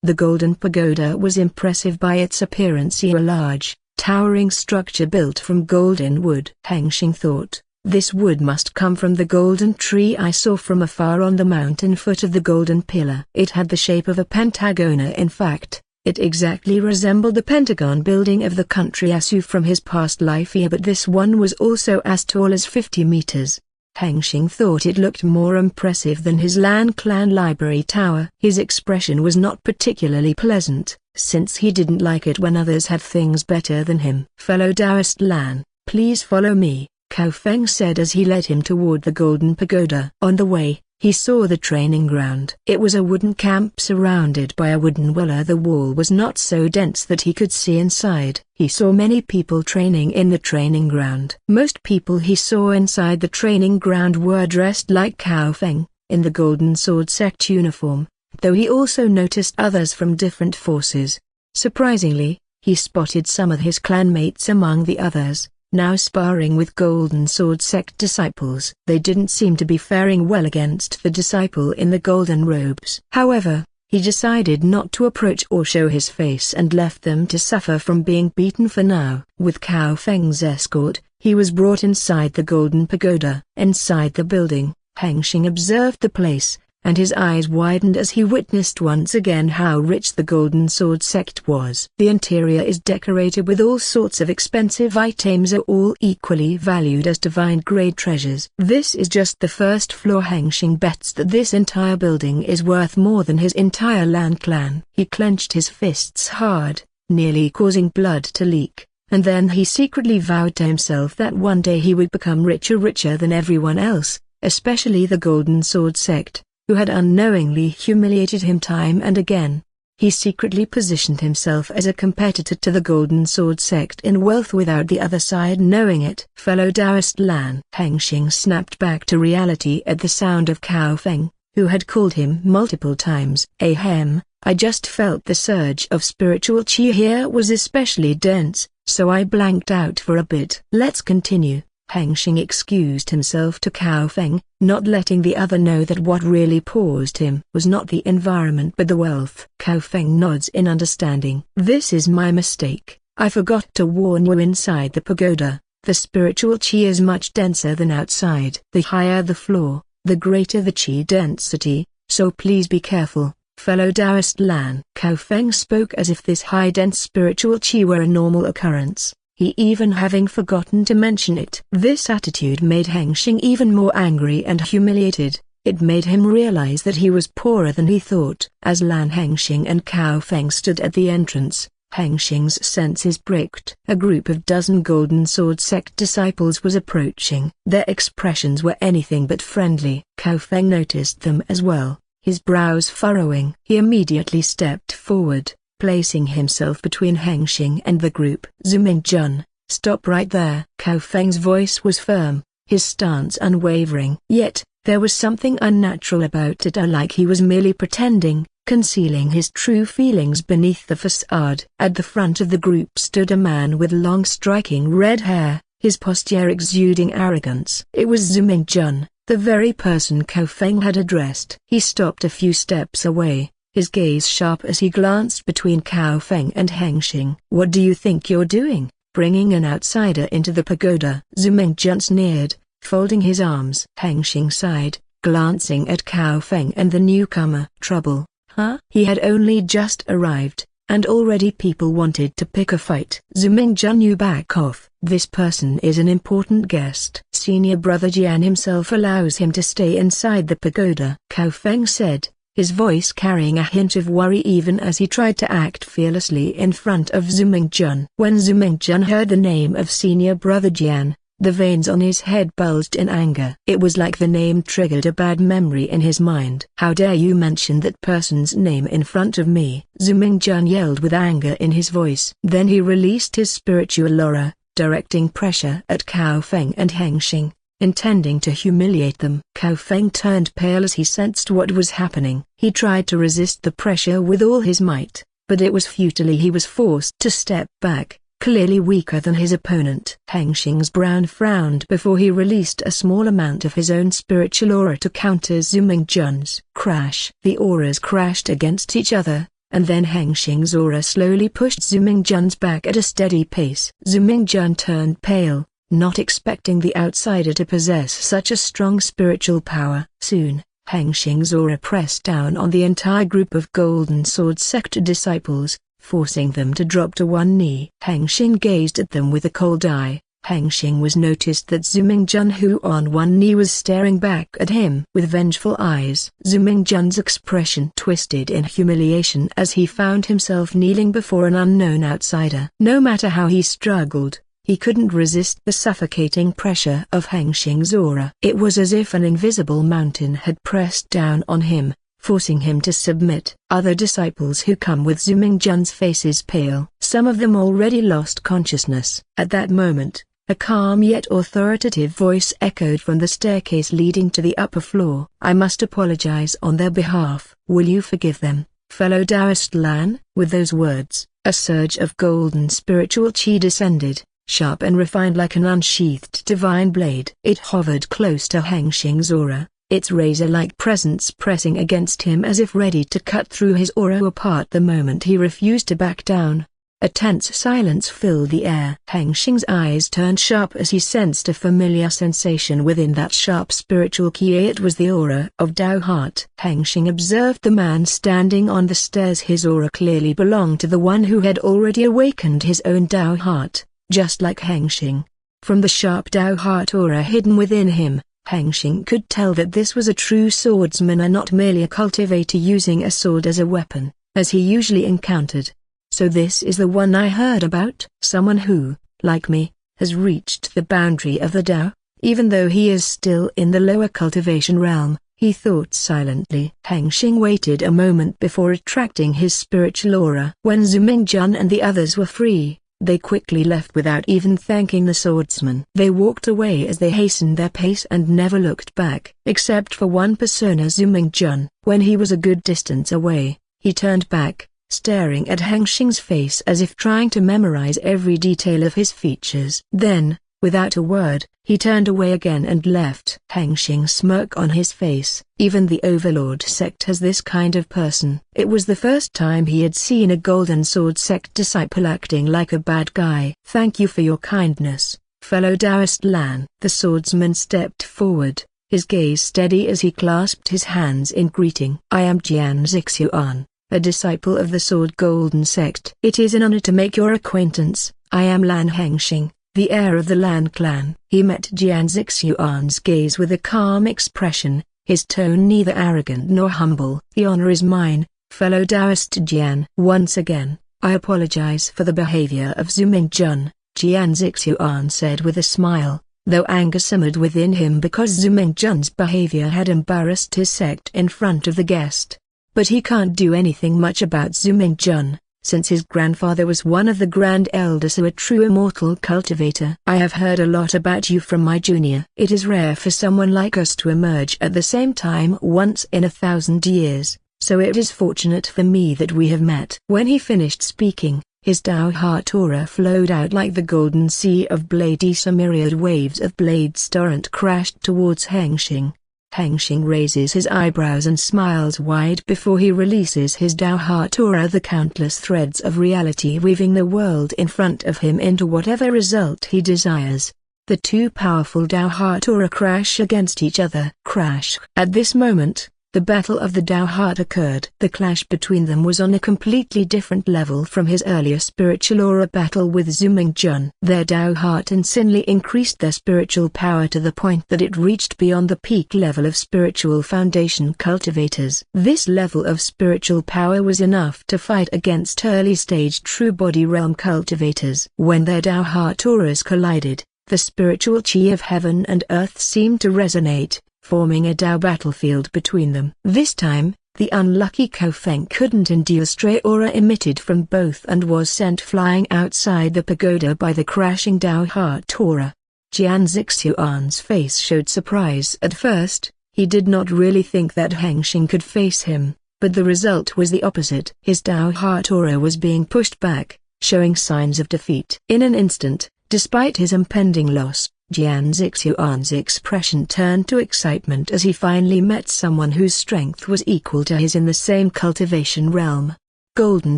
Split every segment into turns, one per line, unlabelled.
The golden pagoda was impressive by its appearance, a large, towering structure built from golden wood. Hengsheng thought, this wood must come from the golden tree I saw from afar on the mountain foot of the golden pillar. It had the shape of a pentagon. In fact, it exactly resembled the pentagon building of the country Asu from his past life here, but this one was also as tall as 50 meters. Hengsheng thought it looked more impressive than his Lan Clan library tower. His expression was not particularly pleasant, since he didn't like it when others had things better than him. Fellow Taoist Lan, please follow me, Cao Feng said as he led him toward the golden pagoda. On the way, he saw the training ground. It was a wooden camp surrounded by a wooden wall. The wall was not so dense that he could see inside. He saw many people training in the training ground. Most people he saw inside the training ground were dressed like Cao Feng, in the Golden Sword Sect uniform, though he also noticed others from different forces. Surprisingly, he spotted some of his clanmates among the others, now sparring with Golden Sword Sect disciples. They didn't seem to be faring well against the disciple in the golden robes. However, he decided not to approach or show his face and left them to suffer from being beaten for now. With Cao Feng's escort, he was brought inside the golden pagoda. Inside the building, Hengsheng observed the place, and his eyes widened as he witnessed once again how rich the Golden Sword Sect was. The interior is decorated with all sorts of expensive items, are all equally valued as divine-grade treasures. This is just the first floor. Hengsheng bets that this entire building is worth more than his entire Lan Clan. He clenched his fists hard, nearly causing blood to leak, and then he secretly vowed to himself that one day he would become richer than everyone else, especially the Golden Sword Sect, who had unknowingly humiliated him time and again. He secretly positioned himself as a competitor to the Golden Sword Sect in wealth without the other side knowing it. Fellow Taoist Lan. Hengsheng snapped back to reality at the sound of Cao Feng, who had called him multiple times. Ahem, I just felt the surge of spiritual chi here was especially dense, so I blanked out for a bit. Let's continue. Hengsheng excused himself to Cao Feng, not letting the other know that what really paused him was not the environment but the wealth. Cao Feng nods in understanding. This is my mistake. I forgot to warn you. Inside the pagoda, the spiritual chi is much denser than outside. The higher the floor, the greater the chi density, so please be careful, fellow Taoist Lan. Cao Feng spoke as if this high-dense spiritual chi were a normal occurrence, he even having forgotten to mention it. This attitude made Hengsheng even more angry and humiliated. It made him realize that he was poorer than he thought. As Lan Hengsheng and Cao Feng stood at the entrance, Hengsheng's senses bricked. A group of dozen Golden Sword Sect disciples was approaching. Their expressions were anything but friendly. Cao Feng noticed them as well, his brows furrowing. He immediately stepped forward, placing himself between Hengsheng and the group. Zuming-jun, stop right there. Cao Feng's voice was firm, his stance unwavering. Yet, there was something unnatural about it, like he was merely pretending, concealing his true feelings beneath the facade. At the front of the group stood a man with long striking red hair, his posture exuding arrogance. It was Zuming-jun, the very person Cao Feng had addressed. He stopped a few steps away, his gaze sharp as he glanced between Cao Feng and Hengsheng. What do you think you're doing, bringing an outsider into the pagoda? Zuming-jun sneered, folding his arms. Hengsheng sighed, glancing at Cao Feng and the newcomer. Trouble, huh? He had only just arrived, and already people wanted to pick a fight. Zuming-jun, you back off. This person is an important guest. Senior Brother Jian himself allows him to stay inside the pagoda, Cao Feng said, his voice carrying a hint of worry even as he tried to act fearlessly in front of Zuming-jun. When Zuming-jun heard the name of Senior Brother Jian, the veins on his head bulged in anger. It was like the name triggered a bad memory in his mind. How dare you mention that person's name in front of me? Zuming-jun yelled with anger in his voice. Then he released his spiritual aura, directing pressure at Cao Feng and Hengsheng, intending to humiliate them. Cao Feng turned pale as he sensed what was happening. He tried to resist the pressure with all his might, but it was futilely. He was forced to step back, clearly weaker than his opponent. Hengsheng's brow frowned before he released a small amount of his own spiritual aura to counter Zuming-jun's. Crash! The auras crashed against each other, and then Hengsheng's aura slowly pushed Zuming-jun's back at a steady pace. Zuming-jun turned pale, not expecting the outsider to possess such a strong spiritual power. Soon, Hengsheng's aura pressed down on the entire group of Golden Sword Sect disciples, forcing them to drop to one knee. Hengsheng gazed at them with a cold eye. Hengsheng was noticed that Zuming-jun, who on one knee was staring back at him with vengeful eyes. Zuming-jun's expression twisted in humiliation as he found himself kneeling before an unknown outsider. No matter how he struggled, he couldn't resist the suffocating pressure of Hengsheng's aura. It was as if an invisible mountain had pressed down on him, forcing him to submit. Other disciples who come with Zuming-jun's faces pale. Some of them already lost consciousness. At that moment, a calm yet authoritative voice echoed from the staircase leading to the upper floor. "I must apologize on their behalf. Will you forgive them, fellow Taoist Lan?" With those words, a surge of golden spiritual chi descended, sharp and refined like an unsheathed divine blade. It hovered close to Hengsheng's aura, its razor-like presence pressing against him as if ready to cut through his aura apart the moment he refused to back down. A tense silence filled the air. Hengsheng's eyes turned sharp as he sensed a familiar sensation within that sharp spiritual ki. It was the aura of Tao Heart. Hengsheng observed the man standing on the stairs. His aura clearly belonged to the one who had already awakened his own Tao Heart, just like Hengsheng. From the sharp Tao Heart aura hidden within him, Hengsheng could tell that this was a true swordsman and not merely a cultivator using a sword as a weapon, as he usually encountered. "So this is the one I heard about? Someone who, like me, has reached the boundary of the Tao?" Even though he is still in the lower cultivation realm, he thought silently. Hengsheng waited a moment before attracting his spiritual aura. When Zuming-jun and the others were free, they quickly left without even thanking the swordsman. They walked away as they hastened their pace and never looked back. Except for one persona, Zuming-jun. When he was a good distance away, he turned back, staring at Hengsheng's face as if trying to memorize every detail of his features. Then, without a word, he turned away again and left. Hengsheng smirk on his face. Even the Overlord sect has this kind of person. It was the first time he had seen a Golden Sword sect disciple acting like a bad guy. "Thank you for your kindness, fellow Taoist Lan." The swordsman stepped forward, his gaze steady as he clasped his hands in greeting. "I am Jian Zixuan, a disciple of the Sword Golden Sect. It is an honor to make your acquaintance. I am Lan Hengsheng, the heir of the Lan Clan." He met Jian Zixuan's gaze with a calm expression, his tone neither arrogant nor humble. "The honor is mine, fellow Taoist Jian." "Once again, I apologize for the behavior of Zuming-jun," Jian Zixuan said with a smile, though anger simmered within him because Zuming-jun's behavior had embarrassed his sect in front of the guest. But he can't do anything much about Zuming-jun, since his grandfather was one of the Grand Elders who a true immortal cultivator. "I have heard a lot about you from my junior. It is rare for someone like us to emerge at the same time once in 1,000 years, so it is fortunate for me that we have met." When he finished speaking, his Tao Heart aura flowed out like the golden sea of blades. A myriad waves of blades torrent crashed towards Hengsheng. Hengsheng raises his eyebrows and smiles wide before he releases his Tao Heart aura, the countless threads of reality weaving the world in front of him into whatever result he desires. The two powerful Tao Heart aura crash against each other. Crash! At this moment, the battle of the Tao Heart occurred. The clash between them was on a completely different level from his earlier spiritual aura battle with Zuming-jun. Their Tao Heart instantly increased their spiritual power to the point that it reached beyond the peak level of spiritual foundation cultivators. This level of spiritual power was enough to fight against early-stage true body realm cultivators. When their Tao Heart auras collided, the spiritual chi of heaven and earth seemed to resonate, forming a Tao battlefield between them. This time, the unlucky Kofeng couldn't endure stray aura emitted from both and was sent flying outside the pagoda by the crashing Tao Heart aura. Jian Zixuan's face showed surprise at first. He did not really think that Hengsheng could face him, but the result was the opposite. His Tao Heart aura was being pushed back, showing signs of defeat. In an instant, despite his impending loss, Jian Zixuan's expression turned to excitement as he finally met someone whose strength was equal to his in the same cultivation realm. golden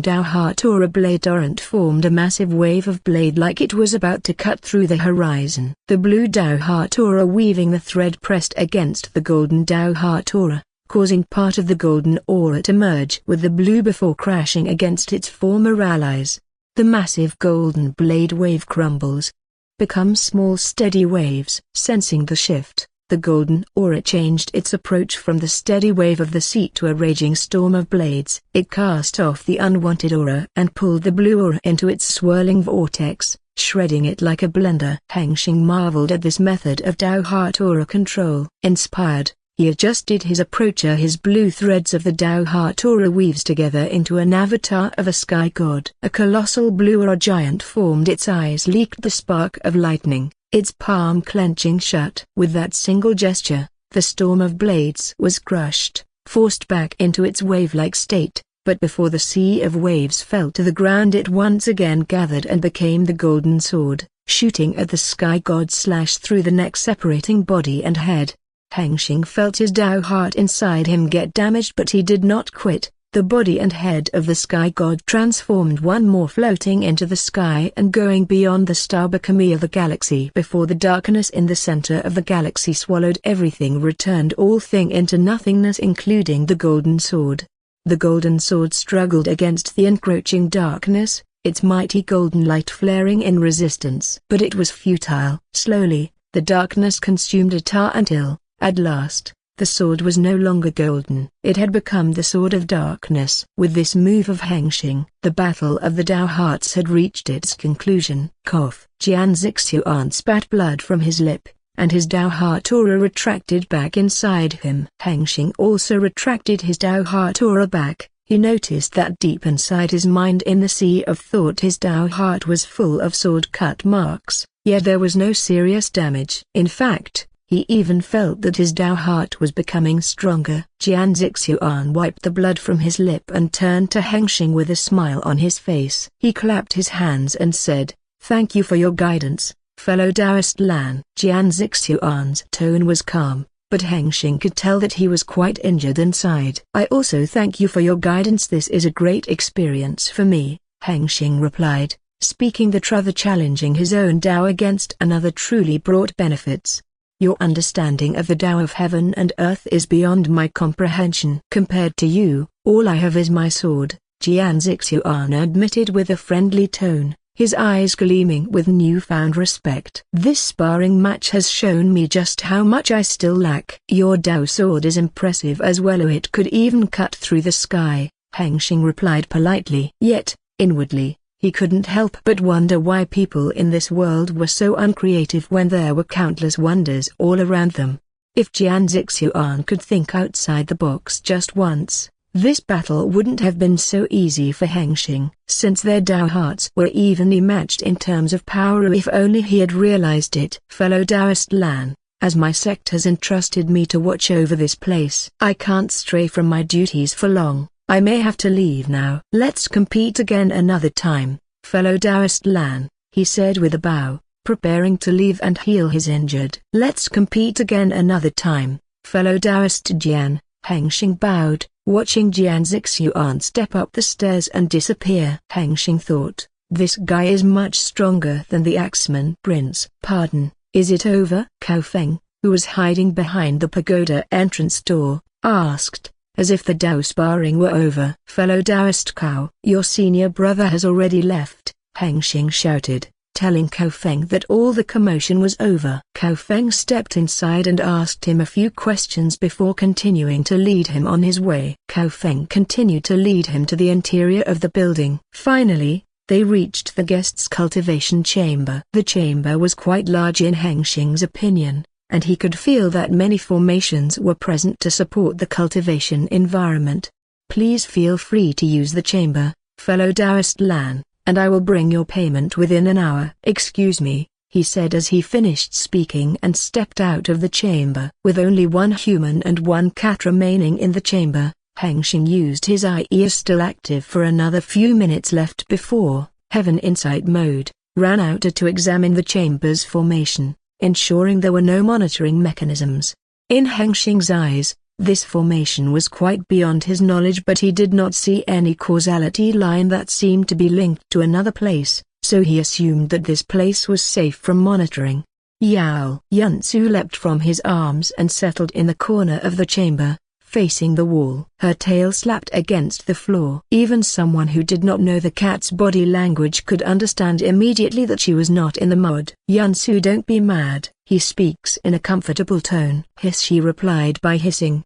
Dao Heart Aura blade torrent formed a massive wave of blade like it was about to cut through the horizon. The blue Dao Heart Aura weaving the thread pressed against the golden Dao Heart Aura, causing part of the golden aura to merge with the blue before crashing against its former allies. The massive golden blade wave crumbles, becomes small steady waves. Sensing the shift, the golden aura changed its approach from the steady wave of the sea to a raging storm of blades. It cast off the unwanted aura and pulled the blue aura into its swirling vortex, shredding it like a blender. Hengsheng marveled at this method of Dao Heart Aura control. Inspired, he adjusted his approach. His blue threads of the Dao Heart Aura weaves together into an avatar of a sky god. A colossal blue aura giant formed. Its eyes leaked the spark of lightning, its palm clenching shut. With that single gesture, the storm of blades was crushed, forced back into its wave-like state, but before the sea of waves fell to the ground it once again gathered and became the golden sword, shooting at the sky god through the neck, separating body and head. Hengsheng felt his Dao heart inside him get damaged, but he did not quit. The body and head of the sky god transformed, one more floating into the sky and going beyond the star Bakami of the galaxy. Before the darkness in the center of the galaxy swallowed everything, returned all thing into nothingness, including the golden sword. The golden sword struggled against the encroaching darkness, its mighty golden light flaring in resistance. But it was futile. Slowly, the darkness consumed it until, at last, the sword was no longer golden. It had become the sword of darkness. With this move of Hengsheng, the battle of the Dao Hearts had reached its conclusion. Cough. Jian Zixuan spat blood from his lip, and his Dao Heart Aura retracted back inside him. Hengsheng also retracted his Dao Heart Aura back. He noticed that deep inside his mind, in the sea of thought, his Dao Heart was full of sword cut marks, yet there was no serious damage. In fact, he even felt that his Dao Heart was becoming stronger. Jian Zixuan wiped the blood from his lip and turned to Hengsheng with a smile on his face. He clapped his hands and said, "Thank you for your guidance, fellow Taoist Lan." Jian Zixuan's tone was calm, but Hengsheng could tell that he was quite injured inside. "I also thank you for your guidance. This is a great experience for me," Hengsheng replied. Speaking the truth, challenging his own Dao against another truly brought benefits. "Your understanding of the Tao of heaven and earth is beyond my comprehension. Compared to you, all I have is my sword," Jian Zixuan admitted with a friendly tone, his eyes gleaming with newfound respect. "This sparring match has shown me just how much I still lack." "Your Dao sword is impressive as well. It could even cut through the sky," Hengsheng replied politely. Yet, inwardly, he couldn't help but wonder why people in this world were so uncreative when there were countless wonders all around them. If Jian Zixuan could think outside the box just once, this battle wouldn't have been so easy for Hengsheng. Since their Dao hearts were evenly matched in terms of power, if only he had realized it. "Fellow Taoist Lan, as my sect has entrusted me to watch over this place, I can't stray from my duties for long. I may have to leave now." "Let's compete again another time, fellow Taoist Lan," he said with a bow, preparing to leave and heal his injured. "Let's compete again another time, fellow Taoist Jian," Hengsheng bowed, watching Jian Zixuan step up the stairs and disappear. Hengsheng thought, this guy is much stronger than the Axeman Prince. "Pardon, is it over?" Cao Feng, who was hiding behind the pagoda entrance door, asked, as if the Dao sparring were over. "Fellow Taoist Cao, your senior brother has already left," Hengsheng shouted, telling Cao Feng that all the commotion was over. Cao Feng stepped inside and asked him a few questions before continuing to lead him on his way. Cao Feng continued to lead him to the interior of the building. Finally, they reached the guest's cultivation chamber. The chamber was quite large in Hengsheng's opinion, and he could feel that many formations were present to support the cultivation environment. "Please feel free to use the chamber, fellow Taoist Lan, and I will bring your payment within an hour." "Excuse me," he said as he finished speaking and stepped out of the chamber. With only one human and one cat remaining in the chamber, Hengsheng used his eye still active for another few minutes left before, Heaven Insight mode, ran out to examine the chamber's formation, ensuring there were no monitoring mechanisms. In Hengsheng's eyes, This formation was quite beyond his knowledge, but he did not see any causality line that seemed to be linked to another place, so he assumed that this place was safe from monitoring. Yowl! Yunsu leapt from his arms and settled in the corner of the chamber, facing the wall. Her tail slapped against the floor. Even someone who did not know the cat's body language could understand immediately that she was not in the mud. Yunsu, don't be mad, he speaks in a comfortable tone. Hiss, she replied by hissing,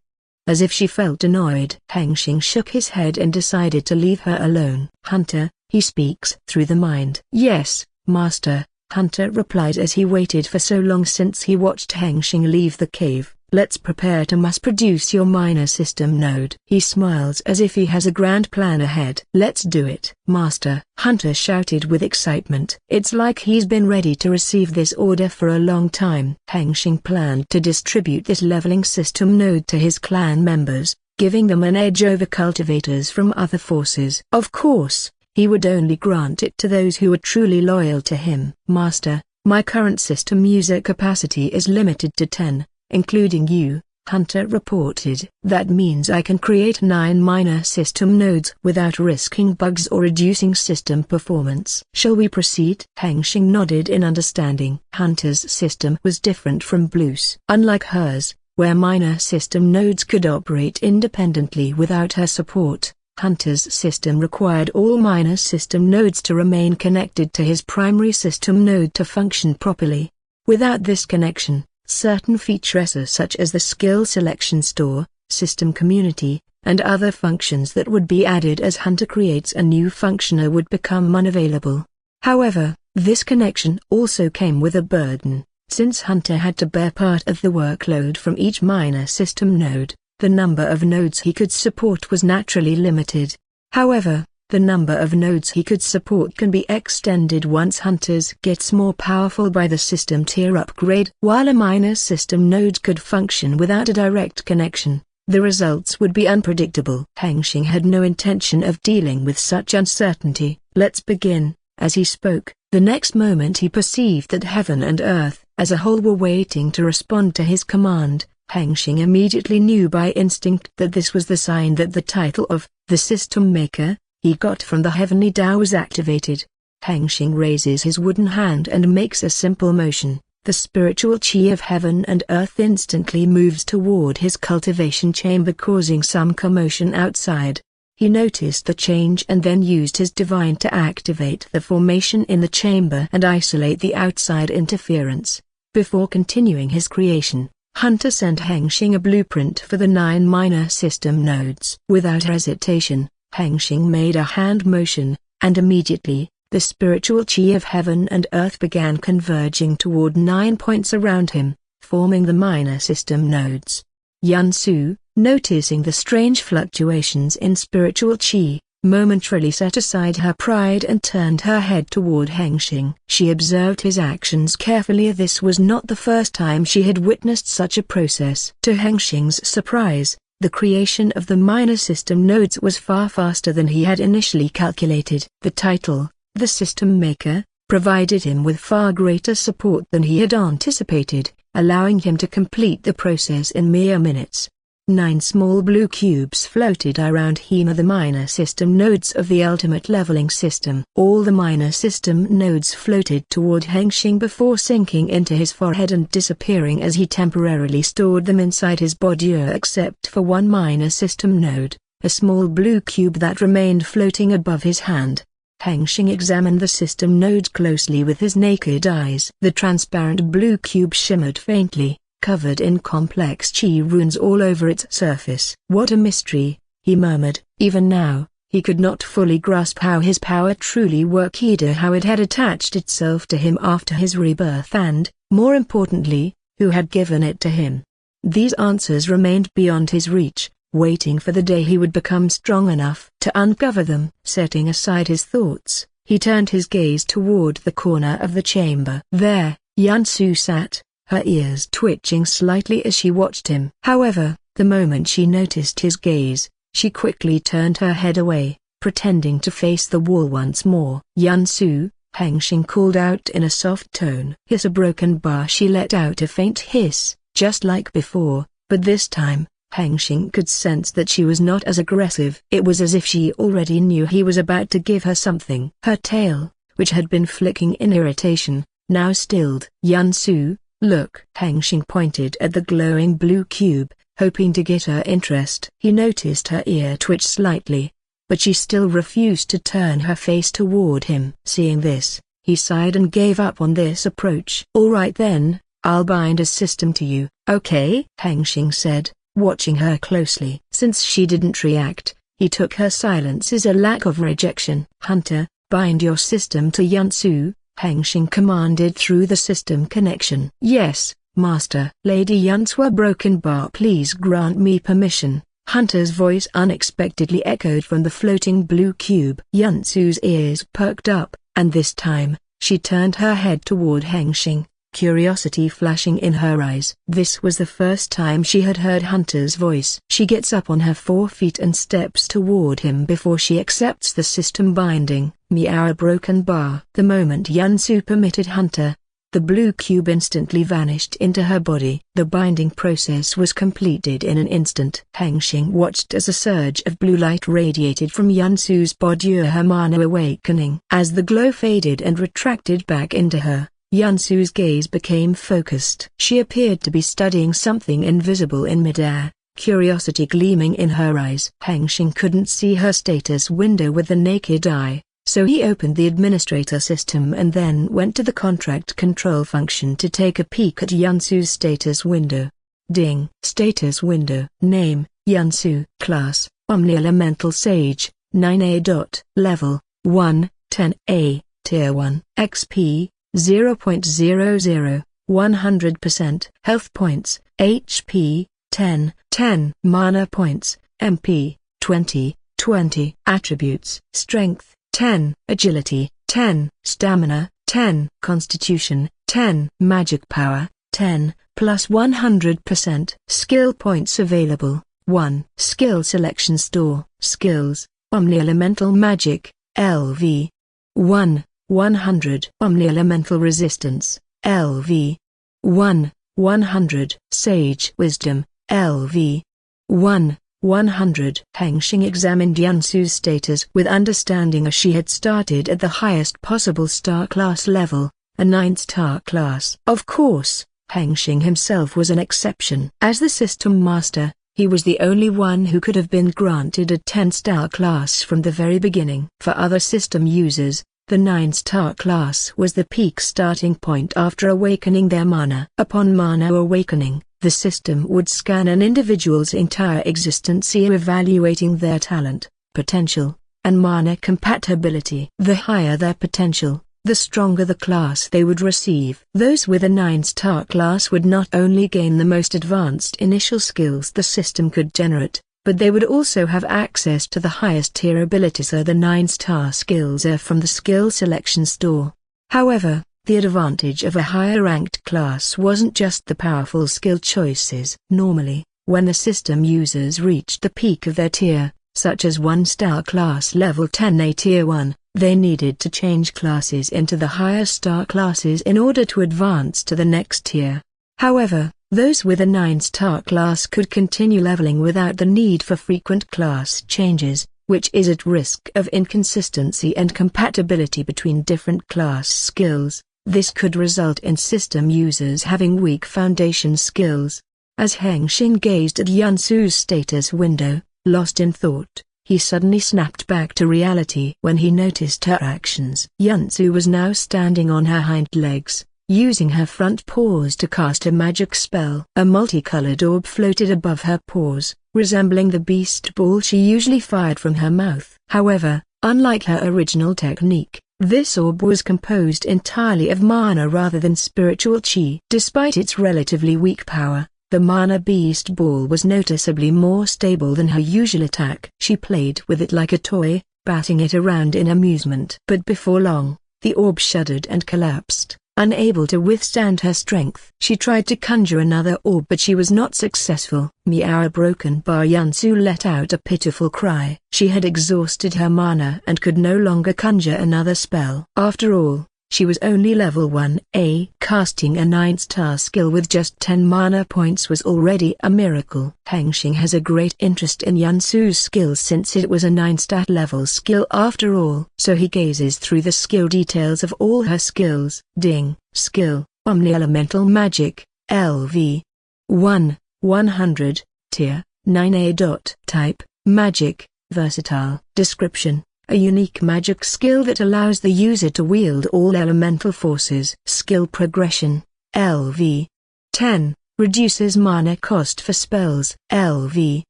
as if she felt annoyed. Hengsheng shook his head and decided to leave her alone. Hunter, he speaks through the mind. Yes, master, Hunter replied as he waited for so long since he watched Hengsheng leave the cave. Let's prepare to mass produce your minor system node. He smiles as if he has a grand plan ahead. Let's do it, master, Hunter shouted with excitement. It's like he's been ready to receive this order for a long time. Hengsheng planned to distribute this leveling system node to his clan members, giving them an edge over cultivators from other forces. Of course, he would only grant it to those who were truly loyal to him. Master, my current system user capacity is limited to 10. Including you, Hunter reported. That means I can create 9 minor system nodes without risking bugs or reducing system performance. Shall we proceed? Hengsheng nodded in understanding. Hunter's system was different from Blue's. Unlike hers, where minor system nodes could operate independently without her support, Hunter's system required all minor system nodes to remain connected to his primary system node to function properly. Without this connection, certain features such as the skill selection store, system community, and other functions that would be added as Hunter creates a new functioner would become unavailable. However, this connection also came with a burden. Since Hunter had to bear part of the workload from each minor system node, the number of nodes he could support was naturally limited. However, the number of nodes he could support can be extended once Hunters gets more powerful by the system tier upgrade. While a minor system node could function without a direct connection, the results would be unpredictable. Hengsheng had no intention of dealing with such uncertainty. Let's begin. As he spoke, the next moment he perceived that heaven and earth as a whole were waiting to respond to his command. Hengsheng immediately knew by instinct that this was the sign that the title of the System Maker he got from the Heavenly Tao was activated. Hengsheng raises his wooden hand and makes a simple motion. The spiritual chi of heaven and earth instantly moves toward his cultivation chamber, causing some commotion outside. He noticed the change and then used his divine to activate the formation in the chamber and isolate the outside interference. Before continuing his creation, Hunter sent Hengsheng a blueprint for the 9 minor system nodes. Without hesitation, Hengsheng made a hand motion, and immediately, the spiritual chi of heaven and earth began converging toward 9 points around him, forming the minor system nodes. Yunsu, noticing the strange fluctuations in spiritual chi, momentarily set aside her pride and turned her head toward Hengsheng. She observed his actions carefully. This was not the first time she had witnessed such a process. To Hengsheng's surprise, the creation of the minor system nodes was far faster than he had initially calculated. The title, the System Maker, provided him with far greater support than he had anticipated, allowing him to complete the process in mere minutes. 9 small blue cubes floated around him, the minor system nodes of the ultimate leveling system. All the minor system nodes floated toward Hengsheng before sinking into his forehead and disappearing as he temporarily stored them inside his body, except for one minor system node, a small blue cube that remained floating above his hand. Hengsheng examined the system node closely with his naked eyes. The transparent blue cube shimmered faintly, covered in complex chi runes all over its surface. What a mystery, he murmured. Even now, he could not fully grasp how his power truly worked, either how it had attached itself to him after his rebirth and, more importantly, who had given it to him. These answers remained beyond his reach, waiting for the day he would become strong enough to uncover them. Setting aside his thoughts, he turned his gaze toward the corner of the chamber. There, Yunsu sat, her ears twitching slightly as she watched him. However, the moment she noticed his gaze, she quickly turned her head away, pretending to face the wall once more. Yunsu, Hengsheng called out in a soft tone. Hiss, a broken bar. She let out a faint hiss, just like before, but this time, Hengsheng could sense that she was not as aggressive. It was as if she already knew he was about to give her something. Her tail, which had been flicking in irritation, now stilled. Yansu, look. Hengsheng pointed at the glowing blue cube, hoping to get her interest. He noticed her ear twitch slightly, but she still refused to turn her face toward him. Seeing this, he sighed and gave up on this approach. All right then, I'll bind a system to you. Okay? Hengsheng said, watching her closely. Since she didn't react, he took her silence as a lack of rejection. Hunter, bind your system to Yansu, Hengsheng commanded through the system connection. Yes, Master. Lady Yunsua Broken Bar, please grant me permission. Hunter's voice unexpectedly echoed from the floating blue cube. Yansu's ears perked up, and this time, she turned her head toward Hengsheng, curiosity flashing in her eyes. This was the first time she had heard Hunter's voice. She gets up on her 4 feet and steps toward him before she accepts the system binding. Meow Broken Bar. The moment Yansu permitted Hunter, the blue cube instantly vanished into her body. The binding process was completed in an instant. Hengsheng watched as a surge of blue light radiated from Yansu's body, her mana awakening. As the glow faded and retracted back into her, Yansu's gaze became focused. She appeared to be studying something invisible in midair, curiosity gleaming in her eyes. Hengsheng couldn't see her status window with the naked eye, so he opened the administrator system and then went to the contract control function to take a peek at Yansu's status window. Ding. Status window. Name, Yansu. Class, Omni-Elemental Sage, 9A. Level, 1, 10A, Tier 1. XP, 0.00, 100%. Health points, HP, 10, 10. Mana points, MP, 20, 20. Attributes, Strength, 10. Agility, 10. Stamina, 10. Constitution, 10. Magic power, 10, plus 100%. Skill points available, 1. Skill selection store. Skills, Omni-Elemental Magic, LV. 1, 100. Omni-Elemental Resistance, LV. 1, 100. Sage Wisdom, LV. 1, 100. Hengsheng examined Yansu's status with understanding as she had started at the highest possible star class level, a 9-star class. Of course, Hengsheng himself was an exception. As the system master, he was the only one who could have been granted a 10-star class from the very beginning. For other system users, the 9-star class was the peak starting point after awakening their mana. Upon mana awakening, the system would scan an individual's entire existence, evaluating their talent, potential, and mana compatibility. The higher their potential, the stronger the class they would receive. Those with a 9-star class would not only gain the most advanced initial skills the system could generate, but they would also have access to the highest tier abilities. The 9-star skills are from the skill selection store. However, the advantage of a higher-ranked class wasn't just the powerful skill choices. Normally, when the system users reached the peak of their tier, such as 1-star class level 10A Tier 1, they needed to change classes into the higher star classes in order to advance to the next tier. However, those with a 9-star class could continue leveling without the need for frequent class changes, which is at risk of inconsistency and compatibility between different class skills. This could result in system users having weak foundation skills. As Hengsheng gazed at Yansu's status window, lost in thought, he suddenly snapped back to reality when he noticed her actions. Yansu was now standing on her hind legs, using her front paws to cast a magic spell. A multicolored orb floated above her paws, resembling the beast ball she usually fired from her mouth. However, unlike her original technique, this orb was composed entirely of mana rather than spiritual chi. Despite its relatively weak power, the mana beast ball was noticeably more stable than her usual attack. She played with it like a toy, batting it around in amusement. But before long, the orb shuddered and collapsed, unable to withstand her strength. She tried to conjure another orb, but she was not successful. Meow Broken Bar. Yansu let out a pitiful cry. She had exhausted her mana and could no longer conjure another spell. After all, She was only level 1A. Casting a 9-star skill with just 10 mana points was already a miracle. Hengsheng has a great interest in Yansu's skills since it was a 9-stat level skill after all. So he gazes through the skill details of all her skills. Ding. Skill, Omni-Elemental Magic, LV. 1, 100, Tier, 9A. Type, Magic, Versatile. Description: a unique magic skill that allows the user to wield all elemental forces. Skill progression, LV. 10, reduces mana cost for spells. LV.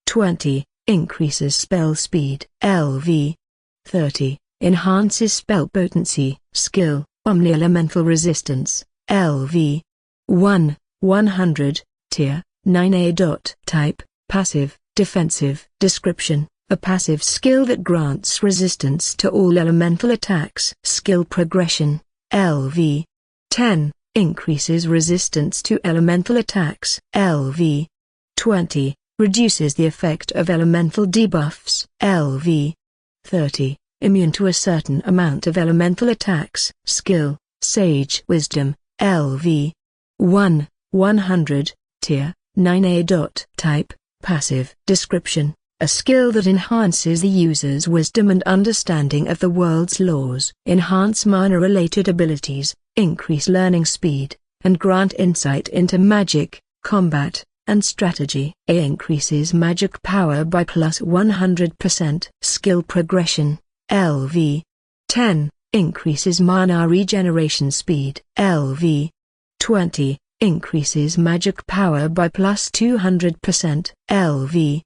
20, increases spell speed. LV. 30, enhances spell potency. Skill, Omni-Elemental Resistance, LV. 1, 100, Tier, 9A. Type, Passive, Defensive. Description: a passive skill that grants resistance to all elemental attacks. Skill progression, LV. 10, increases resistance to elemental attacks. LV. 20, reduces the effect of elemental debuffs. LV. 30, immune to a certain amount of elemental attacks. Skill, Sage Wisdom, LV. 1, 100, Tier, 9A. Type, Passive. Description: a skill that enhances the user's wisdom and understanding of the world's laws. Enhance mana-related abilities, increase learning speed, and grant insight into magic, combat, and strategy. A increases magic power by plus 100%. Skill progression, LV. 10, increases mana regeneration speed. LV. 20, increases magic power by plus 200%. LV.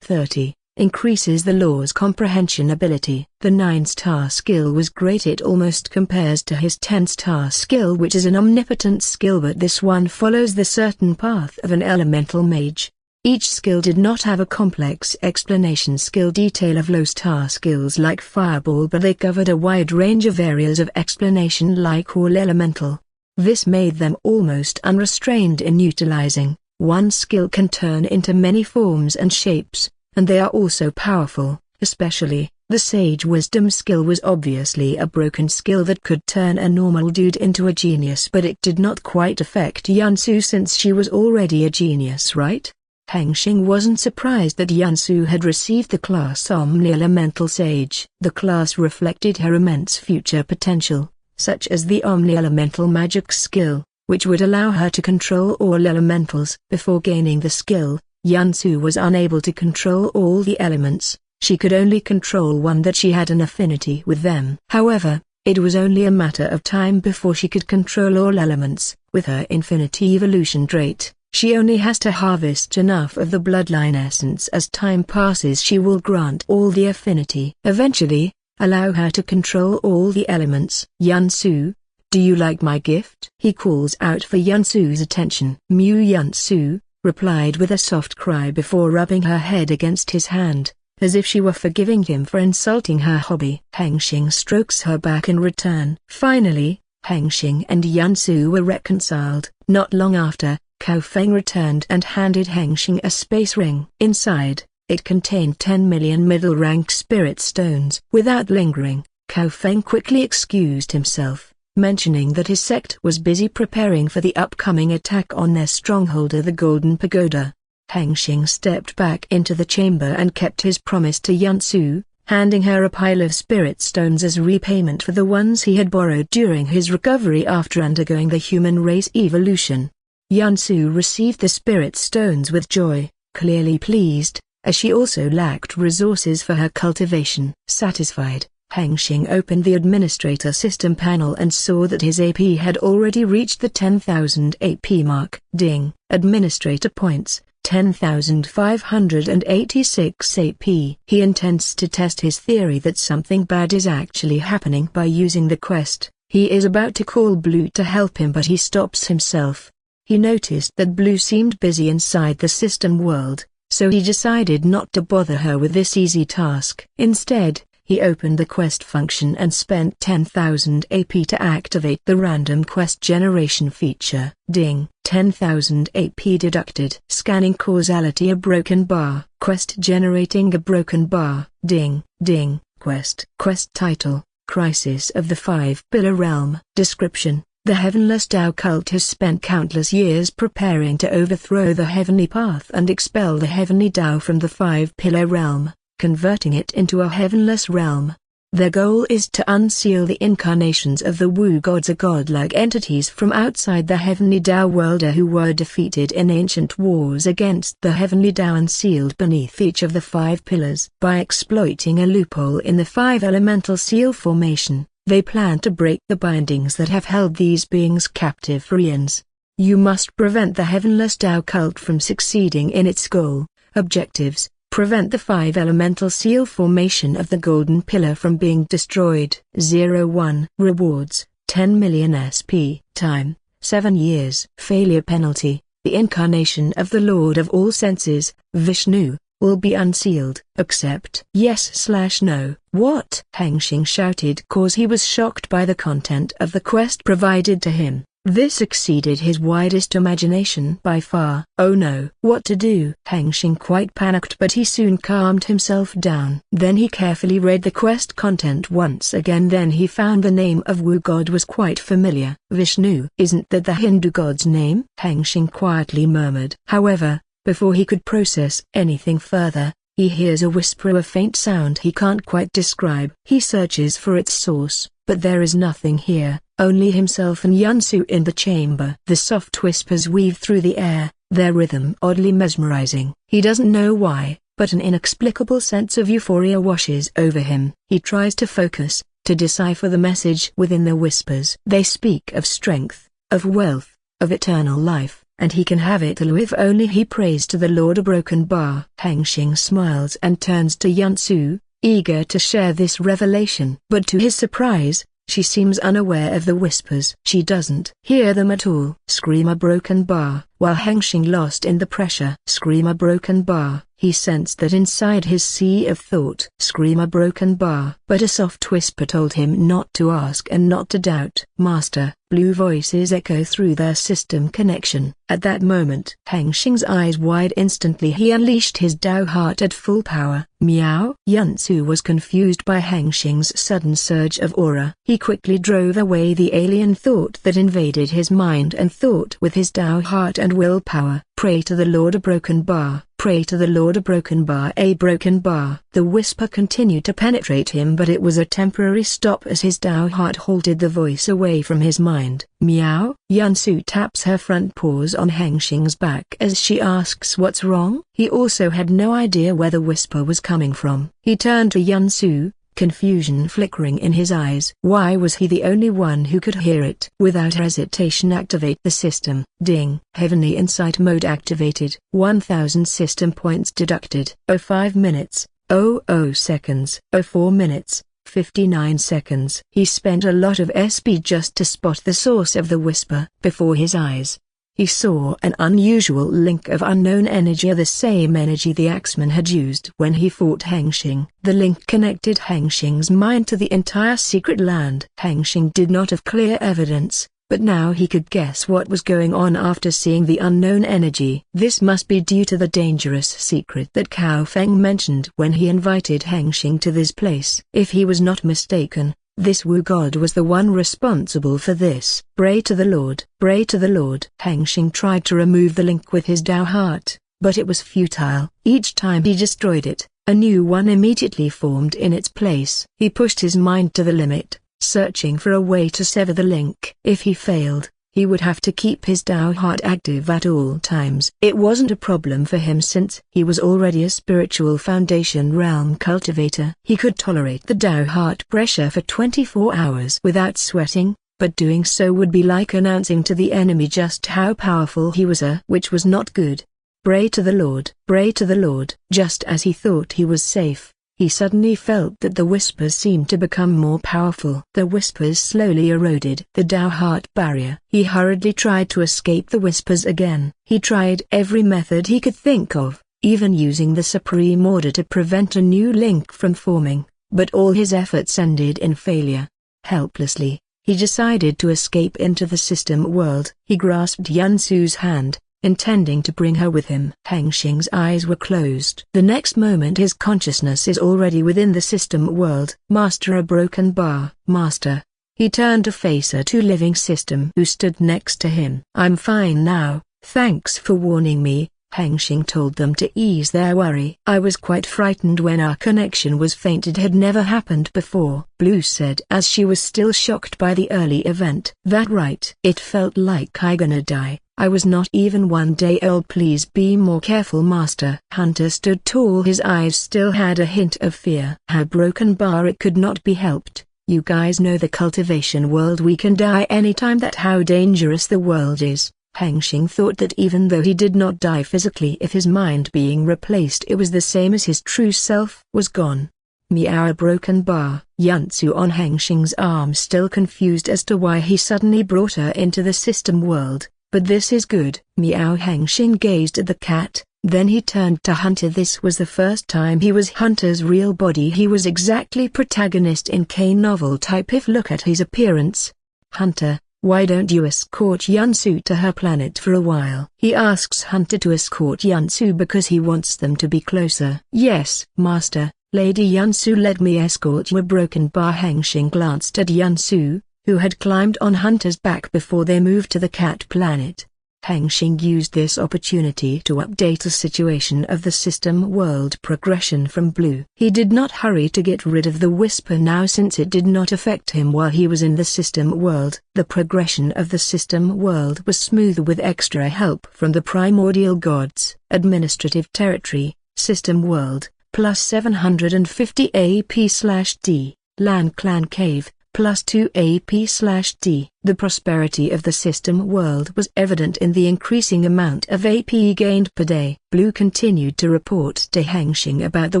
30, increases the law's comprehension ability. The 9-star skill was great. It almost compares to his 10-star skill, which is an omnipotent skill, but this one follows the certain path of an elemental mage. Each skill did not have a complex explanation skill detail of low-star skills like Fireball, but they covered a wide range of areas of explanation like all elemental. This made them almost unrestrained in utilizing. One skill can turn into many forms and shapes, and they are also powerful. Especially, the Sage Wisdom skill was obviously a broken skill that could turn a normal dude into a genius, but it did not quite affect Yansu since she was already a genius, right? Hengsheng wasn't surprised that Yansu had received the class Omni-Elemental Sage. The class reflected her immense future potential, such as the Omni-Elemental Magic skill, which would allow her to control all elementals. Before gaining the skill, Yansu was unable to control all the elements. She could only control one that she had an affinity with them. However, it was only a matter of time before she could control all elements. With her infinity evolution trait, she only has to harvest enough of the bloodline essence. As time passes, she will grant all the affinity. Eventually, allow her to control all the elements. Yansu, do you like my gift? He calls out for Yansu's attention. Mew. Yansu replied with a soft cry before rubbing her head against his hand, as if she were forgiving him for insulting her hobby. Hengsheng strokes her back in return. Finally, Hengsheng and Yansu were reconciled. Not long after, Cao Feng returned and handed Hengsheng a space ring. Inside, it contained 10 million middle-rank spirit stones. Without lingering, Cao Feng quickly excused himself, mentioning that his sect was busy preparing for the upcoming attack on their stronghold of the Golden Pagoda. Hengsheng stepped back into the chamber and kept his promise to Yansu, handing her a pile of spirit stones as repayment for the ones he had borrowed during his recovery after undergoing the human race evolution. Yansu received the spirit stones with joy, clearly pleased, as she also lacked resources for her cultivation. Satisfied, Hengsheng opened the administrator system panel and saw that his AP had already reached the 10,000 AP mark. Ding. Administrator points, 10,586 AP. He intends to test his theory that something bad is actually happening by using the quest. He is about to call Blue to help him, but he stops himself. He noticed that Blue seemed busy inside the system world, so he decided not to bother her with this easy task. Instead, he opened the quest function and spent 10,000 AP to activate the random quest generation feature. Ding. 10,000 AP deducted. Scanning causality. A broken bar. Quest generating a broken bar. Ding. Ding. Quest. Quest title: Crisis of the Five-Pillar Realm. Description: the Heavenless Tao cult has spent countless years preparing to overthrow the heavenly path and expel the heavenly Tao from the Five-Pillar Realm, converting it into a heavenless realm. Their goal is to unseal the incarnations of the Wu gods, or godlike entities from outside the heavenly Tao world who were defeated in ancient wars against the heavenly Tao and sealed beneath each of the five pillars. By exploiting a loophole in the five-elemental seal formation, they plan to break the bindings that have held these beings captive for eons. You must prevent the Heavenless Tao cult from succeeding in its goal. Objectives: prevent the five-elemental seal formation of the Golden Pillar from being destroyed. 01 Rewards: 10 million SP. Time: 7 years. Failure penalty: the incarnation of the Lord of all senses, Vishnu, will be unsealed. Accept yes/no. What? Hengsheng shouted, cause he was shocked by the content of the quest provided to him. This exceeded his widest imagination by far. Oh no! What to do? Hengsheng quite panicked, but he soon calmed himself down. Then he carefully read the quest content once again. Then he found the name of Wu god was quite familiar. Vishnu. Isn't that the Hindu god's name? Hengsheng quietly murmured. However, before he could process anything further, he hears a whisper, a faint sound he can't quite describe. He searches for its source, but there is nothing here, only himself and Yunsu in the chamber. The soft whispers weave through the air, their rhythm oddly mesmerizing. He doesn't know why, but an inexplicable sense of euphoria washes over him. He tries to focus, to decipher the message within the whispers. They speak of strength, of wealth, of eternal life, and he can have it all if only he prays to the Lord of Broken Bar. Hengsheng smiles and turns to Yunsu, eager to share this revelation. But to his surprise, she seems unaware of the whispers. She doesn't hear them at all. Screamer Broken Bar. While Hengsheng lost in the pressure. Screamer Broken Bar. He sensed that inside his sea of thought. Screamer Broken Bar. But a soft whisper told him not to ask and not to doubt. Master. Blue voices echo through their system connection. At that moment, Hengsheng's eyes wide. Instantly he unleashed his Tao heart at full power. Meow. Yunsu was confused by Hengsheng's sudden surge of aura. He quickly drove away the alien thought that invaded his mind and thought with his Tao heart and willpower. Pray to the Lord of Broken Bar. Pray to the Lord of Broken Bar. A Broken Bar. The whisper continued to penetrate him, but it was a temporary stop as his Tao heart halted the voice away from his mind. Meow. Yunsu taps her front paws on Hengsheng's back as she asks what's wrong. He also had no idea where the whisper was coming from. He turned to Yunsu, confusion flickering in his eyes. Why was he the only one who could hear it? Without hesitation, activate the system. Ding. Heavenly Insight mode activated. 1000 system points deducted. 05 minutes, 00 seconds, 04 minutes, 59 seconds. He spent a lot of SP just to spot the source of the whisper. Before his eyes, he saw an unusual link of unknown energy, the same energy the axeman had used when he fought Hengsheng. The link connected Hengsheng's mind to the entire secret land. Hengsheng did not have clear evidence, but now he could guess what was going on after seeing the unknown energy. This must be due to the dangerous secret that Cao Feng mentioned when he invited Hengsheng to this place. If he was not mistaken, this Wu god was the one responsible for this. Pray to the Lord. Pray to the Lord. Hengsheng tried to remove the link with his Tao heart, but it was futile. Each time he destroyed it, a new one immediately formed in its place. He pushed his mind to the limit, searching for a way to sever the link. If he failed, he would have to keep his Tao heart active at all times. It wasn't a problem for him since he was already a spiritual foundation realm cultivator. He could tolerate the Tao heart pressure for 24 hours without sweating, but doing so would be like announcing to the enemy just how powerful he was, which was not good. Pray to the Lord. Pray to the Lord. Just as he thought he was safe, he suddenly felt that the whispers seemed to become more powerful. The whispers slowly eroded the Tao heart barrier. He hurriedly tried to escape the whispers again. He tried every method he could think of, even using the supreme order to prevent a new link from forming, but all his efforts ended in failure. Helplessly, he decided to escape into the system world. He grasped Yunsu's hand, intending to bring her with him. Hengsheng's eyes were closed. The next moment his consciousness is already within the system world. Master, a broken bar. Master. He turned to face a two-living system who stood next to him. I'm fine now, thanks for warning me, Hengsheng told them to ease their worry. I was quite frightened when our connection was faint. It had never happened before, Blue said as she was still shocked by the early event. That right. It felt like I gonna die. I was not even 1 day old. Please be more careful, Master. Hunter stood tall. His eyes still had a hint of fear. Her broken bar, it could not be helped. You guys know the cultivation world, we can die anytime. That how dangerous the world is. Hengsheng thought that even though he did not die physically, if his mind being replaced, it was the same as his true self was gone. Meow, a broken bar. Yunsu on Hengsheng's arm, still confused as to why he suddenly brought her into the system world, but this is good. Meow. Hengsheng gazed at the cat, then he turned to Hunter. This was the first time he was Hunter's real body. He was exactly protagonist in K-novel type if look at his appearance. Hunter, why don't you escort Yunsu to her planet for a while? He asks Hunter to escort Yunsu because he wants them to be closer. Yes, Master. Lady Yunsu, let me escort you. A broken bar. Hengsheng glanced at Yunsu, who had climbed on Hunter's back before they moved to the cat planet. Hengsheng used this opportunity to update the situation of the system world progression from Blue. He did not hurry to get rid of the whisper now since it did not affect him while he was in the system world. The progression of the system world was smooth with extra help from the primordial gods. Administrative territory, system world, plus 750 AP/D, Lan Clan cave, plus 2 AP/D. The prosperity of the system world was evident in the increasing amount of AP gained per day. Blue continued to report to Hengsheng about the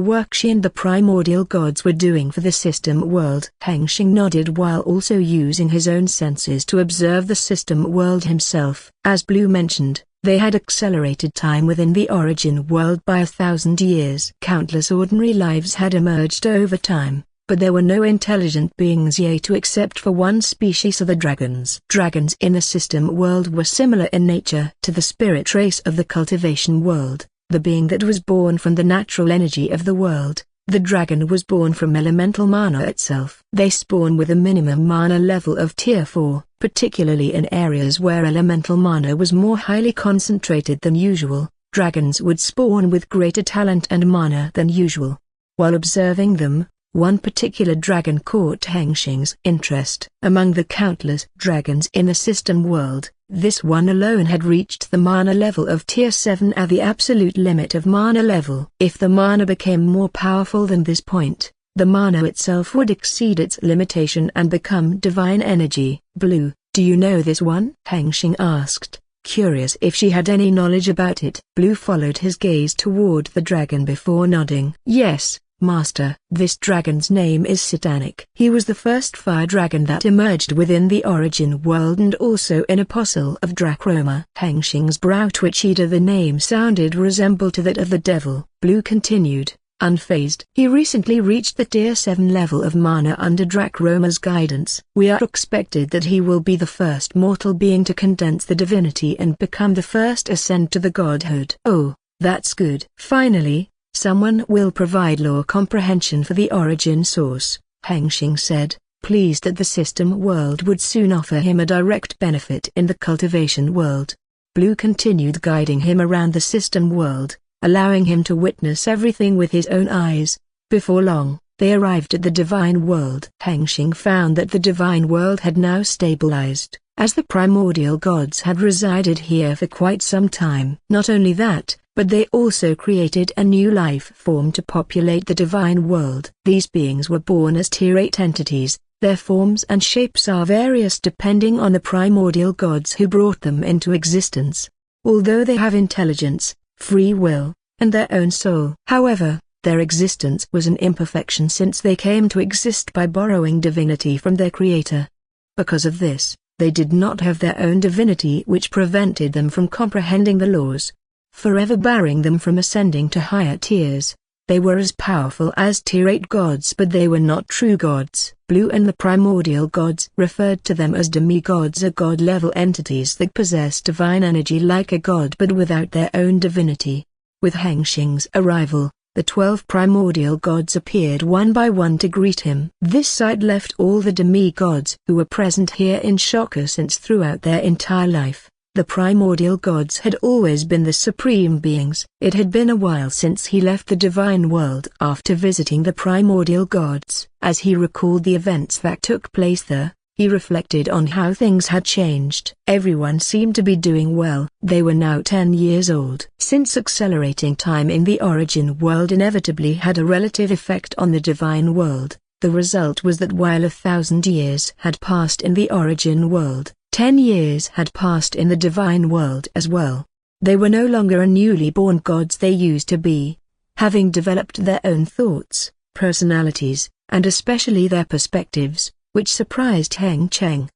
work she and the primordial gods were doing for the system world. Hengsheng nodded while also using his own senses to observe the system world himself. As Blue mentioned, they had accelerated time within the origin world by 1,000 years. Countless ordinary lives had emerged over time, but there were no intelligent beings yet except for one species of the dragons. Dragons in the system world were similar in nature to the spirit race of the cultivation world, the being that was born from the natural energy of the world. The dragon was born from elemental mana itself. They spawn with a minimum mana level of tier 4, particularly in areas where elemental mana was more highly concentrated than usual. Dragons would spawn with greater talent and mana than usual. While observing them, one particular dragon caught Hengsheng's interest. Among the countless dragons in the system world, this one alone had reached the mana level of tier 7 at the absolute limit of mana level. If the mana became more powerful than this point, the mana itself would exceed its limitation and become divine energy. Blue, do you know this one? Hengsheng asked, curious if she had any knowledge about it. Blue followed his gaze toward the dragon before nodding. Yes, Master. This dragon's name is Satanic. He was the first fire dragon that emerged within the origin world and also an apostle of Drachroma. Hengsheng's brow twitched. The name sounded resembled to that of the devil. Blue continued, unfazed. He recently reached the tier 7 level of mana under Drachroma's guidance. We are expected that he will be the first mortal being to condense the divinity and become the first ascend to the godhood. Oh, that's good. Finally, someone will provide lore comprehension for the origin source, Hengsheng said, pleased that the system world would soon offer him a direct benefit in the cultivation world. Blue continued guiding him around the system world, allowing him to witness everything with his own eyes. Before long, they arrived at the divine world. Hengsheng found that the divine world had now stabilized, as the primordial gods had resided here for quite some time. Not only that, but they also created a new life form to populate the divine world. These beings were born as tier 8 entities. Their forms and shapes are various depending on the primordial gods who brought them into existence. Although they have intelligence, free will, and their own soul. However, their existence was an imperfection since they came to exist by borrowing divinity from their creator. Because of this, they did not have their own divinity, which prevented them from comprehending the laws, forever barring them from ascending to higher tiers. They were as powerful as tier 8 gods, but they were not true gods. Blue and the primordial gods referred to them as demigods, or god-level entities that possess divine energy like a god but without their own divinity. With Hengsheng's arrival, the 12 primordial gods appeared one by one to greet him. This sight left all the demigods who were present here in shock, since throughout their entire life, the primordial gods had always been the supreme beings. It had been a while since he left the divine world after visiting the primordial gods. As he recalled the events that took place there, he reflected on how things had changed. Everyone seemed to be doing well. They were now 10 years old. Since accelerating time in the origin world inevitably had a relative effect on the divine world, the result was that while 1,000 years had passed in the origin world, 10 years had passed in the divine world as well. They were no longer a newly born gods they used to be, having developed their own thoughts, personalities, and especially their perspectives, which surprised Hengsheng.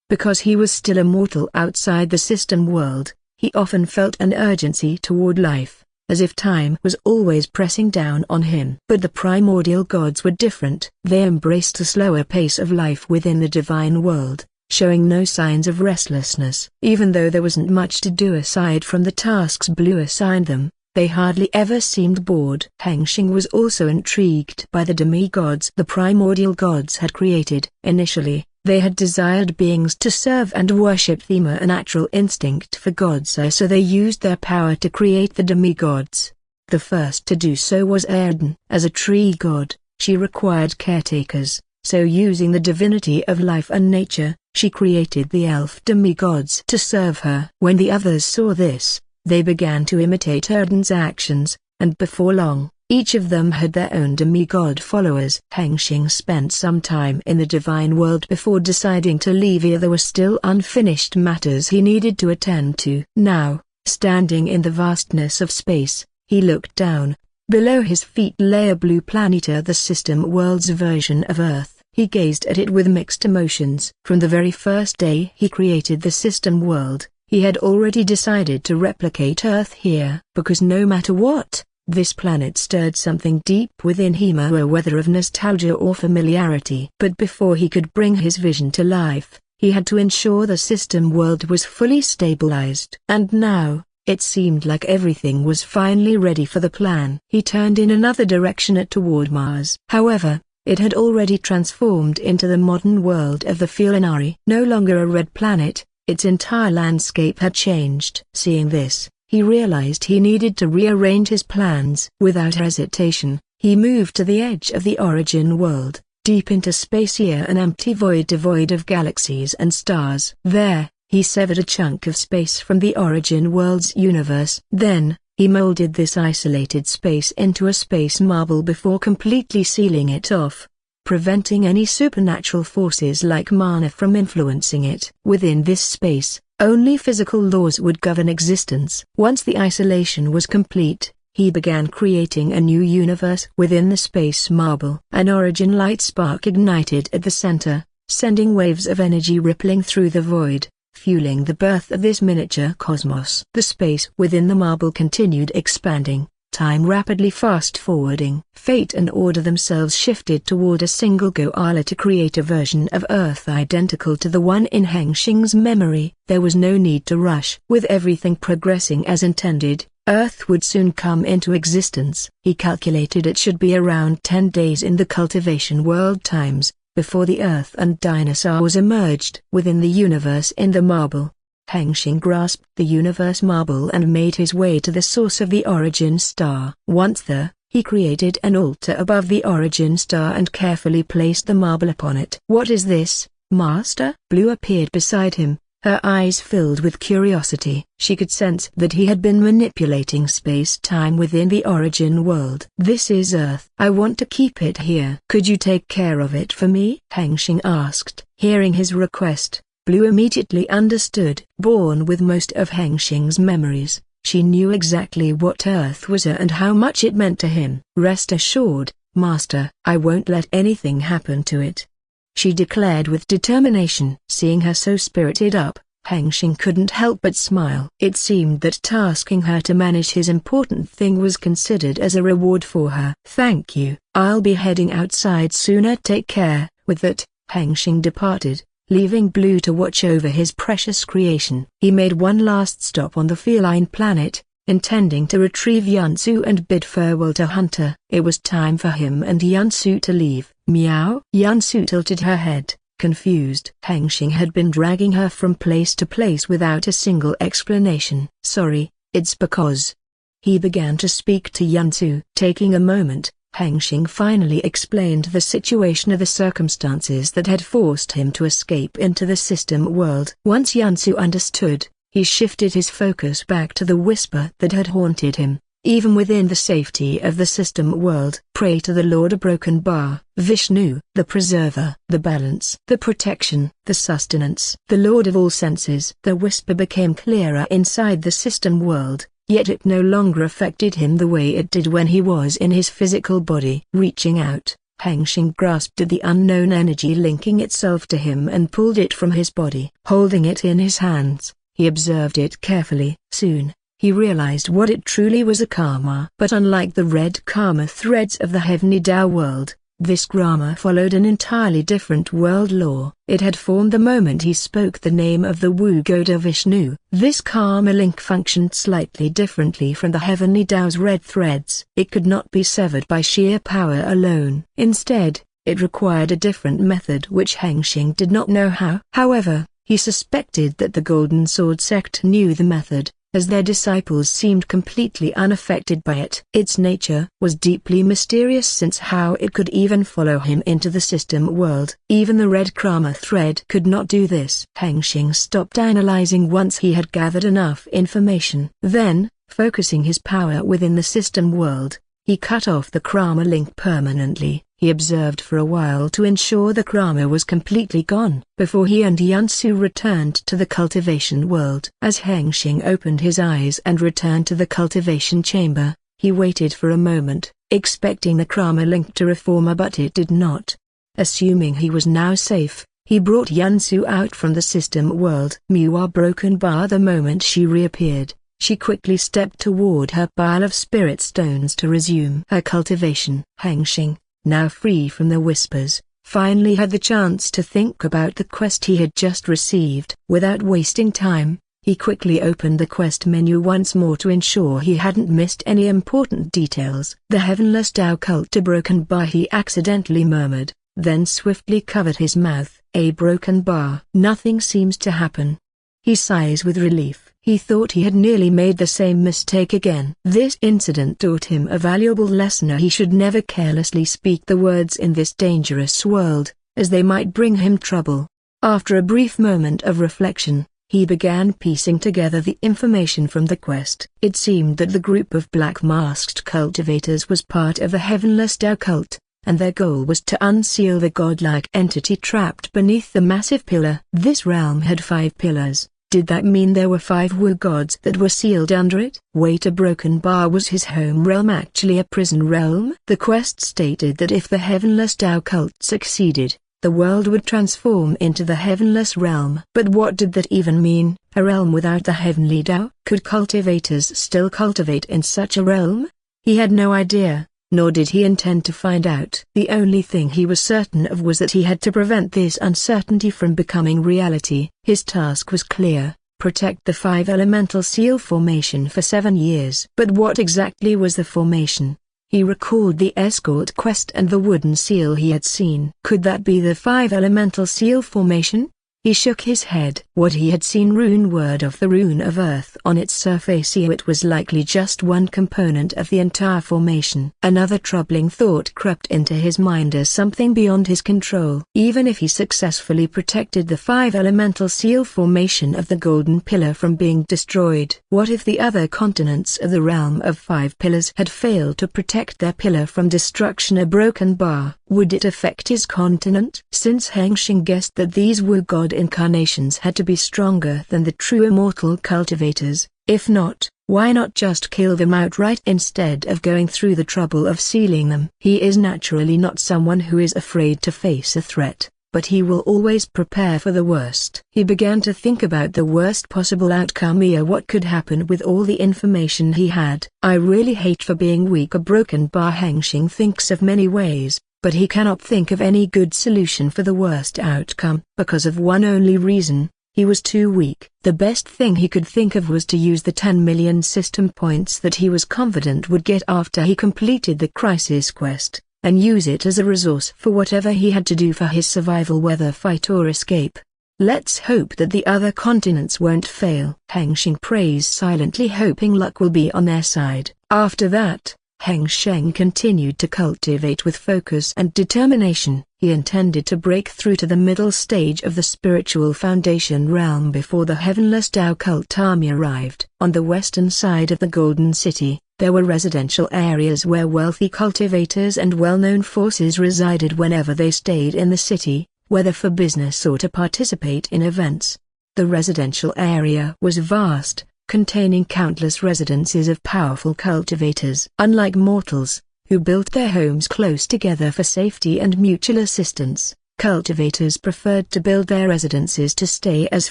Because he was still immortal outside the system world, he often felt an urgency toward life, as if time was always pressing down on him. But the primordial gods were different. They embraced a slower pace of life within the divine world, showing no signs of restlessness. Even though there wasn't much to do aside from the tasks Blue assigned them, they hardly ever seemed bored. Hengsheng was also intrigued by the demigods the primordial gods had created. Initially, they had desired beings to serve and worship them, a natural instinct for gods, so they used their power to create the demigods. The first to do so was Erden. As a tree god, she required caretakers, so using the divinity of life and nature, she created the elf demigods to serve her. When the others saw this, they began to imitate Erden's actions, and before long, each of them had their own demigod followers. Hengsheng spent some time in the divine world before deciding to leave, here there were still unfinished matters he needed to attend to. Now, standing in the vastness of space, he looked down. Below his feet lay a blue planet, the system world's version of Earth. He gazed at it with mixed emotions. From the very first day he created the system world, he had already decided to replicate Earth here, because no matter what, this planet stirred something deep within him, whether of nostalgia or familiarity. But before he could bring his vision to life, he had to ensure the system world was fully stabilized. And now, it seemed like everything was finally ready for the plan. He turned in another direction toward Mars. However, it had already transformed into the modern world of the Fulinari. No longer a red planet, its entire landscape had changed. Seeing this, he realized he needed to rearrange his plans. Without hesitation, he moved to the edge of the origin world, deep into space, here an empty void devoid of galaxies and stars. There, he severed a chunk of space from the origin world's universe. Then, he molded this isolated space into a space marble before completely sealing it off, preventing any supernatural forces like mana from influencing it. Within this space, only physical laws would govern existence. Once the isolation was complete, he began creating a new universe within the space marble. An origin light spark ignited at the center, sending waves of energy rippling through the void, fueling the birth of this miniature cosmos. The space within the marble continued expanding, time rapidly fast-forwarding. Fate and order themselves shifted toward a single goal to create a version of Earth identical to the one in Hengsheng's memory. There was no need to rush. With everything progressing as intended, Earth would soon come into existence. He calculated it should be around 10 days in the cultivation world times, before the Earth and dinosaurs emerged within the universe in the marble. Hengsheng grasped the universe marble and made his way to the source of the origin star. Once there, he created an altar above the origin star and carefully placed the marble upon it. "What is this, Master?" Blue appeared beside him, her eyes filled with curiosity. She could sense that he had been manipulating space-time within the origin world. "This is Earth. I want to keep it here. Could you take care of it for me?" Hengsheng asked. Hearing his request, Blue immediately understood. Born with most of Hengsheng's memories, she knew exactly what Earth was and how much it meant to him. "Rest assured, Master, I won't let anything happen to it," she declared with determination. Seeing her so spirited up, Hengsheng couldn't help but smile. It seemed that tasking her to manage his important thing was considered as a reward for her. "Thank you, I'll be heading outside sooner. Take care." With that, Hengsheng departed, leaving Blue to watch over his precious creation. He made one last stop on the feline planet, intending to retrieve Yansu and bid farewell to Hunter. It was time for him and Yansu to leave. Meow. Yansu tilted her head, confused. Hengsheng had been dragging her from place to place without a single explanation. "Sorry, it's because..." He began to speak to Yansu. Taking a moment, Hengsheng finally explained the situation of the circumstances that had forced him to escape into the system world. Once Yansu understood, he shifted his focus back to the whisper that had haunted him, even within the safety of the system world. "Pray to the Lord of Broken Bar, Vishnu, the preserver, the balance, the protection, the sustenance, the Lord of all senses." The whisper became clearer inside the system world, yet it no longer affected him the way it did when he was in his physical body. Reaching out, Hengsheng grasped at the unknown energy linking itself to him and pulled it from his body. Holding it in his hands, he observed it carefully. Soon, he realized what it truly was: a karma. But unlike the red karma threads of the heavenly Tao world, this karma followed an entirely different world law. It had formed the moment he spoke the name of the Wu God of Vishnu. This karma link functioned slightly differently from the heavenly Tao's red threads. It could not be severed by sheer power alone. Instead, it required a different method which Hengsheng did not know how. However, he suspected that the Golden Sword sect knew the method, as their disciples seemed completely unaffected by it. Its nature was deeply mysterious, since how it could even follow him into the system world. Even the red karma thread could not do this. Hengsheng stopped analyzing once he had gathered enough information. Then, focusing his power within the system world, he cut off the karma link permanently. He observed for a while to ensure the karma was completely gone, before he and Yansu returned to the cultivation world. As Hengsheng opened his eyes and returned to the cultivation chamber, he waited for a moment, expecting the karma link to reform, but it did not. Assuming he was now safe, he brought Yansu out from the system world. Miwa Broken Bar. The moment she reappeared, she quickly stepped toward her pile of spirit stones to resume her cultivation. Hengsheng, now free from the whispers, finally had the chance to think about the quest he had just received. Without wasting time, he quickly opened the quest menu once more to ensure he hadn't missed any important details. "The Heavenless Tao Cult to Broken Bar," he accidentally murmured, then swiftly covered his mouth. "A broken bar. Nothing seems to happen." He sighs with relief. He thought he had nearly made the same mistake again. This incident taught him a valuable lesson: he should never carelessly speak the words in this dangerous world, as they might bring him trouble. After a brief moment of reflection, he began piecing together the information from the quest. It seemed that the group of black-masked cultivators was part of the Heavenless Tao cult, and their goal was to unseal the godlike entity trapped beneath the massive pillar. This realm had 5 pillars. Did that mean there were 5 Wu gods that were sealed under it? Wait, a broken bar was his home realm actually a prison realm? The quest stated that if the Heavenless Tao cult succeeded, the world would transform into the Heavenless realm. But what did that even mean? A realm without the Heavenly Tao? Could cultivators still cultivate in such a realm? He had no idea, nor did he intend to find out. The only thing he was certain of was that he had to prevent this uncertainty from becoming reality. His task was clear: protect the 5 elemental seal formation for 7 years. But what exactly was the formation? He recalled the escort quest and the wooden seal he had seen. Could that be the 5 elemental seal formation? He shook his head. What he had seen rune word of the rune of earth on its surface, it was likely just one component of the entire formation. Another troubling thought crept into his mind as something beyond his control. Even if he successfully protected the 5 elemental seal formation of the golden pillar from being destroyed, what if the other continents of the realm of 5 pillars had failed to protect their pillar from destruction? A broken bar, would it affect his continent? Since Hengsheng guessed that these Wu god incarnations had to be stronger than the true immortal cultivators, if not, why not just kill them outright instead of going through the trouble of sealing them? He is naturally not someone who is afraid to face a threat, but he will always prepare for the worst. He began to think about the worst possible outcome, what could happen with all the information he had. I really hate for being weak or broken. Lan Hengsheng thinks of many ways, but he cannot think of any good solution for the worst outcome. Because of one only reason, he was too weak. The best thing he could think of was to use the 10 million system points that he was confident would get after he completed the crisis quest, and use it as a resource for whatever he had to do for his survival, whether fight or escape. Let's hope that the other continents won't fail. Hengsheng prays silently, hoping luck will be on their side. After that, Hengsheng continued to cultivate with focus and determination. He intended to break through to the middle stage of the spiritual foundation realm before the heavenless Tao cult army arrived. On the western side of the Golden City, there were residential areas where wealthy cultivators and well-known forces resided whenever they stayed in the city, whether for business or to participate in events. The residential area was vast, containing countless residences of powerful cultivators. Unlike mortals, who built their homes close together for safety and mutual assistance, cultivators preferred to build their residences to stay as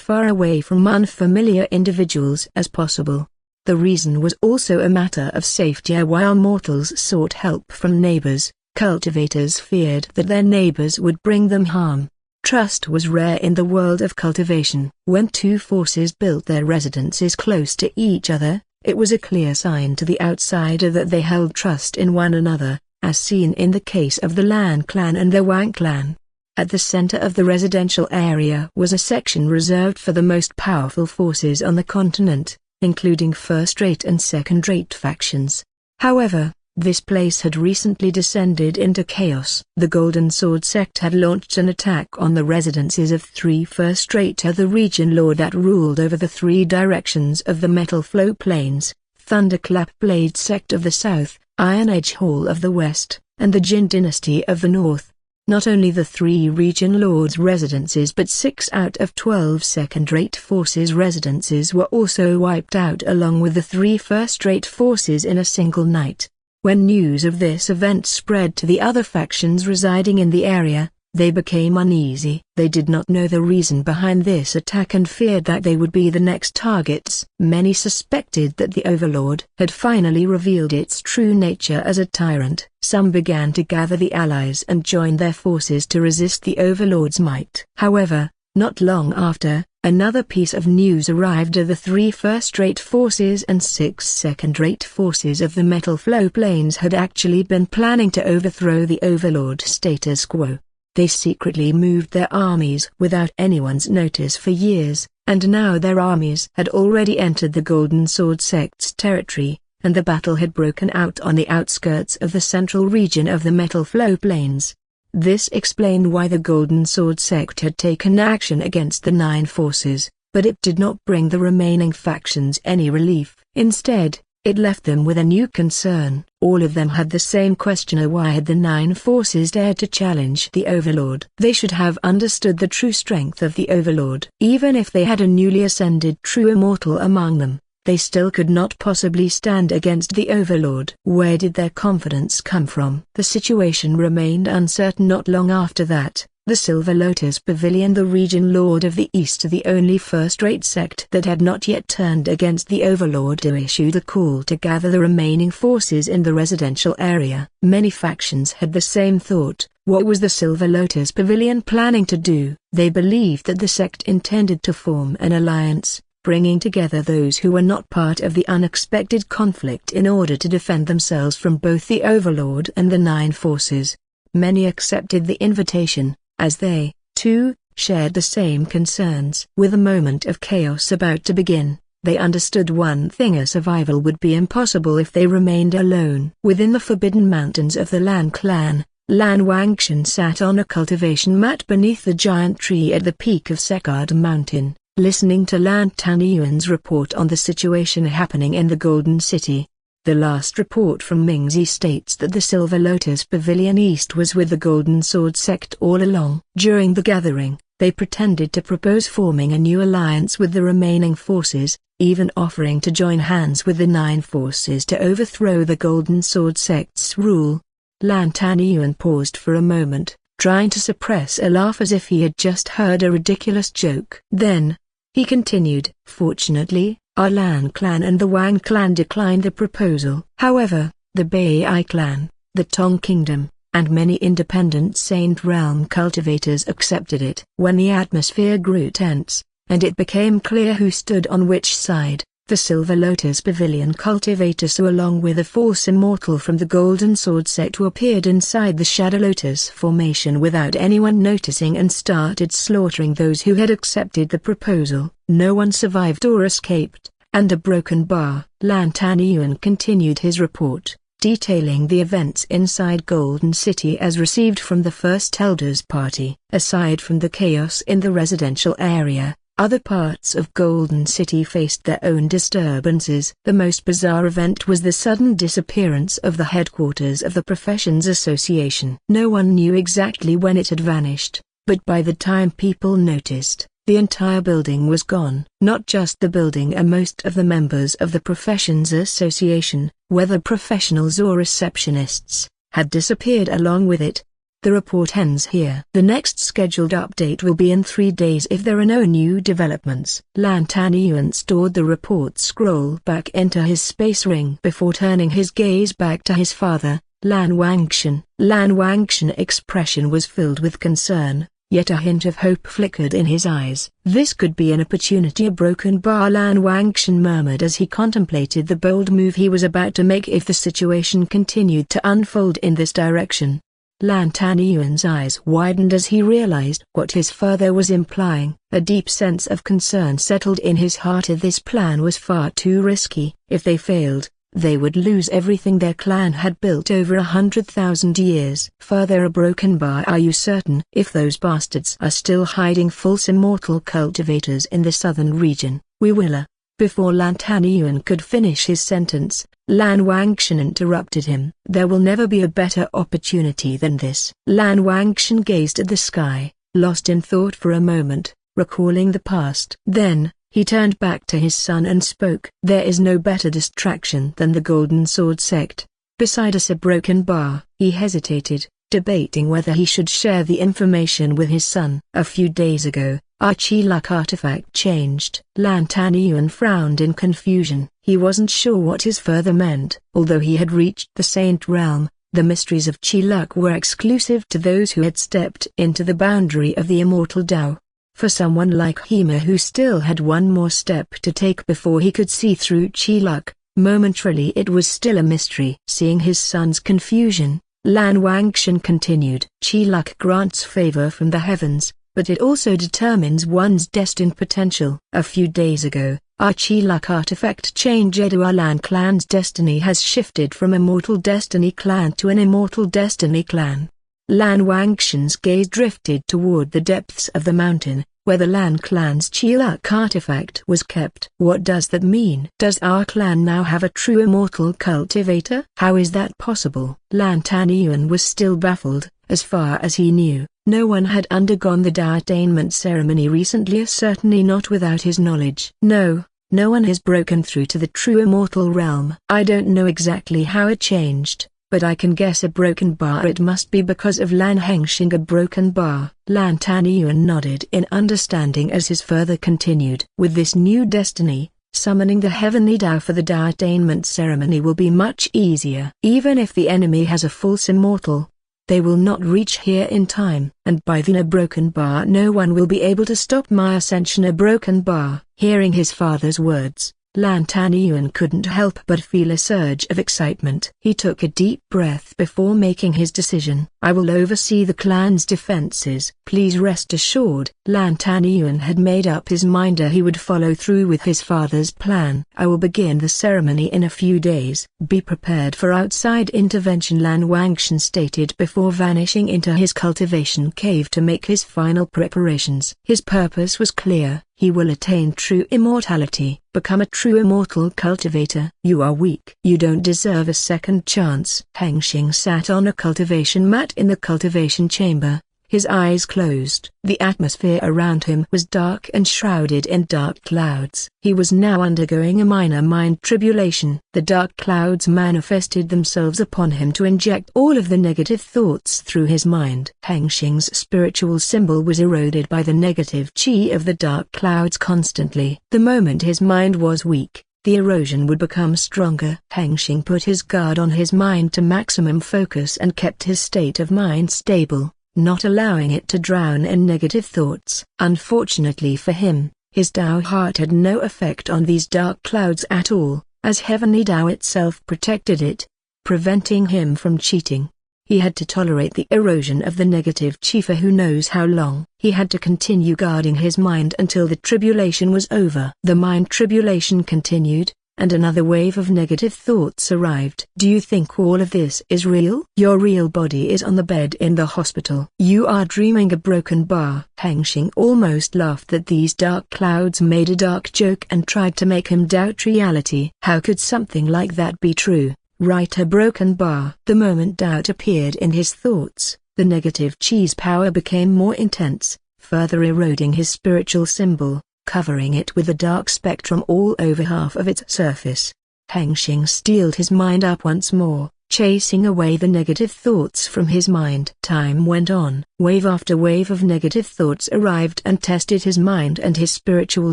far away from unfamiliar individuals as possible. The reason was also a matter of safety. While mortals sought help from neighbors, cultivators feared that their neighbors would bring them harm. Trust was rare in the world of cultivation. When two forces built their residences close to each other, it was a clear sign to the outsider that they held trust in one another, as seen in the case of the Lan Clan and the Wang Clan. At the center of the residential area was a section reserved for the most powerful forces on the continent, including first-rate and second-rate factions. However, this place had recently descended into chaos. The Golden Sword sect had launched an attack on the residences of three first-rate of the region lord that ruled over the three directions of the Metal Flow Plains, Thunderclap Blade sect of the south, Iron Edge Hall of the west, and the Jin dynasty of the north. Not only the three region lords' residences but 6 out of 12 second-rate forces' residences were also wiped out, along with the 3 first-rate forces in a single night. When news of this event spread to the other factions residing in the area, they became uneasy. They did not know the reason behind this attack and feared that they would be the next targets. Many suspected that the Overlord had finally revealed its true nature as a tyrant. Some began to gather the allies and join their forces to resist the Overlord's might. However, not long after, another piece of news arrived of the 3 first-rate forces and 6 second-rate forces of the Metal Flow Plains had actually been planning to overthrow the Overlord status quo. They secretly moved their armies without anyone's notice for years, and now their armies had already entered the Golden Sword sect's territory, and the battle had broken out on the outskirts of the central region of the Metal Flow Plains. This explained why the Golden Sword sect had taken action against the 9 forces, but it did not bring the remaining factions any relief. Instead, it left them with a new concern. All of them had the same question: why had the 9 forces dared to challenge the Overlord? They should have understood the true strength of the Overlord. Even if they had a newly ascended true immortal among them, they still could not possibly stand against the Overlord. Where did their confidence come from? The situation remained uncertain. Not long after that, the Silver Lotus Pavilion, the region lord of the East, the only first-rate sect that had not yet turned against the Overlord, issued a call to gather the remaining forces in the residential area. Many factions had the same thought. What was the Silver Lotus Pavilion planning to do? They believed that the sect intended to form an alliance, bringing together those who were not part of the unexpected conflict in order to defend themselves from both the Overlord and the 9 forces. Many accepted the invitation, as they, too, shared the same concerns. With a moment of chaos about to begin, they understood one thing: a survival would be impossible if they remained alone. Within the forbidden mountains of the Lan Clan, Lan Hengsheng sat on a cultivation mat beneath the giant tree at the peak of Sekard Mountain, listening to Lan Tanyuan's report on the situation happening in the Golden City. The last report from Mingzi states that the Silver Lotus Pavilion East was with the Golden Sword sect all along. During the gathering, they pretended to propose forming a new alliance with the remaining forces, even offering to join hands with the 9 forces to overthrow the Golden Sword sect's rule. Lan Tanyuan paused for a moment, trying to suppress a laugh as if he had just heard a ridiculous joke. Then, he continued, "Fortunately, our Lan Clan and the Wang Clan declined the proposal. However, the Bai Clan, the Tong Kingdom, and many independent Saint Realm cultivators accepted it." When the atmosphere grew tense, and it became clear who stood on which side, the Silver Lotus Pavilion cultivators who along with a false immortal from the Golden Sword sect who appeared inside the Shadow Lotus formation without anyone noticing and started slaughtering those who had accepted the proposal. No one survived or escaped, and a broken bar. Lan Tanyuan continued his report, detailing the events inside Golden City as received from the First Elders Party. Aside from the chaos in the residential area, other parts of Golden City faced their own disturbances. The most bizarre event was the sudden disappearance of the headquarters of the Professions Association. No one knew exactly when it had vanished, but by the time people noticed, the entire building was gone. Not just the building, and most of the members of the Professions Association, whether professionals or receptionists, had disappeared along with it. The report ends here. The next scheduled update will be in 3 days if there are no new developments. Lan Tanyuan stored the report scroll back into his space ring before turning his gaze back to his father, Lan Hengsheng. Lan Hengsheng's expression was filled with concern, yet a hint of hope flickered in his eyes. "This could be an opportunity." A broken bar, Lan Hengsheng murmured as he contemplated the bold move he was about to make if the situation continued to unfold in this direction. Lan Tanyuan's eyes widened as he realized what his father was implying. A deep sense of concern settled in his heart. This plan was far too risky. If they failed, they would lose everything their clan had built over 100,000 years. "Further, a broken bar. Are you certain?" "If those bastards are still hiding false immortal cultivators in the southern region, we will." Before Lan Tanyuan could finish his sentence, Lan Hengsheng interrupted him. "There will never be a better opportunity than this." Lan Hengsheng gazed at the sky, lost in thought for a moment, recalling the past. Then, he turned back to his son and spoke. "There is no better distraction than the Golden Sword sect. Beside us, a broken bar." He hesitated, debating whether he should share the information with his son. "A few days ago, our Chi Luck artifact changed." Lan Tanyuan frowned in confusion. He wasn't sure what his father meant. Although he had reached the Saint Realm, the mysteries of Chi Luck were exclusive to those who had stepped into the boundary of the immortal Tao. For someone like Hema, who still had one more step to take before he could see through Chi Luck, momentarily it was still a mystery. Seeing his son's confusion, Lan Hengsheng continued. "Chi Luck grants favor from the heavens, but it also determines one's destined potential. A few days ago, our Chi Luck artifact changed. Our Lan Clan's destiny has shifted from Immortal Destiny Clan to an Immortal Destiny Clan." Lan Hengsheng's gaze drifted toward the depths of the mountain, where the Lan Clan's Chi Luck artifact was kept. "What does that mean? Does our clan now have a true immortal cultivator? How is that possible?" Lan Tanyuan was still baffled. As far as he knew, no one had undergone the Tao attainment ceremony recently, certainly not without his knowledge. No one has broken through to the true immortal realm. "I don't know exactly how it changed, but I can guess a broken bar. It must be because of Lan Hengsheng." "A broken bar?" Lan Tanyuan nodded in understanding as his father continued. "With this new destiny, summoning the heavenly Tao for the Tao attainment ceremony will be much easier. Even if the enemy has a false immortal, they will not reach here in time. And by then, a broken bar, no one will be able to stop my ascension." "A broken bar?" Hearing his father's words, Lan Tanyuan couldn't help but feel a surge of excitement. He took a deep breath before making his decision. "I will oversee the clan's defenses. Please rest assured." Lan Tanyuan had made up his mind he would follow through with his father's plan. "I will begin the ceremony in a few days. Be prepared for outside intervention," Lan Hengsheng stated before vanishing into his cultivation cave to make his final preparations. His purpose was clear. He will attain true immortality, become a true immortal cultivator. "You are weak. You don't deserve a second chance." Hengsheng sat on a cultivation mat in the cultivation chamber, His eyes closed. The atmosphere around him was dark and shrouded in dark clouds. He was now undergoing a minor mind tribulation. The dark clouds manifested themselves upon him to inject all of the negative thoughts through his mind. Hengsheng's spiritual symbol was eroded by the negative chi of the dark clouds constantly. The moment his mind was weak, the erosion would become stronger. Hengsheng put his guard on his mind to maximum focus and kept his state of mind stable, not allowing it to drown in negative thoughts. Unfortunately for him, his Tao heart had no effect on these dark clouds at all, as heavenly Tao itself protected it, preventing him from cheating. He had to tolerate the erosion of the negative chi for who knows how long. He had to continue guarding his mind until the tribulation was over. The mind tribulation continued, and another wave of negative thoughts arrived. Do you think all of this is real? Your real body is on the bed in the hospital. You are dreaming a broken bar. Hengsheng almost laughed that these dark clouds made a dark joke and tried to make him doubt reality. How could something like that be true? Right, a broken bar. The moment doubt appeared in his thoughts, the negative chi's power became more intense, further eroding his spiritual symbol, covering it with a dark spectrum all over half of its surface. Hengsheng steeled his mind up once more, chasing away the negative thoughts from his mind. Time went on. Wave after wave of negative thoughts arrived and tested his mind and his spiritual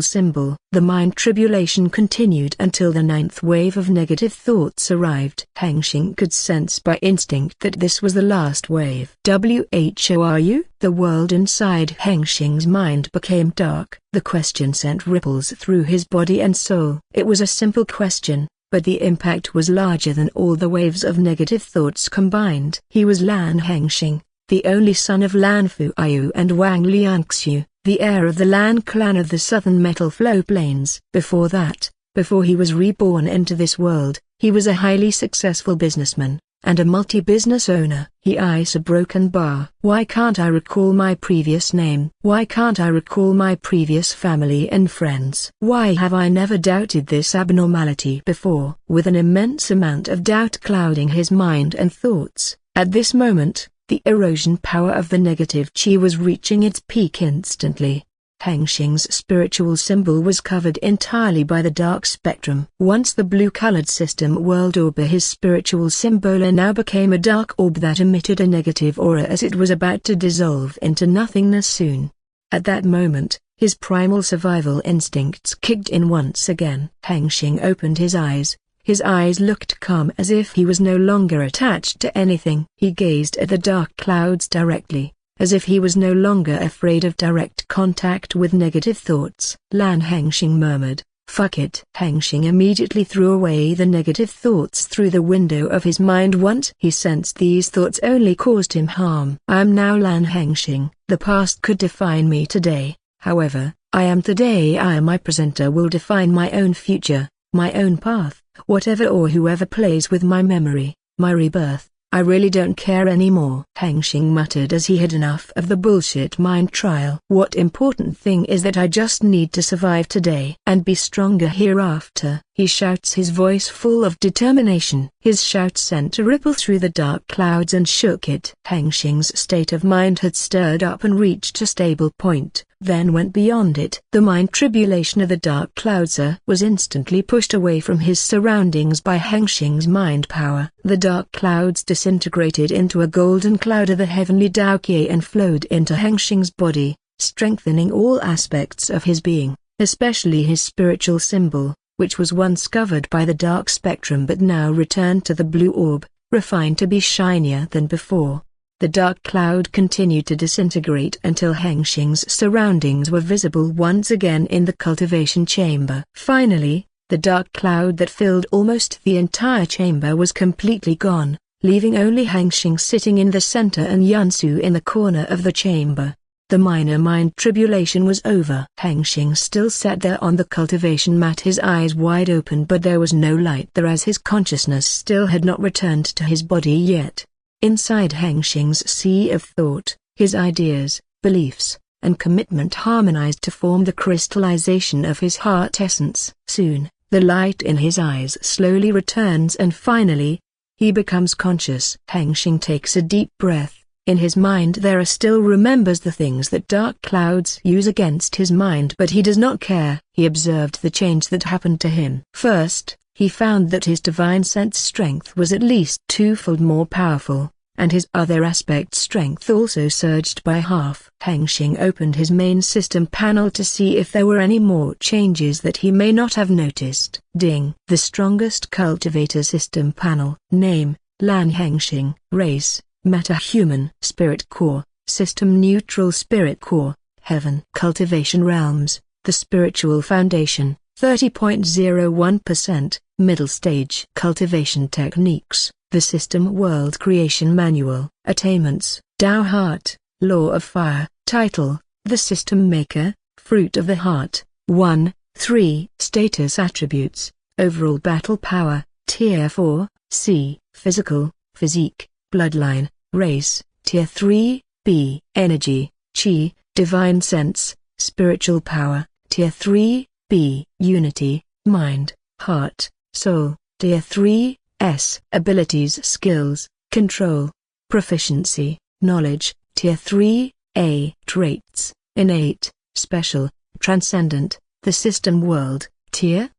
symbol. The mind tribulation continued until the 9th wave of negative thoughts arrived. Hengsheng could sense by instinct that this was the last wave. Who are you? The world inside Hengsheng's mind became dark. The question sent ripples through his body and soul. It was a simple question, but the impact was larger than all the waves of negative thoughts combined. He was Lan Hengsheng, the only son of Lan Fuyu and Wang Liangxiu, the heir of the Lan Clan of the southern metal flow plains. Before that, before he was reborn into this world, he was a highly successful businessman, and a multi-business owner. He eyes a broken bar. Why can't I recall my previous name? Why can't I recall my previous family and friends? Why have I never doubted this abnormality before? With an immense amount of doubt clouding his mind and thoughts, at this moment, the erosion power of the negative chi was reaching its peak instantly. Hengsheng's spiritual symbol was covered entirely by the dark spectrum. Once the blue-colored system world orb, his spiritual symbol now became a dark orb that emitted a negative aura as it was about to dissolve into nothingness soon. At that moment, his primal survival instincts kicked in once again. Hengsheng opened his eyes. His eyes looked calm as if he was no longer attached to anything. He gazed at the dark clouds directly, as if he was no longer afraid of direct contact with negative thoughts. Lan Hengsheng murmured, "Fuck it." Hengsheng immediately threw away the negative thoughts through the window of his mind once he sensed these thoughts only caused him harm. I am now Lan Hengsheng. The past could define me today, however, I am today. My presenter will define my own future, my own path, whatever or whoever plays with my memory, my rebirth. I really don't care anymore. Hengsheng muttered as he had enough of the bullshit mind trial. What important thing is that I just need to survive today and be stronger hereafter. He shouts, his voice full of determination. His shout sent a ripple through the dark clouds and shook it. Hengsheng's state of mind had stirred up and reached a stable point, then went beyond it. The mind tribulation of the dark clouds was instantly pushed away from his surroundings by Hengsheng's mind power. The dark clouds disintegrated into a golden cloud of the heavenly Tao Qi and flowed into Hengsheng's body, strengthening all aspects of his being, especially his spiritual symbol, which was once covered by the dark spectrum but now returned to the blue orb, refined to be shinier than before. The dark cloud continued to disintegrate until Hengsheng's surroundings were visible once again in the cultivation chamber. Finally, the dark cloud that filled almost the entire chamber was completely gone, leaving only Hengsheng sitting in the center and Yunsu in the corner of the chamber. The minor mind tribulation was over. Hengsheng still sat there on the cultivation mat, his eyes wide open, but there was no light there as his consciousness still had not returned to his body yet. Inside Hengsheng's sea of thought, his ideas, beliefs, and commitment harmonized to form the crystallization of his heart essence. Soon, the light in his eyes slowly returns and finally, he becomes conscious. Hengsheng takes a deep breath, In his mind there still remembers the things that dark clouds use against his mind, but he does not care. He observed the change that happened to him. First, he found that his divine sense strength was at least twofold more powerful, and his other aspect strength also surged by half. Hengsheng opened his main system panel to see if there were any more changes that he may not have noticed. Ding! The strongest cultivator system panel. Name: Lan Hengsheng. Race: Meta-human. Spirit core: System neutral spirit core, Heaven. Cultivation realms: The spiritual foundation, 30.01%, middle stage. Cultivation techniques: The system world creation manual. Attainments: Tao heart, law of fire. Title: The system maker, fruit of the heart. 1-3. Status attributes: Overall battle power, tier 4, C. Physical, physique, bloodline, race, tier 3, B. Energy, chi, divine sense, spiritual power, tier 3, B. Unity, mind, heart, soul, tier 3, S. Abilities, skills, control, proficiency, knowledge, tier 3, A. Traits: innate, special, transcendent. The system world, tier: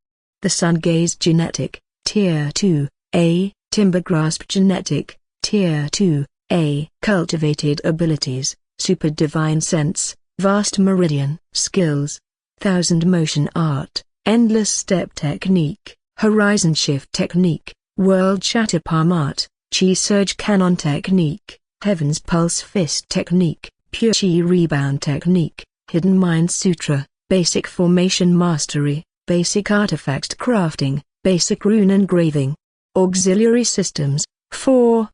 The sun gaze genetic, tier 2, A. Timber grasp genetic, tier 2, A. Cultivated abilities: super divine sense, vast meridian. Skills: thousand motion art, endless step technique, horizon shift technique, world shatter palm art, chi surge cannon technique, heaven's pulse fist technique, pure chi rebound technique, hidden mind sutra, basic formation mastery, basic artifact crafting, basic rune engraving. Auxiliary systems: 4,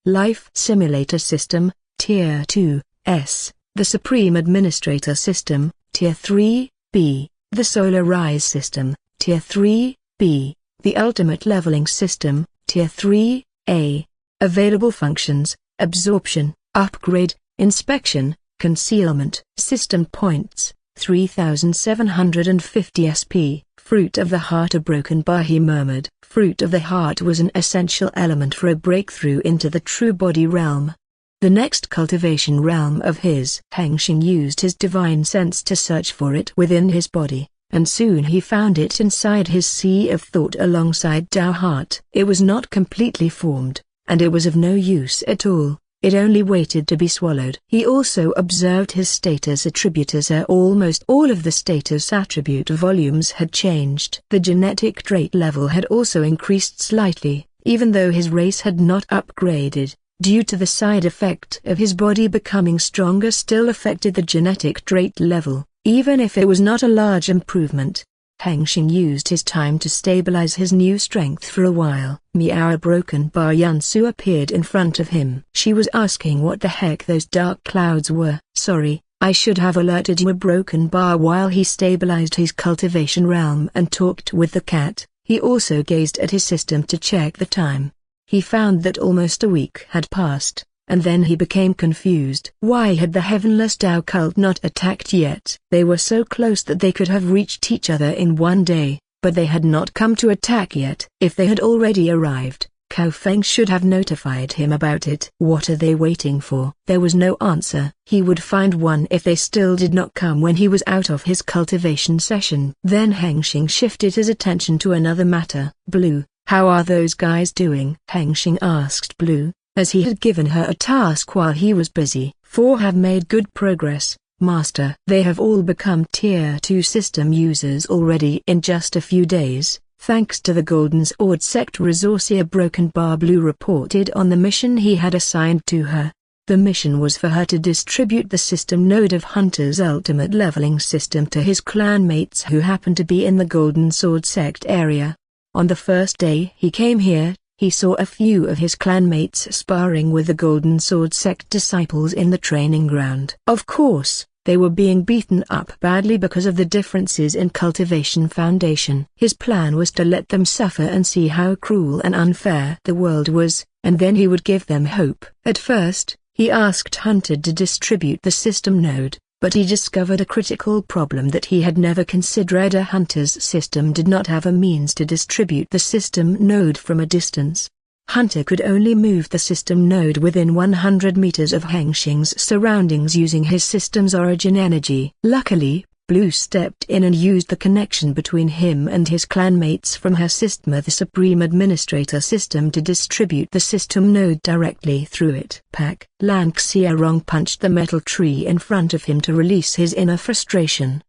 life simulator system, tier 2, S. The supreme administrator system, tier 3, B. The solar rise system, tier 3, B. The ultimate leveling system, tier 3, A. Available functions: absorption, upgrade, inspection, concealment. System points: 3750 SP. Fruit of the heart. A broken bar. He murmured. Fruit of the heart was an essential element for a breakthrough into the true body realm. The next cultivation realm of his. Hengsheng used his divine sense to search for it within his body, and soon he found it inside his sea of thought alongside Tao heart. It was not completely formed, and it was of no use at all. It only waited to be swallowed. He also observed his status attributes. Almost all of the status attribute volumes had changed. The genetic trait level had also increased slightly, even though his race had not upgraded, due to the side effect of his body becoming stronger still affected the genetic trait level, even if it was not a large improvement. Hengsheng used his time to stabilize his new strength for a while. Meow. A broken bar Yansu appeared in front of him. She was asking what the heck those dark clouds were. Sorry, I should have alerted you. A broken bar. While he stabilized his cultivation realm and talked with the cat, he also gazed at his system to check the time. He found that almost a week had passed, and then he became confused. Why had the Heavenless Tao cult not attacked yet? They were so close that they could have reached each other in one day, but they had not come to attack yet. If they had already arrived, Cao Feng should have notified him about it. What are they waiting for? There was no answer. He would find one if they still did not come when he was out of his cultivation session. Then Hengsheng shifted his attention to another matter. Blue, how are those guys doing? Hengsheng asked Blue, as he had given her a task while he was busy. 4 have made good progress, Master. They have all become tier 2 system users already in just a few days, thanks to the Golden Sword Sect resource. A broken bar. Blue reported on the mission he had assigned to her. The mission was for her to distribute the system node of Hunter's ultimate leveling system to his clanmates who happened to be in the Golden Sword Sect area. On the first day he came here, he saw a few of his clanmates sparring with the Golden Sword Sect disciples in the training ground. Of course, they were being beaten up badly because of the differences in cultivation foundation. His plan was to let them suffer and see how cruel and unfair the world was, and then he would give them hope. At first, he asked Hunter to distribute the system node, but he discovered a critical problem that he had never considered. Hunter's system did not have a means to distribute the system node from a distance. Hunter could only move the system node within 100 meters of Hengsheng's surroundings using his system's origin energy. Luckily, Blue stepped in and used the connection between him and his clanmates from her system, the Supreme Administrator system, to distribute the system node directly through it. Pack. Lan Hengsheng punched the metal tree in front of him to release his inner frustration.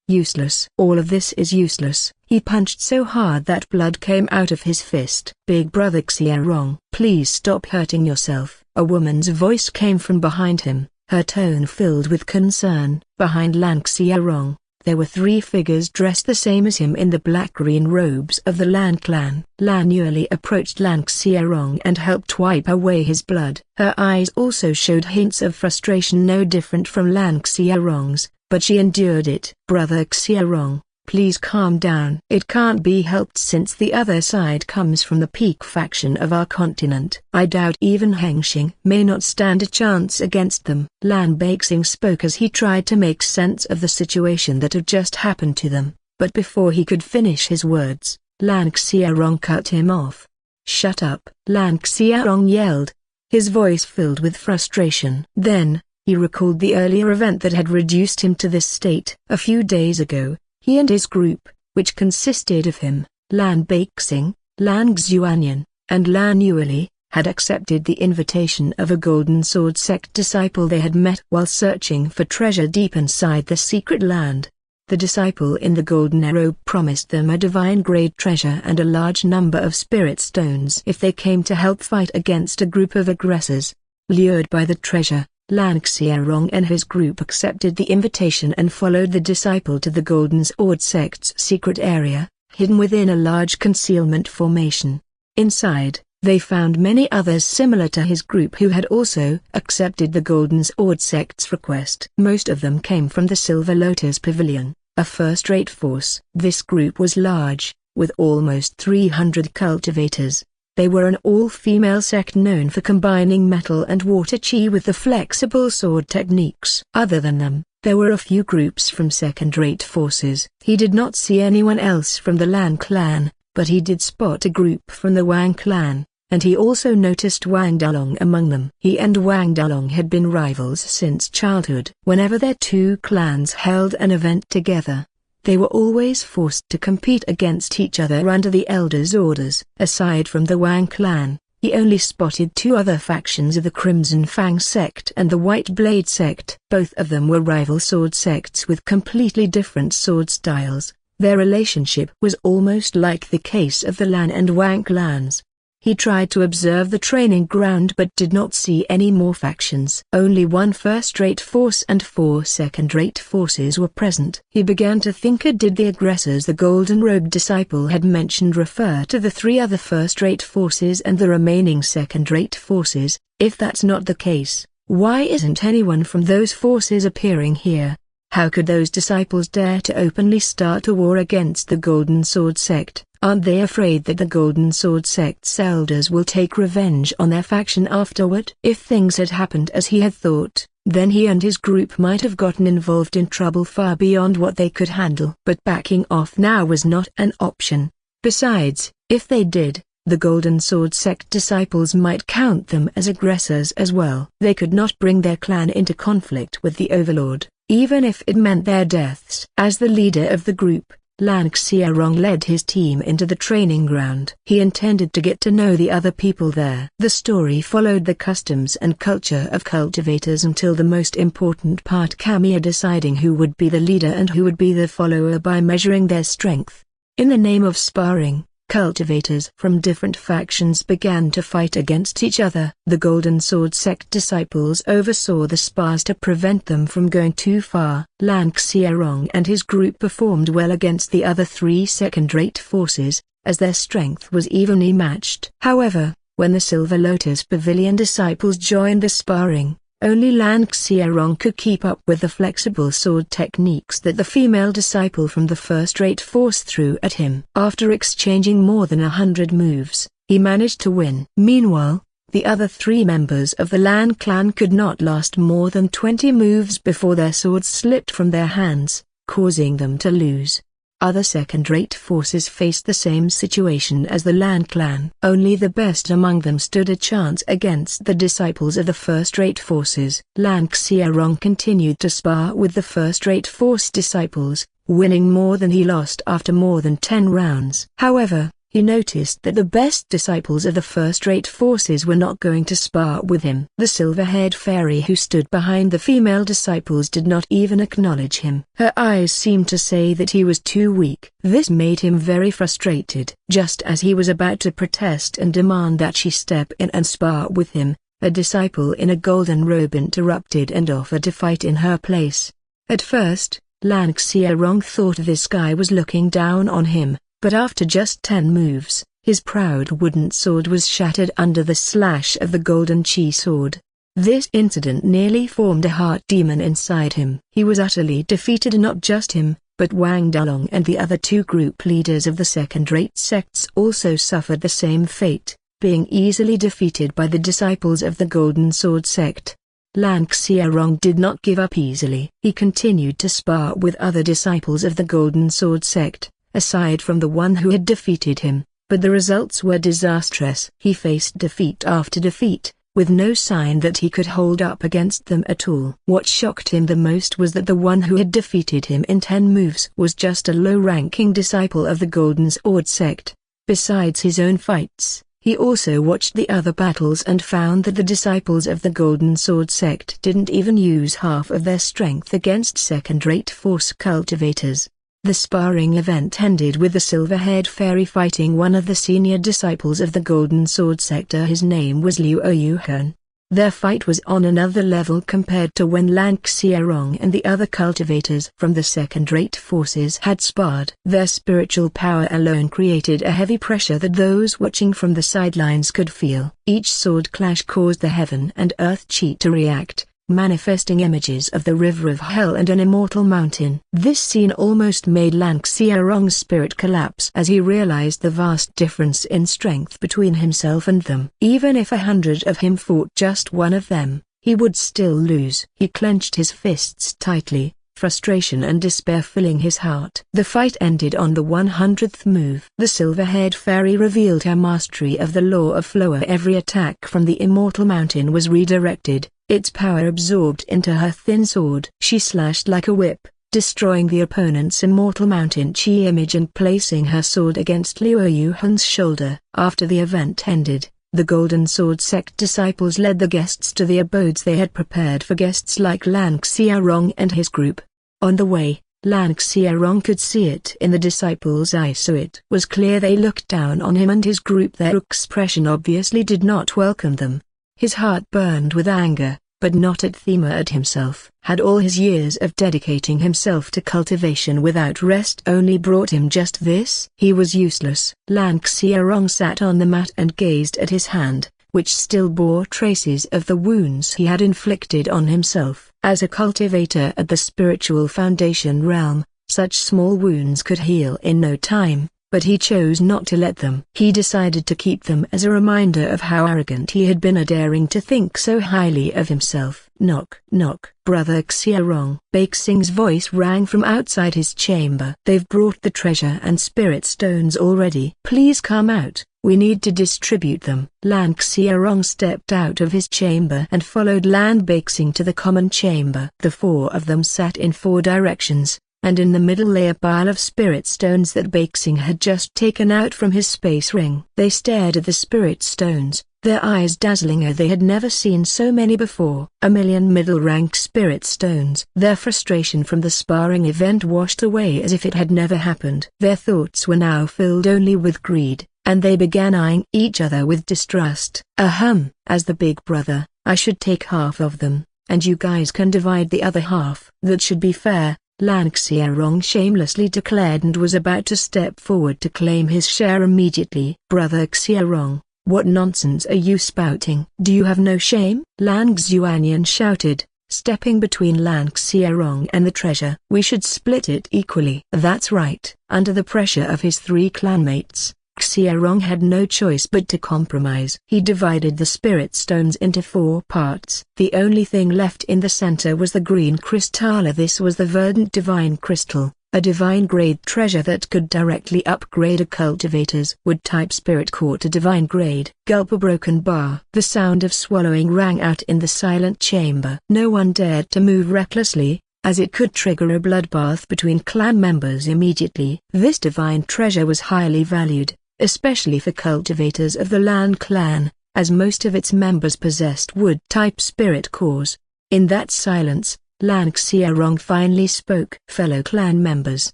Useless. All of this is useless. He punched so hard that blood came out of his fist. Big brother Hengsheng, please stop hurting yourself. A woman's voice came from behind him, her tone filled with concern. Behind Lan Hengsheng, there were three figures dressed the same as him in the black-green robes of the Lan Clan. Lan Yueli approached Lan Hengsheng and helped wipe away his blood. Her eyes also showed hints of frustration no different from Lan Hengsheng's, but she endured it. Brother Hengsheng, please calm down. It can't be helped since the other side comes from the peak faction of our continent. I doubt even Hengsheng may not stand a chance against them. Lan Hengsheng spoke as he tried to make sense of the situation that had just happened to them, but before he could finish his words, Lan Hengsheng cut him off. Shut up! Lan Hengsheng yelled, his voice filled with frustration. Then, he recalled the earlier event that had reduced him to this state. A few days ago, he and his group, which consisted of him, Lan Hengsheng, Lan Xuanyan, and Lan Yueli, had accepted the invitation of a Golden Sword sect disciple they had met while searching for treasure deep inside the secret land. The disciple in the golden robe promised them a divine-grade treasure and a large number of spirit stones if they came to help fight against a group of aggressors. Lured by the treasure, Lan Hengsheng and his group accepted the invitation and followed the disciple to the Golden Sword sect's secret area, hidden within a large concealment formation. Inside, they found many others similar to his group who had also accepted the Golden Sword sect's request. Most of them came from the Silver Lotus Pavilion, a first-rate force. This group was large, with almost 300 cultivators. They were an all-female sect known for combining metal and water chi with the flexible sword techniques. Other than them, there were a few groups from second-rate forces. He did not see anyone else from the Lan Clan, but he did spot a group from the Wang Clan, and he also noticed Wang Dalong among them. He and Wang Dalong had been rivals since childhood. Whenever their two clans held an event together, they were always forced to compete against each other under the elders' orders. Aside from the Wang Clan, he only spotted two other factions of the Crimson Fang sect and the White Blade sect. Both of them were rival sword sects with completely different sword styles. Their relationship was almost like the case of the Lan and Wang clans. He tried to observe the training ground but did not see any more factions. Only one first-rate force and 4 second-rate forces were present. He began to think, did the aggressors the Golden Robe disciple had mentioned refer to the 3 other first-rate forces and the remaining second-rate forces? If that's not the case, why isn't anyone from those forces appearing here? How could those disciples dare to openly start a war against the Golden Sword sect? Aren't they afraid that the Golden Sword sect's elders will take revenge on their faction afterward? If things had happened as he had thought, then he and his group might have gotten involved in trouble far beyond what they could handle. But backing off now was not an option. Besides, if they did, the Golden Sword sect disciples might count them as aggressors as well. They could not bring their clan into conflict with the Overlord, even if it meant their deaths. As the leader of the group, Lan Hengsheng led his team into the training ground. He intended to get to know the other people there. The story followed the customs and culture of cultivators until the most important part came, deciding who would be the leader and who would be the follower by measuring their strength. In the name of sparring, cultivators from different factions began to fight against each other. The Golden Sword sect disciples oversaw the spars to prevent them from going too far. Lan Hengsheng and his group performed well against the other 3 second-rate forces, as their strength was evenly matched. However, when the Silver Lotus Pavilion disciples joined the sparring, only Lan Hengsheng could keep up with the flexible sword techniques that the female disciple from the first-rate force threw at him. After exchanging more than 100 moves, he managed to win. Meanwhile, the other 3 members of the Lan Clan could not last more than 20 moves before their swords slipped from their hands, causing them to lose. Other second-rate forces faced the same situation as the Lan Clan. Only the best among them stood a chance against the disciples of the first-rate forces. Lan Hengsheng continued to spar with the first-rate force disciples, winning more than he lost after more than 10 rounds. However, he noticed that the best disciples of the first-rate forces were not going to spar with him. The silver-haired fairy who stood behind the female disciples did not even acknowledge him. Her eyes seemed to say that he was too weak. This made him very frustrated. Just as he was about to protest and demand that she step in and spar with him, a disciple in a golden robe interrupted and offered to fight in her place. At first, Lan Hengsheng thought this guy was looking down on him. But after just 10 moves, his proud wooden sword was shattered under the slash of the golden chi sword. This incident nearly formed a heart demon inside him. He was utterly defeated, and not just him, but Wang Dalong and the other 2 group leaders of the second-rate sects also suffered the same fate, being easily defeated by the disciples of the Golden Sword sect. Lan Hengsheng did not give up easily. He continued to spar with other disciples of the Golden Sword sect, aside from the one who had defeated him, but the results were disastrous. He faced defeat after defeat, with no sign that he could hold up against them at all. What shocked him the most was that the one who had defeated him in 10 moves was just a low-ranking disciple of the Golden Sword sect. Besides his own fights, he also watched the other battles and found that the disciples of the Golden Sword sect didn't even use half of their strength against second-rate force cultivators. The sparring event ended with the silver-haired fairy fighting one of the senior disciples of the Golden Sword sector. His name was Liu Yuhan. Their fight was on another level compared to when Lan Hengsheng and the other cultivators from the second-rate forces had sparred. Their spiritual power alone created a heavy pressure that those watching from the sidelines could feel. Each sword clash caused the heaven and earth chi to react, manifesting images of the river of hell and an immortal mountain. This scene almost made Lan Hengsheng's spirit collapse as he realized the vast difference in strength between himself and them. Even if 100 of him fought just one of them, he would still lose. He clenched his fists tightly, frustration and despair filling his heart. The fight ended on the 100th move. The silver-haired fairy revealed her mastery of the law of flow. Every attack from the immortal mountain was redirected, its power absorbed into her thin sword. She slashed like a whip, destroying the opponent's immortal mountain chi image and placing her sword against Liu Yuhan's shoulder. After the event ended, the Golden Sword sect disciples led the guests to the abodes they had prepared for guests like Lan Hengsheng and his group. On the way, Lan Hengsheng could see it in the disciples' eyes, so it was clear they looked down on him and his group. Their expression obviously did not welcome them. His heart burned with anger, but not at them, at himself. Had all his years of dedicating himself to cultivation without rest only brought him just this? He was useless. Lan Hengsheng sat on the mat and gazed at his hand, which still bore traces of the wounds he had inflicted on himself. As a cultivator at the spiritual foundation realm, such small wounds could heal in no time. But he chose not to let them. He decided to keep them as a reminder of how arrogant he had been, daring to think so highly of himself. Knock, knock. Brother Hengsheng. Beixing's voice rang from outside his chamber. They've brought the treasure and spirit stones already. Please come out, we need to distribute them. Lan Hengsheng stepped out of his chamber and followed Lan Beixing to the common chamber. The 4 of them sat in 4 directions, and in the middle lay a pile of spirit stones that Beixing had just taken out from his space ring. They stared at the spirit stones, their eyes dazzling as they had never seen so many before. 1,000,000 middle-rank spirit stones. Their frustration from the sparring event washed away as if it had never happened. Their thoughts were now filled only with greed, and they began eyeing each other with distrust. As the big brother, I should take half of them, and you guys can divide the other half. That should be fair, Lan Hengsheng shamelessly declared, and was about to step forward to claim his share immediately. Brother Hengsheng, what nonsense are you spouting? Do you have no shame? Lan Xuanyan shouted, stepping between Lan Hengsheng and the treasure. We should split it equally. That's right. Under the pressure of his 3 clanmates, Hengsheng had no choice but to compromise. He divided the spirit stones into 4 parts. The only thing left in the center was the green crystal. This was the verdant divine crystal, a divine-grade treasure that could directly upgrade a cultivator's wood-type spirit core to divine-grade. Gulp, a broken bar. The sound of swallowing rang out in the silent chamber. No one dared to move recklessly, as it could trigger a bloodbath between clan members immediately. This divine treasure was highly valued, especially for cultivators of the Lan Clan, as most of its members possessed wood-type spirit cores. In that silence, Lan Hengsheng finally spoke. "Fellow clan members,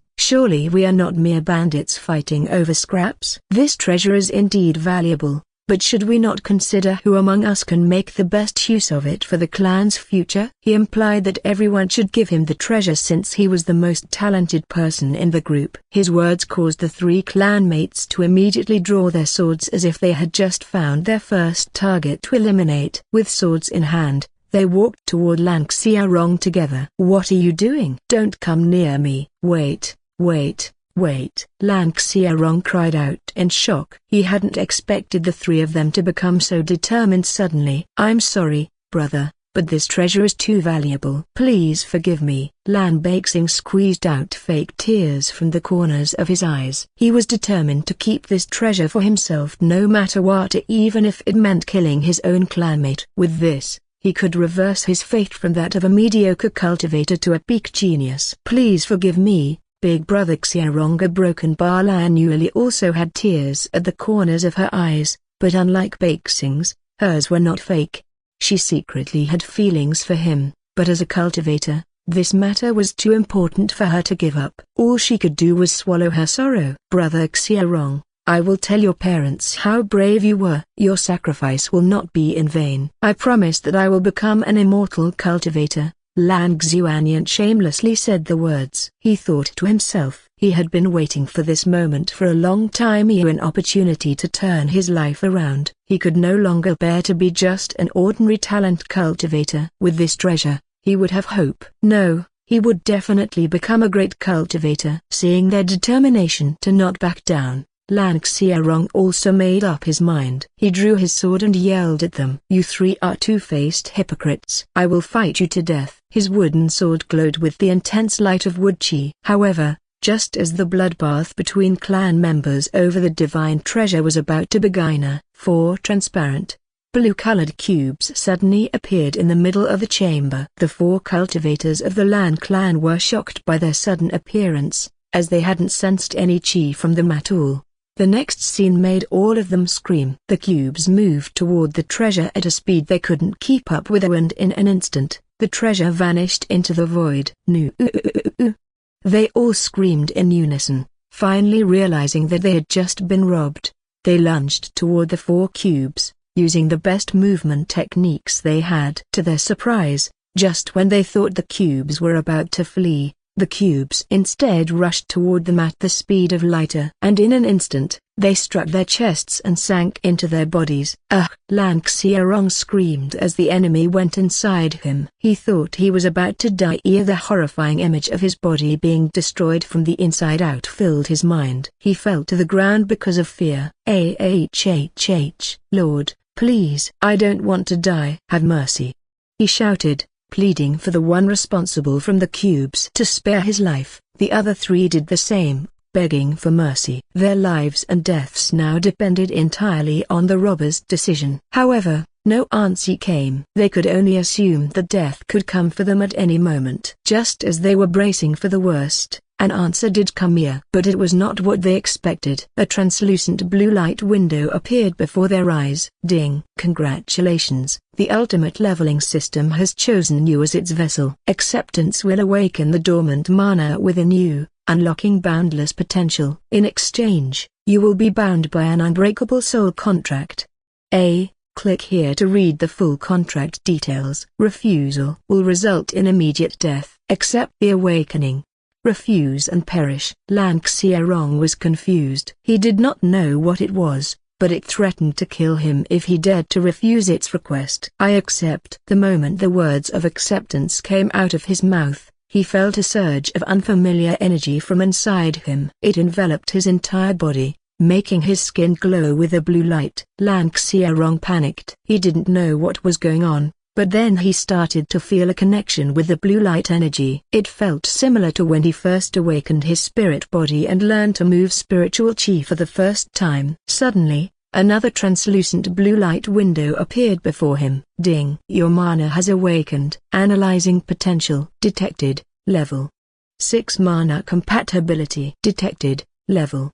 surely we are not mere bandits fighting over scraps. This treasure is indeed valuable, but should we not consider who among us can make the best use of it for the clan's future?" He implied that everyone should give him the treasure since he was the most talented person in the group. His words caused the three clanmates to immediately draw their swords as if they had just found their first target to eliminate. With swords in hand, they walked toward Lan Hengsheng together. "What are you doing? Don't come near me." "Wait, wait, wait!" Lan Hengsheng cried out in shock. He hadn't expected the three of them to become so determined suddenly. "I'm sorry, brother, but this treasure is too valuable. Please forgive me." Lan Hengsheng squeezed out fake tears from the corners of his eyes. He was determined to keep this treasure for himself no matter what, even if it meant killing his own clanmate. With this, he could reverse his fate from that of a mediocre cultivator to a peak genius. "Please forgive me, big brother Hengsheng." A broken bar. Lan Yuli also had tears at the corners of her eyes, but unlike Hengsheng's, hers were not fake. She secretly had feelings for him, but as a cultivator, this matter was too important for her to give up. All she could do was swallow her sorrow. "Brother Hengsheng, I will tell your parents how brave you were. Your sacrifice will not be in vain. I promise that I will become an immortal cultivator." Lan Hengsheng shamelessly said the words. He thought to himself, he had been waiting for this moment for a long time, an opportunity to turn his life around. He could no longer bear to be just an ordinary talent cultivator. With this treasure, he would have hope. No, he would definitely become a great cultivator. Seeing their determination to not back down, Lan Hengsheng also made up his mind. He drew his sword and yelled at them. "You three are two-faced hypocrites. I will fight you to death." His wooden sword glowed with the intense light of wood chi. However, just as the bloodbath between clan members over the divine treasure was about to begin, four transparent, blue-colored cubes suddenly appeared in the middle of the chamber. The four cultivators of the Lan Clan were shocked by their sudden appearance, as they hadn't sensed any chi from them at all. The next scene made all of them scream. The cubes moved toward the treasure at a speed they couldn't keep up with, and in an instant, the treasure vanished into the void. "No!" They all screamed in unison, finally realizing that they had just been robbed. They lunged toward the four cubes, using the best movement techniques they had. To their surprise, just when they thought the cubes were about to flee, the cubes instead rushed toward them at the speed of light, and in an instant, they struck their chests and sank into their bodies. "Ugh!" Lan Hengsheng screamed as the enemy went inside him. He thought he was about to die. The horrifying image of his body being destroyed from the inside out filled his mind. He fell to the ground because of fear. "Lord, please. I don't want to die. Have mercy," he shouted, pleading for the one responsible from the cubes to spare his life. The other three did the same, begging for mercy. Their lives and deaths now depended entirely on the robber's decision. However, no answer came. They could only assume that death could come for them at any moment. Just as they were bracing for the worst, an answer did come here. But it was not what they expected. A translucent blue light window appeared before their eyes. "Ding! Congratulations, the ultimate leveling system has chosen you as its vessel. Acceptance will awaken the dormant mana within you, unlocking boundless potential. In exchange, you will be bound by an unbreakable soul contract. Click here to read the full contract details. Refusal will result in immediate death. Accept the awakening. Refuse and perish." Lan Hengsheng was confused. He did not know what it was, but it threatened to kill him if he dared to refuse its request. "I accept." The moment the words of acceptance came out of his mouth, he felt a surge of unfamiliar energy from inside him. It enveloped his entire body, making his skin glow with a blue light. Lan Hengsheng panicked. He didn't know what was going on, But then he started to feel a connection with the blue light energy. It felt similar to when he first awakened his spirit body and learned to move spiritual chi for the first time. Suddenly, another translucent blue light window appeared before him. Ding. Your mana has awakened. Analyzing potential. Detected. Level 6 mana compatibility. Detected. Level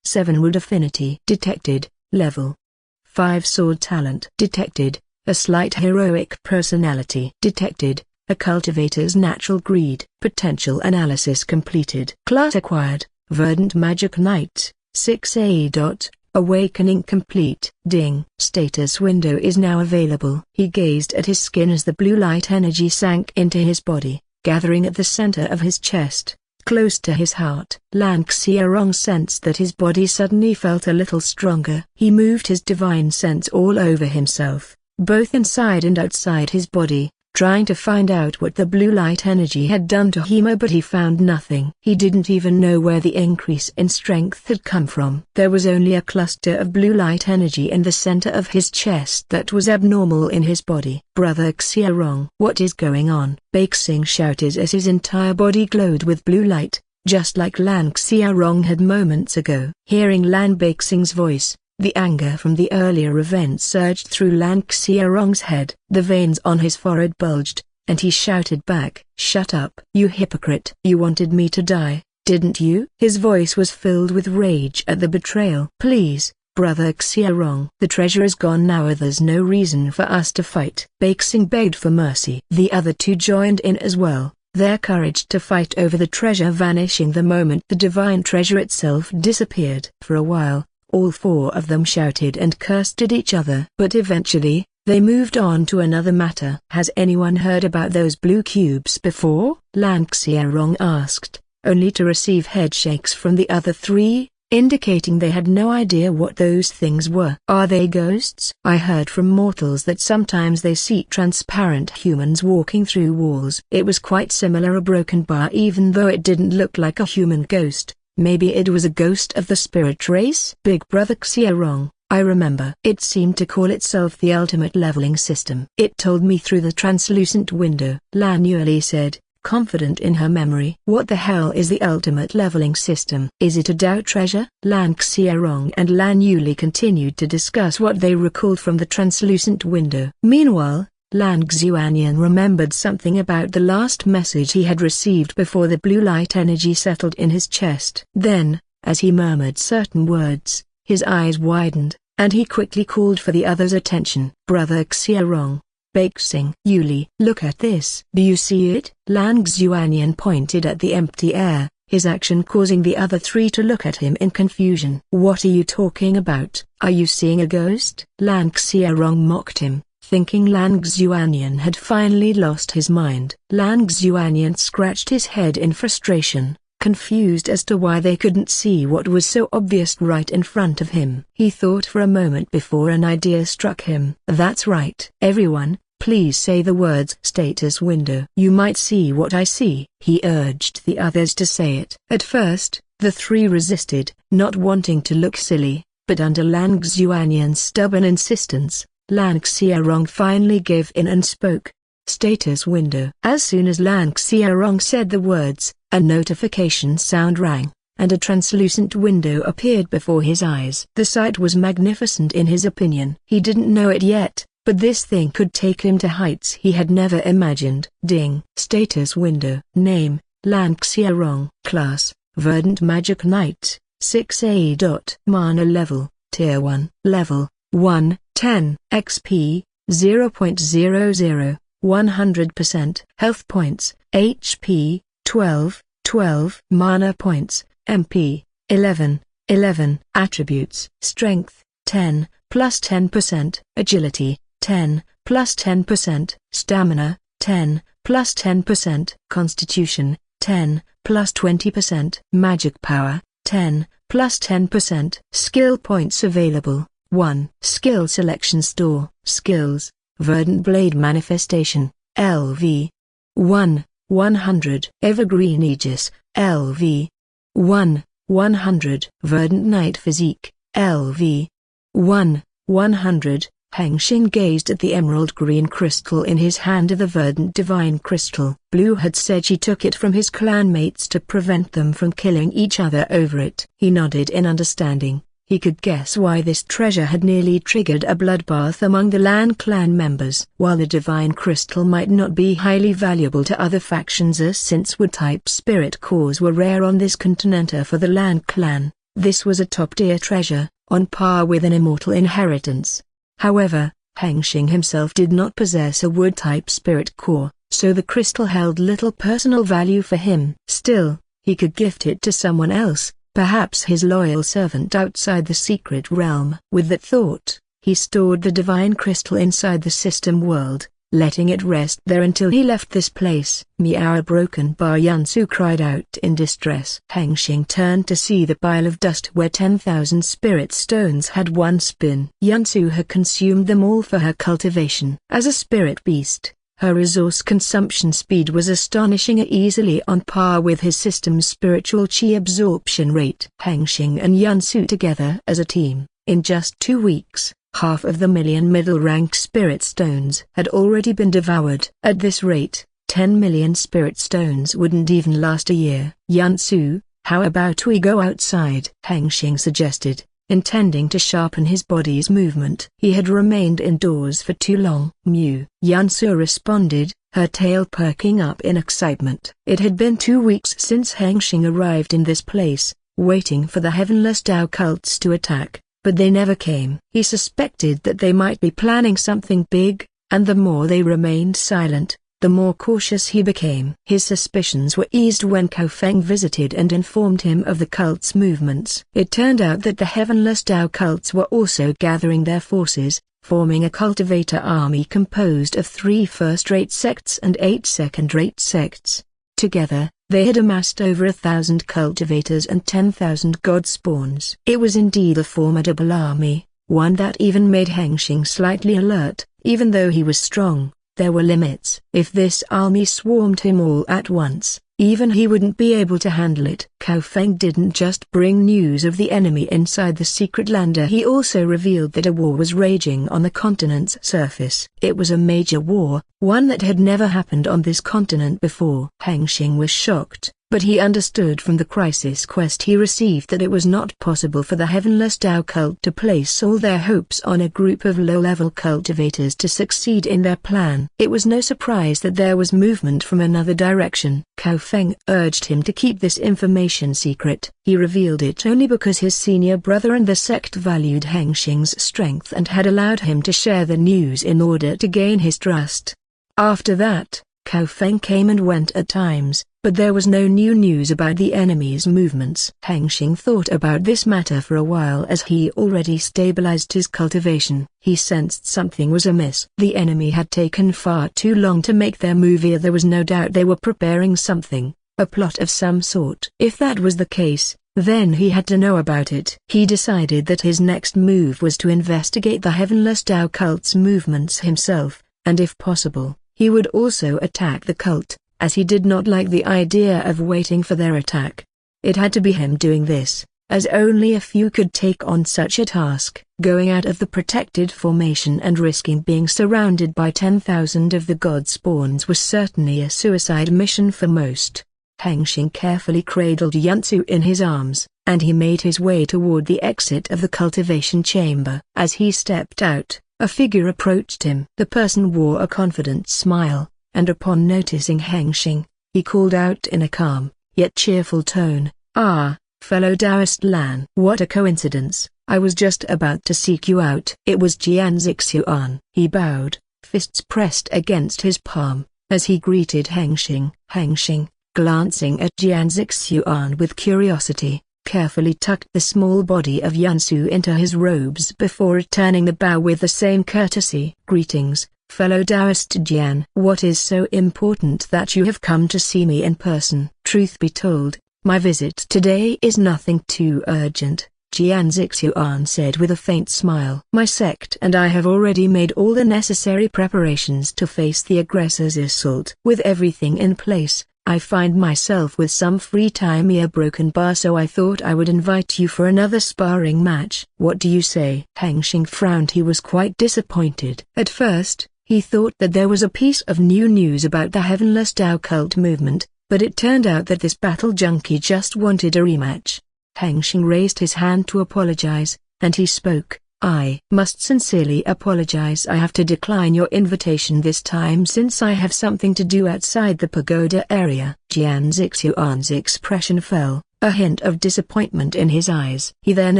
7 wood affinity. Detected. Level 5 sword talent. Detected. A slight heroic personality. Detected. A cultivator's natural greed. Potential analysis completed. Class acquired. Verdant Magic Knight. 6A. Awakening complete. Ding. Status window is now available. He gazed at his skin as the blue light energy sank into his body, gathering at the center of his chest, close to his heart. Lan Hengsheng sensed that his body suddenly felt a little stronger. He moved his divine sense all over himself, both inside and outside his body, trying to find out what the blue light energy had done to him, but he found nothing. He didn't even know where the increase in strength had come from. There was only a cluster of blue light energy in the center of his chest that was abnormal in his body. Brother Hengsheng, what is going on? Hengsheng shouted as his entire body glowed with blue light, just like Lan Hengsheng had moments ago. Hearing Lan Hengsheng's voice, the anger from the earlier event surged through Lan Hengsheng's head. The veins on his forehead bulged, and he shouted back, "Shut up! You hypocrite! You wanted me to die, didn't you?" His voice was filled with rage at the betrayal. "Please, Brother Hengsheng, the treasure is gone now. There's no reason for us to fight." Hengsheng begged for mercy. The other two joined in as well, their courage to fight over the treasure vanishing the moment the divine treasure itself disappeared. For a while, all four of them shouted and cursed at each other. But eventually, they moved on to another matter. "Has anyone heard about those blue cubes before?" Lan Hengsheng asked, only to receive headshakes from the other three, indicating they had no idea what those things were. "Are they ghosts?" "I heard from mortals that sometimes they see transparent humans walking through walls." It was quite similar, a broken bar, even though it didn't look like a human ghost. Maybe it was a ghost of the spirit race? Big Brother Hengsheng, I remember. It seemed to call itself the ultimate leveling system. It told me through the translucent window. Lan Yuli said, confident in her memory. What the hell is the ultimate leveling system? Is it a Dao treasure? Lan Hengsheng and Lan Yuli continued to discuss what they recalled from the translucent window. Meanwhile, Lan Hengsheng remembered something about the last message he had received before the blue light energy settled in his chest. Then, as he murmured certain words, his eyes widened, and he quickly called for the others' attention. "Brother Hengsheng, Hengsheng, Yuli, look at this." "Do you see it?" Lan Hengsheng pointed at the empty air, his action causing the other three to look at him in confusion. "What are you talking about? Are you seeing a ghost?" Lan Hengsheng mocked him, thinking Lan Hengsheng had finally lost his mind. Lan Hengsheng scratched his head in frustration, confused as to why they couldn't see what was so obvious right in front of him. He thought for a moment before an idea struck him. "That's right. Everyone, please say the words status window." "You might see what I see," he urged the others to say it. At first, the three resisted, not wanting to look silly, but under Lan Hengsheng's stubborn insistence, Lan Hengsheng finally gave in and spoke. "Status window." As soon as Lan Hengsheng said the words, a notification sound rang, and a translucent window appeared before his eyes. The sight was magnificent in his opinion. He didn't know it yet, but this thing could take him to heights he had never imagined. Ding. Status window. Name, Lan Hengsheng. Class, Verdant Magic Knight, 6A. Mana level, Tier 1. Level, 1, 10. XP, 0.00, 100%. Health points, HP, 12, 12. Mana points, MP, 11, 11. Attributes, Strength, 10, plus 10%. Agility, 10, plus 10%. Stamina, 10, plus 10%. Constitution, 10, plus 20%. Magic power, 10, plus 10%. Skill points available, 1. Skill selection store. Skills, Verdant Blade Manifestation, LV. 1, 100. Evergreen Aegis, LV. 1, 100. Verdant Night Physique, LV. 1, 100. Hengsheng gazed at the emerald green crystal in his hand, the verdant divine crystal. Blue had said she took it from his clanmates to prevent them from killing each other over it. He nodded in understanding. He could guess why this treasure had nearly triggered a bloodbath among the Lan Clan members. While the divine crystal might not be highly valuable to other factions, since wood-type spirit cores were rare on this continent for the Lan Clan, this was a top-tier treasure, on par with an immortal inheritance. However, Hengsheng himself did not possess a wood-type spirit core, so the crystal held little personal value for him. Still, he could gift it to someone else, perhaps his loyal servant outside the secret realm. With that thought, he stored the divine crystal inside the system world, letting it rest there until he left this place. Meow! Broken bar! Yansu cried out in distress. Hengsheng turned to see the pile of dust where 10,000 spirit stones had once been. Yansu had consumed them all for her cultivation. As a spirit beast, her resource consumption speed was astonishingly easily on par with his system's spiritual chi absorption rate. Hengsheng and Yansu together as a team, in just 2 weeks, half of the million middle-rank spirit stones had already been devoured. At this rate, 10 million spirit stones wouldn't even last a year. Yansu, how about we go outside? Hengsheng suggested, intending to sharpen his body's movement. He had remained indoors for too long. Mew! Yansu responded, her tail perking up in excitement. It had been 2 weeks since Hengsheng arrived in this place, waiting for the heavenless Tao cults to attack, but they never came. He suspected that they might be planning something big, and the more they remained silent, the more cautious he became. His suspicions were eased when Kaofeng visited and informed him of the cult's movements. It turned out that the heavenless Tao cults were also gathering their forces, forming a cultivator army composed of 3 first-rate sects and 8 second-rate sects. Together, they had amassed over 1,000 cultivators and 10,000 god spawns. It was indeed a formidable army, one that even made Hengsheng slightly alert. Even though he was strong, there were limits. If this army swarmed him all at once, even he wouldn't be able to handle it. Kaofeng didn't just bring news of the enemy inside the secret lander, he also revealed that a war was raging on the continent's surface. It was a major war, one that had never happened on this continent before. Hengsheng was shocked, but he understood from the crisis quest he received that it was not possible for the heavenless Tao cult to place all their hopes on a group of low-level cultivators to succeed in their plan. It was no surprise that there was movement from another direction. Kaofeng urged him to keep this information secret. He revealed it only because his senior brother and the sect valued Hengsheng's strength and had allowed him to share the news in order to gain his trust. After that, Kaofeng came and went at times, but there was no new news about the enemy's movements. Hengsheng thought about this matter for a while as he already stabilized his cultivation. He sensed something was amiss. The enemy had taken far too long to make their move. There was no doubt they were preparing something, a plot of some sort. If that was the case, then he had to know about it. He decided that his next move was to investigate the heavenless Tao cult's movements himself, and if possible, he would also attack the cult, as he did not like the idea of waiting for their attack. It had to be him doing this, as only a few could take on such a task. Going out of the protected formation and risking being surrounded by 10,000 of the god spawns was certainly a suicide mission for most. Hengsheng carefully cradled Yansu in his arms, and he made his way toward the exit of the cultivation chamber. As he stepped out, a figure approached him. The person wore a confident smile, and upon noticing Hengsheng, he called out in a calm, yet cheerful tone, "Ah, fellow Taoist Lan. What a coincidence, I was just about to seek you out." It was Jian Zixuan. He bowed, fists pressed against his palm, as he greeted Hengsheng. Hengsheng, glancing at Jian Zixuan with curiosity, carefully tucked the small body of Yansu into his robes before returning the bow with the same courtesy. "Greetings, fellow Taoist Jian. What is so important that you have come to see me in person?" "Truth be told, my visit today is nothing too urgent," Jian Zixuan said with a faint smile. "My sect and I have already made all the necessary preparations to face the aggressor's assault. With everything in place, I find myself with some free time near Broken Bar, so I thought I would invite you for another sparring match. What do you say? Hengsheng frowned. He was quite disappointed. At first, he thought that there was a piece of new news about the Heavenless Tao cult movement, but it turned out that this battle junkie just wanted a rematch. Hengsheng raised his hand to apologize, and he spoke. I must sincerely apologize. I have to decline your invitation this time since I have something to do outside the pagoda area. Jian Zixuan's expression fell, a hint of disappointment in his eyes. He then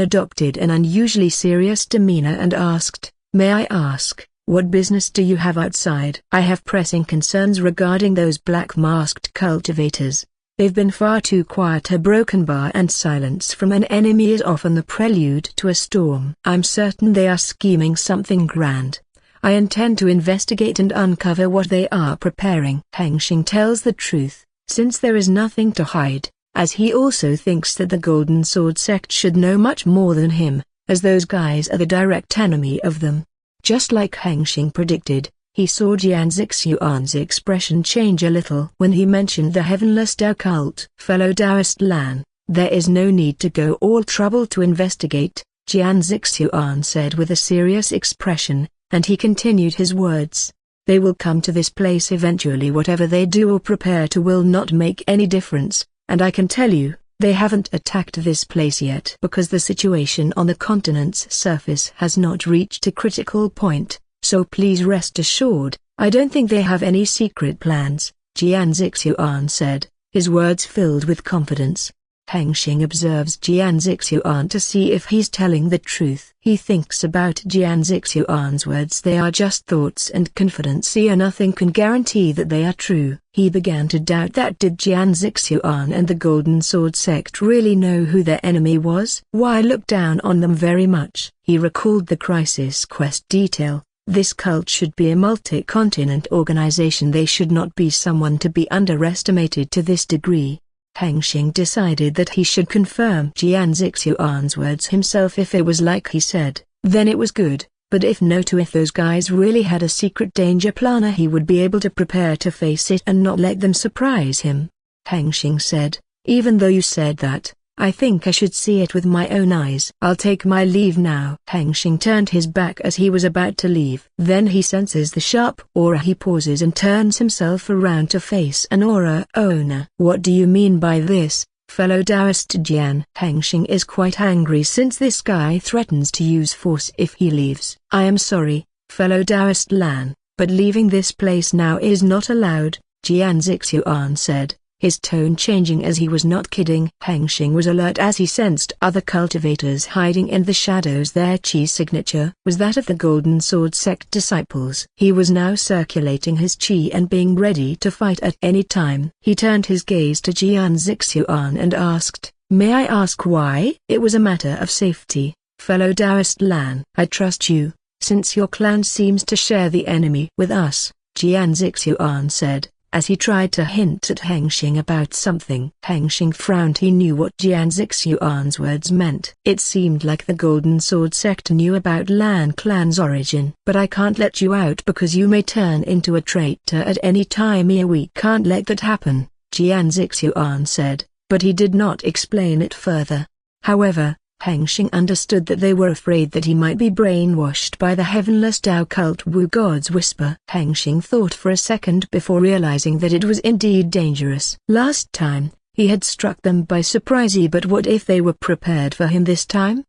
adopted an unusually serious demeanor and asked, "May I ask, what business do you have outside?" "I have pressing concerns regarding those black-masked cultivators. They've been far too quiet." A broken bar and silence from an enemy is often the prelude to a storm. "I'm certain they are scheming something grand. I intend to investigate and uncover what they are preparing." Hengsheng tells the truth, since there is nothing to hide, as he also thinks that the Golden Sword sect should know much more than him, as those guys are the direct enemy of them. Just like Hengsheng predicted, he saw Jian Zixuan's expression change a little when he mentioned the Heavenless Tao cult. "Fellow Taoist Lan, there is no need to go all trouble to investigate," Jian Zixuan said with a serious expression, and he continued his words. "They will come to this place eventually. Whatever they do or prepare to will not make any difference, and I can tell you, they haven't attacked this place yet because the situation on the continent's surface has not reached a critical point. So please rest assured, I don't think they have any secret plans," Jian Zixuan said, his words filled with confidence. Hengsheng observes Jian Zixuan to see if he's telling the truth. He thinks about Jian Zixuan's words. They are just thoughts and confidence here. Nothing can guarantee that they are true. He began to doubt that. Did Jian Zixuan and the Golden Sword sect really know who their enemy was? Why look down on them very much? He recalled the Crisis Quest detail. This cult should be a multi-continent organization. They should not be someone to be underestimated to this degree. Hengsheng decided that he should confirm Jian Zixuan's words himself. If it was like he said, then it was good, but if not, if those guys really had a secret danger planner, he would be able to prepare to face it and not let them surprise him. Hengsheng said, "Even though you said that, I think I should see it with my own eyes. I'll take my leave now." Hengsheng turned his back as he was about to leave. Then he senses the sharp aura. He pauses and turns himself around to face an aura owner. "What do you mean by this, fellow Taoist Jian?" Hengsheng is quite angry since this guy threatens to use force if he leaves. "I am sorry, fellow Taoist Lan, but leaving this place now is not allowed," Jian Zixuan said, his tone changing as he was not kidding. Hengsheng was alert as he sensed other cultivators hiding in the shadows. Their chi signature was that of the Golden Sword sect disciples. He was now circulating his chi and being ready to fight at any time. He turned his gaze to Jian Zixuan and asked, "May I ask why?" "It was a matter of safety, fellow Taoist Lan. I trust you, since your clan seems to share the enemy with us," Jian Zixuan said, as he tried to hint at Hengsheng about something. Hengsheng frowned. He knew what Jian Zixuan's words meant. It seemed like the Golden Sword sect knew about Lan Clan's origin. "But I can't let you out because you may turn into a traitor at any time here. We can't let that happen," Jian Zixuan said, but he did not explain it further. However, Hengsheng understood that they were afraid that he might be brainwashed by the Heavenless Tao cult Wu God's whisper. Hengsheng thought for a second before realizing that it was indeed dangerous. Last time, he had struck them by surprise, but what if they were prepared for him this time?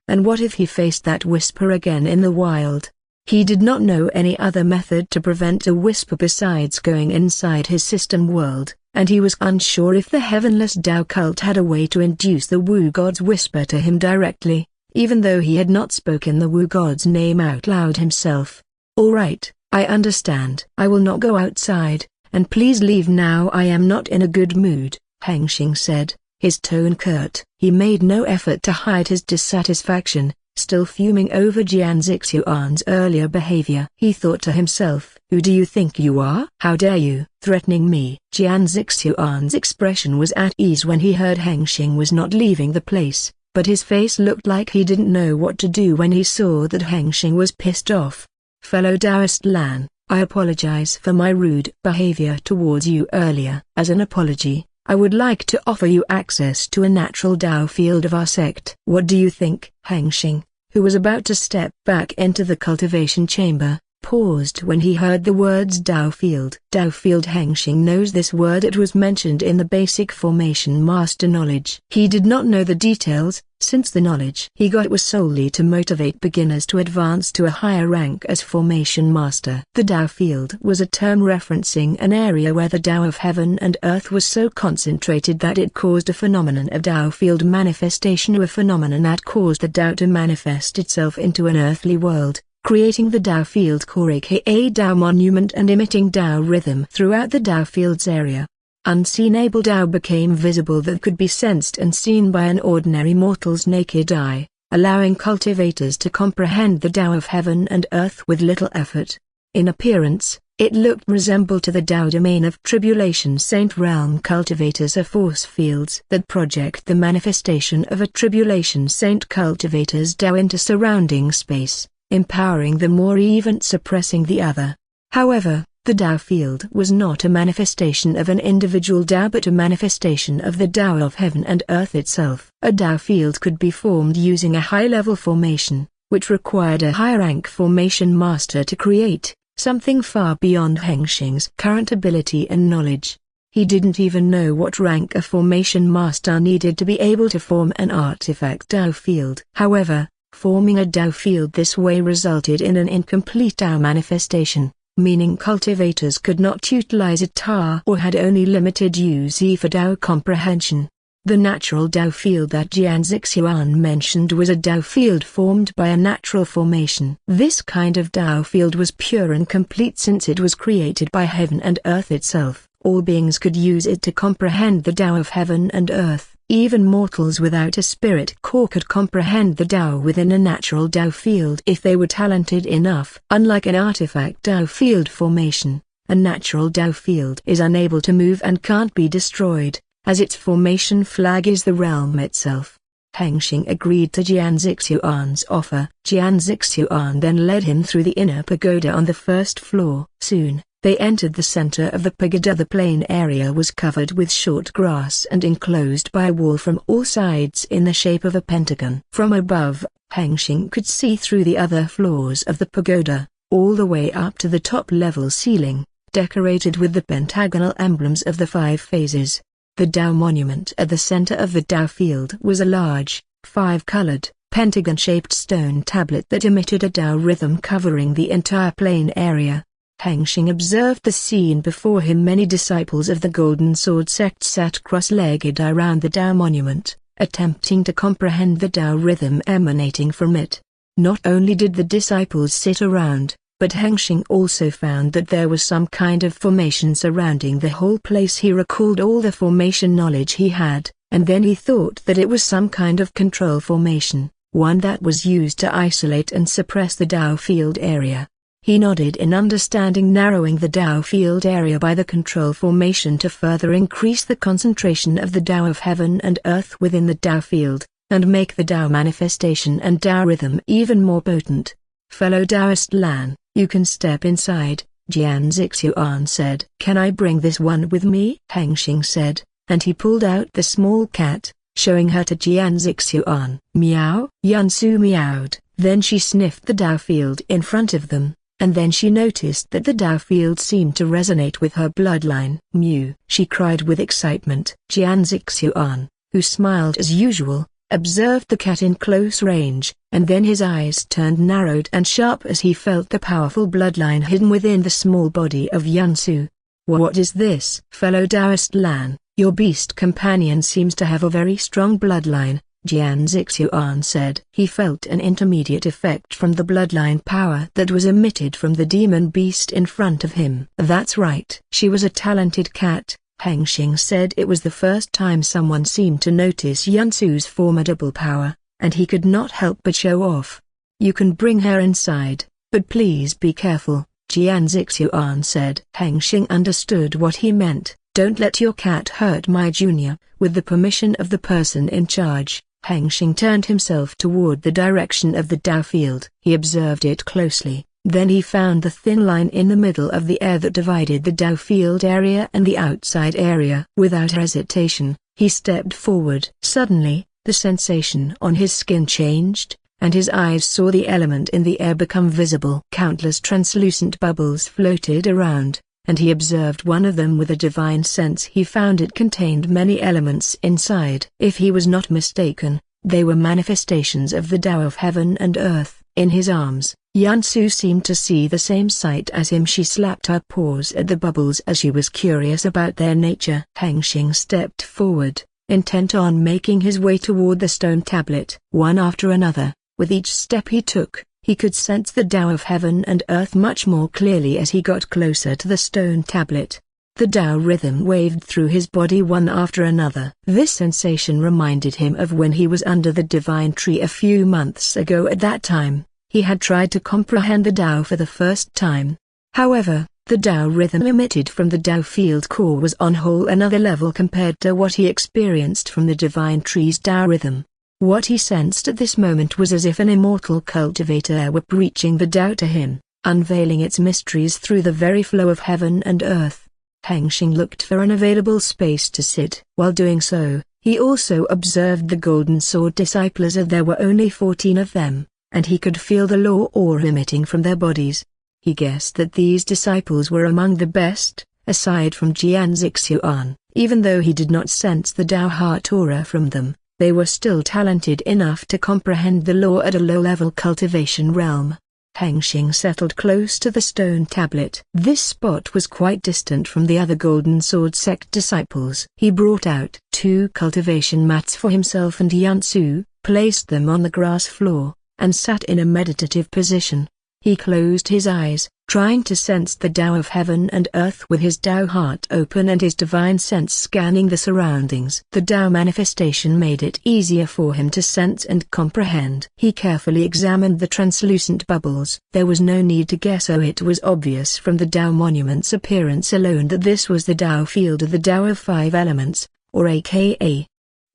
And what if he faced that whisper again in the wild? He did not know any other method to prevent a whisper besides going inside his system world, and he was unsure if the Heavenless Tao cult had a way to induce the Wu God's whisper to him directly, even though he had not spoken the Wu God's name out loud himself. "All right, I understand. I will not go outside, and please leave now. I am not in a good mood," Hengsheng said, his tone curt. He made no effort to hide his dissatisfaction, still fuming over Jian Zixuan's earlier behavior. He thought to himself, "Who do you think you are? How dare you, threatening me?" Jian Zixuan's expression was at ease when he heard Hengsheng was not leaving the place, but his face looked like he didn't know what to do when he saw that Hengsheng was pissed off. "Fellow Taoist Lan, I apologize for my rude behavior towards you earlier. As an apology, I would like to offer you access to a natural Tao field of our sect. What do you think? Hengsheng, who was about to step back into the cultivation chamber, paused when he heard the words Tao field. Tao field. Hengsheng knows this word. It was mentioned in the basic formation master knowledge. He did not know the details, since the knowledge he got was solely to motivate beginners to advance to a higher rank as formation master. The Tao field was a term referencing an area where the Tao of heaven and earth was so concentrated that it caused a phenomenon of Tao field manifestation, or a phenomenon that caused the Tao to manifest itself into an earthly world, creating the Tao field core, aka Tao monument, and emitting Tao rhythm throughout the Tao field's area. Unseen able Tao became visible that could be sensed and seen by an ordinary mortal's naked eye, allowing cultivators to comprehend the Tao of heaven and earth with little effort. In appearance, it resembled to the Tao domain of Tribulation Saint realm. Cultivators are force fields that project the manifestation of a Tribulation Saint cultivator's Tao into surrounding space, empowering them or even suppressing the other. However, the Tao field was not a manifestation of an individual Tao but a manifestation of the Tao of heaven and earth itself. A Tao field could be formed using a high-level formation, which required a high-rank formation master to create, something far beyond Hengsheng's current ability and knowledge. He didn't even know what rank a formation master needed to be able to form an artifact Tao field. However, forming a Tao field this way resulted in an incomplete Tao manifestation, meaning cultivators could not utilize it or had only limited use for Tao comprehension. The natural Tao field that Jian Zixuan mentioned was a Tao field formed by a natural formation. This kind of Tao field was pure and complete since it was created by heaven and earth itself. All beings could use it to comprehend the Tao of heaven and earth. Even mortals without a spirit core could comprehend the Tao within a natural Tao field if they were talented enough. Unlike an artifact Tao field formation, a natural Tao field is unable to move and can't be destroyed, as its formation flag is the realm itself. Hengsheng agreed to Jian Zixuan's offer. Jian Zixuan then led him through the inner pagoda on the first floor. Soon, they entered the center of the pagoda. The plain area was covered with short grass and enclosed by a wall from all sides in the shape of a pentagon. From above, Hengsheng could see through the other floors of the pagoda, all the way up to the top-level ceiling, decorated with the pentagonal emblems of the 5 phases. The Tao monument at the center of the Tao field was a large, 5-colored, pentagon-shaped stone tablet that emitted a Tao rhythm covering the entire plain area. Hengsheng observed the scene before him. Many disciples of the Golden Sword sect sat cross-legged around the Tao monument, attempting to comprehend the Tao rhythm emanating from it. Not only did the disciples sit around, but Hengsheng also found that there was some kind of formation surrounding the whole place. He recalled all the formation knowledge he had, and then he thought that it was some kind of control formation, one that was used to isolate and suppress the Tao field area. He nodded in understanding, narrowing the Tao field area by the control formation to further increase the concentration of the Tao of heaven and earth within the Tao field, and make the Tao manifestation and Tao rhythm even more potent. Fellow Taoist Lan, you can step inside, Jian Zixuan said. Can I bring this one with me? Hengsheng said, and he pulled out the small cat, showing her to Jian Zixuan. Meow. Yansu meowed. Then she sniffed the Tao field in front of them, and then she noticed that the Tao field seemed to resonate with her bloodline. Mew. She cried with excitement. Jian Zixuan, who smiled as usual, observed the cat in close range, and then his eyes turned narrowed and sharp as he felt the powerful bloodline hidden within the small body of Yansu. What is this? Fellow Taoist Lan, your beast companion seems to have a very strong bloodline, Jian Zixuan said. He felt an intermediate effect from the bloodline power that was emitted from the demon beast in front of him. That's right. She was a talented cat, Hengsheng said. It was the first time someone seemed to notice Yansu's formidable power, and he could not help but show off. You can bring her inside, but please be careful, Jian Zixuan said. Hengsheng understood what he meant. Don't let your cat hurt my junior. With the permission of the person in charge, Hengsheng turned himself toward the direction of the Tao field. He observed it closely, Then he found the thin line in the middle of the air that divided the Tao field area and the outside area. Without hesitation, he stepped forward. Suddenly, the sensation on his skin changed, and his eyes saw the element in the air become visible. Countless translucent bubbles floated around, and he observed one of them with a divine sense. He found it contained many elements inside. If he was not mistaken, they were manifestations of the Tao of heaven and earth. In his arms, Yansu seemed to see the same sight as him. She slapped her paws at the bubbles as she was curious about their nature. Hengsheng stepped forward, intent on making his way toward the stone tablet. One after another, with each step he took, he could sense the Tao of heaven and earth much more clearly as he got closer to the stone tablet. The Tao rhythm waved through his body one after another. This sensation reminded him of when he was under the divine tree a few months ago. At that time, he had tried to comprehend the Tao for the first time. However, the Tao rhythm emitted from the Tao field core was on whole another level compared to what he experienced from the divine tree's Tao rhythm. What he sensed at this moment was as if an immortal cultivator were preaching the Tao to him, unveiling its mysteries through the very flow of heaven and earth. Hengsheng looked for an available space to sit. While doing so, he also observed the golden sword disciples, as there were only 14 of them, and he could feel the law aura emitting from their bodies. He guessed that these disciples were among the best, aside from Jian Zixuan. Even though he did not sense the Tao heart aura from them, they were still talented enough to comprehend the law at a low-level cultivation realm. Hengsheng settled close to the stone tablet. This spot was quite distant from the other Golden Sword sect disciples. He brought out 2 cultivation mats for himself and Yansu, placed them on the grass floor, and sat in a meditative position. He closed his eyes, trying to sense the Tao of heaven and earth with his Tao heart open and his divine sense scanning the surroundings. The Tao manifestation made it easier for him to sense and comprehend. He carefully examined the translucent bubbles. There was no need to guess, it was obvious from the Tao monument's appearance alone that this was the Tao field of the Tao of 5 elements, or aka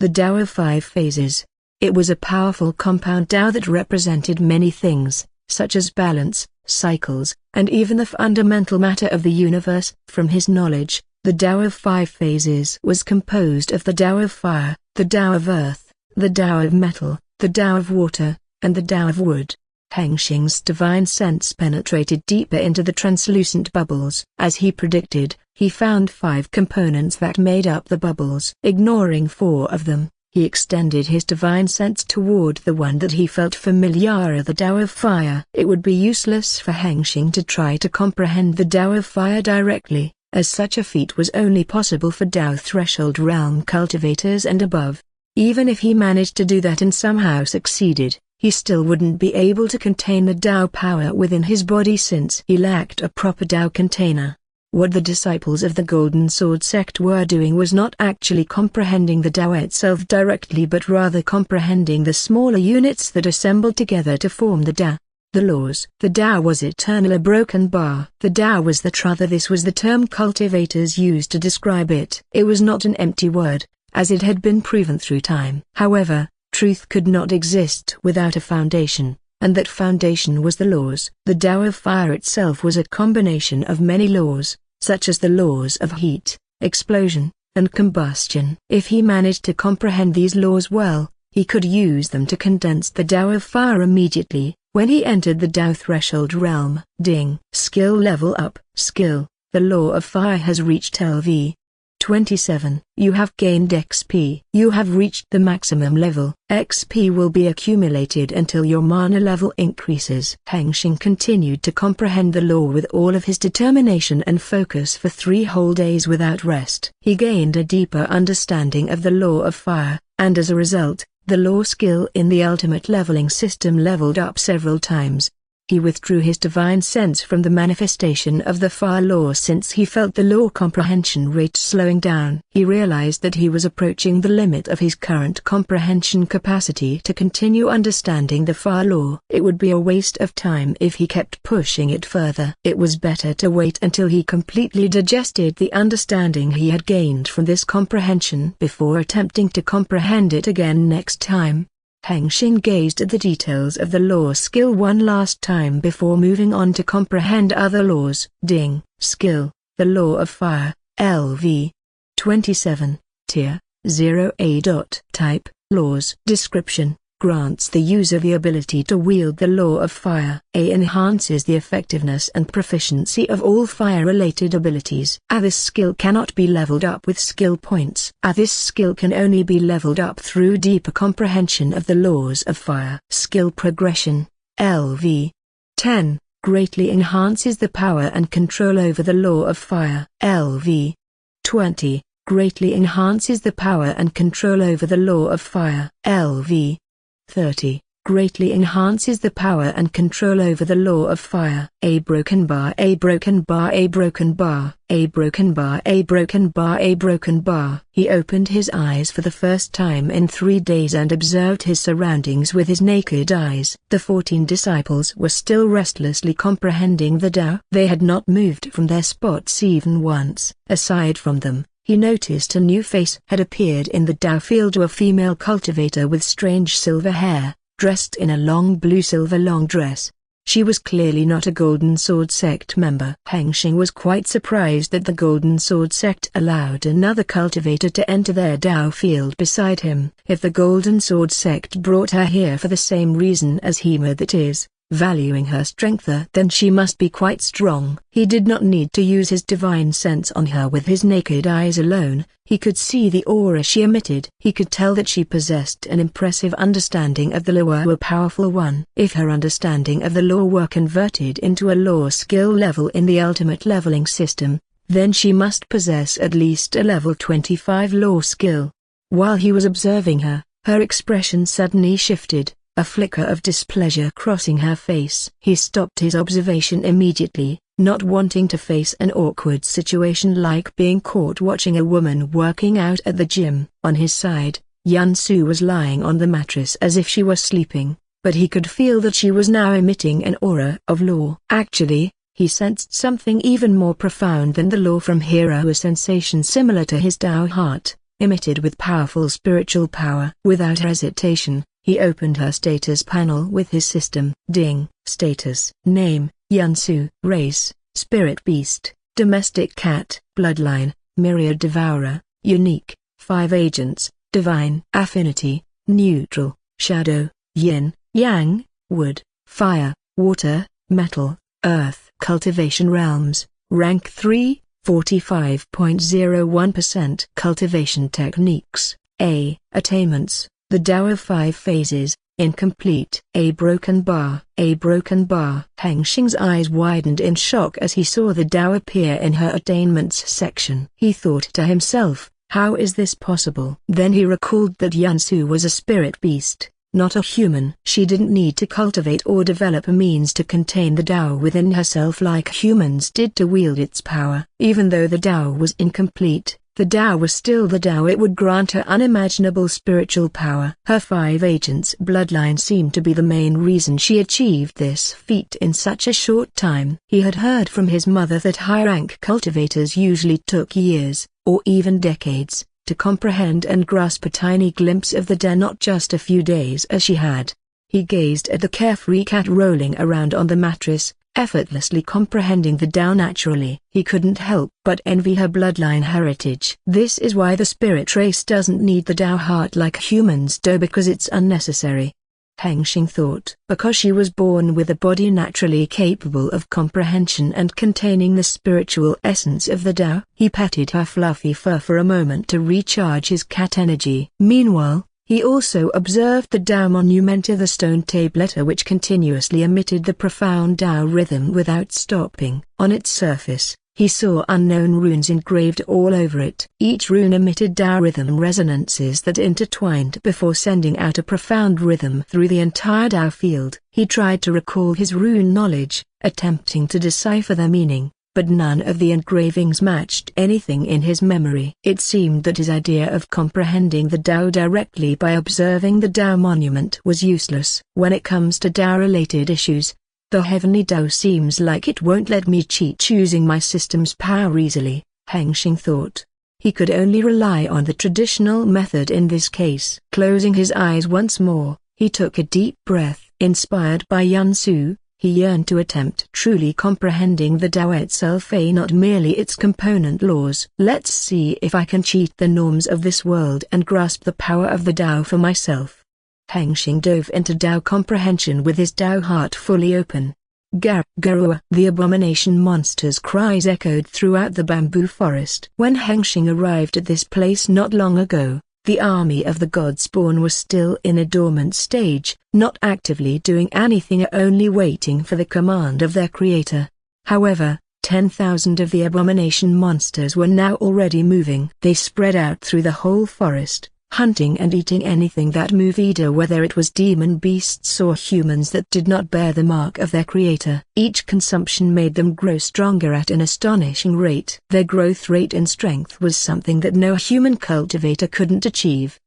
the Tao of 5 phases. It was a powerful compound Tao that represented many things, such as balance, cycles, and even the fundamental matter of the universe. From his knowledge, the Tao of 5 phases was composed of the Tao of fire, the Tao of earth, the Tao of metal, the Tao of water, and the Tao of wood. Hengsheng's divine sense penetrated deeper into the translucent bubbles. As he predicted, he found 5 components that made up the bubbles. Ignoring 4 of them, he extended his divine sense toward the one that he felt familiar, the Tao of fire. It would be useless for Hengsheng to try to comprehend the Tao of fire directly, as such a feat was only possible for Tao threshold realm cultivators and above. Even if he managed to do that and somehow succeeded, he still wouldn't be able to contain the Tao power within his body since he lacked a proper Tao container. What the disciples of the Golden Sword sect were doing was not actually comprehending the Tao itself directly, but rather comprehending the smaller units that assembled together to form the Tao. The laws. The Tao was eternal, a broken bar. The Tao was the truther. This was the term cultivators used to describe it. It was not an empty word, as it had been proven through time. However, truth could not exist without a foundation, and that foundation was the laws. The Tao of fire itself was a combination of many laws, such as the laws of heat, explosion, and combustion. If he managed to comprehend these laws well, he could use them to condense the Tao of fire immediately. When he entered the Tao threshold realm, ding. Skill level up. Skill. The law of fire has reached LV 27. You have gained XP. You have reached the maximum level. XP will be accumulated until your mana level increases. Hengsheng continued to comprehend the law with all of his determination and focus for 3 whole days without rest. He gained a deeper understanding of the law of fire, and as a result, the law skill in the ultimate leveling system leveled up several times. He withdrew his divine sense from the manifestation of the fire law since he felt the law comprehension rate slowing down. He realized that he was approaching the limit of his current comprehension capacity to continue understanding the fire law. It would be a waste of time if he kept pushing it further. It was better to wait until he completely digested the understanding he had gained from this comprehension before attempting to comprehend it again next time. Hengsheng gazed at the details of the law skill one last time before moving on to comprehend other laws. Ding. Skill, the law of fire, LV. 27, tier, 0A. Type, laws. Description, grants the user the ability to wield the law of fire. A enhances the effectiveness and proficiency of all fire-related abilities. This skill cannot be leveled up with skill points. This skill can only be leveled up through deeper comprehension of the laws of fire. Skill progression, LV. 10, greatly enhances the power and control over the law of fire. LV. 20, greatly enhances the power and control over the law of fire. LV. 30, greatly enhances the power and control over the law of fire. A broken bar, a broken bar, a broken bar, a broken bar, a broken bar, a broken bar. He opened his eyes for the first time in 3 days and observed his surroundings with his naked eyes. The 14 disciples were still restlessly comprehending the Tao. They had not moved from their spots even once. Aside from them, he noticed a new face had appeared in the Tao field, a female cultivator with strange silver hair, dressed in a long blue-silver long dress. She was clearly not a Golden Sword Sect member. Hengsheng was quite surprised that the Golden Sword Sect allowed another cultivator to enter their Tao field beside him. If the Golden Sword Sect brought her here for the same reason as Hema, that is, valuing her strength, then she must be quite strong. He did not need to use his divine sense on her. With his naked eyes alone, he could see the aura she emitted. He could tell that she possessed an impressive understanding of the law, a powerful one. If her understanding of the law were converted into a law skill level in the ultimate leveling system, then she must possess at least a level 25 law skill. While he was observing her, her expression suddenly shifted, a flicker of displeasure crossing her face. He stopped his observation immediately, not wanting to face an awkward situation like being caught watching a woman working out at the gym. On his side, Yansu was lying on the mattress as if she were sleeping, but he could feel that she was now emitting an aura of law. Actually, he sensed something even more profound than the law from Hero, a sensation similar to his Tao heart, emitted with powerful spiritual power. Without hesitation, he opened her status panel with his system. Ding. Status. Name, Yansu. Race, Spirit Beast. Domestic Cat. Bloodline, Myriad Devourer. Unique, 5 agents. Divine. Affinity, Neutral. Shadow, Yin, Yang. Wood, Fire, Water, Metal, Earth. Cultivation Realms, Rank 3, 45.01%. Cultivation Techniques. A. Attainments. The Tao of 5 phases, incomplete. A broken bar. A broken bar. Hengsheng's eyes widened in shock as he saw the Tao appear in her attainments section. He thought to himself, how is this possible? Then he recalled that Yansu was a spirit beast, not a human. She didn't need to cultivate or develop a means to contain the Tao within herself like humans did to wield its power. Even though the Tao was incomplete, the Tao was still the Tao. It would grant her unimaginable spiritual power. Her 5 agents' bloodline seemed to be the main reason she achieved this feat in such a short time. He had heard from his mother that high-rank cultivators usually took years, or even decades, to comprehend and grasp a tiny glimpse of the Tao, not just a few days as she had. He gazed at the carefree cat rolling around on the mattress, effortlessly comprehending the Tao naturally. He couldn't help but envy her bloodline heritage. This is why the spirit race doesn't need the Tao heart like humans do, because it's unnecessary. Hengsheng thought. Because she was born with a body naturally capable of comprehension and containing the spiritual essence of the Tao. He petted her fluffy fur for a moment to recharge his cat energy. Meanwhile, he also observed the Tao monument, the stone tablet which continuously emitted the profound Tao rhythm without stopping. On its surface, he saw unknown runes engraved all over it. Each rune emitted Tao rhythm resonances that intertwined before sending out a profound rhythm through the entire Tao field. He tried to recall his rune knowledge, attempting to decipher their meaning, but none of the engravings matched anything in his memory. It seemed that his idea of comprehending the Tao directly by observing the Tao monument was useless. When it comes to Tao-related issues, the heavenly Tao seems like it won't let me cheat choosing my system's power easily, Hengsheng thought. He could only rely on the traditional method in this case. Closing his eyes once more, He took a deep breath. Inspired by Yun Su, he yearned to attempt truly comprehending the Tao itself, not merely its component laws. Let's see if I can cheat the norms of this world and grasp the power of the Tao for myself. Hengsheng dove into Tao comprehension with his Tao heart fully open. Garua! The abomination monster's cries echoed throughout the bamboo forest. When Hengsheng arrived at this place not long ago, the army of the God-spawn was still in a dormant stage, not actively doing anything, only waiting for the command of their creator. However, 10,000 of the abomination monsters were now already moving. They spread out through the whole forest, hunting and eating anything that moved, either whether it was demon beasts or humans that did not bear the mark of their creator. Each consumption made them grow stronger at an astonishing rate. Their growth rate in strength was something that no human cultivator couldn't achieve.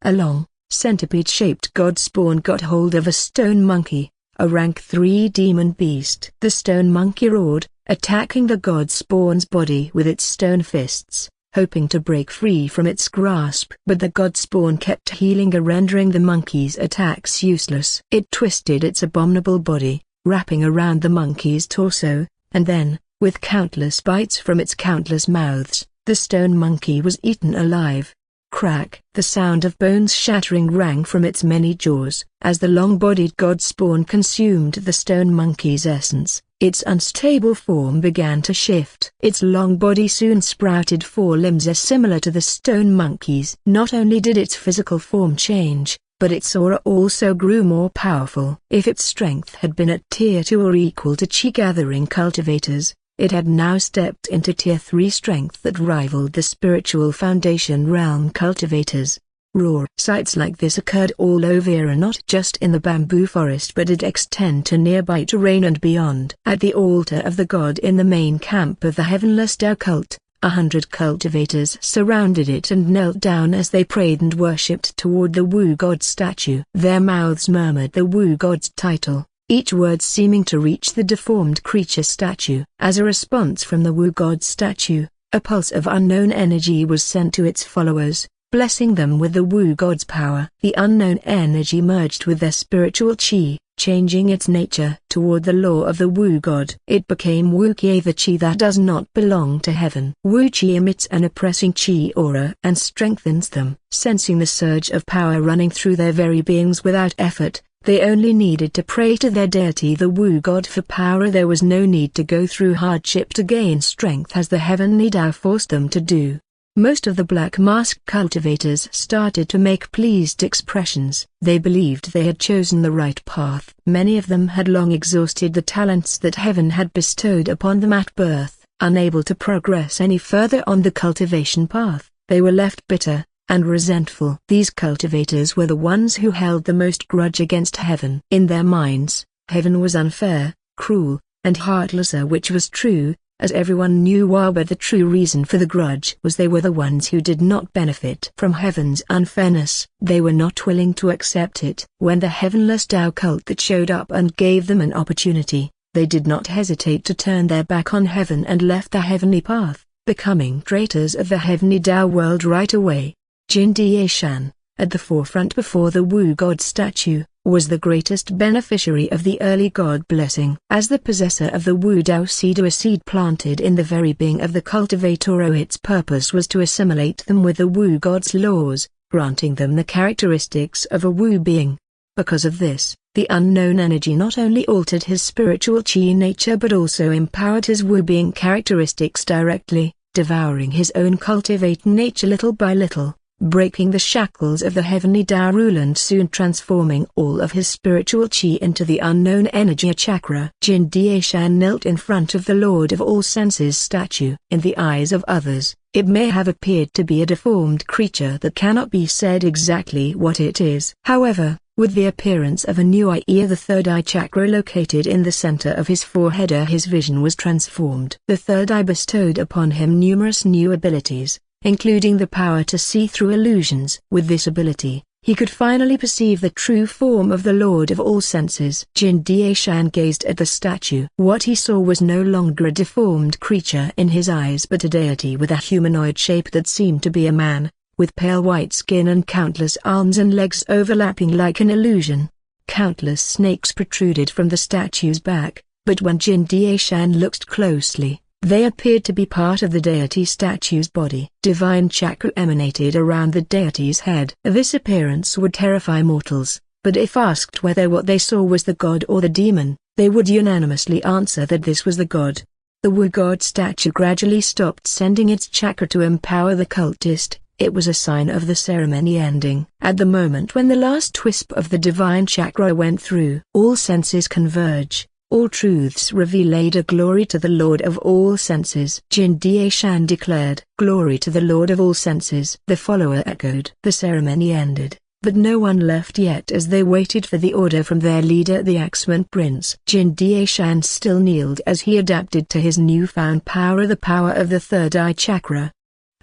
A long, centipede-shaped god-spawn got hold of a stone monkey, a rank 3 demon beast. The stone monkey roared, attacking the god-spawn's body with its stone fists, hoping to break free from its grasp. But the god-spawn kept healing, rendering the monkey's attacks useless. It twisted its abominable body, wrapping around the monkey's torso, and then, with countless bites from its countless mouths, the stone monkey was eaten alive. Crack! The sound of bones shattering rang from its many jaws. As the long-bodied god-spawn consumed the stone monkey's essence, its unstable form began to shift. Its long body soon sprouted 4 limbs as similar to the stone monkey's. Not only did its physical form change, but its aura also grew more powerful. If its strength had been at tier 2 or equal to chi-gathering cultivators, it had now stepped into tier 3 strength that rivaled the spiritual foundation realm cultivators. Roar! Sights like this occurred all over, not just in the bamboo forest, but it extended to nearby terrain and beyond. At the altar of the god in the main camp of the Heavenless Tao cult, 100 cultivators surrounded it and knelt down as they prayed and worshipped toward the Wu god statue. Their mouths murmured the Wu god's title, each word seeming to reach the deformed creature statue. As a response from the Wu god statue, a pulse of unknown energy was sent to its followers, blessing them with the Wu god's power. The unknown energy merged with their spiritual chi, changing its nature toward the law of the Wu god. It became Wu Qi, the chi that does not belong to heaven. Wu Qi emits an oppressing chi aura and strengthens them. Sensing the surge of power running through their very beings without effort, they only needed to pray to their deity the Wu god for power. There was no need to go through hardship to gain strength, as the heavenly Tao forced them to do. Most of the black mask cultivators started to make pleased expressions. They believed they had chosen the right path. Many of them had long exhausted the talents that heaven had bestowed upon them at birth. Unable to progress any further on the cultivation path, they were left bitter and resentful. These cultivators were the ones who held the most grudge against heaven. In their minds, heaven was unfair, cruel, and heartless, which was true, as everyone knew. But the true reason for the grudge was they were the ones who did not benefit from heaven's unfairness. They were not willing to accept it. When the Heavenless Tao cult that showed up and gave them an opportunity, they did not hesitate to turn their back on heaven and left the heavenly path, becoming traitors of the heavenly Tao world right away. Jin Daishan, at the forefront before the Wu god statue, was the greatest beneficiary of the early god blessing. As the possessor of the Wu Dao seed, or a seed planted in the very being of the cultivator, its purpose was to assimilate them with the Wu god's laws, granting them the characteristics of a Wu being. Because of this, the unknown energy not only altered his spiritual chi nature but also empowered his Wu being characteristics directly, devouring his own cultivate nature little by little, breaking the shackles of the heavenly Tao rule and soon transforming all of his spiritual chi into the unknown energy chakra. Jin Daishan knelt in front of the Lord of all Senses statue. In the eyes of others, it may have appeared to be a deformed creature that cannot be said exactly what it is. However, with the appearance of a new eye, the third eye chakra located in the center of his forehead, his vision was transformed. The third eye bestowed upon him numerous new abilities, including the power to see through illusions. With this ability, he could finally perceive the true form of the Lord of all Senses. Jin Daishan gazed at the statue. What he saw was no longer a deformed creature in his eyes, but a deity with a humanoid shape that seemed to be a man, with pale white skin and countless arms and legs overlapping like an illusion. Countless snakes protruded from the statue's back, but when Jin Daishan looked closely, they appeared to be part of the deity statue's body. Divine chakra emanated around the deity's head. This appearance would terrify mortals, but if asked whether what they saw was the god or the demon, they would unanimously answer that this was the god. The Wu god statue gradually stopped sending its chakra to empower the cultist. It was a sign of the ceremony ending. At the moment when the last wisp of the divine chakra went through, all senses converge. All truths revealed. Glory to the Lord of all senses. Jin Daishan declared, "Glory to the Lord of all senses." The follower echoed. The ceremony ended, but no one left yet as they waited for the order from their leader, the Axeman Prince. Jin Daishan still kneeled as he adapted to his newfound power. The power of the third eye chakra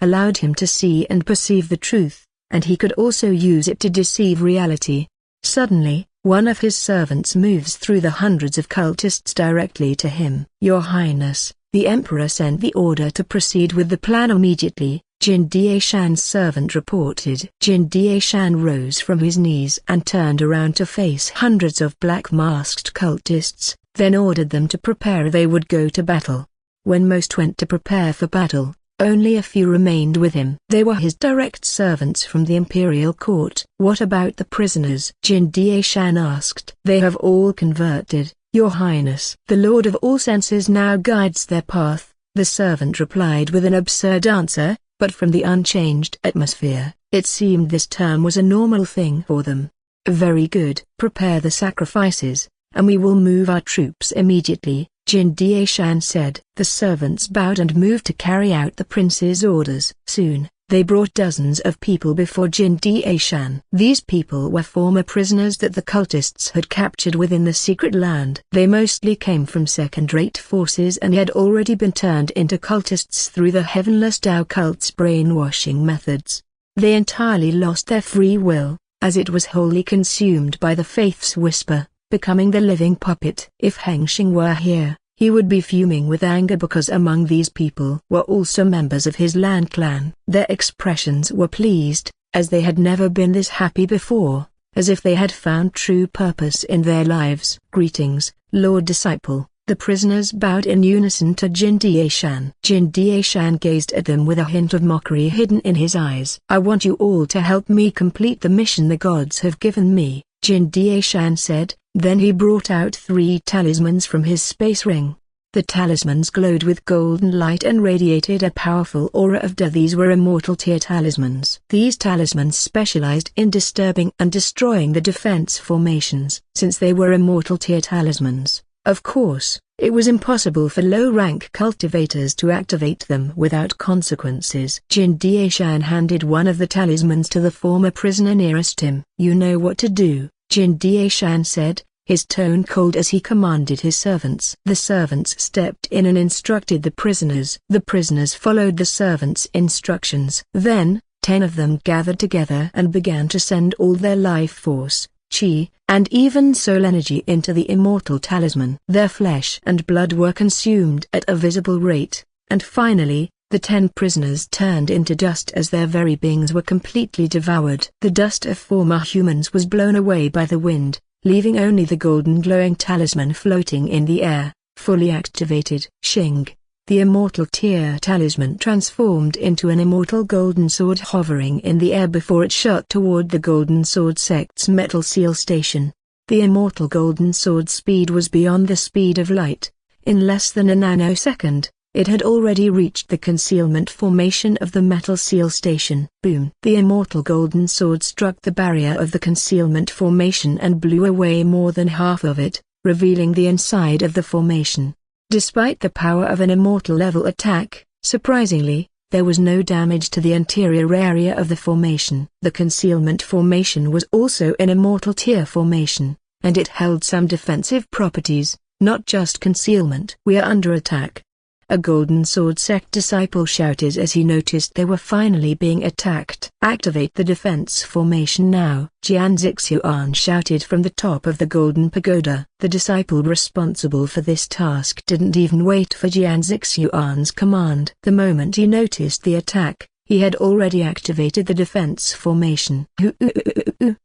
allowed him to see and perceive the truth, and he could also use it to deceive reality. Suddenly, one of his servants moves through the hundreds of cultists directly to him. "Your Highness, the Emperor sent the order to proceed with the plan immediately," Jin Daishan's servant reported. Jin Daishan rose from his knees and turned around to face hundreds of black-masked cultists, then ordered them to prepare. They would go to battle. When most went to prepare for battle, only a few remained with him. They were his direct servants from the imperial court. "What about the prisoners?" Jin Daishan asked. "They have all converted, Your Highness. The Lord of all senses now guides their path," the servant replied with an absurd answer, but from the unchanged atmosphere, it seemed this term was a normal thing for them. "Very good. Prepare the sacrifices, and we will move our troops immediately," Jin Daishan said. The servants bowed and moved to carry out the prince's orders. Soon, they brought dozens of people before Jin Daishan. These people were former prisoners that the cultists had captured within the secret land. They mostly came from second-rate forces and had already been turned into cultists through the Heavenless Tao cult's brainwashing methods. They entirely lost their free will, as it was wholly consumed by the faith's whisper, becoming the living puppet. If Hengsheng were here, he would be fuming with anger because among these people were also members of his Lan Clan. Their expressions were pleased, as they had never been this happy before, as if they had found true purpose in their lives. "Greetings, Lord Disciple." The prisoners bowed in unison to Jin Daishan. Jin Daishan gazed at them with a hint of mockery hidden in his eyes. "I want you all to help me complete the mission the gods have given me," Jin Daishan said. Then he brought out 3 talismans from his space ring. The talismans glowed with golden light and radiated a powerful aura of death. These were immortal tier talismans. These talismans specialized in disturbing and destroying the defense formations. Since they were immortal tier talismans, of course, it was impossible for low-rank cultivators to activate them without consequences. Jin Daishan handed one of the talismans to the former prisoner nearest him. "You know what to do," Jin Daishan said, his tone cold as he commanded his servants. The servants stepped in and instructed the prisoners. The prisoners followed the servants' instructions. Then, 10 of them gathered together and began to send all their life force, chi, and even soul energy into the immortal talisman. Their flesh and blood were consumed at a visible rate, and finally, the 10 prisoners turned into dust as their very beings were completely devoured. The dust of former humans was blown away by the wind, leaving only the golden glowing talisman floating in the air, fully activated. Shing, the immortal tier talisman transformed into an immortal golden sword hovering in the air before it shot toward the golden sword sect's metal seal station. The immortal golden sword speed was beyond the speed of light. In less than a nanosecond, it had already reached the concealment formation of the metal seal station. Boom! The immortal golden sword struck the barrier of the concealment formation and blew away more than half of it, revealing the inside of the formation. Despite the power of an immortal level attack, surprisingly, there was no damage to the interior area of the formation. The concealment formation was also an immortal tier formation, and it held some defensive properties, not just concealment. "We are under attack," a golden sword sect disciple shouted as he noticed they were finally being attacked. "Activate the defense formation now," Jian Zixuan shouted from the top of the golden pagoda. The disciple responsible for this task didn't even wait for Jian Zixuan's command. The moment he noticed the attack, He had already activated the defense formation.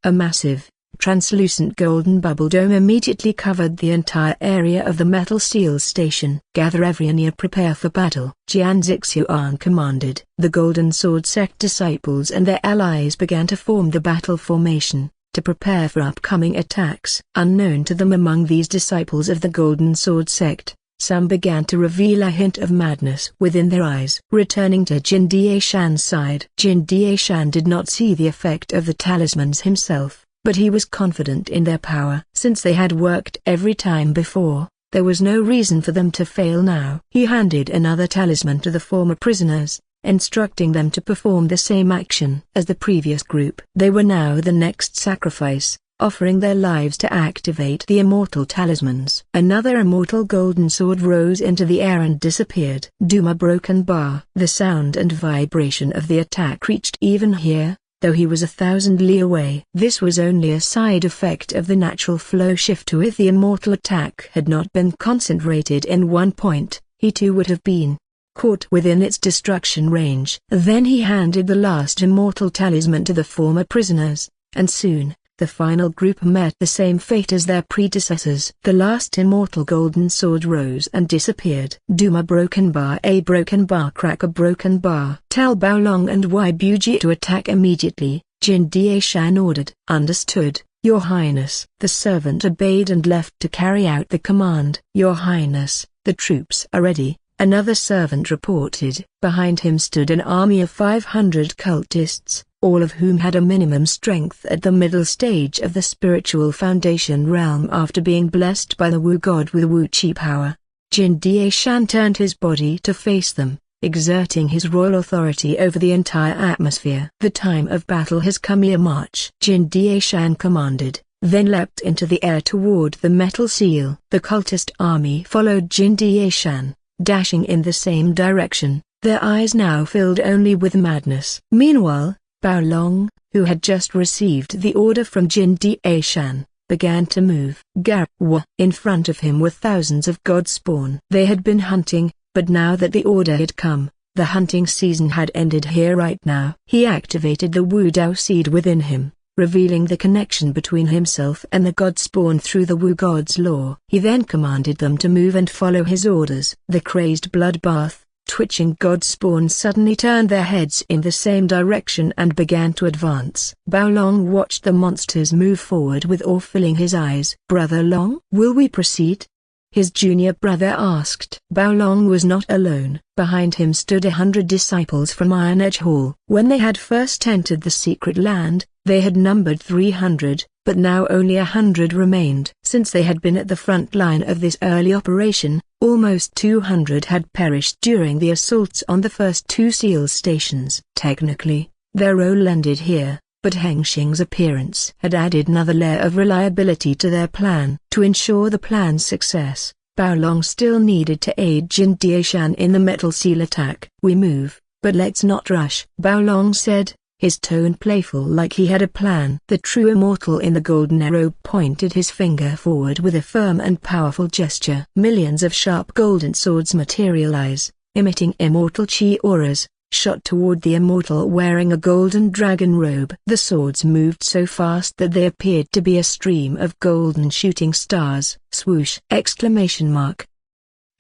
A massive, translucent golden bubble dome immediately covered the entire area of the metal seal station. Gather everyone here, prepare for battle, Jian Zixuan commanded. The Golden Sword Sect disciples and their allies began to form the battle formation, to prepare for upcoming attacks. Unknown to them, among these disciples of the Golden Sword Sect, some began to reveal a hint of madness within their eyes. Returning to Jin Daishan's side, Jin Daishan did not see the effect of the talismans himself, but he was confident in their power. Since they had worked every time before, there was no reason for them to fail now. He handed another talisman to the former prisoners, instructing them to perform the same action as the previous group. They were now the next sacrifice, offering their lives to activate the immortal talismans. Another immortal golden sword rose into the air and disappeared. Duma broken bar. The sound and vibration of the attack reached even here, though he was 1,000 li away. This was only a side effect of the natural flow shift. If the immortal attack had not been concentrated in one point, he too would have been caught within its destruction range. Then he handed the last immortal talisman to the former prisoners, and soon, the final group met the same fate as their predecessors. The last immortal golden sword rose and disappeared. Duma broken bar. A broken bar. Crack a broken bar. Tell Baolong and Weibuji to attack immediately, Jin Daishan ordered. Understood, Your Highness. The servant obeyed and left to carry out the command. Your Highness, the troops are ready, another servant reported. Behind him stood an army of 500 cultists, all of whom had a minimum strength at the middle stage of the spiritual foundation realm after being blessed by the Wu god with Wu Chi power. Jin Daishan turned his body to face them, exerting his royal authority over the entire atmosphere. The time of battle has come. Here march, Jin Daishan commanded, then leapt into the air toward the metal seal. The cultist army followed Jin Daishan, dashing in the same direction, their eyes now filled only with madness. Meanwhile, Baolong, who had just received the order from Jin Daishan, began to move. In front of him were thousands of god spawn. They had been hunting, but now that the order had come, the hunting season had ended. Here right now. He activated the Wu Dao seed within him, revealing the connection between himself and the god spawn through the Wu god's law. He then commanded them to move and follow his orders. The crazed bloodbath, twitching god spawn suddenly turned their heads in the same direction and began to advance. Baolong watched the monsters move forward with awe filling his eyes. Brother Long, will we proceed? His junior brother asked. Baolong was not alone. Behind him stood 100 disciples from Iron Edge Hall. When they had first entered the secret land, they had numbered 300, but now only 100 remained. Since they had been at the front line of this early operation, almost 200 had perished during the assaults on the first two seal stations. Technically, their role ended here, but Hengsheng's appearance had added another layer of reliability to their plan. To ensure the plan's success, Baolong still needed to aid Jin Daishan in the metal seal attack. We move, but let's not rush, Baolong said, his tone playful like he had a plan. The true immortal in the golden robe pointed his finger forward with a firm and powerful gesture. Millions of sharp golden swords materialize, emitting immortal chi auras, shot toward the immortal wearing a golden dragon robe. The swords moved so fast that they appeared to be a stream of golden shooting stars. Swoosh! Exclamation mark.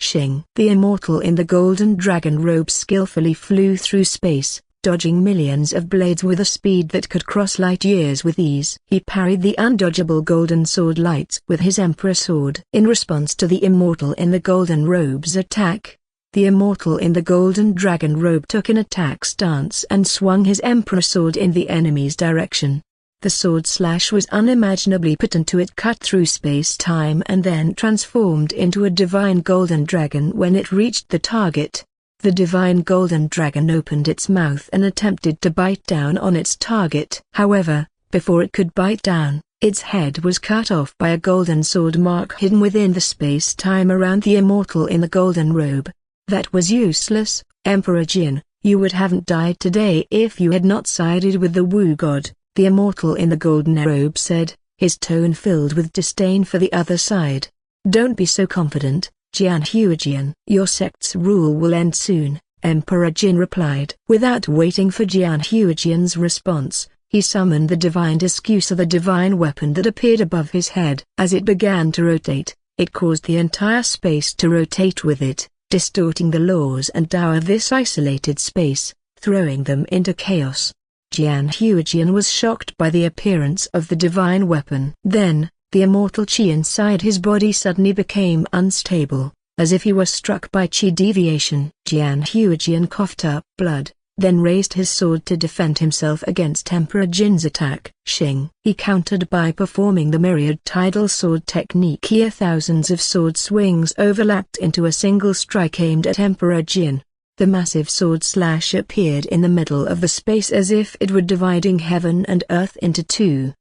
Shing! The immortal in the golden dragon robe skillfully flew through space, dodging millions of blades with a speed that could cross light years with ease. He parried the undodgeable golden sword lights with his emperor sword. In response to the immortal in the golden robe's attack, the immortal in the golden dragon robe took an attack stance and swung his emperor sword in the enemy's direction. The sword slash was unimaginably potent. It cut through space-time and then transformed into a divine golden dragon. When it reached the target, the divine golden dragon opened its mouth and attempted to bite down on its target. However, before it could bite down, its head was cut off by a golden sword mark hidden within the space-time around the immortal in the golden robe. That was useless, Emperor Jin. You would haven't died today if you had not sided with the Wu god, the immortal in the golden robe said, his tone filled with disdain for the other side. Don't be so confident, Jian Huijian. Your sect's rule will end soon, Emperor Jin replied. Without waiting for Jian Huijian's response, he summoned the divine discus, the divine weapon that appeared above his head. As it began to rotate, it caused the entire space to rotate with it, distorting the laws and Tao of this isolated space, throwing them into chaos. Jian Huijian was shocked by the appearance of the divine weapon. Then, the immortal qi inside his body suddenly became unstable, as if he were struck by qi deviation. Jian Huijian coughed up blood, then raised his sword to defend himself against Emperor Jin's attack. He countered by performing the myriad tidal sword technique. Here thousands of sword swings overlapped into a single strike aimed at Emperor Jin. The massive sword slash appeared in the middle of the space as if it were dividing heaven and earth into two.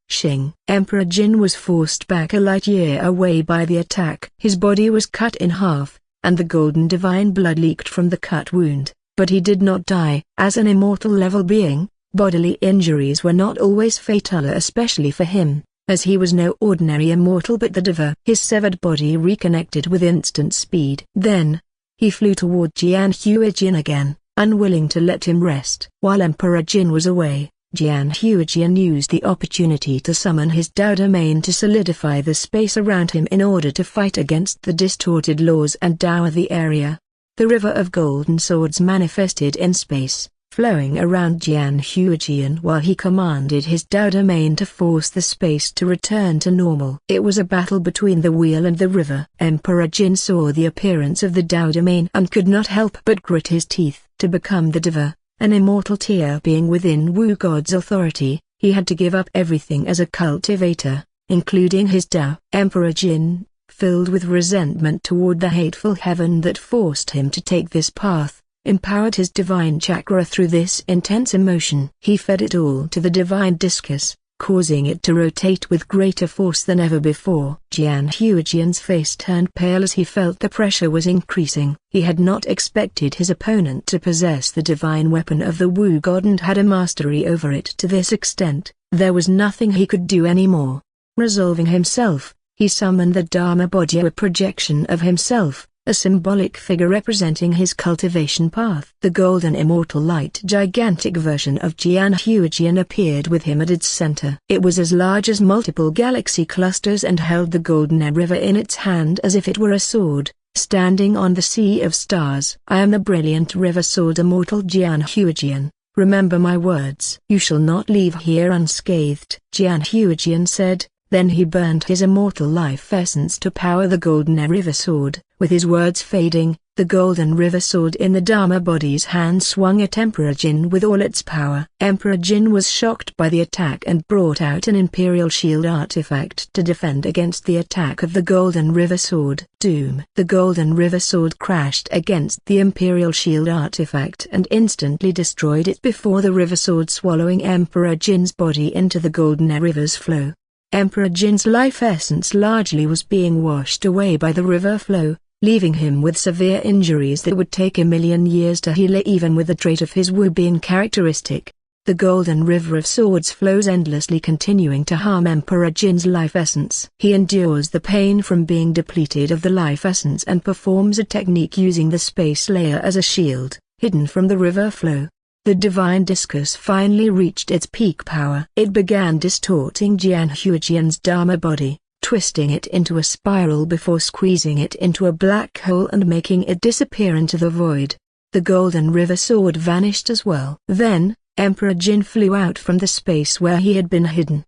Emperor Jin was forced back a light year away by the attack. His body was cut in half, and the golden divine blood leaked from the cut wound, but he did not die. As an immortal level being, bodily injuries were not always fatal, especially for him, as he was no ordinary immortal but the diva. His severed body reconnected with instant speed. Then, he flew toward Jian Huijian again, unwilling to let him rest. While Emperor Jin was away, Jian Huijian used the opportunity to summon his Tao domain to solidify the space around him in order to fight against the distorted laws and Tao of the area. The river of golden swords manifested in space, flowing around Jian Huijian while he commanded his Tao domain to force the space to return to normal. It was a battle between the wheel and the river. Emperor Jin saw the appearance of the Tao domain and could not help but grit his teeth. To become the diva, an immortal tier being within Wu God's authority, he had to give up everything as a cultivator, including his Tao. Emperor Jin, filled with resentment toward the hateful heaven that forced him to take this path, empowered his divine chakra through this intense emotion. He fed it all to the divine discus, causing it to rotate with greater force than ever before. Jian Huijian's face turned pale as he felt the pressure was increasing. He had not expected his opponent to possess the divine weapon of the Wu God and had a mastery over it to this extent. There was nothing he could do anymore. Resolving himself, he summoned the Dharma body, a projection of himself, a symbolic figure representing his cultivation path. The golden immortal light gigantic version of Jian Huijian appeared with him at its center. It was as large as multiple galaxy clusters and held the golden river in its hand as if it were a sword, standing on the sea of stars. I am the brilliant river sword immortal Jian Huijian. Remember my words. You shall not leave here unscathed. Jian Huijian said. Then he burned his immortal life essence to power the golden river sword. With his words fading, the golden river sword in the Dharma body's hand swung at Emperor Jin with all its power. Emperor Jin was shocked by the attack and brought out an imperial shield artifact to defend against the attack of the golden river sword. Doom! The golden river sword crashed against the imperial shield artifact and instantly destroyed it before the river sword swallowing Emperor Jin's body into the golden river's flow. Emperor Jin's life essence largely was being washed away by the river flow, leaving him with severe injuries that would take 1,000,000 years to heal even with the trait of his Wu being characteristic. The golden river of swords flows endlessly, continuing to harm Emperor Jin's life essence. He endures the pain from being depleted of the life essence and performs a technique using the space layer as a shield, hidden from the river flow. The divine discus finally reached its peak power. It began distorting Jian Huijian's Dharma body, twisting it into a spiral before squeezing it into a black hole and making it disappear into the void. The golden river sword vanished as well. Then, Emperor Jin flew out from the space where he had been hidden.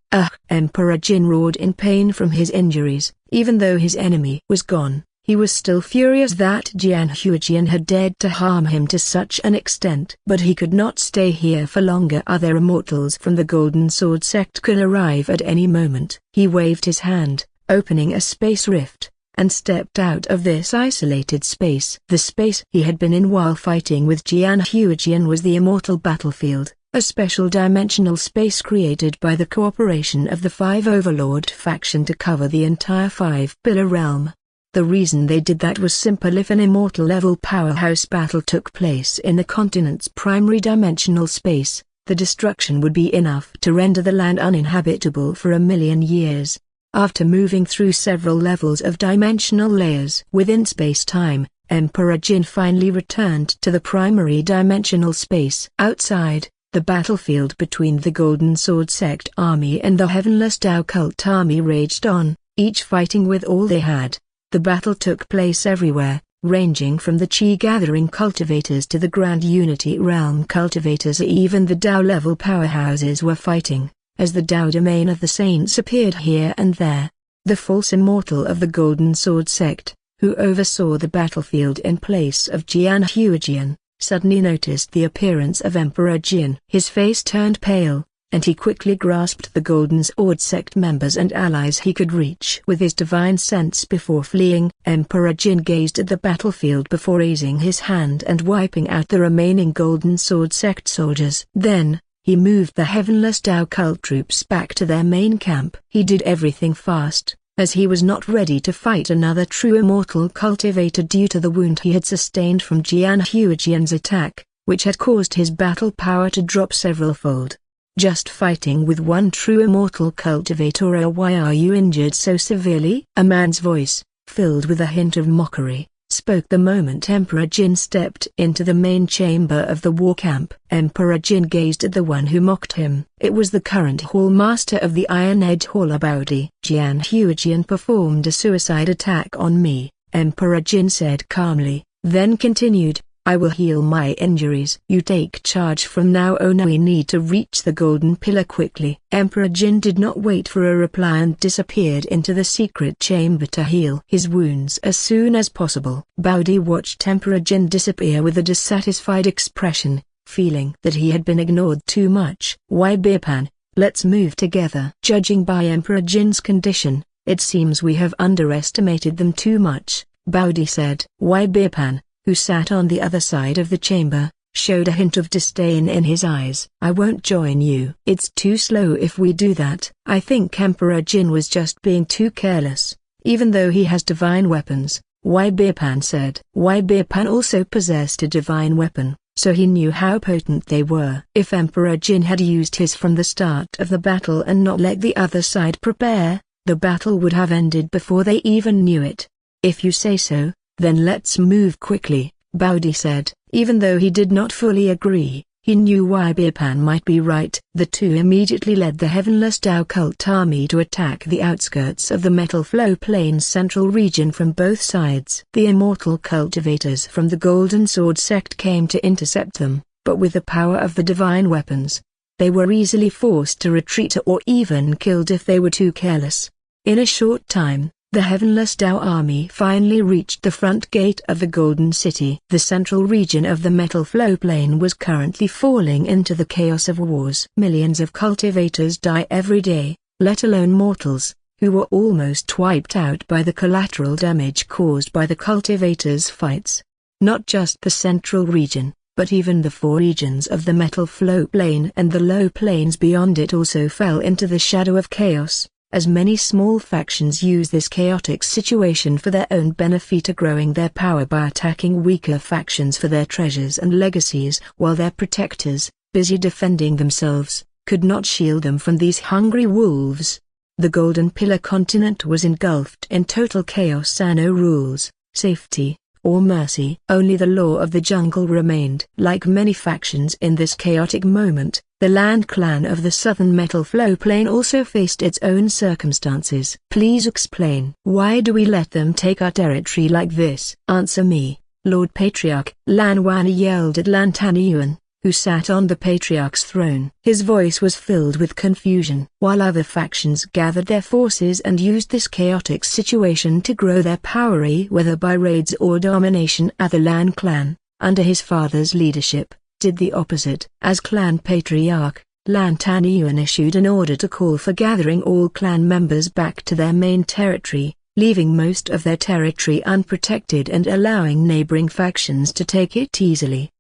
Emperor Jin roared in pain from his injuries. Even though his enemy was gone, he was still furious that Jian Huijian had dared to harm him to such an extent. But he could not stay here for longer. Other immortals from the Golden Sword sect could arrive at any moment. He waved his hand, opening a space rift, and stepped out of this isolated space. The space he had been in while fighting with Jian Huijian was the immortal battlefield, a special dimensional space created by the cooperation of the Five Overlord faction to cover the entire Five-Pillar realm. The reason they did that was simple. If an immortal level powerhouse battle took place in the continent's primary dimensional space, the destruction would be enough to render the land uninhabitable for 1,000,000 years. After moving through several levels of dimensional layers within space-time, Emperor Jin finally returned to the primary dimensional space. Outside, the battlefield between the Golden Sword Sect army and the Heavenless Tao Cult army raged on, each fighting with all they had. The battle took place everywhere, ranging from the Qi-gathering cultivators to the Grand Unity Realm cultivators. Even the Tao-level powerhouses were fighting, as the Tao domain of the Saints appeared here and there. The false immortal of the Golden Sword Sect, who oversaw the battlefield in place of Jian Huijian, suddenly noticed the appearance of Emperor Jin. His face turned pale, and he quickly grasped the Golden Sword Sect members and allies he could reach with his divine sense before fleeing. Emperor Jin gazed at the battlefield before raising his hand and wiping out the remaining Golden Sword Sect soldiers. Then, he moved the Heavenless Tao cult troops back to their main camp. He did everything fast, as he was not ready to fight another true immortal cultivator due to the wound he had sustained from Jian Huijian's attack, which had caused his battle power to drop several-fold. Just fighting with one true immortal cultivator, why are you injured so severely? A man's voice, filled with a hint of mockery, spoke the moment Emperor Jin stepped into the main chamber of the war camp. Emperor Jin gazed at the one who mocked him. It was the current hall master of the Iron Edge Hall, Baudi. Jian Huijian performed a suicide attack on me, Emperor Jin said calmly, then continued, I will heal my injuries. You take charge from now on. We need to reach the Golden Pillar quickly. Emperor Jin did not wait for a reply and disappeared into the secret chamber to heal his wounds as soon as possible. Baudi watched Emperor Jin disappear with a dissatisfied expression, feeling that he had been ignored too much. Why Birpan, let's move together. Judging by Emperor Jin's condition, it seems we have underestimated them too much, Baudi said. Why Birpan, who sat on the other side of the chamber, showed a hint of disdain in his eyes. I won't join you. It's too slow if we do that. I think Emperor Jin was just being too careless, even though he has divine weapons, Wai Birpan said. Wai Birpan also possessed a divine weapon, so he knew how potent they were. If Emperor Jin had used his from the start of the battle and not let the other side prepare, the battle would have ended before they even knew it. If you say so, then let's move quickly, Baudi said. Even though he did not fully agree, he knew why Birpan might be right. The two immediately led the Heavenless Tao cult army to attack the outskirts of the Metal Flow Plains central region from both sides. The immortal cultivators from the Golden Sword Sect came to intercept them, but with the power of the divine weapons, they were easily forced to retreat or even killed if they were too careless. In a short time, the Heavenless Tao army finally reached the front gate of the Golden City. The central region of the Metal Flow Plain was currently falling into the chaos of wars. Millions of cultivators die every day, let alone mortals, who were almost wiped out by the collateral damage caused by the cultivators' fights. Not just the central region, but even the four regions of the Metal Flow Plain and the low plains beyond it also fell into the shadow of chaos, as many small factions use this chaotic situation for their own benefit, growing their power by attacking weaker factions for their treasures and legacies, while their protectors, busy defending themselves, could not shield them from these hungry wolves. The Golden Pillar continent was engulfed in total chaos, and no rules, safety, or mercy. Only the law of the jungle remained. Like many factions in this chaotic moment, the Lan Clan of the southern Metal Flow Plain also faced its own circumstances. Please explain. Why do we let them take our territory like this? Answer me, Lord Patriarch. Lan Wan yelled at Lan Tanyuan, who sat on the Patriarch's throne. His voice was filled with confusion. While other factions gathered their forces and used this chaotic situation to grow their power, whether by raids or domination, the Lan Clan, under his father's leadership, did the opposite. As Clan Patriarch, Lan Tanyuan issued an order to call for gathering all clan members back to their main territory, leaving most of their territory unprotected and allowing neighboring factions to take it easily.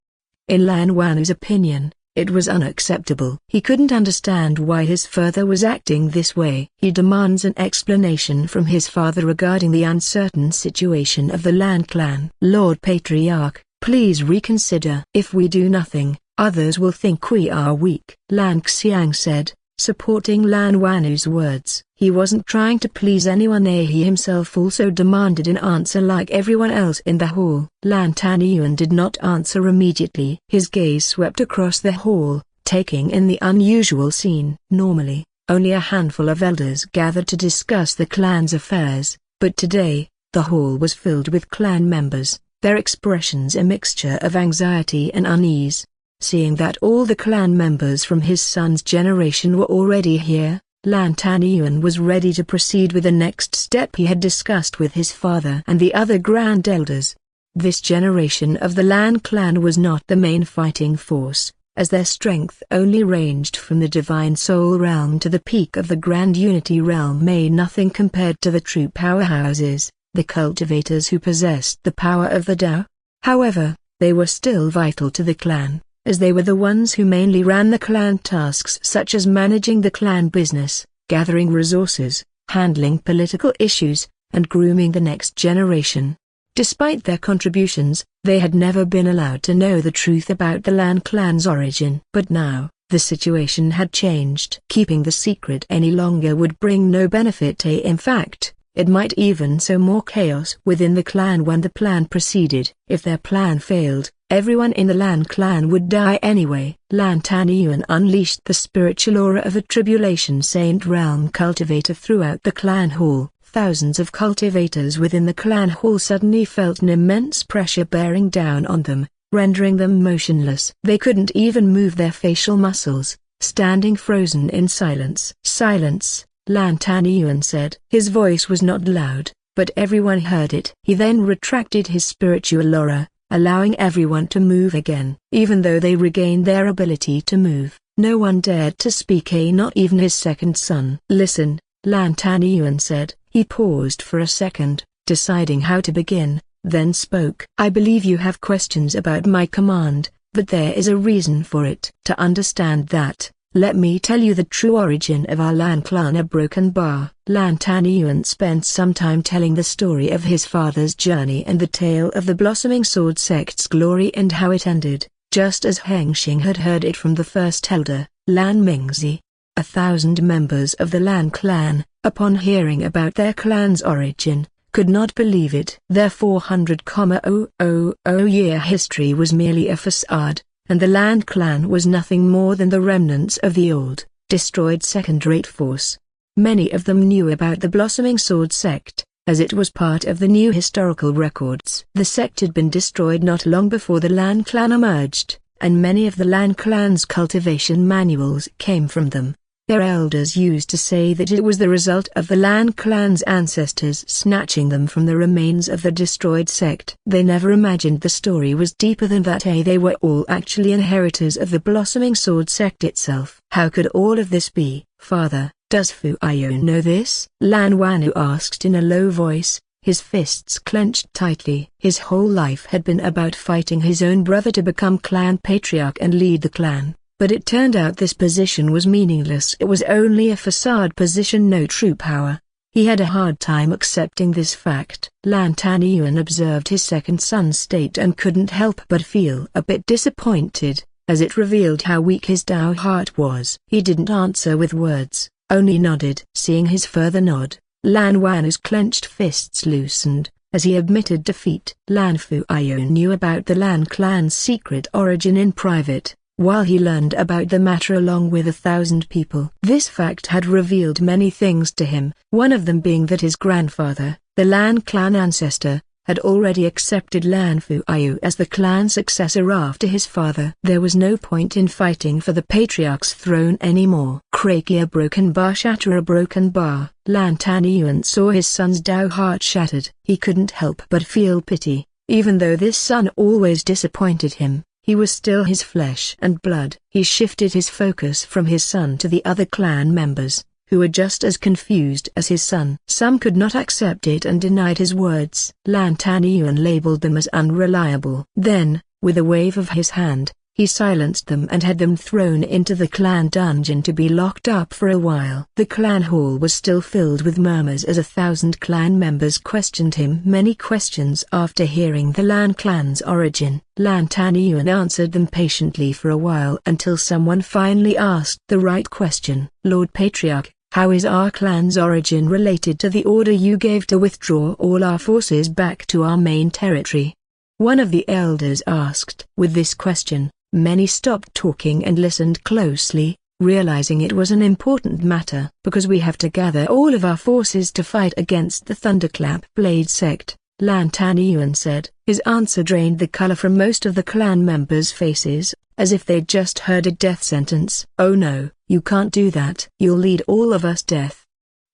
In Lan Wanu's opinion, it was unacceptable. He couldn't understand why his father was acting this way. He demands an explanation from his father regarding the uncertain situation of the Lan Clan. Lord Patriarch, please reconsider. If we do nothing, others will think we are weak, Lan Xiang said, supporting Lan Wanu's words. He wasn't trying to please anyone. He himself also demanded an answer like everyone else in the hall. Lan Tanyuan did not answer immediately. His gaze swept across the hall, taking in the unusual scene. Normally, only a handful of elders gathered to discuss the clan's affairs, but today, the hall was filled with clan members, their expressions a mixture of anxiety and unease. Seeing that all the clan members from his son's generation were already here, Lan Tanyuan was ready to proceed with the next step he had discussed with his father and the other grand elders. This generation of the Lan clan was not the main fighting force, as their strength only ranged from the Divine Soul Realm to the peak of the Grand Unity Realm. Nothing compared to the true powerhouses, the cultivators who possessed the power of the Tao. However, they were still vital to the clan, as they were the ones who mainly ran the clan tasks such as managing the clan business, gathering resources, handling political issues, and grooming the next generation. Despite their contributions, they had never been allowed to know the truth about the Lan clan's origin. But now, the situation had changed. Keeping the secret any longer would bring no benefit. In fact, it might even sow more chaos within the clan when the plan proceeded. If their plan failed, everyone in the Lan clan would die anyway. Lan Tanyuan unleashed the spiritual aura of a Tribulation Saint realm cultivator throughout the clan hall. Thousands of cultivators within the clan hall suddenly felt an immense pressure bearing down on them, rendering them motionless. They couldn't even move their facial muscles, standing frozen in silence. "Silence," Lan Tanyuan said. His voice was not loud, but everyone heard it. He then retracted his spiritual aura, allowing everyone to move again. Even though they regained their ability to move, no one dared to speak, not even his second son. "Listen," Lan Tanyuan said. He paused for a second, deciding how to begin, then spoke. "I believe you have questions about my command, but there is a reason for it. To understand that, let me tell you the true origin of our Lan clan." A broken bar. Lan Tanyuan spent some time telling the story of his father's journey and the tale of the blossoming sword sect's glory and how it ended, just as Hengsheng had heard it from the first elder, Lan Mingzi. 1,000 members of the Lan clan, upon hearing about their clan's origin, could not believe it. Their 400,000-year history was merely a facade, and the Lan clan was nothing more than the remnants of the old, destroyed second-rate force. Many of them knew about the blossoming sword sect, as it was part of the new historical records. The sect had been destroyed not long before the Lan clan emerged, and many of the Lan clan's cultivation manuals came from them. Their elders used to say that it was the result of the Lan clan's ancestors snatching them from the remains of the destroyed sect. They never imagined the story was deeper than that. They were all actually inheritors of the blossoming sword sect itself. "How could all of this be, father? Does Fu Ayo know this?" Lan Wanu asked in a low voice, his fists clenched tightly. His whole life had been about fighting his own brother to become clan patriarch and lead the clan. But it turned out this position was meaningless. It was only a facade position, no true power. He had a hard time accepting this fact. Lan Tanyuan observed his second son's state and couldn't help but feel a bit disappointed, as it revealed how weak his Tao heart was. He didn't answer with words, only nodded. Seeing his further nod, Lan Wanu's clenched fists loosened, as he admitted defeat. Lan Fu Ayo knew about the Lan clan's secret origin in private, while he learned about the matter along with 1,000 people. This fact had revealed many things to him, one of them being that his grandfather, the Lan clan ancestor, had already accepted Lan Fu Ayo as the clan successor after his father. There was no point in fighting for the patriarch's throne anymore. Craki a broken bar, shatter a broken bar. Lan Tanyuan saw his son's Tao heart shattered. He couldn't help but feel pity, even though this son always disappointed him. He was still his flesh and blood. He shifted his focus from his son to the other clan members, who were just as confused as his son. Some could not accept it and denied his words. Lan Tanyuan labeled them as unreliable. Then, with a wave of his hand, He silenced them and had them thrown into the clan dungeon to be locked up for a while. The clan hall was still filled with murmurs as 1,000 clan members questioned him many questions after hearing the Lan clan's origin. Lan Tanyuan answered them patiently for a while until someone finally asked the right question. Lord Patriarch, how is our clan's origin related to the order you gave to withdraw all our forces back to our main territory? One of the elders asked. With this question, many stopped talking and listened closely, realizing it was an important matter. Because we have to gather all of our forces to fight against the Thunderclap Blade sect, Lan Tanyuan said. His answer drained the color from most of the clan members' faces, as if they'd just heard a death sentence. Oh no, you can't do that. You'll lead all of us death.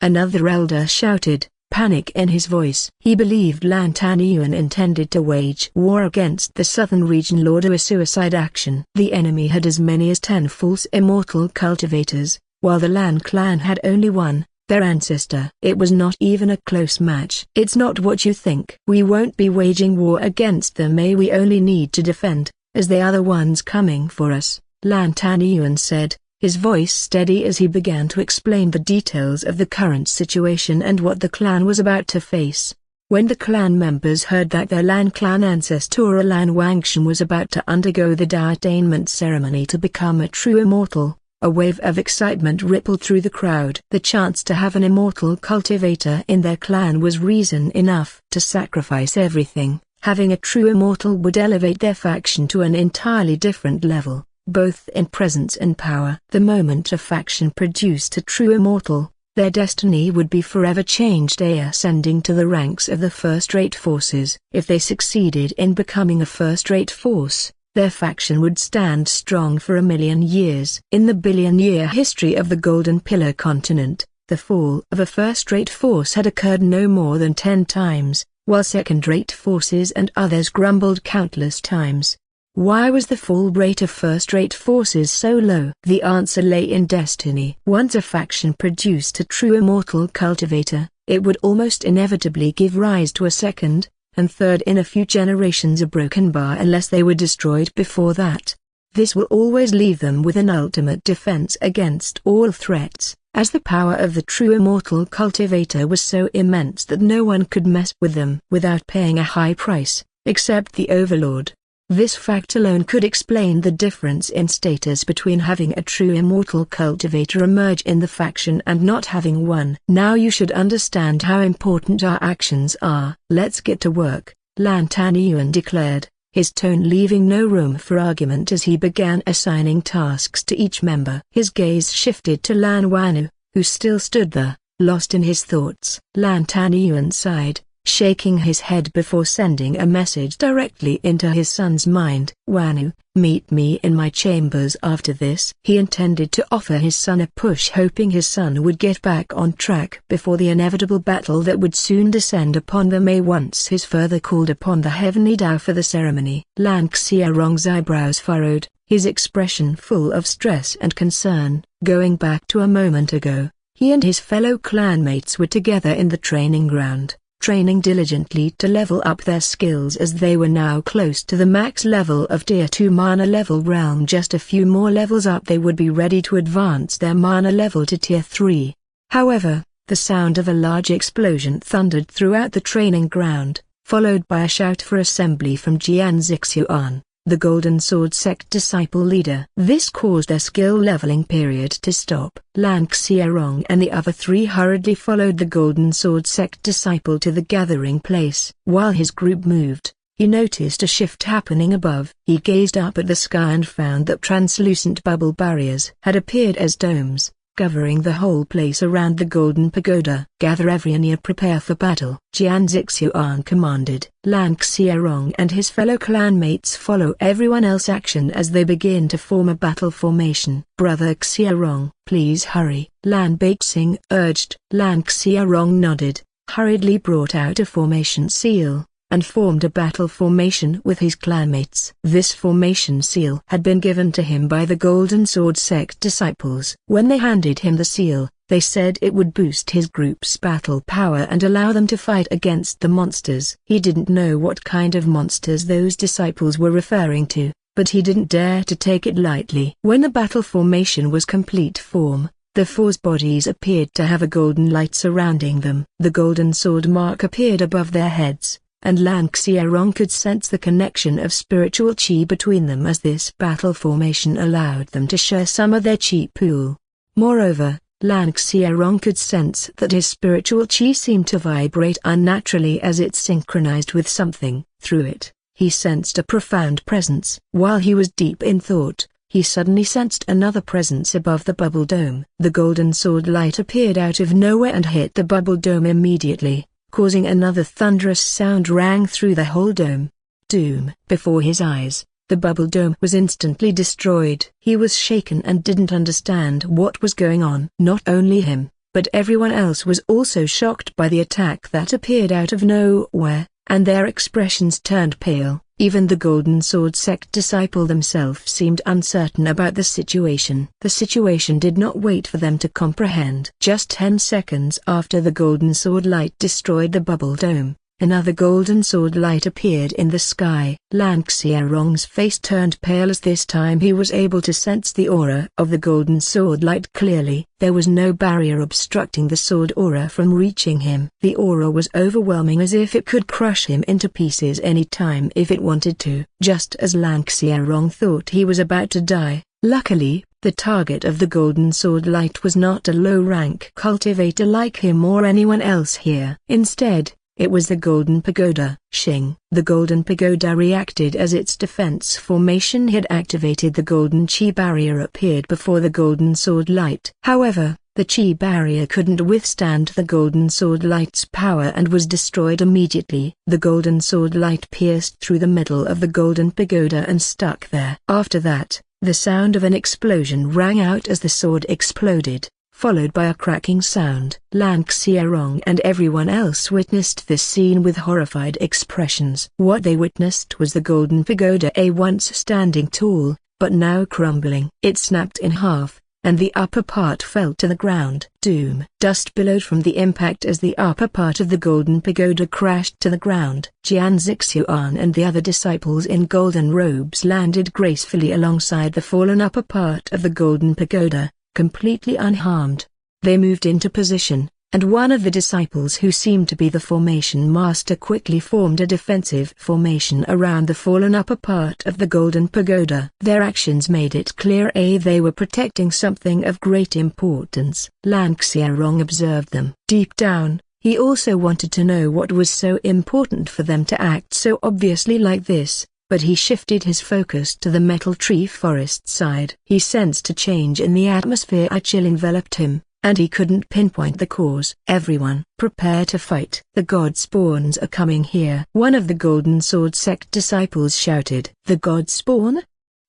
Another elder shouted, panic in his voice. He believed Lan Tanyuan intended to wage war against the southern region lord, a suicide action. The enemy had as many as 10 false immortal cultivators, while the Lan clan had only one, their ancestor. It was not even a close match. It's not what you think. We won't be waging war against them. We only need to defend, as they are the ones coming for us, Lan Tanyuan said, his voice steady as he began to explain the details of the current situation and what the clan was about to face. When the clan members heard that their Lan clan ancestor Lan Hengsheng was about to undergo the enlightenment ceremony to become a true immortal, a wave of excitement rippled through the crowd. The chance to have an immortal cultivator in their clan was reason enough to sacrifice everything. Having a true immortal would elevate their faction to an entirely different level, both in presence and power. The moment a faction produced a true immortal, their destiny would be forever changed, ascending to the ranks of the first-rate forces. If they succeeded in becoming a first-rate force, their faction would stand strong for 1,000,000 years. In the billion-year history of the Golden Pillar continent, the fall of a first-rate force had occurred no more than 10 times, while second-rate forces and others grumbled countless times. Why was the fall rate of first-rate forces so low? The answer lay in destiny. Once a faction produced a true immortal cultivator, it would almost inevitably give rise to a second, and third in a few generations, a broken bar, unless they were destroyed before that. This will always leave them with an ultimate defense against all threats, as the power of the true immortal cultivator was so immense that no one could mess with them without paying a high price, except the overlord. This fact alone could explain the difference in status between having a true immortal cultivator emerge in the faction and not having one. Now you should understand how important our actions are. Let's get to work, Lan Tanyuan declared, his tone leaving no room for argument as he began assigning tasks to each member. His gaze shifted to Lan Wanu, who still stood there, lost in his thoughts. Lan Tanyuan sighed, shaking his head before sending a message directly into his son's mind. Wanu, meet me in my chambers after this. He intended to offer his son a push, hoping his son would get back on track before the inevitable battle that would soon descend upon them once his father called upon the heavenly Tao for the ceremony. Lan Xiaorong's eyebrows furrowed, his expression full of stress and concern. Going back to a moment ago, he and his fellow clanmates were together in the training ground, training diligently to level up their skills as they were now close to the max level of Tier 2 mana level realm. Just a few more levels up they would be ready to advance their mana level to Tier 3. However, the sound of a large explosion thundered throughout the training ground, followed by a shout for assembly from Jian Zixuan, the Golden Sword Sect disciple leader. This caused their skill leveling period to stop. Lan Xiaorong and the other 3 hurriedly followed the Golden Sword Sect disciple to the gathering place. While his group moved, he noticed a shift happening above. He gazed up at the sky and found that translucent bubble barriers had appeared as domes, covering the whole place around the Golden Pagoda. Gather everyone, prepare for battle, Jian Zixuan commanded. Lan Xiaorong and his fellow clanmates follow everyone else's action as they begin to form a battle formation. Brother Xiaorong, please hurry, Lan Beixing urged. Lan Xiaorong nodded, hurriedly brought out a formation seal, and formed a battle formation with his clanmates. This formation seal had been given to him by the Golden Sword Sect disciples. When they handed him the seal, they said it would boost his group's battle power and allow them to fight against the monsters. He didn't know what kind of monsters those disciples were referring to, but he didn't dare to take it lightly. When the battle formation was complete form, the four's bodies appeared to have a golden light surrounding them. The golden sword mark appeared above their heads, and Lan Hengsheng could sense the connection of spiritual chi between them as this battle formation allowed them to share some of their chi pool. Moreover, Lan Hengsheng could sense that his spiritual chi seemed to vibrate unnaturally as it synchronized with something. Through it, he sensed a profound presence. While he was deep in thought, he suddenly sensed another presence above the bubble dome. The golden sword light appeared out of nowhere and hit the bubble dome immediately, causing another thunderous sound rang through the whole dome. Doom! Before his eyes, the bubble dome was instantly destroyed. He was shaken and didn't understand what was going on. Not only him, but everyone else was also shocked by the attack that appeared out of nowhere, and their expressions turned pale. Even the Golden Sword sect disciple themselves seemed uncertain about the situation. The situation did not wait for them to comprehend. Just 10 seconds after the Golden Sword light destroyed the bubble dome, another golden sword light appeared in the sky. Lan Hengsheng's face turned pale as this time he was able to sense the aura of the golden sword light clearly. There was no barrier obstructing the sword aura from reaching him. The aura was overwhelming, as if it could crush him into pieces any time if it wanted to. Just as Lan Hengsheng thought he was about to die, luckily, the target of the golden sword light was not a low-rank cultivator like him or anyone else here. Instead, it was the Golden Pagoda. Shing. The Golden Pagoda reacted as its defense formation had activated. The Golden Chi barrier appeared before the Golden Sword light. However, the Chi barrier couldn't withstand the Golden Sword light's power and was destroyed immediately. The Golden Sword light pierced through the middle of the Golden Pagoda and stuck there. After that, the sound of an explosion rang out as the sword exploded, followed by a cracking sound. Lan Hengsheng and everyone else witnessed this scene with horrified expressions. What they witnessed was the Golden Pagoda, once standing tall, but now crumbling. It snapped in half, and the upper part fell to the ground. Doom! Dust billowed from the impact as the upper part of the Golden Pagoda crashed to the ground. Jian Zixuan and the other disciples in golden robes landed gracefully alongside the fallen upper part of the Golden Pagoda, completely unharmed. They moved into position, and one of the disciples who seemed to be the formation master quickly formed a defensive formation around the fallen upper part of the Golden Pagoda. Their actions made it clear they were protecting something of great importance. Lan Hengsheng observed them. Deep down, he also wanted to know what was so important for them to act so obviously like this. But he shifted his focus to the metal tree forest side. He sensed a change in the atmosphere. A chill enveloped him, and he couldn't pinpoint the cause. Everyone, prepare to fight. The god spawns are coming here. One of the Golden Sword sect disciples shouted. The god spawn?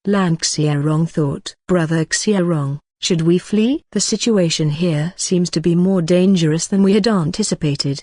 Lan Hengsheng thought. Brother Hengsheng, should we flee? The situation here seems to be more dangerous than we had anticipated.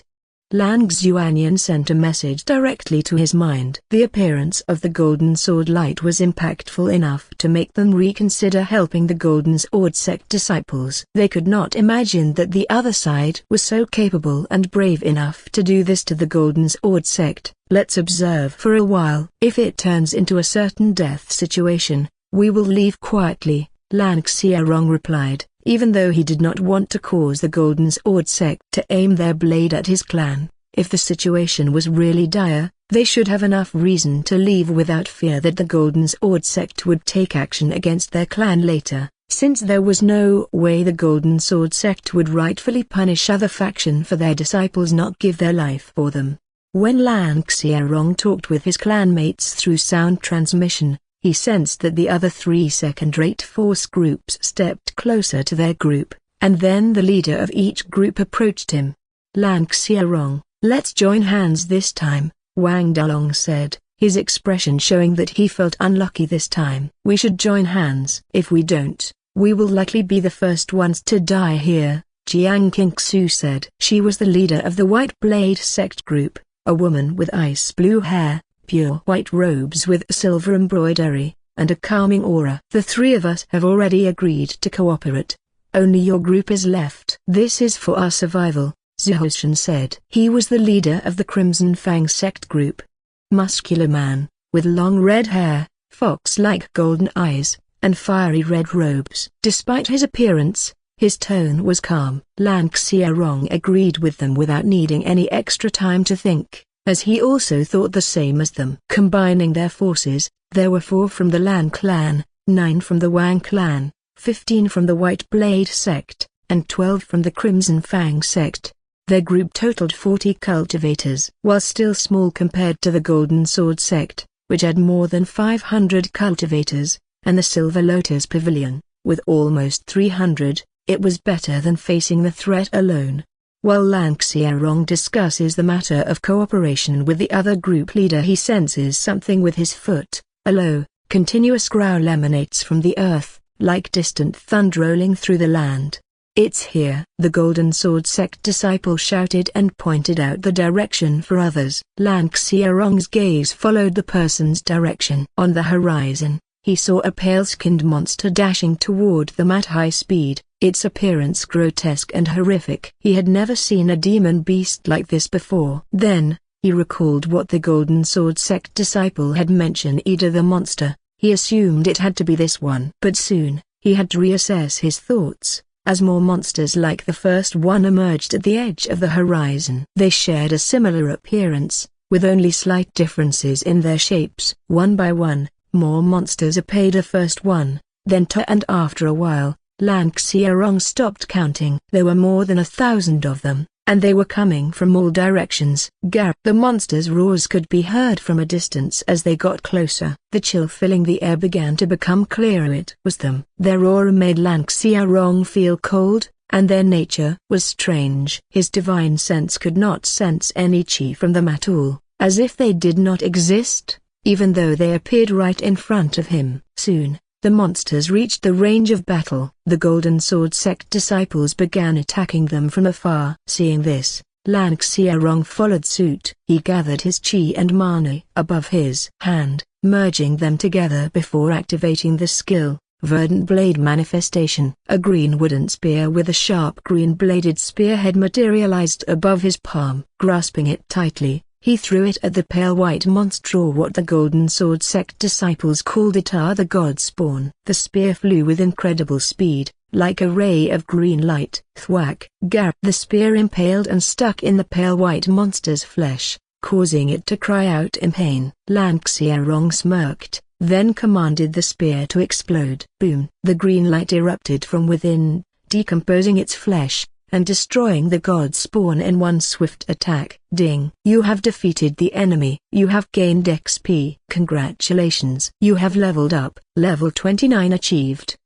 Lan Hengsheng sent a message directly to his mind. The appearance of the Golden Sword light was impactful enough to make them reconsider helping the Golden Sword sect disciples. They could not imagine that the other side was so capable and brave enough to do this to the Golden Sword sect. Let's observe for a while. If it turns into a certain death situation, we will leave quietly, Lan Hengsheng replied. Even though he did not want to cause the Golden Sword sect to aim their blade at his clan, if the situation was really dire, they should have enough reason to leave without fear that the Golden Sword sect would take action against their clan later, since there was no way the Golden Sword sect would rightfully punish other faction for their disciples not give their life for them. When Lan Hengsheng talked with his clanmates through sound transmission, he sensed that the other 3 second-rate force groups stepped closer to their group, and then the leader of each group approached him. Lan Hengsheng, let's join hands this time, Wang Dalong said, his expression showing that he felt unlucky this time. We should join hands. If we don't, we will likely be the first ones to die here, Jiang Qingsu said. She was the leader of the White Blade sect group, a woman with ice blue hair, pure white robes with silver embroidery, and a calming aura. The 3 of us have already agreed to cooperate. Only your group is left. This is for our survival, Zhou said. He was the leader of the Crimson Fang sect group. Muscular man, with long red hair, fox-like golden eyes, and fiery red robes. Despite his appearance, his tone was calm. Lan Hengsheng agreed with them without needing any extra time to think, as he also thought the same as them. Combining their forces, there were 4 from the Lan Clan, 9 from the Wang Clan, 15 from the White Blade sect, and 12 from the Crimson Fang sect. Their group totaled 40 cultivators. While still small compared to the Golden Sword sect, which had more than 500 cultivators, and the Silver Lotus Pavilion, with almost 300, it was better than facing the threat alone. While Lan Hengsheng discusses the matter of cooperation with the other group leader, he senses something with his foot. A low, continuous growl emanates from the earth, like distant thunder rolling through the land. "It's here!" the Golden Sword sect disciple shouted and pointed out the direction for others. Lan Hengsheng's gaze followed the person's direction. On the horizon, he saw a pale-skinned monster dashing toward them at high speed, its appearance grotesque and horrific. He had never seen a demon beast like this before. Then, he recalled what the Golden Sword sect disciple had mentioned, either the monster. He assumed it had to be this one. But soon, he had to reassess his thoughts, as more monsters like the first one emerged at the edge of the horizon. They shared a similar appearance, with only slight differences in their shapes. One by one, more monsters appeared. The first one, then two, and after a while, Lan Hengsheng stopped counting. There were more than 1,000 of them, and they were coming from all directions. The monsters' roars could be heard from a distance as they got closer. The chill filling the air began to become clearer. It was them. Their aura made Lan Hengsheng feel cold, and their nature was strange. His divine sense could not sense any chi from them at all, as if they did not exist, even though they appeared right in front of him. Soon, the monsters reached the range of battle. The Golden Sword sect disciples began attacking them from afar. Seeing this, Lan Hengsheng followed suit. He gathered his chi and mana above his hand, merging them together before activating the skill, Verdant Blade Manifestation. A green wooden spear with a sharp green-bladed spearhead materialized above his palm. Grasping it tightly, he threw it at the pale white monster, or what the Golden Sword sect disciples called it, the god spawn. The spear flew with incredible speed, like a ray of green light. Thwack! The spear impaled and stuck in the pale white monster's flesh, causing it to cry out in pain. Lan Hengsheng smirked, then commanded the spear to explode. Boom! The green light erupted from within, decomposing its flesh, and destroying the god spawn in one swift attack. Ding! You have defeated the enemy. You have gained XP. Congratulations. You have leveled up. Level 29 achieved.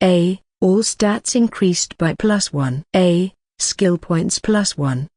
All stats increased by +1. Skill points +1.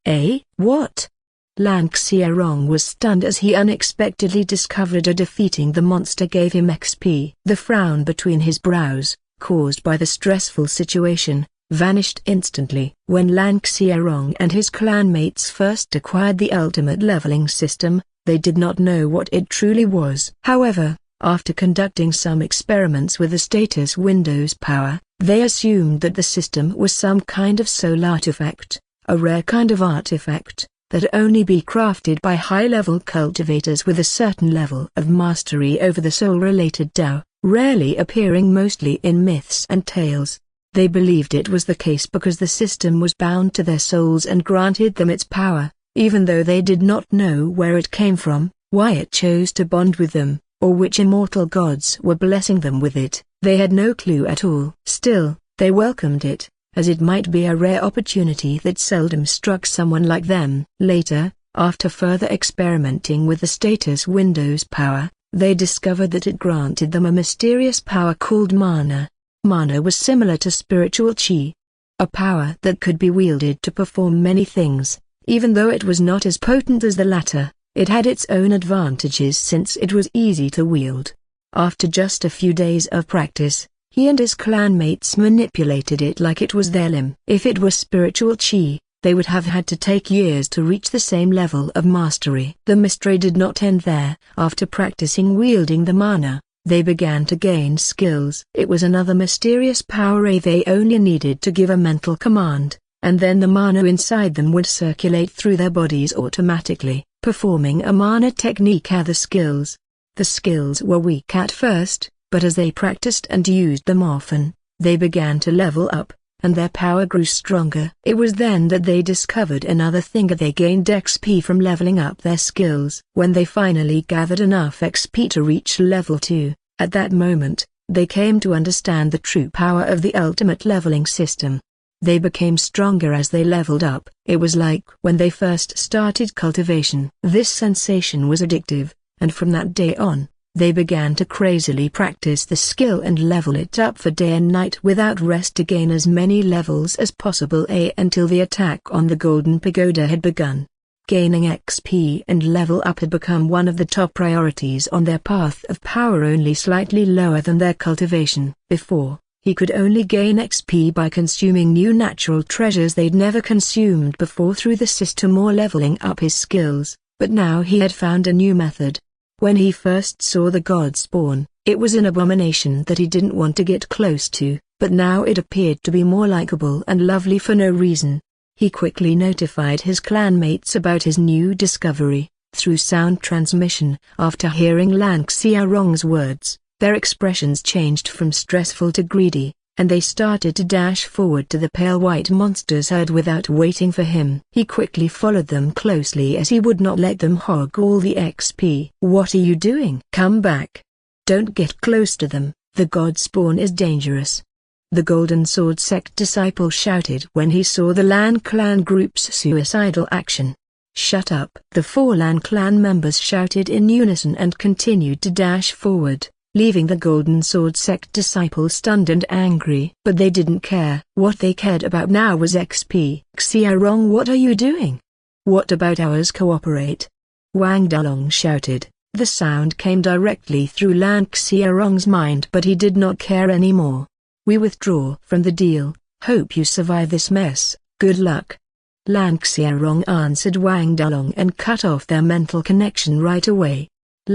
What? Lan Hengsheng was stunned as he unexpectedly discovered defeating the monster gave him XP. The frown between his brows, caused by the stressful situation, vanished instantly. When Lan Hengsheng and his clanmates first acquired the ultimate leveling system, they did not know what it truly was. However, after conducting some experiments with the status window's power, they assumed that the system was some kind of soul artifact, a rare kind of artifact, that only be crafted by high-level cultivators with a certain level of mastery over the soul-related Tao, rarely appearing mostly in myths and tales. They believed it was the case because the system was bound to their souls and granted them its power, even though they did not know where it came from, why it chose to bond with them, or which immortal gods were blessing them with it. They had no clue at all. Still, they welcomed it, as it might be a rare opportunity that seldom struck someone like them. Later, after further experimenting with the status window's power, they discovered that it granted them a mysterious power called mana. Mana was similar to spiritual chi, a power that could be wielded to perform many things. Even though it was not as potent as the latter, it had its own advantages since it was easy to wield. After just a few days of practice, he and his clanmates manipulated it like it was their limb. If it was spiritual chi, they would have had to take years to reach the same level of mastery. The mystery did not end there. After practicing wielding the mana, they began to gain skills. It was another mysterious power. They only needed to give a mental command, and then the mana inside them would circulate through their bodies automatically, performing a mana technique. The skills were weak at first, But as they practiced and used them often, they began to level up, and their power grew stronger. It was then that they discovered another thing: they gained XP from leveling up their skills. When they finally gathered enough XP to reach level 2, at that moment, they came to understand the true power of the ultimate leveling system. They became stronger as they leveled up. It was like when they first started cultivation. This sensation was addictive, and from that day on, they began to crazily practice the skill and level it up for day and night without rest to gain as many levels as possible until the attack on the Golden Pagoda had begun. Gaining XP and level up had become one of the top priorities on their path of power, only slightly lower than their cultivation. Before, he could only gain XP by consuming new natural treasures they'd never consumed before through the system or leveling up his skills, but now he had found a new method. When he first saw the god spawn, it was an abomination that he didn't want to get close to, but now it appeared to be more likable and lovely for no reason. He quickly notified his clanmates about his new discovery, through sound transmission. After hearing Lan Xiaorong's words, their expressions changed from stressful to greedy, and they started to dash forward to the pale white monster's herd without waiting for him. He quickly followed them closely as he would not let them hog all the XP. "What are you doing? Come back. Don't get close to them, the god spawn is dangerous," the Golden Sword sect disciple shouted when he saw the Lan Clan group's suicidal action. "Shut up!" The 4 Lan Clan members shouted in unison and continued to dash forward, leaving the Golden Sword sect disciple stunned and angry. But they didn't care. What they cared about now was XP. "Xiaorong, what are you doing? What about ours? Cooperate!" Wang Dalong shouted. The sound came directly through Lan Xiaorong's mind, but he did not care anymore. "We withdraw from the deal. Hope you survive this mess. Good luck." Lan Xiaorong answered Wang Dalong and cut off their mental connection right away.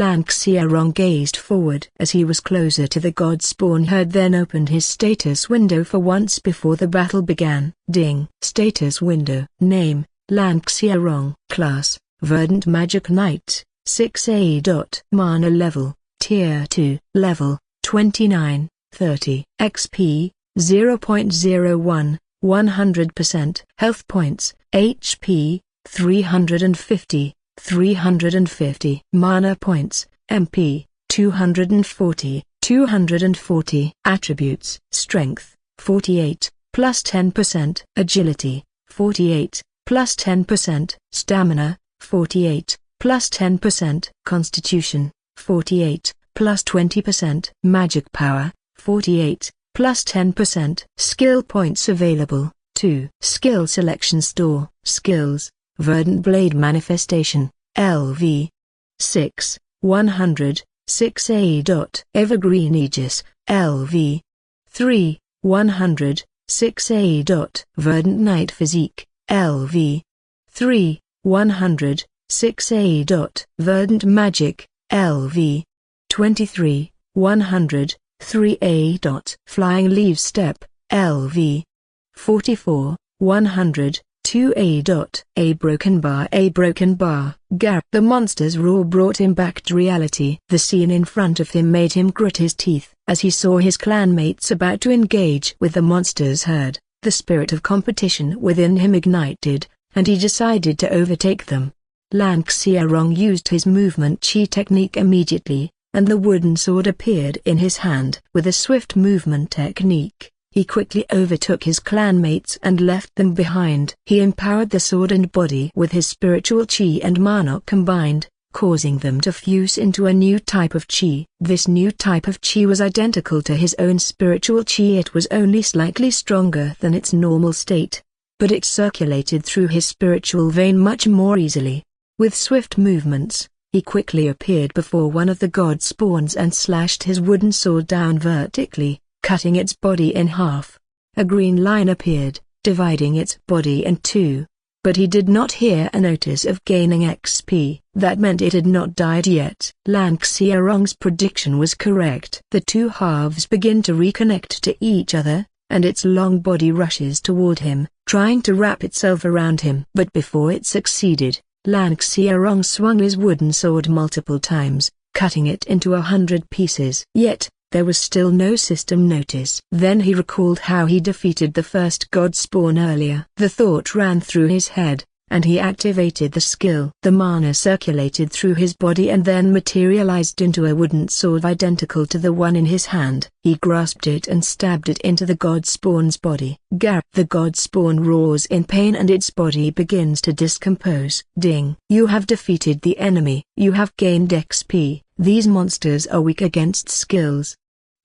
Lan Xiaorong gazed forward as he was closer to the god spawn herd, then opened his status window for once before the battle began. Ding. Status window. Name: Lan Xiaorong. Class: Verdant Magic Knight. 6A. Mana level: Tier 2. Level: 29, 30. XP: 0.01, 100%. Health points: HP: 350. 350. Mana points: MP: 240, 240. Attributes: Strength: 48, plus 10%. Agility: 48, plus 10%. Stamina: 48, plus 10%. Constitution: 48, plus 20%. Magic power: 48, plus 10%. Skill points available: 2. Skill selection store. Skills: Verdant Blade Manifestation, LV. 6, 100, 6A. Evergreen Aegis, LV. 3, 100, 6A. Verdant Night Physique, LV. 3, 100, 6A. Verdant Magic, LV. 23, 100, 3A. Flying Leaf Step, LV. 44, 100, 2A. A broken bar, gap. The monster's roar brought him back to reality. The scene in front of him made him grit his teeth as he saw his clanmates about to engage with the monster's herd. The spirit of competition within him ignited, and he decided to overtake them. Lan Xiaorong used his movement chi technique immediately, and the wooden sword appeared in his hand. With a swift movement technique, he quickly overtook his clanmates and left them behind. He empowered the sword and body with his spiritual chi and mana combined, causing them to fuse into a new type of chi. This new type of chi was identical to his own spiritual chi. It was only slightly stronger than its normal state, but it circulated through his spiritual vein much more easily. With swift movements, he quickly appeared before one of the god spawns and slashed his wooden sword down vertically, cutting its body in half. A green line appeared, dividing its body in two. But he did not hear a notice of gaining XP. That meant it had not died yet. Lan Xiaorong's prediction was correct. The two halves begin to reconnect to each other, and its long body rushes toward him, trying to wrap itself around him. But before it succeeded, Lan Xiaorong swung his wooden sword multiple times, cutting it into 100 pieces. Yet, There was still no system notice. Then he recalled how he defeated the first god spawn earlier. The thought ran through his head, and he activated the skill. The mana circulated through his body and then materialized into a wooden sword identical to the one in his hand. He grasped it and stabbed it into the god spawn's body. Gar! The god spawn roars in pain and its body begins to decompose. Ding! You have defeated the enemy. You have gained XP. These monsters are weak against skills.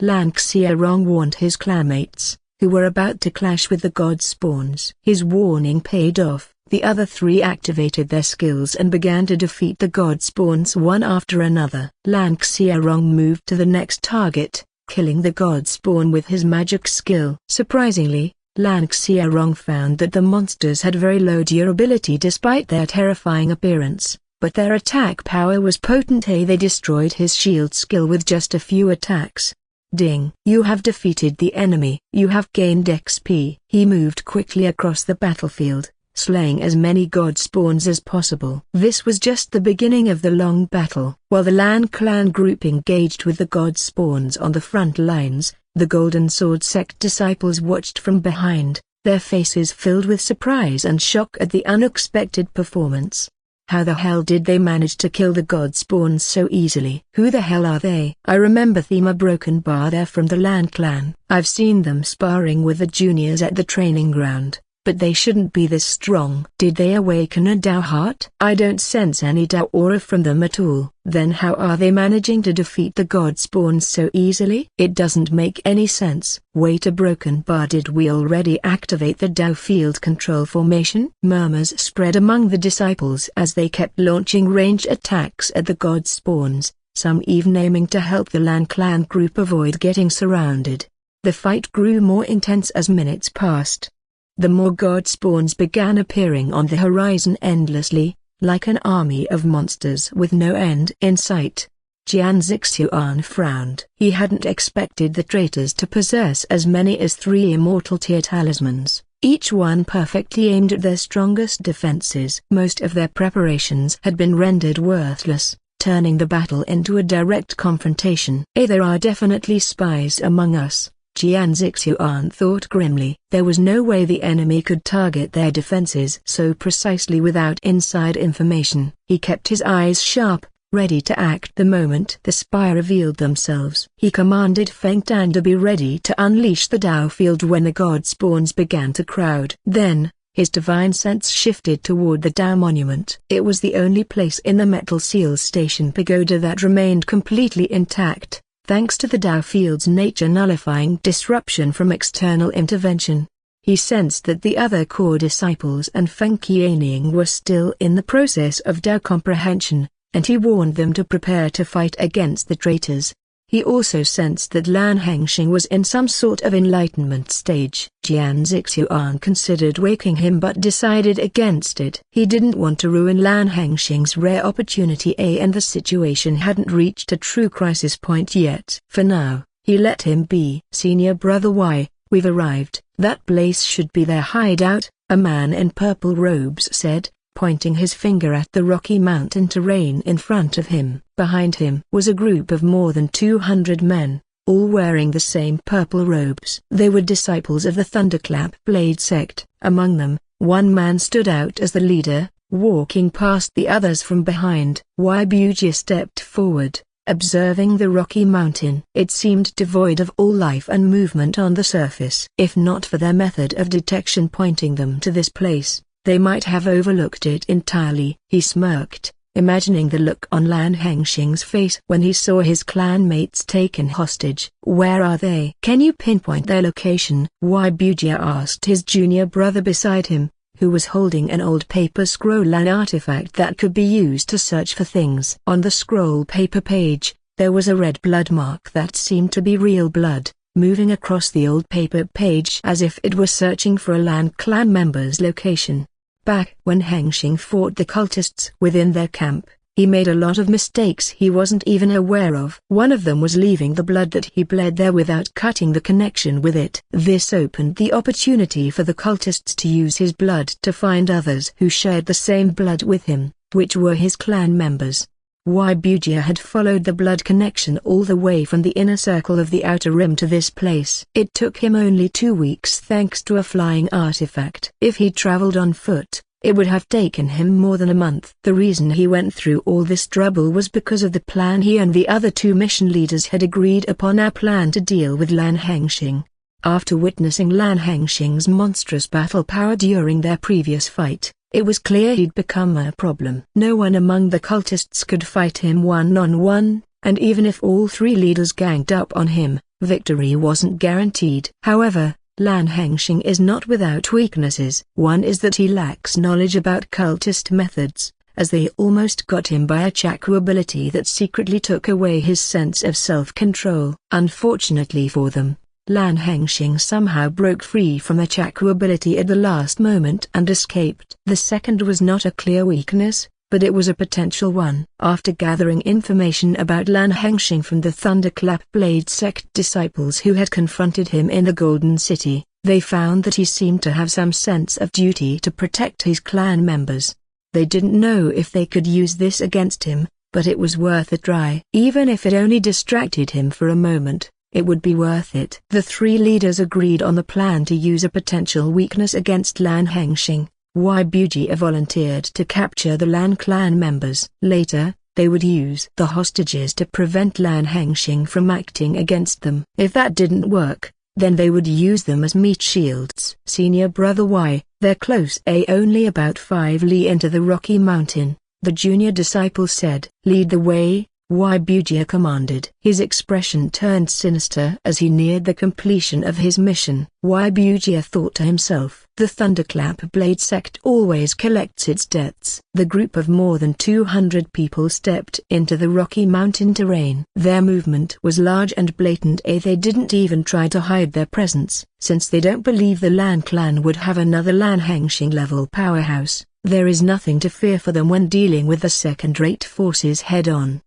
Lan Hengsheng warned his clanmates, who were about to clash with the god spawns. His warning paid off. The other three activated their skills and began to defeat the god spawns one after another. Lan Hengsheng moved to the next target, killing the god spawn with his magic skill. Surprisingly, Lan Hengsheng found that the monsters had very low durability despite their terrifying appearance, but their attack power was potent. They destroyed his shield skill with just a few attacks. Ding! You have defeated the enemy. You have gained XP. He moved quickly across the battlefield, slaying as many god spawns as possible. This was just the beginning of the long battle. While the Lan Clan group engaged with the god spawns on the front lines, the Golden Sword sect disciples watched from behind, their faces filled with surprise and shock at the unexpected performance. How the hell did they manage to kill the god spawns so easily? Who the hell are they? I remember Thema Broken Bar there from the Lan Clan. I've seen them sparring with the juniors at the training ground, but they shouldn't be this strong. Did they awaken a Dao heart? I don't sense any Dao aura from them at all. Then how are they managing to defeat the god spawns so easily? It doesn't make any sense. Wait a Broken Bar, did we already activate the Dao field control formation? Murmurs spread among the disciples as they kept launching range attacks at the god spawns, some even aiming to help the Lan Clan group avoid getting surrounded. The fight grew more intense as minutes passed. The more god spawns began appearing on the horizon endlessly, like an army of monsters with no end in sight. Jian Zixuan frowned. He hadn't expected the traitors to possess as many as 3 immortal tier talismans, each one perfectly aimed at their strongest defenses. Most of their preparations had been rendered worthless, turning the battle into a direct confrontation. There are definitely spies among us, Jian Zixuan thought grimly. There was no way the enemy could target their defenses so precisely without inside information. He kept his eyes sharp, ready to act the moment the spy revealed themselves. He commanded Feng Tan to be ready to unleash the Dao field when the god spawns began to crowd. Then, his divine sense shifted toward the Dao monument. It was the only place in the Metal Seal Station pagoda that remained completely intact, thanks to the Dao field's nature nullifying disruption from external intervention. He sensed that the other core disciples and Feng Qianing were still in the process of Dao comprehension, and he warned them to prepare to fight against the traitors. He also sensed that Lan Hengsheng was in some sort of enlightenment stage. Jian Zixuan considered waking him but decided against it. He didn't want to ruin Lan Hengsheng's rare opportunity, and the situation hadn't reached a true crisis point yet. For now, he let him be. Senior brother Y, we've arrived. That place should be their hideout, a man in purple robes said, pointing his finger at the rocky mountain terrain in front of him. Behind him was a group of more than 200 men, all wearing the same purple robes. They were disciples of the Thunderclap Blade sect. Among them, one man stood out as the leader, walking past the others from behind. Waibuji stepped forward, observing the rocky mountain. It seemed devoid of all life and movement on the surface. If not for their method of detection pointing them to this place, they might have overlooked it entirely. He smirked, imagining the look on Lan Hengsheng's face when he saw his clanmates taken hostage. Where are they? Can you pinpoint their location? Waibuji asked his junior brother beside him, who was holding an old paper scroll, an artifact that could be used to search for things. On the scroll paper page, there was a red blood mark that seemed to be real blood, moving across the old paper page as if it were searching for a Lan Clan member's location. Back when Hengsheng fought the cultists within their camp, he made a lot of mistakes he wasn't even aware of. One of them was leaving the blood that he bled there without cutting the connection with it. This opened the opportunity for the cultists to use his blood to find others who shared the same blood with him, which were his clan members. Bujia had followed the blood connection all the way from the inner circle of the outer rim to this place. It took him only 2 weeks thanks to a flying artifact. If he traveled on foot, it would have taken him more than a month. The reason he went through all this trouble was because of the plan he and the other 2 mission leaders had agreed upon, a plan to deal with Lan Hengsheng. After witnessing Lan Hengsheng's monstrous battle power during their previous fight, it was clear he'd become a problem. No one among the cultists could fight him one-on-one, and even if all 3 leaders ganged up on him, victory wasn't guaranteed. However, Lan Hengsheng is not without weaknesses. One is that he lacks knowledge about cultist methods, as they almost got him by a Chaku ability that secretly took away his sense of self-control. Unfortunately for them, Lan Hengsheng somehow broke free from the Chaku ability at the last moment and escaped. The second was not a clear weakness, but it was a potential one. After gathering information about Lan Hengsheng from the Thunderclap Blade sect disciples who had confronted him in the Golden City, they found that he seemed to have some sense of duty to protect his clan members. They didn't know if they could use this against him, but it was worth a try. Even if it only distracted him for a moment, it would be worth it. The 3 leaders agreed on the plan to use a potential weakness against Lan Hengsheng. Bujia volunteered to capture the Lan Clan members. Later, they would use the hostages to prevent Lan Hengsheng from acting against them. If that didn't work, then they would use them as meat shields. Senior brother Y, they're close. Only about 5 li into the Rocky Mountain, the junior disciple said. Lead the way, Bujia commanded. His expression turned sinister as he neared the completion of his mission. Bujia thought to himself, the Thunderclap Blade sect always collects its debts. The group of more than 200 people stepped into the Rocky Mountain terrain. Their movement was large and blatant. They didn't even try to hide their presence, since they don't believe the Lan Clan would have another Lan Hengsheng level powerhouse. There is nothing to fear for them when dealing with the second-rate forces head-on.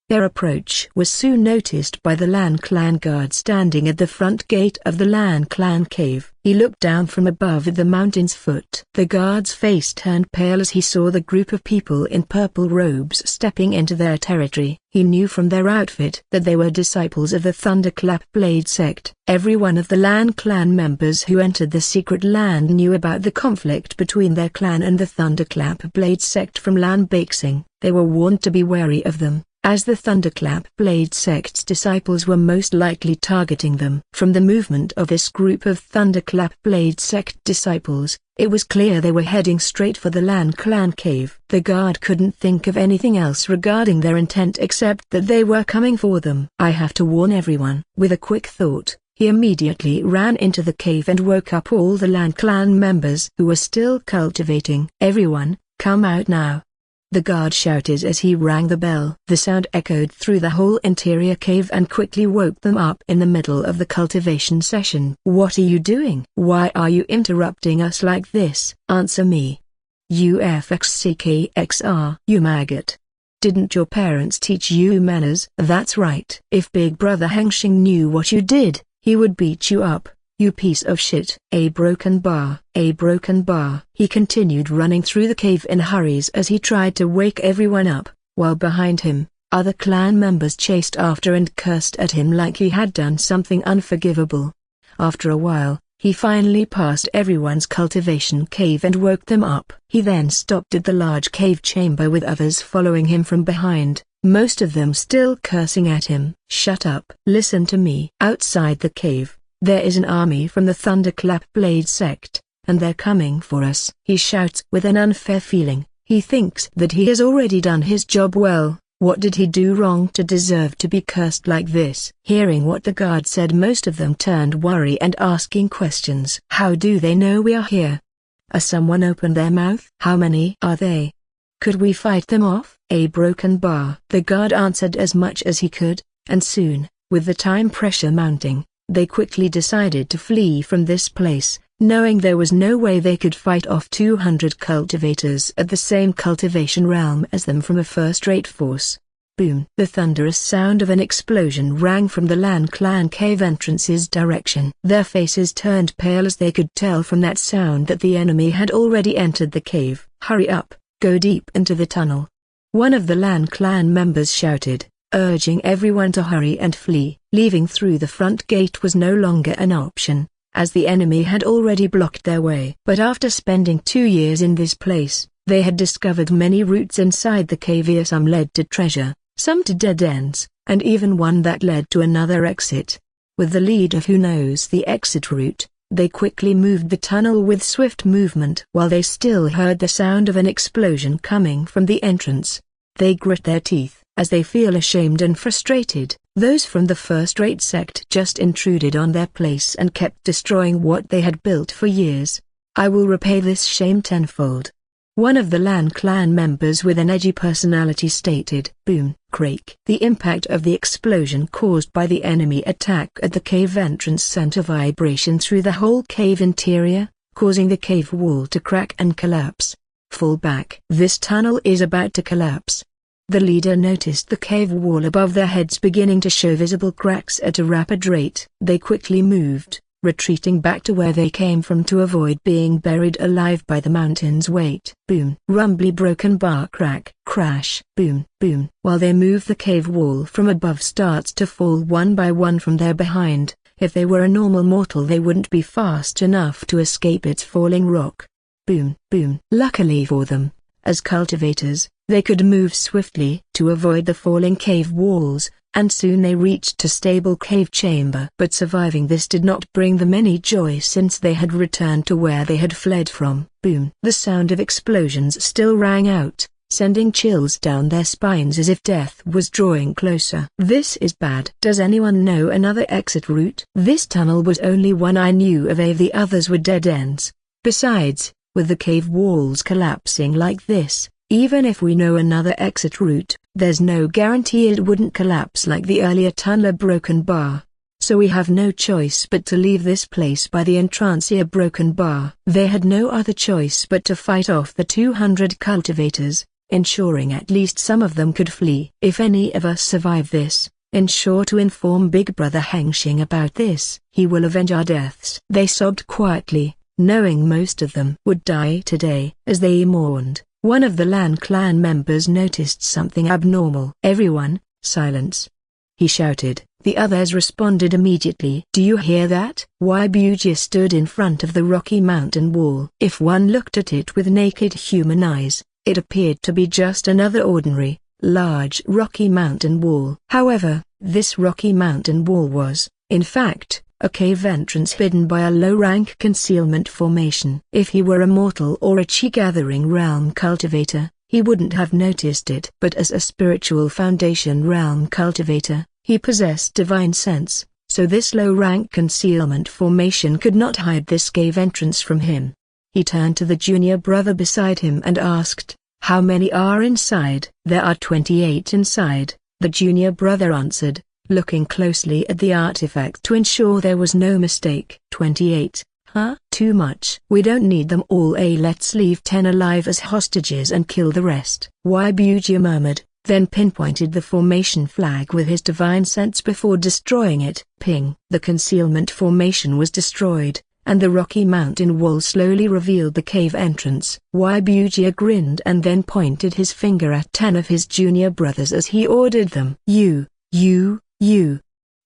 Their approach was soon noticed by the Lan Clan guard standing at the front gate of the Lan Clan cave. He looked down from above at the mountain's foot. The guard's face turned pale as he saw the group of people in purple robes stepping into their territory. He knew from their outfit that they were disciples of the Thunderclap Blade sect. Every one of the Lan Clan members who entered the secret land knew about the conflict between their clan and the Thunderclap Blade sect from Lan Hengsheng. They were warned to be wary of them, as the Thunderclap Blade sect's disciples were most likely targeting them. From the movement of this group of Thunderclap Blade sect disciples, it was clear they were heading straight for the Lan Clan cave. The guard couldn't think of anything else regarding their intent except that they were coming for them. I have to warn everyone. With a quick thought, he immediately ran into the cave and woke up all the Lan Clan members who were still cultivating. Everyone, come out now. The guard shouted as he rang the bell. The sound echoed through the whole interior cave and quickly woke them up in the middle of the cultivation session. What are you doing? Why are you interrupting us like this? Answer me. UFXCKXR. You maggot. Didn't your parents teach you manners? That's right. If Big Brother Hengsheng knew what you did, he would beat you up. You piece of shit. A broken bar. He continued running through the cave in hurries as he tried to wake everyone up, while behind him, other clan members chased after and cursed at him like he had done something unforgivable. After a while, he finally passed everyone's cultivation cave and woke them up. He then stopped at the large cave chamber with others following him from behind, most of them still cursing at him. Shut up. Listen to me. Outside the cave, there is an army from the Thunderclap Blade sect, and they're coming for us. He shouts with an unfair feeling. He thinks that he has already done his job well. What did he do wrong to deserve to be cursed like this? Hearing what the guard said, most of them turned worry and asking questions. How do they know we are here? Someone opened their mouth. How many are they? Could we fight them off? A broken bar. The guard answered as much as he could, and soon, with the time pressure mounting, they quickly decided to flee from this place, knowing there was no way they could fight off 200 cultivators at the same cultivation realm as them from a first-rate force. Boom! The thunderous sound of an explosion rang from the Lan Clan cave entrance's direction. Their faces turned pale as they could tell from that sound that the enemy had already entered the cave. Hurry up, go deep into the tunnel. One of the Lan Clan members shouted, urging everyone to hurry and flee. Leaving through the front gate was no longer an option, as the enemy had already blocked their way. But after spending 2 years in this place, they had discovered many routes inside the cave. Some led to treasure, some to dead ends, and even one that led to another exit. With the lead of who knows the exit route, they quickly moved the tunnel with swift movement. While they still heard the sound of an explosion coming from the entrance, they grit their teeth, as they feel ashamed and frustrated. Those from the first-rate sect just intruded on their place and kept destroying what they had built for years. I will repay this shame tenfold. One of the Lan Clan members with an edgy personality stated. Boom, crake. The impact of the explosion caused by the enemy attack at the cave entrance sent a vibration through the whole cave interior, causing the cave wall to crack and collapse. Fall back. This tunnel is about to collapse. The leader noticed the cave wall above their heads beginning to show visible cracks at a rapid rate. They quickly moved, retreating back to where they came from to avoid being buried alive by the mountain's weight. Boom. Rumbly broken bar crack. Crash. Boom. Boom. While they move, the cave wall from above starts to fall one by one from their behind. If they were a normal mortal, they wouldn't be fast enough to escape its falling rock. Boom. Boom. Luckily for them, as cultivators, they could move swiftly to avoid the falling cave walls, and soon they reached a stable cave chamber. But surviving this did not bring them any joy, since they had returned to where they had fled from. Boom. The sound of explosions still rang out, sending chills down their spines as if death was drawing closer. This is bad. Does anyone know another exit route? This tunnel was only one I knew of. The others were dead ends. Besides, with the cave walls collapsing like this, even if we know another exit route, there's no guarantee it wouldn't collapse like the earlier tunnel broken bar. So we have no choice but to leave this place by the entrance broken bar. They had no other choice but to fight off the 200 cultivators, ensuring at least some of them could flee. If any of us survive this, ensure to inform Big Brother Hengsheng about this. He will avenge our deaths. They sobbed quietly, knowing most of them would die today. As they mourned, one of the Lan Clan members noticed something abnormal. Everyone, silence! He shouted. The others responded immediately. Do you hear that? Buji stood in front of the rocky mountain wall. If one looked at it with naked human eyes, it appeared to be just another ordinary, large rocky mountain wall. However, this rocky mountain wall was, in fact, a cave entrance hidden by a low-rank concealment formation. If he were a mortal or a chi-gathering realm cultivator, he wouldn't have noticed it. But as a spiritual foundation realm cultivator, he possessed divine sense, so this low-rank concealment formation could not hide this cave entrance from him. He turned to the junior brother beside him and asked, "How many are inside?" "There are 28 inside," the junior brother answered, looking closely at the artifact to ensure there was no mistake. 28, huh? Too much. We don't need them all. Let's leave 10 alive as hostages and kill the rest. Buji murmured, then pinpointed the formation flag with his divine sense before destroying it. Ping! The concealment formation was destroyed, and the rocky mountain wall slowly revealed the cave entrance. Buji grinned and then pointed his finger at 10 of his junior brothers as he ordered them. You,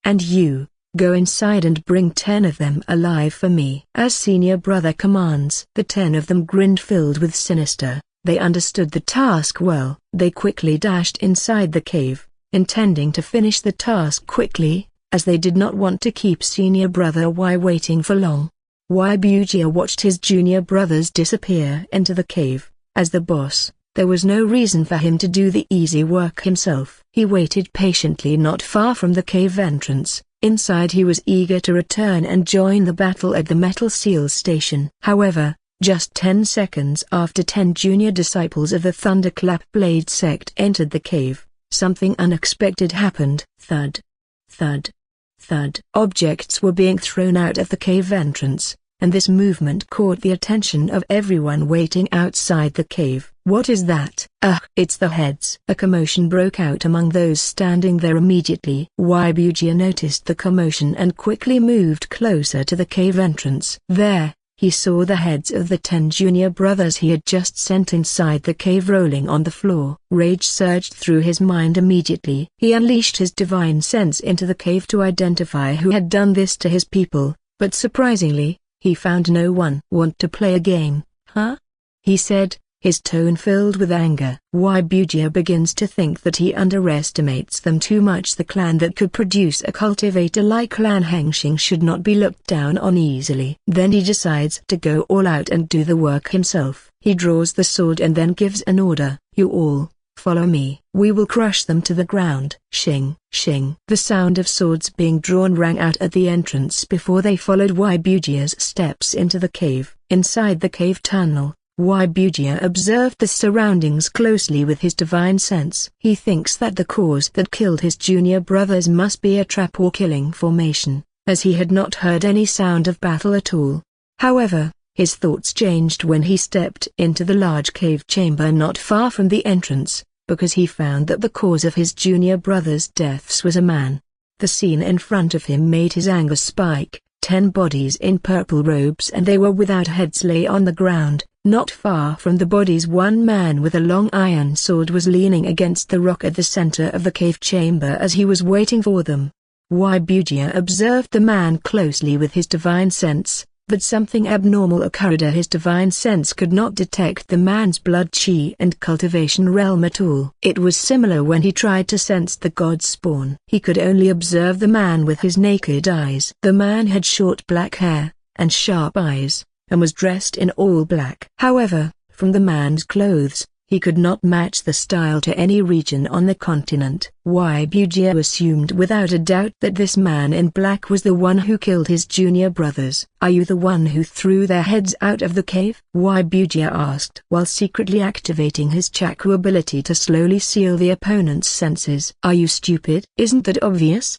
and you, go inside and bring 10 of them alive for me. As senior brother commands. The 10 of them grinned, filled with sinister. They understood the task well. They quickly dashed inside the cave, intending to finish the task quickly, as they did not want to keep senior brother waiting for long. Buji watched his junior brothers disappear into the cave. As the boss, there was no reason for him to do the easy work himself. He waited patiently not far from the cave entrance. Inside he was eager to return and join the battle at the Metal Seal Station. However, just 10 seconds after 10 junior disciples of the Thunderclap Blade sect entered the cave, something unexpected happened. Thud. Thud. Thud. Objects were being thrown out of the cave entrance, and this movement caught the attention of everyone waiting outside the cave. What is that? It's the heads. A commotion broke out among those standing there immediately. Buji noticed the commotion and quickly moved closer to the cave entrance. There, he saw the heads of the 10 junior brothers he had just sent inside the cave rolling on the floor. Rage surged through his mind immediately. He unleashed his divine sense into the cave to identify who had done this to his people, but surprisingly, he found no one. "Want to play a game, huh?" he said, his tone filled with anger. Bujia begins to think that he underestimates them too much. The clan that could produce a cultivator like Lan Hengsheng should not be looked down on easily. Then he decides to go all out and do the work himself. He draws the sword and then gives an order. "You all, follow me. We will crush them to the ground." Shing, shing. The sound of swords being drawn rang out at the entrance before they followed Bujia's steps into the cave. Inside the cave tunnel, Bujia observed the surroundings closely with his divine sense. He thinks that the cause that killed his junior brothers must be a trap or killing formation, as he had not heard any sound of battle at all. However, his thoughts changed when he stepped into the large cave chamber not far from the entrance, because he found that the cause of his junior brothers' deaths was a man. The scene in front of him made his anger spike. 10 bodies in purple robes and they were without heads lay on the ground. Not far from the bodies one man with a long iron sword was leaning against the rock at the center of the cave chamber as he was waiting for them. Bujia observed the man closely with his divine sense, but something abnormal occurred. His divine sense could not detect the man's blood chi and cultivation realm at all. It was similar when he tried to sense the god spawn. He could only observe the man with his naked eyes. The man had short black hair, and sharp eyes, and was dressed in all black. However, from the man's clothes, he could not match the style to any region on the continent. Bujia assumed without a doubt that this man in black was the one who killed his junior brothers. "Are you the one who threw their heads out of the cave?" Bujia asked, while secretly activating his chakra ability to slowly seal the opponent's senses. "Are you stupid? Isn't that obvious?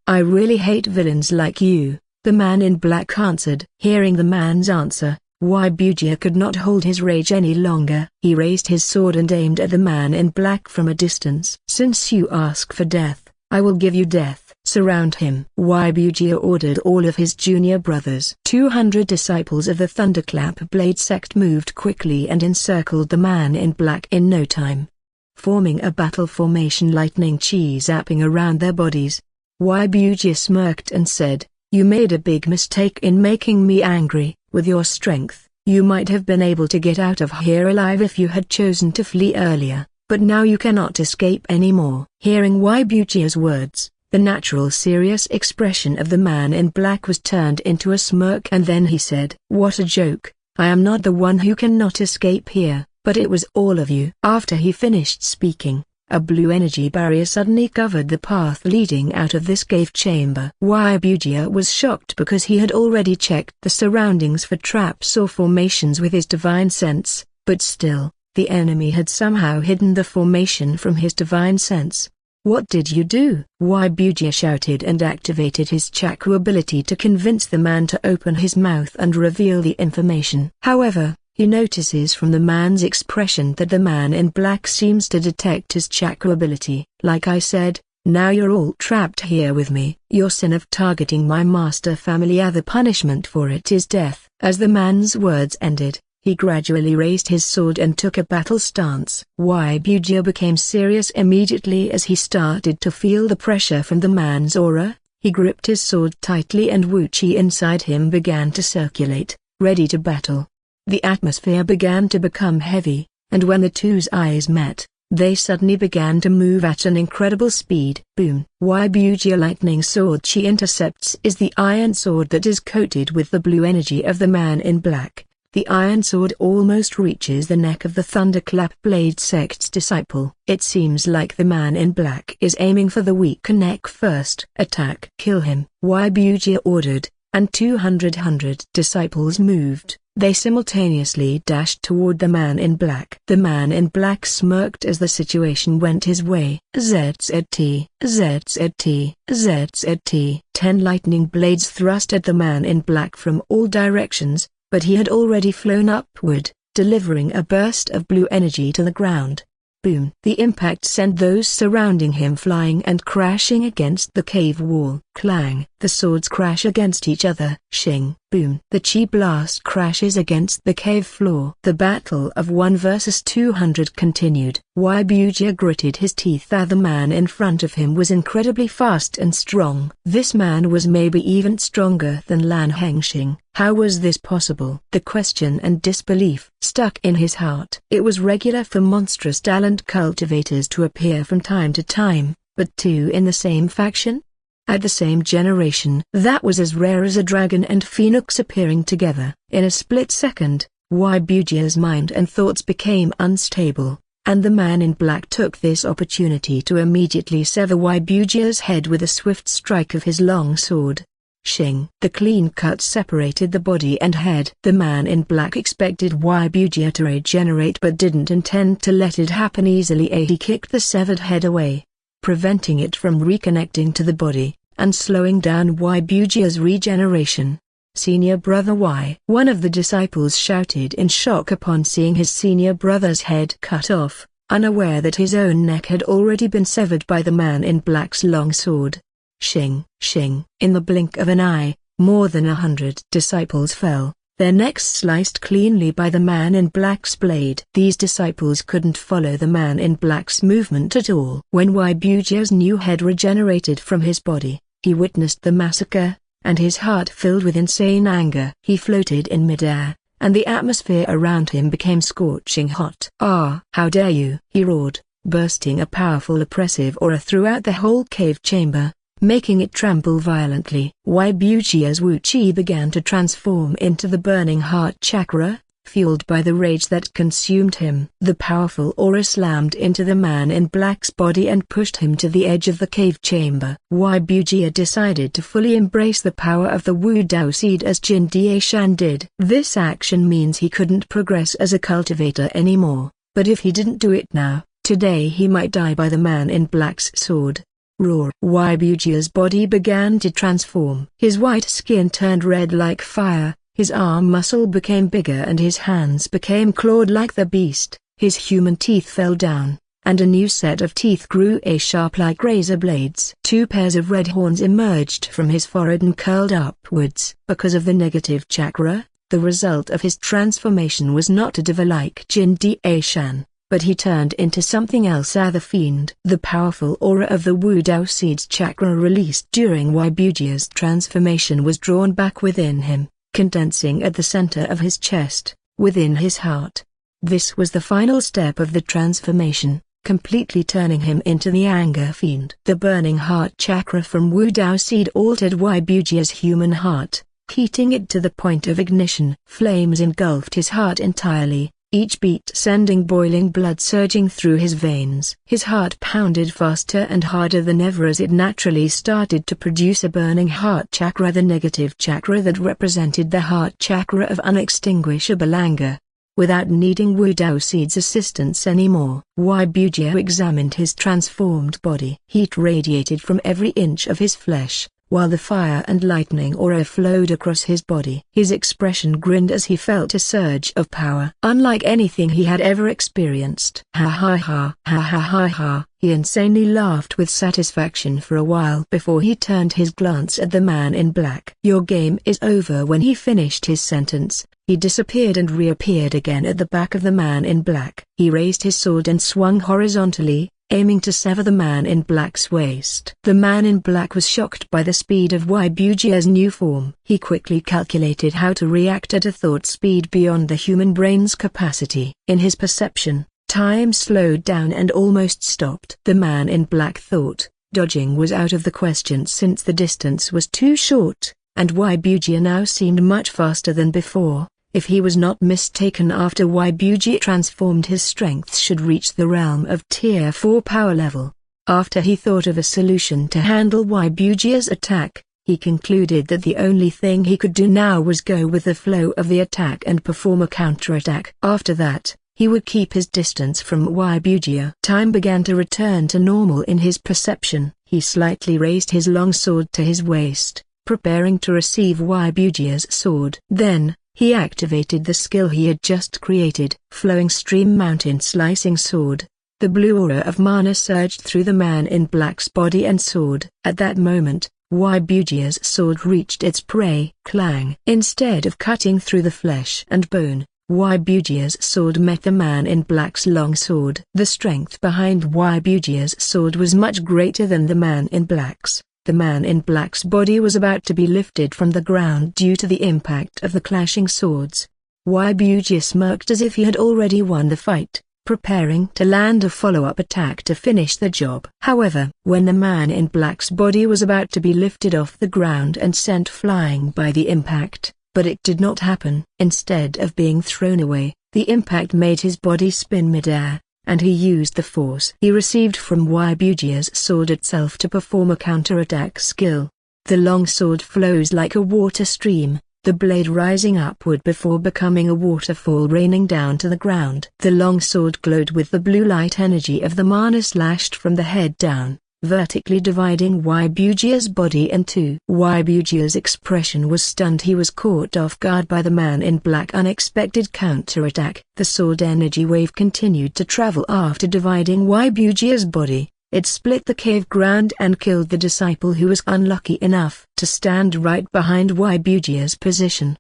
I really hate villains like you," the man in black answered. Hearing the man's answer, Bujia could not hold his rage any longer. He raised his sword and aimed at the man in black from a distance. "Since you ask for death, I will give you death. Surround him." Bujia ordered all of his junior brothers. 200 disciples of the Thunderclap Blade sect moved quickly and encircled the man in black in no time, forming a battle formation, lightning chi zapping around their bodies. Bujia smirked and said, "You made a big mistake in making me angry. With your strength, you might have been able to get out of here alive if you had chosen to flee earlier, but now you cannot escape anymore." Hearing Bujia's words, the natural serious expression of the man in black was turned into a smirk, and then he said, "What a joke. I am not the one who cannot escape here, but it was all of you." After he finished speaking, a blue energy barrier suddenly covered the path leading out of this cave chamber. Bujia was shocked because he had already checked the surroundings for traps or formations with his divine sense, but still, the enemy had somehow hidden the formation from his divine sense. "What did you do?" Bujia shouted and activated his chakra ability to convince the man to open his mouth and reveal the information. However, he notices from the man's expression that the man in black seems to detect his chakra ability. "Like I said, now you're all trapped here with me. Your sin of targeting my master family, the punishment for it is death." As the man's words ended, he gradually raised his sword and took a battle stance. Bujia became serious immediately as he started to feel the pressure from the man's aura. He gripped his sword tightly and Wu Chi inside him began to circulate, ready to battle. The atmosphere began to become heavy, and when the two's eyes met, they suddenly began to move at an incredible speed. Boom! Bujia lightning sword chi intercepts is the iron sword that is coated with the blue energy of the man in black. The iron sword almost reaches the neck of the Thunderclap Blade sect's disciple. It seems like the man in black is aiming for the weak neck first. "Attack! Kill him!" Bujia ordered, and 200 disciples moved. They simultaneously dashed toward the man in black. The man in black smirked as the situation went his way. ZZT, ZZT, ZZT. 10 lightning blades thrust at the man in black from all directions, but he had already flown upward, delivering a burst of blue energy to the ground. Boom! The impact sent those surrounding him flying and crashing against the cave wall. Clang! The swords crash against each other. Shing! boom. The chi blast crashes against the cave floor. The battle of 1 versus 200 continued. Waibuja gritted his teeth as the man in front of him was incredibly fast and strong. This man was maybe even stronger than Lan Hengsheng. How was this possible? The question and disbelief stuck in his heart. It was regular for monstrous talent cultivators to appear from time to time, but two in the same faction? At the same generation. That was as rare as a dragon and phoenix appearing together. In a split second, Waibuja's mind and thoughts became unstable, and the man in black took this opportunity to immediately sever Waibuja's head with a swift strike of his long sword. Shing. The clean cut separated the body and head. The man in black expected Waibuja to regenerate but didn't intend to let it happen easily. He kicked the severed head away, preventing it from reconnecting to the body, and slowing down Waibuja's regeneration. Senior brother Y. One of the disciples shouted in shock upon seeing his senior brother's head cut off, unaware that his own neck had already been severed by the man in black's long sword. Shing, shing. In the blink of an eye, more than 100 disciples fell, their necks sliced cleanly by the man in black's blade. These disciples couldn't follow the man in black's movement at all. When Waibuja's new head regenerated from his body, he witnessed the massacre, and his heart filled with insane anger. He floated in midair, and the atmosphere around him became scorching hot. "Ah, how dare you!" he roared, bursting a powerful oppressive aura throughout the whole cave chamber, making it tremble violently. Waibuja's Wu Chi began to transform into the burning heart chakra, fueled by the rage that consumed him. The powerful aura slammed into the man in black's body and pushed him to the edge of the cave chamber. Waibuja decided to fully embrace the power of the Wu Dao seed as Jin Daishan did. This action means he couldn't progress as a cultivator anymore, but if he didn't do it now, today he might die by the man in black's sword. Roar! Waibuja's body began to transform. His white skin turned red like fire, his arm muscle became bigger and his hands became clawed like the beast. His human teeth fell down, and a new set of teeth grew sharp like razor blades. 2 pairs of red horns emerged from his forehead and curled upwards. Because of the negative chakra, the result of his transformation was not a diva like Jin Daishan, but he turned into something else as the fiend. The powerful aura of the Wu Dao seed's chakra released during Waibuja's transformation was drawn back within him, condensing at the center of his chest, within his heart. This was the final step of the transformation, completely turning him into the anger fiend. The burning heart chakra from Wu Dao seed altered Waibuja's human heart, heating it to the point of ignition. Flames engulfed his heart entirely, each beat sending boiling blood surging through his veins. His heart pounded faster and harder than ever as it naturally started to produce a burning heart chakra, the negative chakra that represented the heart chakra of unextinguishable anger. Without needing Wu Dao seed's assistance anymore, Waibuja examined his transformed body. Heat radiated from every inch of his flesh, while the fire and lightning aura flowed across his body. His expression grinned as he felt a surge of power unlike anything he had ever experienced. Ha ha ha, ha ha ha ha. He insanely laughed with satisfaction for a while before he turned his glance at the man in black. Your game is over. When he finished his sentence, he disappeared and reappeared again at the back of the man in black. He raised his sword and swung horizontally, aiming to sever the man in black's waist. The man in black was shocked by the speed of Waibuja's new form. He quickly calculated how to react at a thought speed beyond the human brain's capacity. In his perception, time slowed down and almost stopped. The man in black thought, dodging was out of the question since the distance was too short, and Waibuja now seemed much faster than before. If he was not mistaken, after Waibuja transformed, his strength should reach the realm of Tier 4 power level. After he thought of a solution to handle Waibuja's attack, he concluded that the only thing he could do now was go with the flow of the attack and perform a counterattack. After that, he would keep his distance from Waibuja. Time began to return to normal in his perception. He slightly raised his long sword to his waist, preparing to receive Waibuja's sword. Then, he activated the skill he had just created. Flowing stream mountain slicing sword. The blue aura of mana surged through the man in black's body and sword. At that moment, Waibujia's sword reached its prey. Clang! Instead of cutting through the flesh and bone, Waibujia's sword met the man in black's long sword. The strength behind Waibujia's sword was much greater than the man in black's. The man in black's body was about to be lifted from the ground due to the impact of the clashing swords. Waibujia smirked as if he had already won the fight, preparing to land a follow-up attack to finish the job. However, when the man in black's body was about to be lifted off the ground and sent flying by the impact, but it did not happen. Instead of being thrown away, the impact made his body spin mid-air, and he used the force he received from Waibujia's sword itself to perform a counter-attack skill. The long sword flows like a water stream, the blade rising upward before becoming a waterfall raining down to the ground. The long sword glowed with the blue light energy of the mana slashed from the head down, vertically dividing Waibujia's body in two. Waibujia's expression was stunned. He was caught off guard by the man in black unexpected counterattack. The sword energy wave continued to travel after dividing Waibujia's body. It split the cave ground and killed the disciple who was unlucky enough to stand right behind Waibujia's position.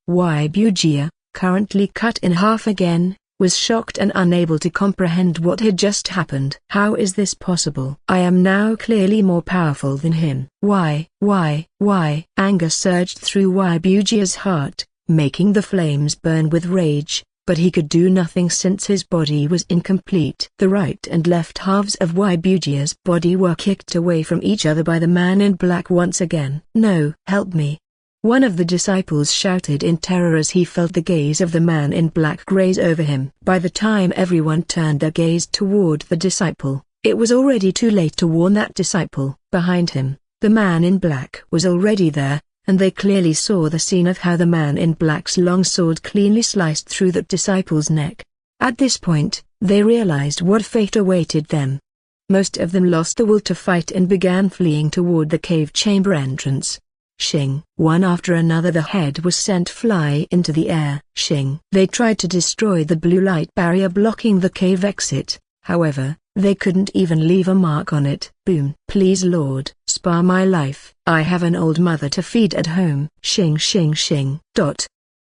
Waibujia, currently cut in half again, was shocked and unable to comprehend what had just happened. How is this possible? I am now clearly more powerful than him. Why? Anger surged through Waibujia's heart, making the flames burn with rage. But he could do nothing since his body was incomplete. The right and left halves of Waibujia's body were kicked away from each other by the man in black once again. No! Help me! One of the disciples shouted in terror as he felt the gaze of the man in black graze over him. By the time everyone turned their gaze toward the disciple, it was already too late to warn that disciple. Behind him, the man in black was already there, and they clearly saw the scene of how the man in black's long sword cleanly sliced through that disciple's neck. At this point, they realized what fate awaited them. Most of them lost the will to fight and began fleeing toward the cave chamber entrance. One after another the head was sent fly into the air. They tried to destroy the blue light barrier blocking the cave exit, however, they couldn't even leave a mark on it. Boom. Please Lord, spare my life. I have an old mother to feed at home.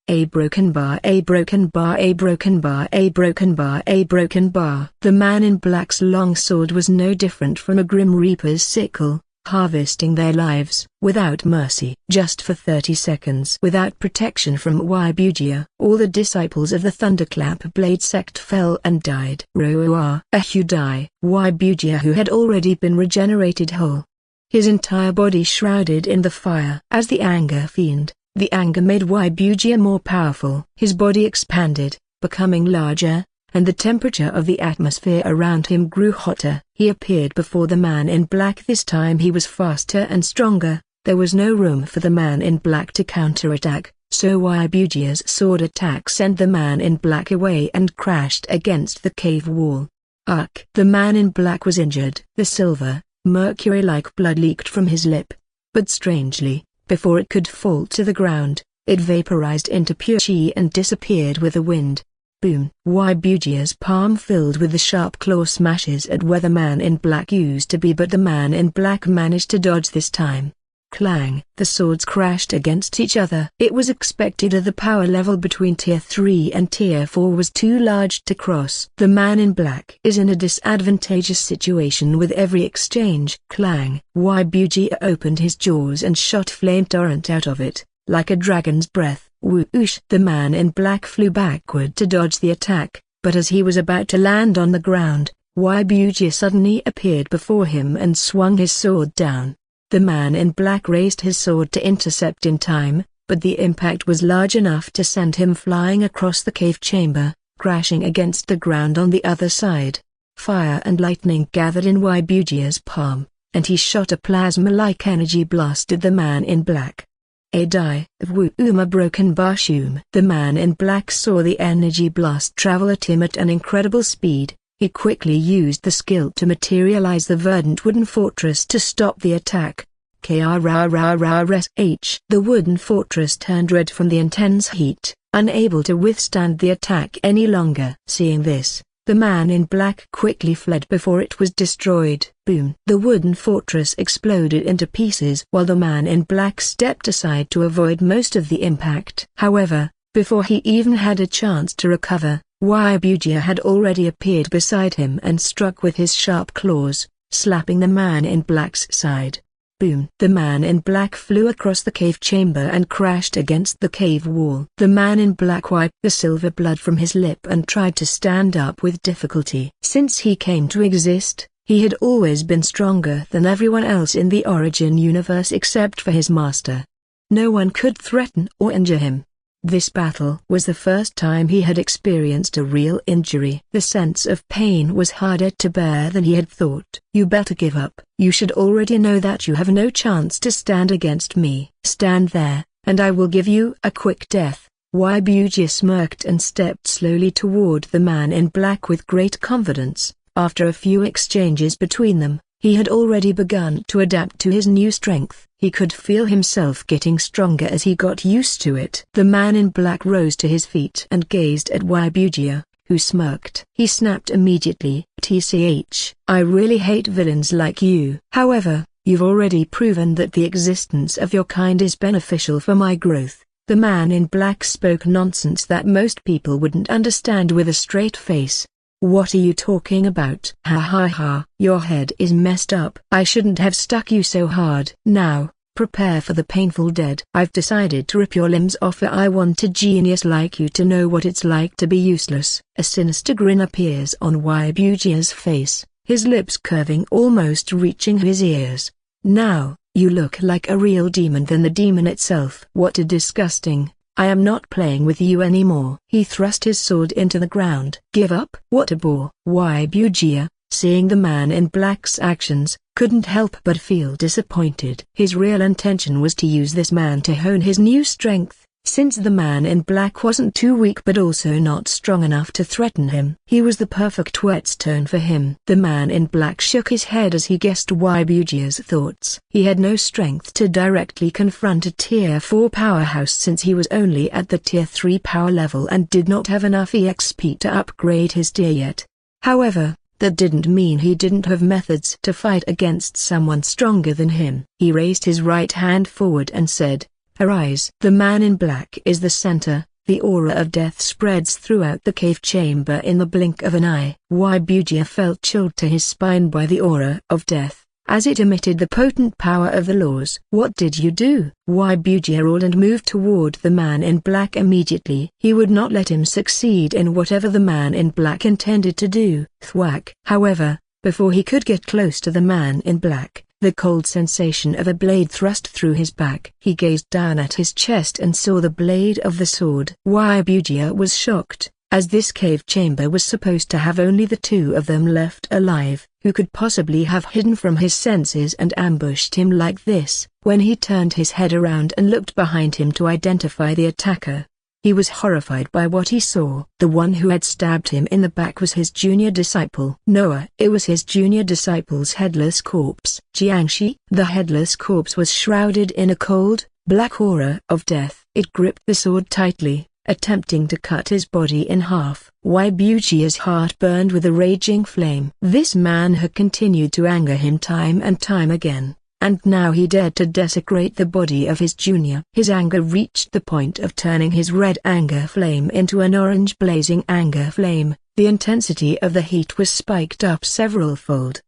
A broken bar, a broken bar, a broken bar, a broken bar, a broken bar. The man in black's long sword was no different from a grim reaper's sickle, harvesting their lives without mercy. Just for 30 seconds without protection from Waibujia, all the disciples of the Thunderclap Blade sect fell and died. Roar! Ahudai! Waibujia, who had already been regenerated whole, his entire body shrouded in the fire. As the anger fiend, the anger made Waibujia more powerful. His body expanded, becoming larger, and the temperature of the atmosphere around him grew hotter. He appeared before the man in black. This time he was faster and stronger. There was no room for the man in black to counterattack, so Waibujia's sword attack sent the man in black away and crashed against the cave wall. Ugh! The man in black was injured. The silver, mercury-like blood leaked from his lip. But strangely, before it could fall to the ground, it vaporized into pure chi and disappeared with the wind. Boom! Waibujia's palm filled with the sharp claw smashes at where the man in black used to be, but the man in black managed to dodge this time. Clang! The swords crashed against each other. It was expected that the power level between Tier 3 and Tier 4 was too large to cross. The man in black is in a disadvantageous situation with every exchange. Clang! Waibujia opened his jaws and shot flame torrent out of it, like a dragon's breath. Whoosh! The man in black flew backward to dodge the attack, but as he was about to land on the ground, Waibujia suddenly appeared before him and swung his sword down. The man in black raised his sword to intercept in time, but the impact was large enough to send him flying across the cave chamber, crashing against the ground on the other side. Fire and lightning gathered in Waibujia's palm, and he shot a plasma-like energy blast at the man in black. A die of Wooma broken Barshum. The man in black saw the energy blast travel at him at an incredible speed. He quickly used the skill to materialize the verdant wooden fortress to stop the attack. KRRRRSH. The wooden fortress turned red from the intense heat, unable to withstand the attack any longer. Seeing this, The man in black quickly fled before it was destroyed. Boom! The wooden fortress exploded into pieces while the man in black stepped aside to avoid most of the impact. However, before he even had a chance to recover, Waibugia had already appeared beside him and struck with his sharp claws, slapping the man in black's side. Boom! The man in black flew across the cave chamber and crashed against the cave wall. The man in black wiped the silver blood from his lip and tried to stand up with difficulty. Since he came to exist, he had always been stronger than everyone else in the Origin universe except for his master. No one could threaten or injure him. This battle was the first time he had experienced a real injury. The sense of pain was harder to bear than he had thought. You better give up. You should already know that you have no chance to stand against me. Stand there, and I will give you a quick death. Waibugia smirked and stepped slowly toward the man in black with great confidence. After a few exchanges between them, he had already begun to adapt to his new strength. He could feel himself getting stronger as he got used to it. The man in black rose to his feet and gazed at Waibugia, who smirked. He snapped immediately, "Tch, I really hate villains like you. However, you've already proven that the existence of your kind is beneficial for my growth." The man in black spoke nonsense that most people wouldn't understand with a straight face. "What are you talking about? Ha ha ha, your head is messed up. I shouldn't have stuck you so hard. Now, prepare for the painful death. I've decided to rip your limbs off. I want a genius like you to know what it's like to be useless." A sinister grin appears on Waibugia's face, his lips curving almost reaching his ears. "Now, you look like a real demon than the demon itself." "What a disgusting. I am not playing with you anymore." He thrust his sword into the ground. "Give up? What a bore." Waibugia, seeing the man in black's actions, couldn't help but feel disappointed. His real intention was to use this man to hone his new strength, since the man in black wasn't too weak but also not strong enough to threaten him. He was the perfect whetstone for him. The man in black shook his head as he guessed Waibugia's thoughts. He had no strength to directly confront a Tier 4 powerhouse since he was only at the Tier 3 power level and did not have enough EXP to upgrade his tier yet. However, that didn't mean he didn't have methods to fight against someone stronger than him. He raised his right hand forward and said, "Arise." The man in black is the center. The aura of death spreads throughout the cave chamber in the blink of an eye. Waibugia felt chilled to his spine by the aura of death, as it emitted the potent power of the laws. "What did you do?" Waibugia roared and moved toward the man in black immediately. He would not let him succeed in whatever the man in black intended to do. Thwack! However, before he could get close to the man in black, the cold sensation of a blade thrust through his back. He gazed down at his chest and saw the blade of the sword. Waibugia was shocked, as this cave chamber was supposed to have only the two of them left alive. Who could possibly have hidden from his senses and ambushed him like this? When he turned his head around and looked behind him to identify the attacker, he was horrified by what he saw. The one who had stabbed him in the back was his junior disciple. Noah. It was his junior disciple's headless corpse. Jiangshi. The headless corpse was shrouded in a cold, black aura of death. It gripped the sword tightly, attempting to cut his body in half. Waibugia's heart burned with a raging flame. This man had continued to anger him time and time again, and now he dared to desecrate the body of his junior. His anger reached the point of turning his red anger flame into an orange blazing anger flame. The intensity of the heat was spiked up several-fold.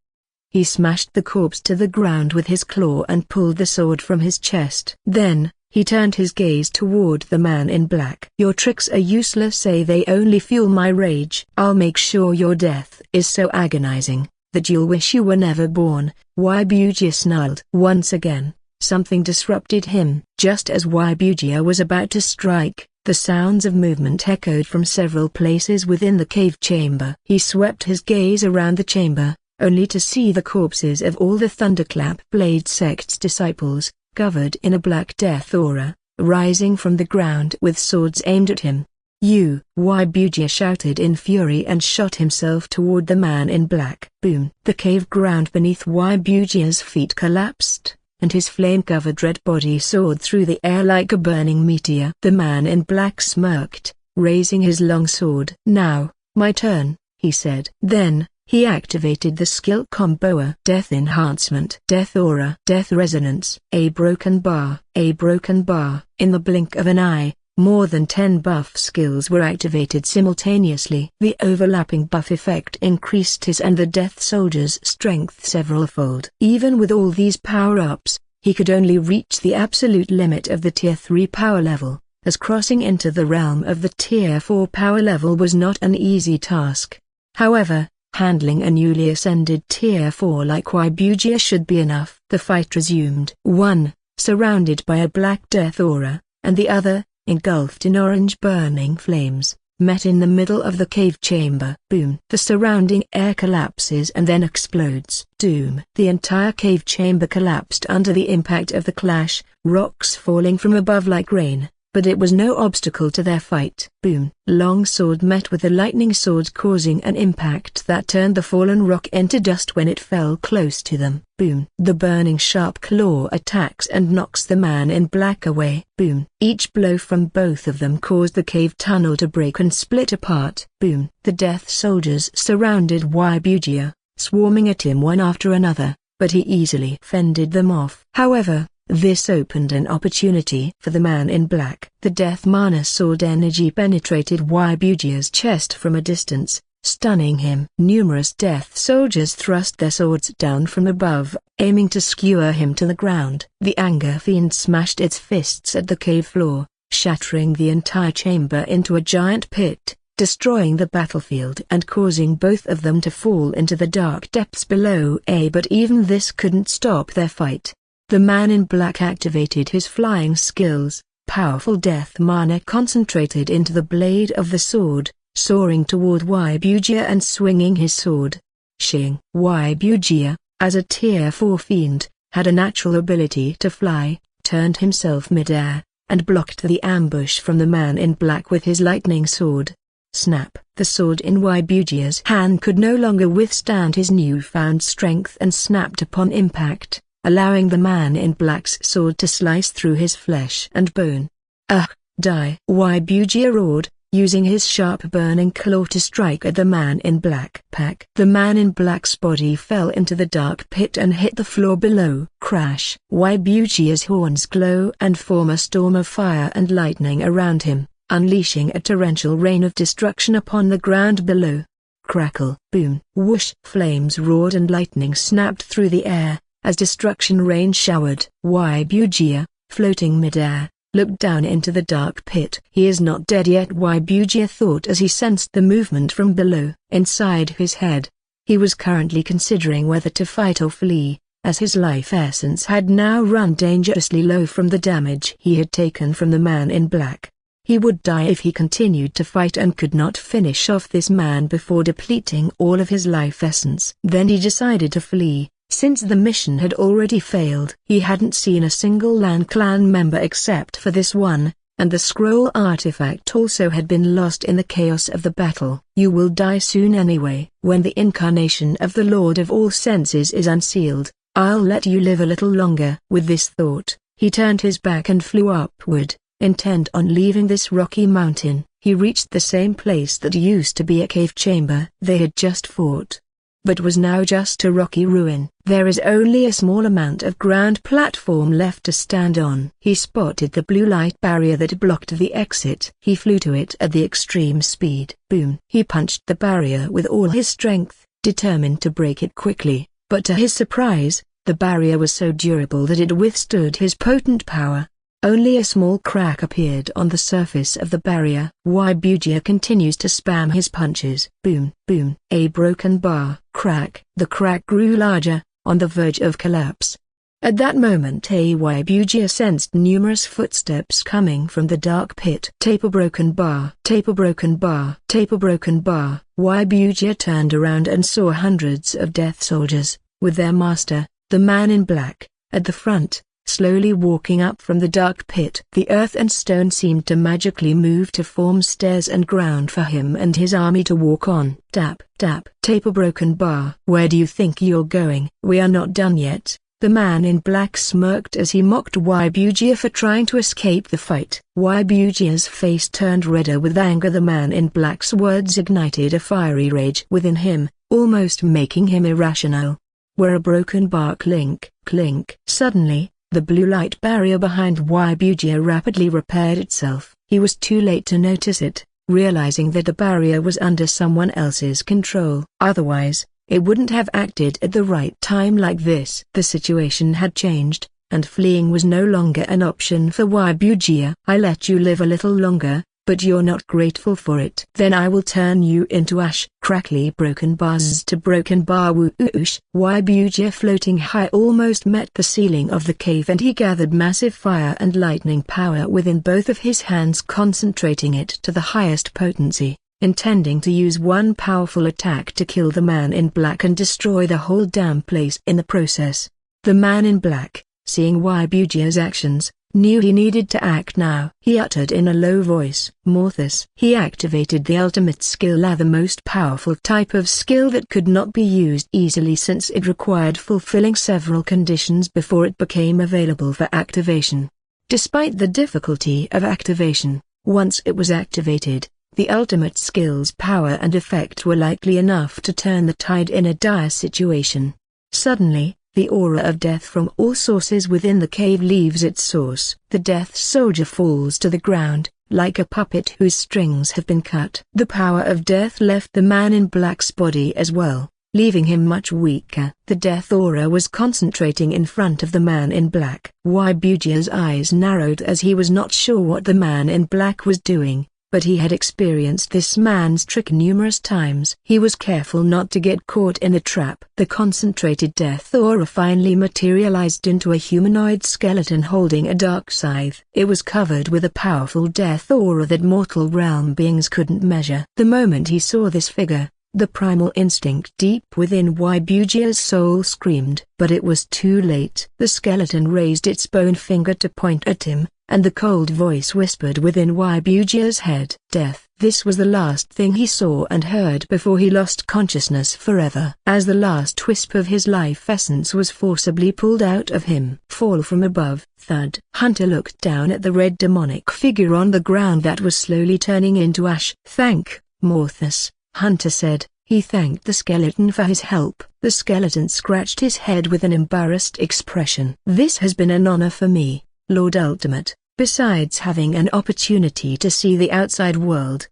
He smashed the corpse to the ground with his claw and pulled the sword from his chest. Then, he turned his gaze toward the man in black. "Your tricks are useless. They only fuel my rage. I'll make sure your death is so agonizing that you'll wish you were never born." Waibugia snarled. Once again, something disrupted him. Just as Waibugia was about to strike, the sounds of movement echoed from several places within the cave chamber. He swept his gaze around the chamber, only to see the corpses of all the Thunderclap Blade Sect's disciples, covered in a black death aura, rising from the ground with swords aimed at him. "You!" Waibugia shouted in fury and shot himself toward the man in black. Boom! The cave ground beneath Waibugia's feet collapsed, and his flame-covered red body soared through the air like a burning meteor. The man in black smirked, raising his long sword. "Now, my turn." he said. Then, he activated the skill combo Death Enhancement, Death Aura, Death Resonance, a broken bar. In the blink of an eye, more than 10 buff skills were activated simultaneously. The overlapping buff effect increased his and the Death Soldier's strength several-fold. Even with all these power-ups, he could only reach the absolute limit of the Tier 3 power level, as crossing into the realm of the Tier 4 power level was not an easy task. However, handling a newly ascended Tier 4 like Waibugia should be enough. The fight resumed. One, surrounded by a black death aura, and the other, engulfed in orange burning flames, met in the middle of the cave chamber. Boom! The surrounding air collapses and then explodes. Doom! The entire cave chamber collapsed under the impact of the clash, rocks falling from above like rain. But it was no obstacle to their fight. Boom! Long sword met with the lightning sword, causing an impact that turned the fallen rock into dust when it fell close to them. Boom! The burning sharp claw attacks and knocks the man in black away. Boom! Each blow from both of them caused the cave tunnel to break and split apart. Boom! The death soldiers surrounded Waibugia, swarming at him one after another, but he easily fended them off. However, this opened an opportunity for the man in black. The Death Mana sword energy penetrated Waibugia's chest from a distance, stunning him. Numerous death soldiers thrust their swords down from above, aiming to skewer him to the ground. The anger fiend smashed its fists at the cave floor, shattering the entire chamber into a giant pit, destroying the battlefield and causing both of them to fall into the dark depths below. But even this couldn't stop their fight. The man in black activated his flying skills, powerful death mana concentrated into the blade of the sword, soaring toward Waibugia and swinging his sword. Shing! Waibugia, as a Tier 4 fiend, had a natural ability to fly, turned himself mid-air, and blocked the ambush from the man in black with his lightning sword. Snap! The sword in Waibugia's hand could no longer withstand his newfound strength and snapped upon impact, allowing the man in black's sword to slice through his flesh and bone. Ugh! Die! Waibugia roared, using his sharp burning claw to strike at the man in black. Pack! The man in black's body fell into the dark pit and hit the floor below. Crash! Waibugia's horns glow and form a storm of fire and lightning around him, unleashing a torrential rain of destruction upon the ground below. Crackle! Boom! Whoosh! Flames roared and lightning snapped through the air, as destruction rain showered. Waibugia, floating mid-air, looked down into the dark pit. He is not dead yet, Waibugia thought as he sensed the movement from below. Inside his head, he was currently considering whether to fight or flee, as his life essence had now run dangerously low from the damage he had taken from the man in black. He would die if he continued to fight and could not finish off this man before depleting all of his life essence. Then he decided to flee. Since the mission had already failed. He hadn't seen a single Lan Clan member except for this one, and the scroll artifact also had been lost in the chaos of the battle. You will die soon anyway. When the incarnation of the Lord of all senses is unsealed, I'll let you live a little longer. With this thought, he turned his back and flew upward, intent on leaving this rocky mountain. He reached the same place that used to be a cave chamber they had just fought, but was now just a rocky ruin. There is only a small amount of ground platform left to stand on. He spotted the blue light barrier that blocked the exit. He flew to it at the extreme speed. Boom! He punched the barrier with all his strength, determined to break it quickly, but to his surprise, the barrier was so durable that it withstood his potent power. Only a small crack appeared on the surface of the barrier. Waibugia continues to spam his punches. Boom! Boom! A broken bar. Crack! The crack grew larger, on the verge of collapse. At that moment Waibugia sensed numerous footsteps coming from the dark pit. Taper broken bar. Taper broken bar. Taper broken bar. Waibugia turned around and saw hundreds of death soldiers, with their master, the man in black, at the front, slowly walking up from the dark pit. The earth and stone seemed to magically move to form stairs and ground for him and his army to walk on. Tap, tap, taper broken bar. Where do you think you're going? We are not done yet. The man in black smirked as he mocked Waibugia for trying to escape the fight. Waibugia's face turned redder with anger. The man in black's words ignited a fiery rage within him, almost making him irrational. "We're a broken bar." Clink, clink. Suddenly, the blue light barrier behind Waibugia rapidly repaired itself. He was too late to notice it, realizing that the barrier was under someone else's control. Otherwise, it wouldn't have acted at the right time like this. The situation had changed, and fleeing was no longer an option for Waibugia. "I let you live a little longer, but you're not grateful for it. Then I will turn you into ash." Crackly broken bars to broken bar whoosh. Waibugia floating high almost met the ceiling of the cave, and he gathered massive fire and lightning power within both of his hands, concentrating it to the highest potency, intending to use one powerful attack to kill the man in black and destroy the whole damn place in the process. The man in black, seeing Waibugia's actions, knew he needed to act now. He uttered in a low voice, "Morthus." He activated the ultimate skill, the most powerful type of skill that could not be used easily since it required fulfilling several conditions before it became available for activation. Despite the difficulty of activation, once it was activated, the ultimate skill's power and effect were likely enough to turn the tide in a dire situation. Suddenly, the aura of death from all sources within the cave leaves its source. The death soldier falls to the ground, like a puppet whose strings have been cut. The power of death left the man in black's body as well, leaving him much weaker. The death aura was concentrating in front of the man in black. Waibugia's eyes narrowed as he was not sure what the man in black was doing, but he had experienced this man's trick numerous times. He was careful not to get caught in the trap. The concentrated death aura finally materialized into a humanoid skeleton holding a dark scythe. It was covered with a powerful death aura that mortal realm beings couldn't measure. The moment he saw this figure, the primal instinct deep within Waibugia's soul screamed. But it was too late. The skeleton raised its bone finger to point at him, and the cold voice whispered within Waibugia's head. Death. This was the last thing he saw and heard before he lost consciousness forever. As the last wisp of his life essence was forcibly pulled out of him. Fall from above. Thud. Hunter looked down at the red demonic figure on the ground that was slowly turning into ash. "Thank, Morthus," Hunter said. He thanked the skeleton for his help. The skeleton scratched his head with an embarrassed expression. "This has been an honor for me, Lord Ultimate, besides having an opportunity to see the outside world.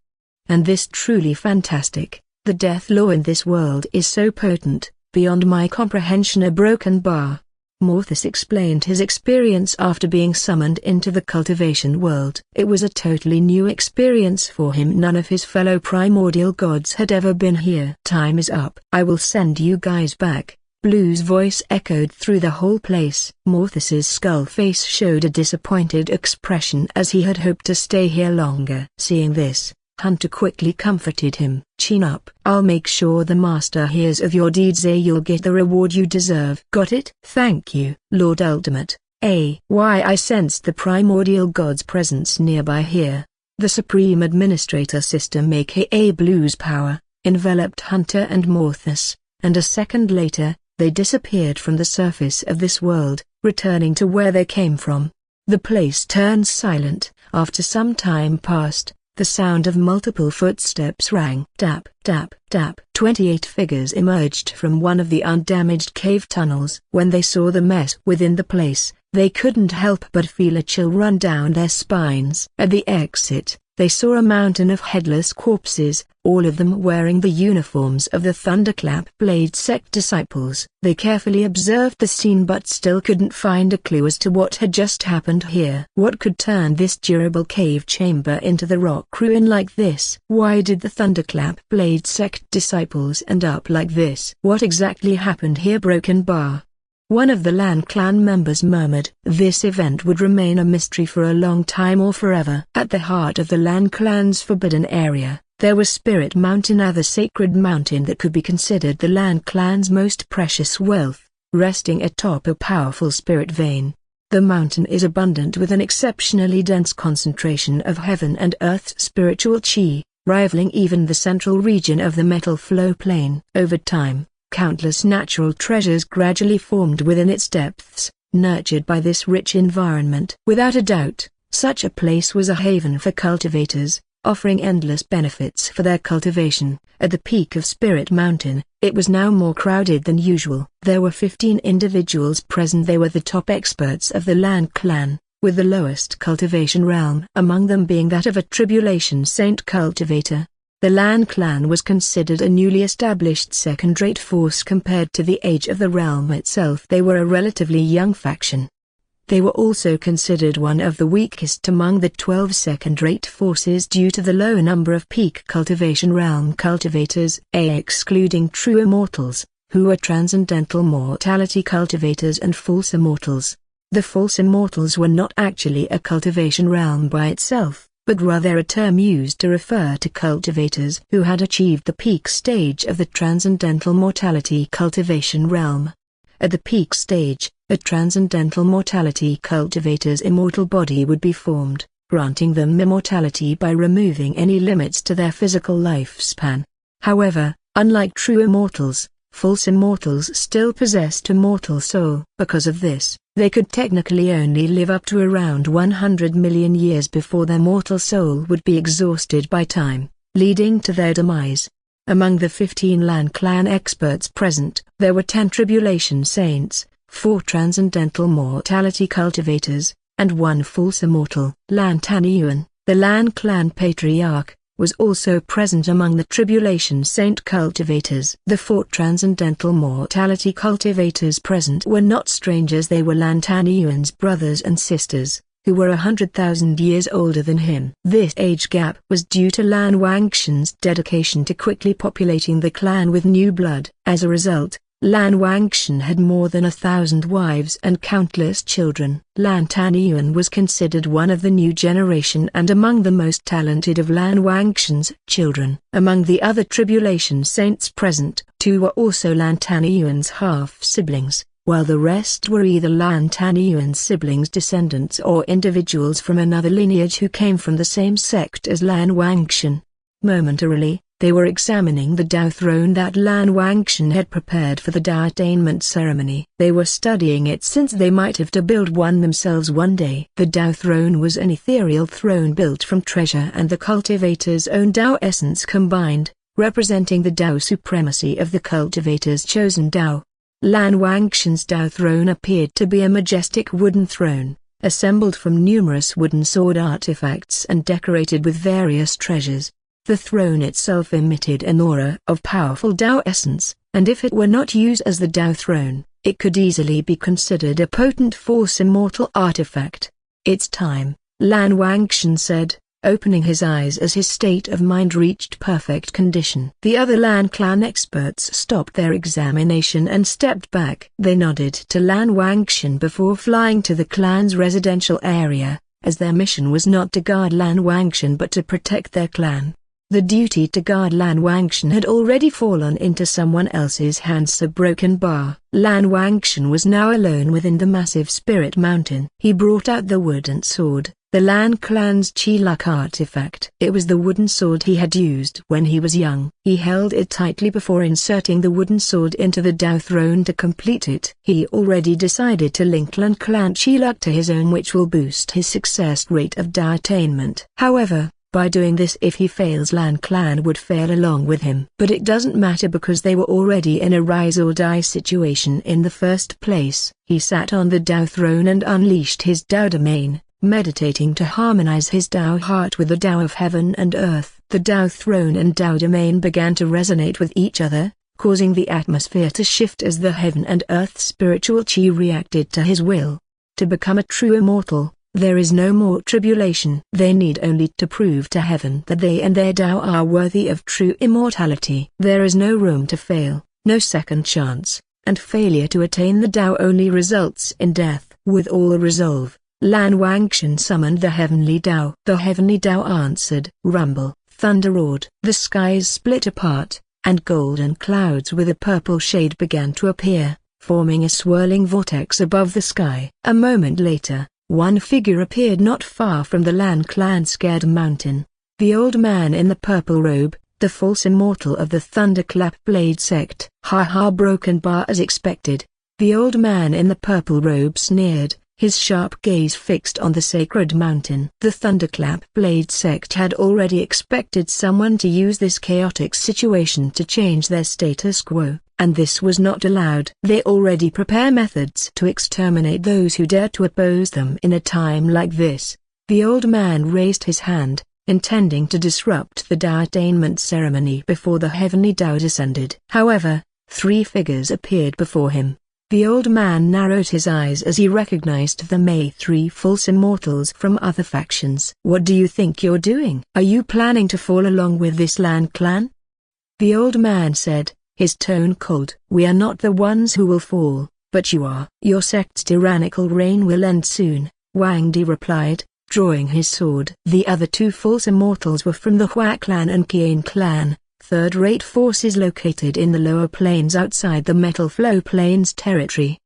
And this truly fantastic. The death law in this world is so potent, beyond my comprehension." A broken bar. Morthus explained his experience after being summoned into the cultivation world. It was a totally new experience for him. None of his fellow primordial gods had ever been here. "Time is up. I will send you guys back." Blue's voice echoed through the whole place. Morthus's skull face showed a disappointed expression as he had hoped to stay here longer. Seeing this, Hunter quickly comforted him. "Chin up. I'll make sure the master hears of your deeds. You'll get the reward you deserve." "Got it?" "Thank you, Lord Ultimate." Why, I sensed the primordial god's presence nearby here. The Supreme Administrator System, aka Blue's power, enveloped Hunter and Morthus, and a second later, they disappeared from the surface of this world, returning to where they came from. The place turned silent. After some time passed, the sound of multiple footsteps rang. Tap, tap, tap. 28 figures emerged from one of the undamaged cave tunnels. When they saw the mess within the place, they couldn't help but feel a chill run down their spines. At the exit, they saw a mountain of headless corpses, all of them wearing the uniforms of the Thunderclap Blade sect disciples. They carefully observed the scene but still couldn't find a clue as to what had just happened here. What could turn this durable cave chamber into the rock ruin like this? Why did the Thunderclap Blade sect disciples end up like this? What exactly happened here? Broken bar. One of the Lan Clan members murmured. This event would remain a mystery for a long time or forever. At the heart of the Lan Clan's forbidden area, there was Spirit Mountain, the sacred mountain that could be considered the Lan Clan's most precious wealth, resting atop a powerful spirit vein. The mountain is abundant with an exceptionally dense concentration of heaven and earth's spiritual chi, rivaling even the central region of the metal flow plane. Over time, Countless natural treasures gradually formed within its depths, nurtured by this rich environment. Without a doubt, such a place was a haven for cultivators, offering endless benefits for their cultivation. At the peak of Spirit Mountain, it was now more crowded than usual. There were 15 individuals present. They were the top experts of the Lan Clan, with the lowest cultivation realm among them being that of a tribulation saint cultivator. The Lan Clan was considered a newly established second-rate force compared to the age of the realm itself. They were a relatively young faction. They were also considered one of the weakest among the 12 second-rate forces due to the low number of peak cultivation realm cultivators, excluding true immortals, who were transcendental mortality cultivators and false immortals. The false immortals were not actually a cultivation realm by itself, but rather a term used to refer to cultivators who had achieved the peak stage of the transcendental mortality cultivation realm. At the peak stage, a transcendental mortality cultivator's immortal body would be formed, granting them immortality by removing any limits to their physical lifespan. However, unlike true immortals, false immortals still possessed a mortal soul. Because of this, they could technically only live up to around 100 million years before their mortal soul would be exhausted by time, leading to their demise. Among the 15 Lan Clan experts present, there were 10 tribulation saints, 4 transcendental mortality cultivators, and 1 false immortal. Lan Yuan, the Lan Clan patriarch, was also present among the tribulation saint cultivators. The 4 transcendental mortality cultivators present were not strangers. They were Lan Yuan's brothers and sisters, who were 100,000 years older than him. This age gap was due to Lan Hengsheng's dedication to quickly populating the clan with new blood. As a result, Lan Hengsheng had more than 1,000 wives and countless children. Lan Yuan was considered one of the new generation and among the most talented of Lan Hengsheng's children. Among the other tribulation saints present, 2 were also Lan Yuan's half-siblings, while the rest were either Lan Yuan's siblings, descendants, or individuals from another lineage who came from the same sect as Lan Hengsheng. Momentarily, they were examining the Tao throne that Lan Hengsheng had prepared for the Tao attainment ceremony. They were studying it since they might have to build one themselves one day. The Tao throne was an ethereal throne built from treasure and the cultivator's own Tao essence combined, representing the Tao supremacy of the cultivator's chosen Tao. Lan Hengsheng's Tao throne appeared to be a majestic wooden throne, assembled from numerous wooden sword artifacts and decorated with various treasures. The throne itself emitted an aura of powerful Tao essence, and if it were not used as the Tao throne, it could easily be considered a potent force immortal artifact. "It's time," Lan Hengsheng said, opening his eyes as his state of mind reached perfect condition. The other Lan Clan experts stopped their examination and stepped back. They nodded to Lan Hengsheng before flying to the clan's residential area, as their mission was not to guard Lan Hengsheng but to protect their clan. The duty to guard Lan Hengsheng had already fallen into someone else's hands. So broken bar. Lan Hengsheng was now alone within the massive Spirit Mountain. He brought out the wooden sword, the Lan Clan's Chi-Luck artifact. It was the wooden sword he had used when he was young. He held it tightly before inserting the wooden sword into the Tao throne to complete it. He already decided to link Lan Clan Chi-Luck to his own, which will boost his success rate of Tao attainment. However, by doing this, if he fails, Lan Clan would fail along with him. But it doesn't matter because they were already in a rise or die situation in the first place. He sat on the Tao throne and unleashed his Tao domain, meditating to harmonize his Tao heart with the Tao of heaven and earth. The Tao throne and Tao domain began to resonate with each other, causing the atmosphere to shift as the heaven and earth spiritual chi reacted to his will. To become a true immortal, there is no more tribulation. They need only to prove to heaven that they and their Tao are worthy of true immortality. There is no room to fail, no second chance, and failure to attain the Tao only results in death. With all resolve, Lan Hengsheng summoned the heavenly Tao. The heavenly Tao answered. Rumble, thunder roared. The skies split apart, and golden clouds with a purple shade began to appear, forming a swirling vortex above the sky. A moment later, one figure appeared not far from the Lan Clan scared mountain. The old man in the purple robe, the false immortal of the Thunderclap Blade sect. Ha ha, broken bar as expected. The old man in the purple robe sneered, his sharp gaze fixed on the sacred mountain. The Thunderclap Blade sect had already expected someone to use this chaotic situation to change their status quo, and this was not allowed. They already prepare methods to exterminate those who dare to oppose them in a time like this. The old man raised his hand, intending to disrupt the Tao attainment ceremony before the heavenly Tao descended. However, three figures appeared before him. The old man narrowed his eyes as he recognized the three false immortals from other factions. What do you think you're doing? Are you planning to fall along with this Lan Clan? The old man said, his tone cold. We are not the ones who will fall, but you are. Your sect's tyrannical reign will end soon, Wang Di replied, drawing his sword. The other two false immortals were from the Hua Clan and Qian Clan, third-rate forces located in the lower planes outside the Metal Flow Plains territory.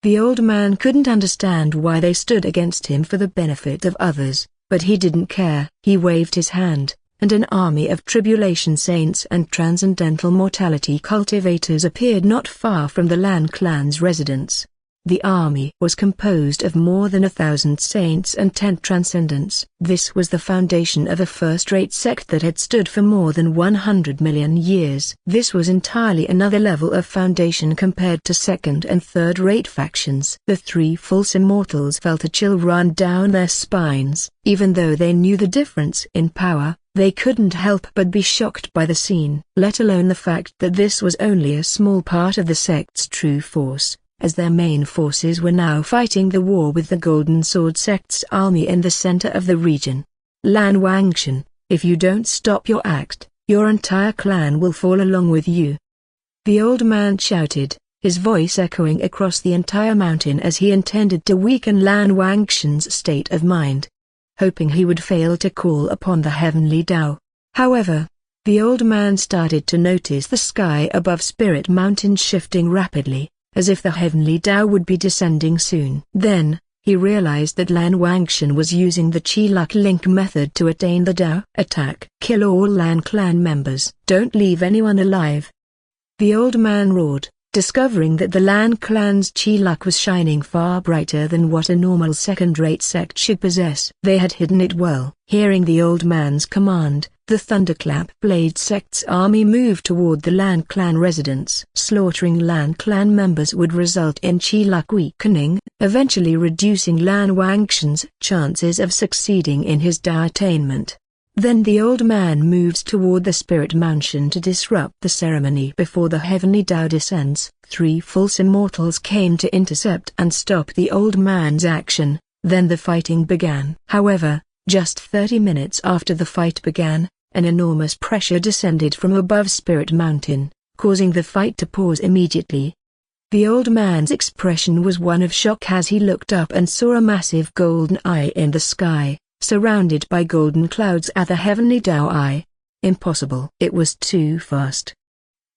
The old man couldn't understand why they stood against him for the benefit of others, but he didn't care. He waved his hand, and an army of tribulation saints and transcendental mortality cultivators appeared not far from the Lan Clan's residence. The army was composed of more than 1,000 saints and 10 transcendents. This was the foundation of a first-rate sect that had stood for more than 100 million years. This was entirely another level of foundation compared to second- and third-rate factions. The three false immortals felt a chill run down their spines. Even though they knew the difference in power, they couldn't help but be shocked by the scene, let alone the fact that this was only a small part of the sect's true force, as their main forces were now fighting the war with the Golden Sword sect's army in the center of the region. Lan Hengsheng, if you don't stop your act, your entire clan will fall along with you. The old man shouted, his voice echoing across the entire mountain as he intended to weaken Lan Hengsheng's state of mind, hoping he would fail to call upon the heavenly Tao. However, the old man started to notice the sky above Spirit Mountain shifting rapidly, as if the heavenly Tao would be descending soon. Then, he realized that Lan Hengsheng was using the Chi-Luck Link method to attain the Tao. Attack! Kill all Lan Clan members. Don't leave anyone alive. The old man roared, discovering that the Lan Clan's Chi-Luck was shining far brighter than what a normal second-rate sect should possess. They had hidden it well. Hearing the old man's command, the Thunderclap Blade sect's army moved toward the Lan Clan residence. Slaughtering Lan Clan members would result in Chi-Luck weakening, eventually reducing Lan Hengsheng's chances of succeeding in his Tao attainment. Then the old man moved toward the Spirit Mountain to disrupt the ceremony before the heavenly Tao descends. Three false immortals came to intercept and stop the old man's action, then the fighting began. However, just 30 minutes after the fight began, an enormous pressure descended from above Spirit Mountain, causing the fight to pause immediately. The old man's expression was one of shock as he looked up and saw a massive golden eye in the sky, surrounded by golden clouds at the heavenly Tao eye. Impossible. It was too fast.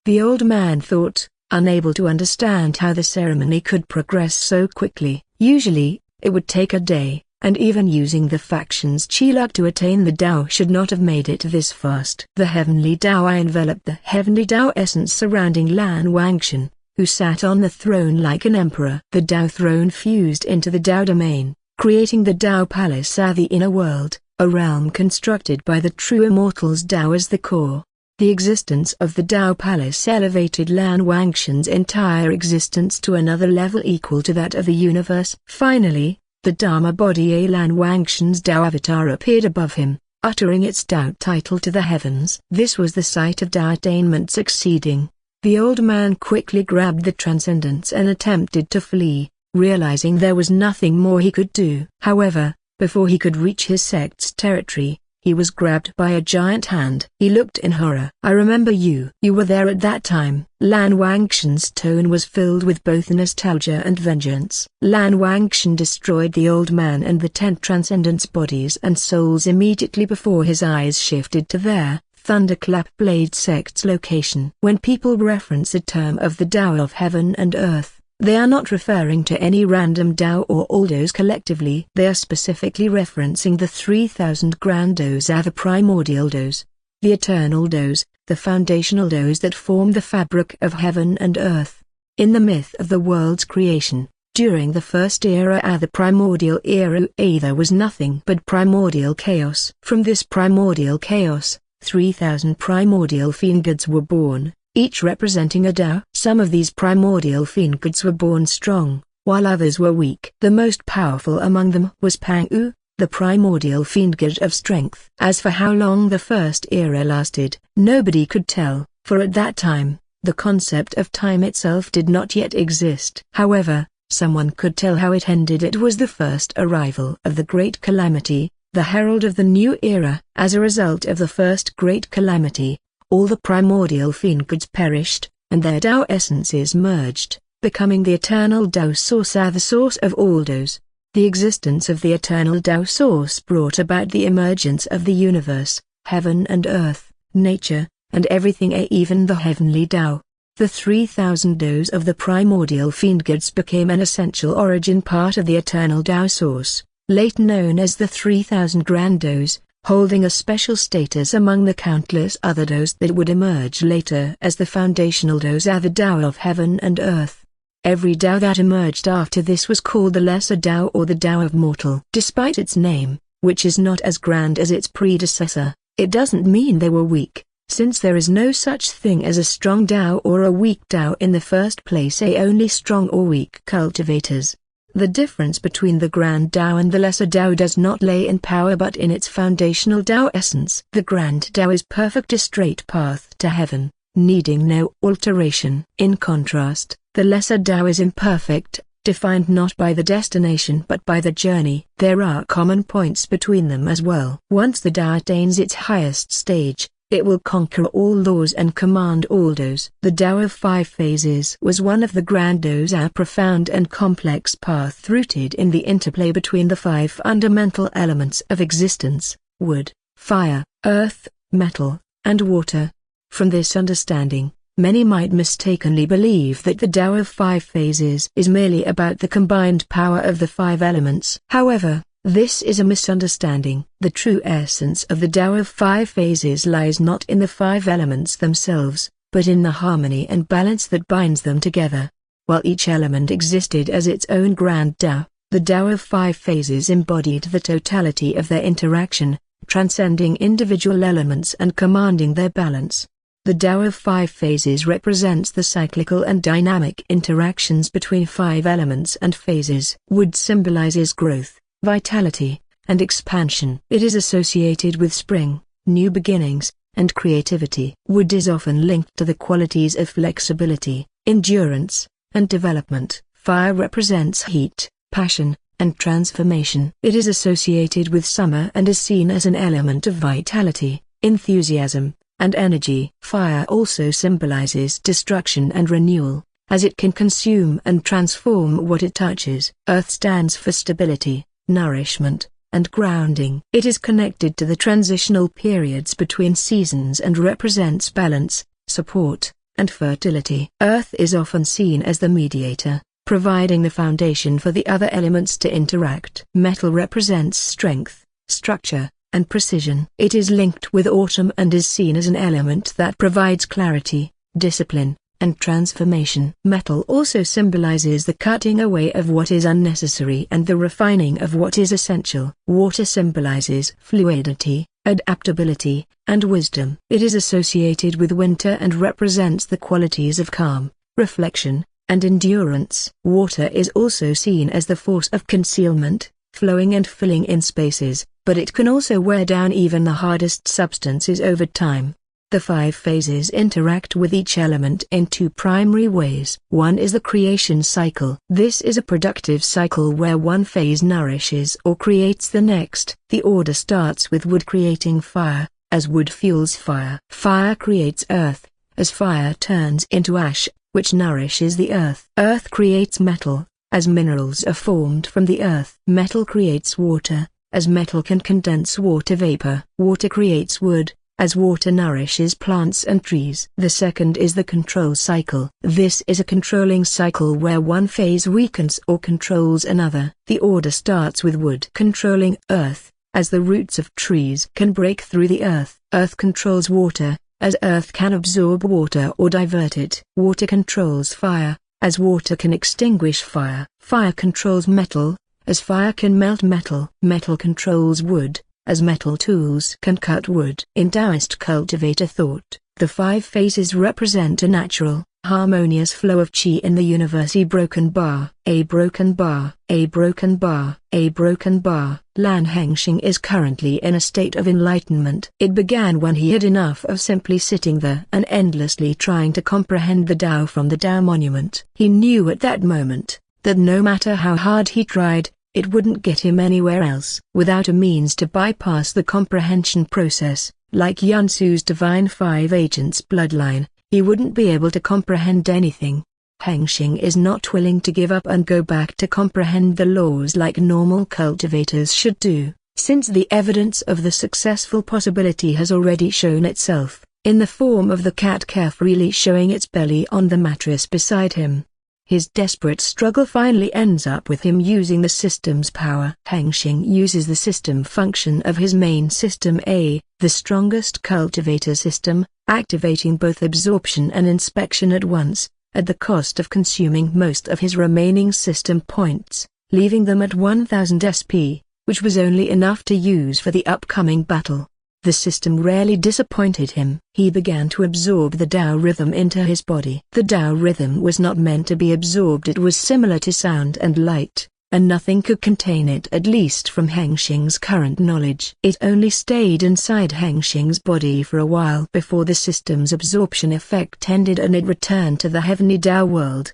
The old man thought, unable to understand how the ceremony could progress so quickly. Usually, it would take a day, and even using the faction's Chi-Luck to attain the Tao should not have made it this fast. The heavenly Tao eye enveloped the heavenly Tao essence surrounding Lan Hengsheng, who sat on the throne like an emperor. The Tao throne fused into the Tao domain, creating the Tao Palace at the inner world, a realm constructed by the true immortals Tao as the core. The existence of the Tao Palace elevated Lan Hengsheng's entire existence to another level equal to that of the universe. Finally, the Dharma body Lan Hengsheng's Tao avatar appeared above him, uttering its Tao title to the heavens. This was the sight of Tao attainment succeeding. The old man quickly grabbed the transcendence and attempted to flee, realizing there was nothing more he could do. However, before he could reach his sect's territory, he was grabbed by a giant hand. He looked in horror. I remember you. You were there at that time. Lan Hengsheng's tone was filled with both nostalgia and vengeance. Lan Hengsheng destroyed the old man and the 10 transcendents' bodies and souls immediately before his eyes shifted to their Thunderclap Blade sect's location. When people reference a term of the Tao of heaven and earth, they are not referring to any random Tao or all Taos collectively. They are specifically referencing the 3,000 grand Taos are the primordial Taos, the eternal Taos, the foundational Taos that form the fabric of heaven and earth. In the myth of the world's creation, during the first era the primordial era there was nothing but primordial chaos. From this primordial chaos, 3,000 primordial fiend gods were born, each representing a Tao. Some of these primordial fiend gods were born strong, while others were weak. The most powerful among them was Pang-u, the primordial fiend god of strength. As for how long the first era lasted, nobody could tell, for at that time, the concept of time itself did not yet exist. However, someone could tell how it ended. It was the first arrival of the Great Calamity, the herald of the new era. As a result of the first Great Calamity, all the primordial fiend gods perished, and their Tao essences merged, becoming the eternal Tao source, the source of all Taos. The existence of the eternal Tao source brought about the emergence of the universe, heaven and earth, nature, and everything, even the heavenly Tao. The 3,000 Taos of the primordial fiend gods became an essential origin part of the eternal Tao source, later known as the 3,000 grand Taos, holding a special status among the countless other Taos that would emerge later as the foundational Taos, the Tao of heaven and earth. Every Tao that emerged after this was called the lesser Tao or the Tao of mortal. Despite its name, which is not as grand as its predecessor, it doesn't mean they were weak, since there is no such thing as a strong Tao or a weak Tao in the first place, only strong or weak cultivators. The difference between the grand Tao and the lesser Tao does not lay in power but in its foundational Tao essence. The grand Tao is perfect, a straight path to heaven, needing no alteration. In contrast, the lesser Tao is imperfect, defined not by the destination but by the journey. There are common points between them as well. Once the Tao attains its highest stage, it will conquer all laws and command all Taos. The Tao of 5 phases was one of the grand Taos, a profound and complex path rooted in the interplay between the 5 fundamental elements of existence: wood, fire, earth, metal, and water. From this understanding, many might mistakenly believe that the Tao of 5 phases is merely about the combined power of the 5 elements. However, this is a misunderstanding. The true essence of the Tao of 5 phases lies not in the 5 elements themselves, but in the harmony and balance that binds them together. While each element existed as its own grand Tao, the Tao of 5 phases embodied the totality of their interaction, transcending individual elements and commanding their balance. The Tao of 5 phases represents the cyclical and dynamic interactions between 5 elements and phases. Wood symbolizes growth, vitality, and expansion. It is associated with spring, new beginnings, and creativity. Wood is often linked to the qualities of flexibility, endurance, and development. Fire represents heat, passion, and transformation. It is associated with summer and is seen as an element of vitality, enthusiasm, and energy. Fire also symbolizes destruction and renewal, as it can consume and transform what it touches. Earth stands for stability, nourishment, and grounding. It is connected to the transitional periods between seasons and represents balance, support, and fertility. Earth is often seen as the mediator, providing the foundation for the other elements to interact. Metal represents strength, structure, and precision. It is linked with autumn and is seen as an element that provides clarity, discipline, and transformation. Metal also symbolizes the cutting away of what is unnecessary and the refining of what is essential. Water symbolizes fluidity, adaptability, and wisdom. It is associated with winter and represents the qualities of calm, reflection, and endurance. Water is also seen as the force of concealment, flowing and filling in spaces, but it can also wear down even the hardest substances over time. The 5 phases interact with each element in 2 primary ways. One is the creation cycle. This is a productive cycle where one phase nourishes or creates the next. The order starts with wood creating fire, as wood fuels fire. Fire creates earth, as fire turns into ash, which nourishes the earth. Earth creates metal, as minerals are formed from the earth. Metal creates water, as metal can condense water vapor. Water creates wood, as water nourishes plants and trees. The second is the control cycle. This is a controlling cycle where one phase weakens or controls another. The order starts with wood controlling earth, as the roots of trees can break through the earth. Earth controls water, as earth can absorb water or divert it. Water controls fire, as water can extinguish fire. Fire controls metal, as fire can melt metal. Metal controls wood, as metal tools can cut wood. In Taoist cultivator thought, the 5 phases represent a natural, harmonious flow of qi in the universe. A broken bar, a broken bar, a broken bar, a broken bar. Lan Hengsheng is currently in a state of enlightenment. It began when he had enough of simply sitting there and endlessly trying to comprehend the Tao from the Tao monument. He knew at that moment that no matter how hard he tried, it wouldn't get him anywhere else. Without a means to bypass the comprehension process, like Yunsu's divine 5 agents bloodline, he wouldn't be able to comprehend anything. Hengsheng is not willing to give up and go back to comprehend the laws like normal cultivators should do, since the evidence of the successful possibility has already shown itself, in the form of the cat carefreely showing its belly on the mattress beside him. His desperate struggle finally ends up with him using the system's power. Hengsheng uses the system function of his main system A, the strongest cultivator system, activating both absorption and inspection at once, at the cost of consuming most of his remaining system points, leaving them at 1000 SP, which was only enough to use for the upcoming battle. The system rarely disappointed him. He began to absorb the Tao rhythm into his body. The Tao rhythm was not meant to be absorbed. It was similar to sound and light, and nothing could contain it, at least from Hengsheng's current knowledge. It only stayed inside Hengsheng's body for a while before the system's absorption effect ended and it returned to the heavenly Tao world.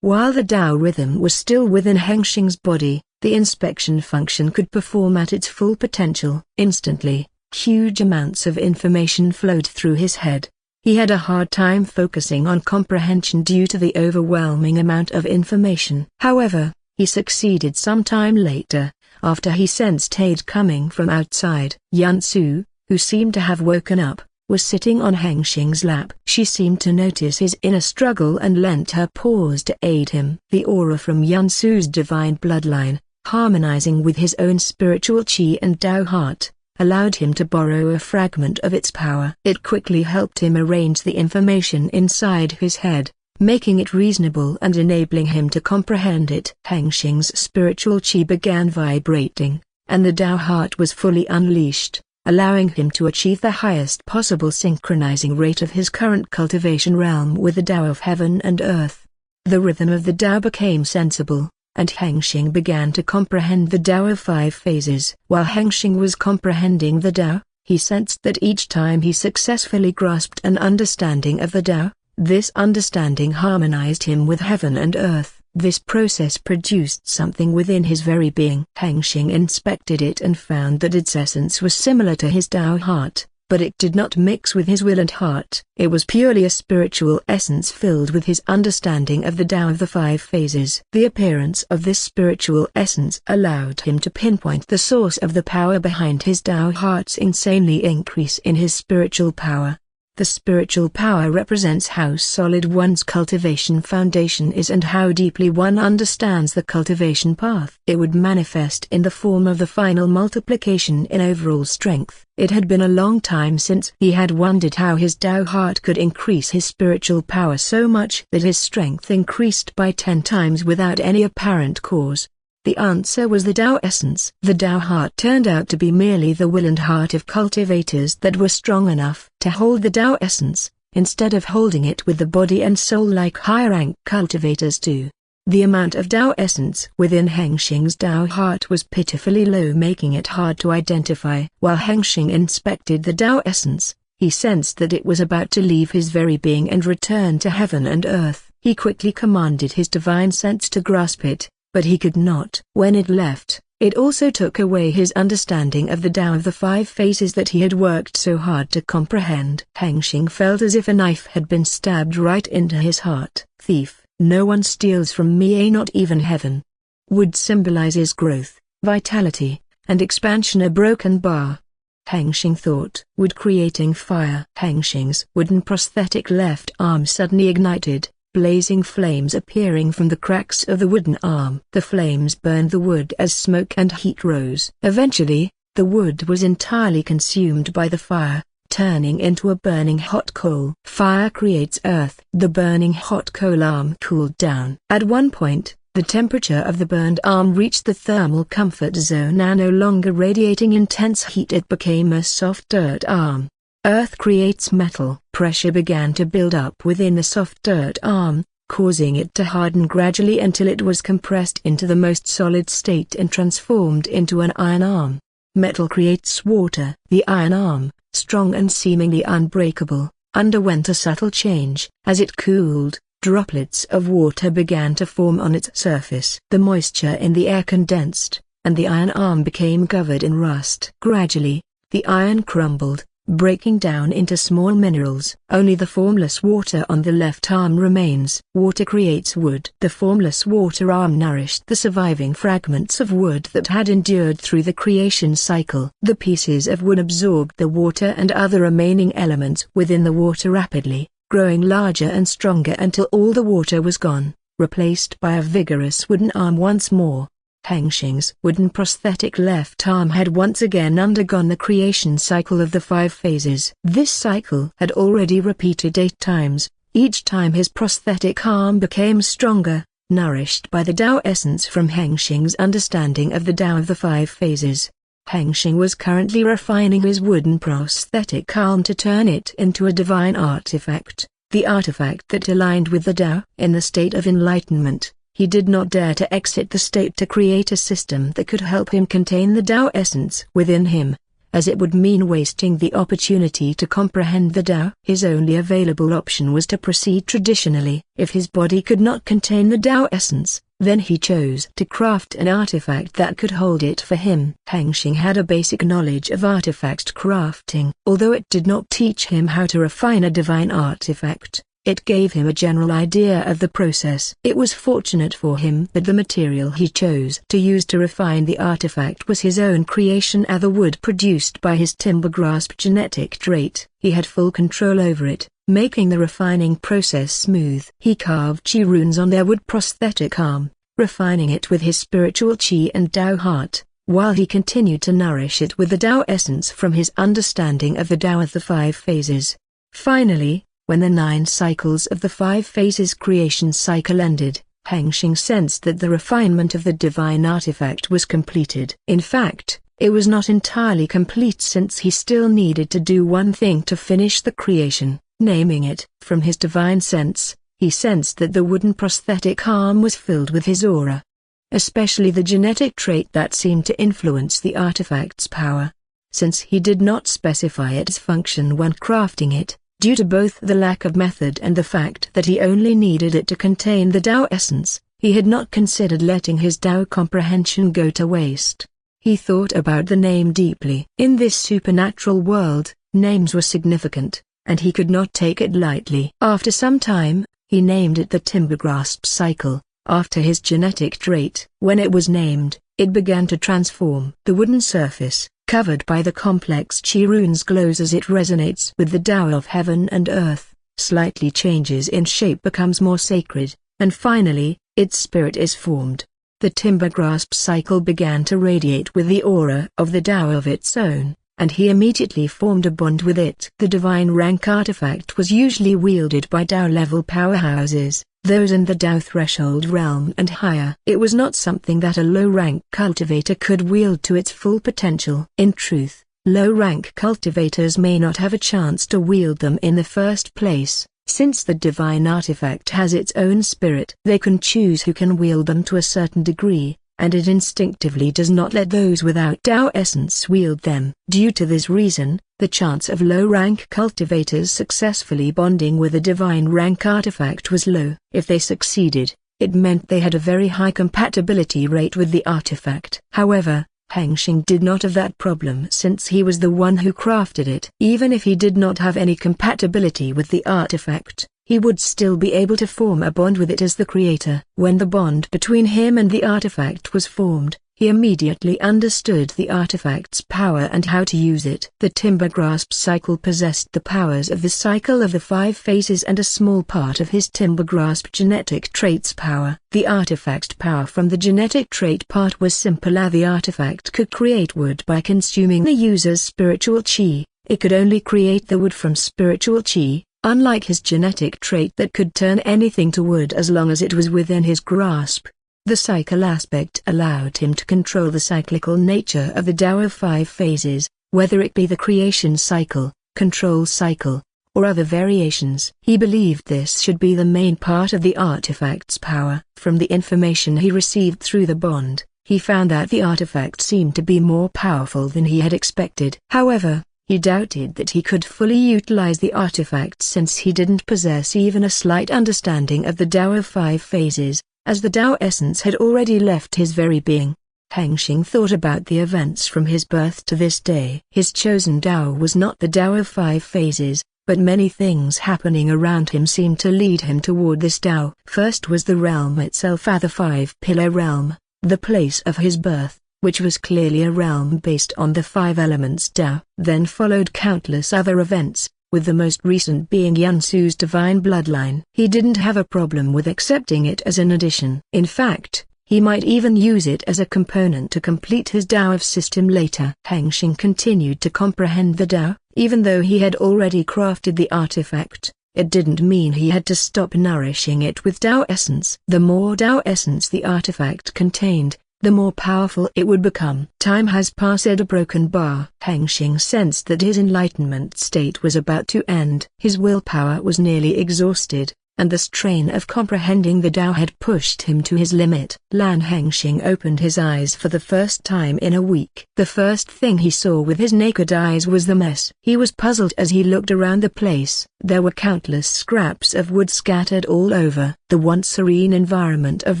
While the Tao rhythm was still within Hengsheng's body, the inspection function could perform at its full potential. Instantly, huge amounts of information flowed through his head. He had a hard time focusing on comprehension due to the overwhelming amount of information. However, he succeeded some time later, after he sensed aid coming from outside. Yunsu, who seemed to have woken up, was sitting on Hengsheng's lap. She seemed to notice his inner struggle and lent her paws to aid him. The aura from Yunsu's divine bloodline, harmonizing with his own spiritual qi and Tao heart, allowed him to borrow a fragment of its power. It quickly helped him arrange the information inside his head, making it reasonable and enabling him to comprehend it. Hengsheng's spiritual qi began vibrating, and the Tao heart was fully unleashed, allowing him to achieve the highest possible synchronizing rate of his current cultivation realm with the Tao of heaven and earth. The rhythm of the Tao became sensible, and Hengsheng began to comprehend the Tao of 5 phases. While Hengsheng was comprehending the Tao, he sensed that each time he successfully grasped an understanding of the Tao, this understanding harmonized him with heaven and earth. This process produced something within his very being. Hengsheng inspected it and found that its essence was similar to his Tao heart, but it did not mix with his will and heart. It was purely a spiritual essence filled with his understanding of the Tao of the 5 phases. The appearance of this spiritual essence allowed him to pinpoint the source of the power behind his Tao heart's insanely increase in his spiritual power. The spiritual power represents how solid one's cultivation foundation is and how deeply one understands the cultivation path. It would manifest in the form of the final multiplication in overall strength. It had been a long time since he had wondered how his Tao heart could increase his spiritual power so much that his strength increased by 10 times without any apparent cause. The answer was the Tao essence. The Tao heart turned out to be merely the will and heart of cultivators that were strong enough to hold the Tao essence, instead of holding it with the body and soul like higher-rank cultivators do. The amount of Tao essence within Hengsheng's Tao heart was pitifully low, making it hard to identify. While Hengsheng inspected the Tao essence, he sensed that it was about to leave his very being and return to heaven and earth. He quickly commanded his divine sense to grasp it, but he could not. When it left, it also took away his understanding of the Tao of the 5 phases that he had worked so hard to comprehend. Hengsheng felt as if a knife had been stabbed right into his heart. Thief, no one steals from me, not even heaven. Wood symbolizes growth, vitality, and expansion. A broken bar. Hengsheng thought. Wood creating fire. Hengsheng's wooden prosthetic left arm suddenly ignited, blazing flames appearing from the cracks of the wooden arm. The flames burned the wood as smoke and heat rose. Eventually, the wood was entirely consumed by the fire, turning into a burning hot coal. Fire creates earth. The burning hot coal arm cooled down. At one point, the temperature of the burned arm reached the thermal comfort zone, and no longer radiating intense heat, it became a soft dirt arm. Earth creates metal. Pressure began to build up within the soft dirt arm, causing it to harden gradually until it was compressed into the most solid state and transformed into an iron arm. Metal creates water. The iron arm, strong and seemingly unbreakable, underwent a subtle change. As it cooled, droplets of water began to form on its surface. The moisture in the air condensed, and the iron arm became covered in rust. Gradually, the iron crumbled, breaking down into small minerals. Only the formless water on the left arm remains. Water creates wood. The formless water arm nourished the surviving fragments of wood that had endured through the creation cycle. The pieces of wood absorbed the water and other remaining elements within the water rapidly, growing larger and stronger until all the water was gone, replaced by a vigorous wooden arm once more. Hengsheng's wooden prosthetic left arm had once again undergone the creation cycle of the 5 phases. This cycle had already repeated 8 times. Each time his prosthetic arm became stronger, nourished by the Tao essence from Hengsheng's understanding of the Tao of the 5 phases. Hengsheng was currently refining his wooden prosthetic arm to turn it into a divine artifact, the artifact that aligned with the Tao. In the state of enlightenment, he did not dare to exit the state to create a system that could help him contain the Tao essence within him, as it would mean wasting the opportunity to comprehend the Tao. His only available option was to proceed traditionally. If his body could not contain the Tao essence, then he chose to craft an artifact that could hold it for him. Hengsheng had a basic knowledge of artifact crafting. Although it did not teach him how to refine a divine artifact, it gave him a general idea of the process. It was fortunate for him that the material he chose to use to refine the artifact was his own creation, the wood produced by his timber grasp genetic trait. He had full control over it, making the refining process smooth. He carved chi runes on their wood prosthetic arm, refining it with his spiritual chi and Tao heart, while he continued to nourish it with the Tao essence from his understanding of the Tao of the 5 phases. Finally, when the 9 cycles of the 5 phases creation cycle ended, Hengsheng sensed that the refinement of the divine artifact was completed. In fact, it was not entirely complete, since he still needed to do one thing to finish the creation, naming it. From his divine sense, he sensed that the wooden prosthetic arm was filled with his aura, especially the genetic trait that seemed to influence the artifact's power. Since he did not specify its function when crafting it, due to both the lack of method and the fact that he only needed it to contain the Tao essence, he had not considered letting his Tao comprehension go to waste. He thought about the name deeply. In this supernatural world, names were significant, and he could not take it lightly. After some time, he named it the Timber Grasp Cycle, after his genetic trait. When it was named, it began to transform. The wooden surface, covered by the complex chi runes, glows as it resonates with the Tao of heaven and earth, slightly changes in shape, becomes more sacred, and finally, its spirit is formed. The timber grasp cycle began to radiate with the aura of the Tao of its own, and he immediately formed a bond with it. The divine rank artifact was usually wielded by Tao-level powerhouses, those in the Tao threshold realm and higher. It was not something that a low-rank cultivator could wield to its full potential. In truth, low-rank cultivators may not have a chance to wield them in the first place, since the divine artifact has its own spirit. They can choose who can wield them to a certain degree, and it instinctively does not let those without Tao essence wield them. Due to this reason, the chance of low-rank cultivators successfully bonding with a divine rank artifact was low. If they succeeded, it meant they had a very high compatibility rate with the artifact. However, Hengsheng did not have that problem, since he was the one who crafted it. Even if he did not have any compatibility with the artifact, he would still be able to form a bond with it as the creator. When the bond between him and the artifact was formed, he immediately understood the artifact's power and how to use it. The timber grasp cycle possessed the powers of the cycle of the 5 phases and a small part of his timber grasp genetic trait's power. The artifact power from the genetic trait part was simple. The artifact could create wood by consuming the user's spiritual chi, It could only create the wood from spiritual chi, unlike his genetic trait that could turn anything to wood as long as it was within his grasp. The cycle aspect allowed him to control the cyclical nature of the Tao of 5 phases, whether it be the creation cycle, control cycle, or other variations. He believed this should be the main part of the artifact's power. From the information he received through the bond, he found that the artifact seemed to be more powerful than he had expected. However, he doubted that he could fully utilize the artifact since he didn't possess even a slight understanding of the Tao of 5 phases, as the Tao essence had already left his very being. Hengsheng thought about the events from his birth to this day. His chosen Tao was not the Tao of 5 phases, but many things happening around him seemed to lead him toward this Tao. First was the realm itself, the 5-pillar realm, the place of his birth, which was clearly a realm based on the 5 elements Tao. Then followed countless other events, with the most recent being Yansu's divine bloodline. He didn't have a problem with accepting it as an addition. In fact, he might even use it as a component to complete his Tao of system later. Hengsheng continued to comprehend the Tao, even though he had already crafted the artifact. It didn't mean he had to stop nourishing it with Tao essence. The more Tao essence the artifact contained, the more powerful it would become. Time has passed a broken bar. Hengsheng sensed that his enlightenment state was about to end. His willpower was nearly exhausted, and the strain of comprehending the Tao had pushed him to his limit. Lan Hengsheng opened his eyes for the first time in a week. The first thing he saw with his naked eyes was the mess. He was puzzled as he looked around the place. There were countless scraps of wood scattered all over. The once serene environment of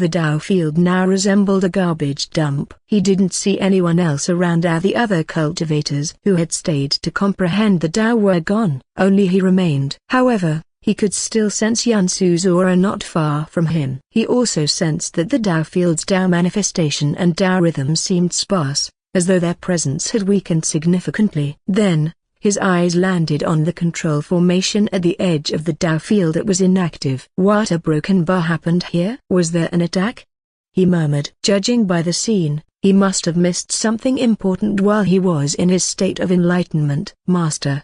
the Tao field now resembled a garbage dump. He didn't see anyone else around, as the other cultivators who had stayed to comprehend the Tao were gone. Only he remained. However, he could still sense Yansu's aura not far from him. He also sensed that the Tao field's Tao manifestation and Tao rhythm seemed sparse, as though their presence had weakened significantly. Then, his eyes landed on the control formation at the edge of the Tao field that was inactive. What a broken bar happened here? Was there an attack? He murmured. Judging by the scene, he must have missed something important while he was in his state of enlightenment. Master.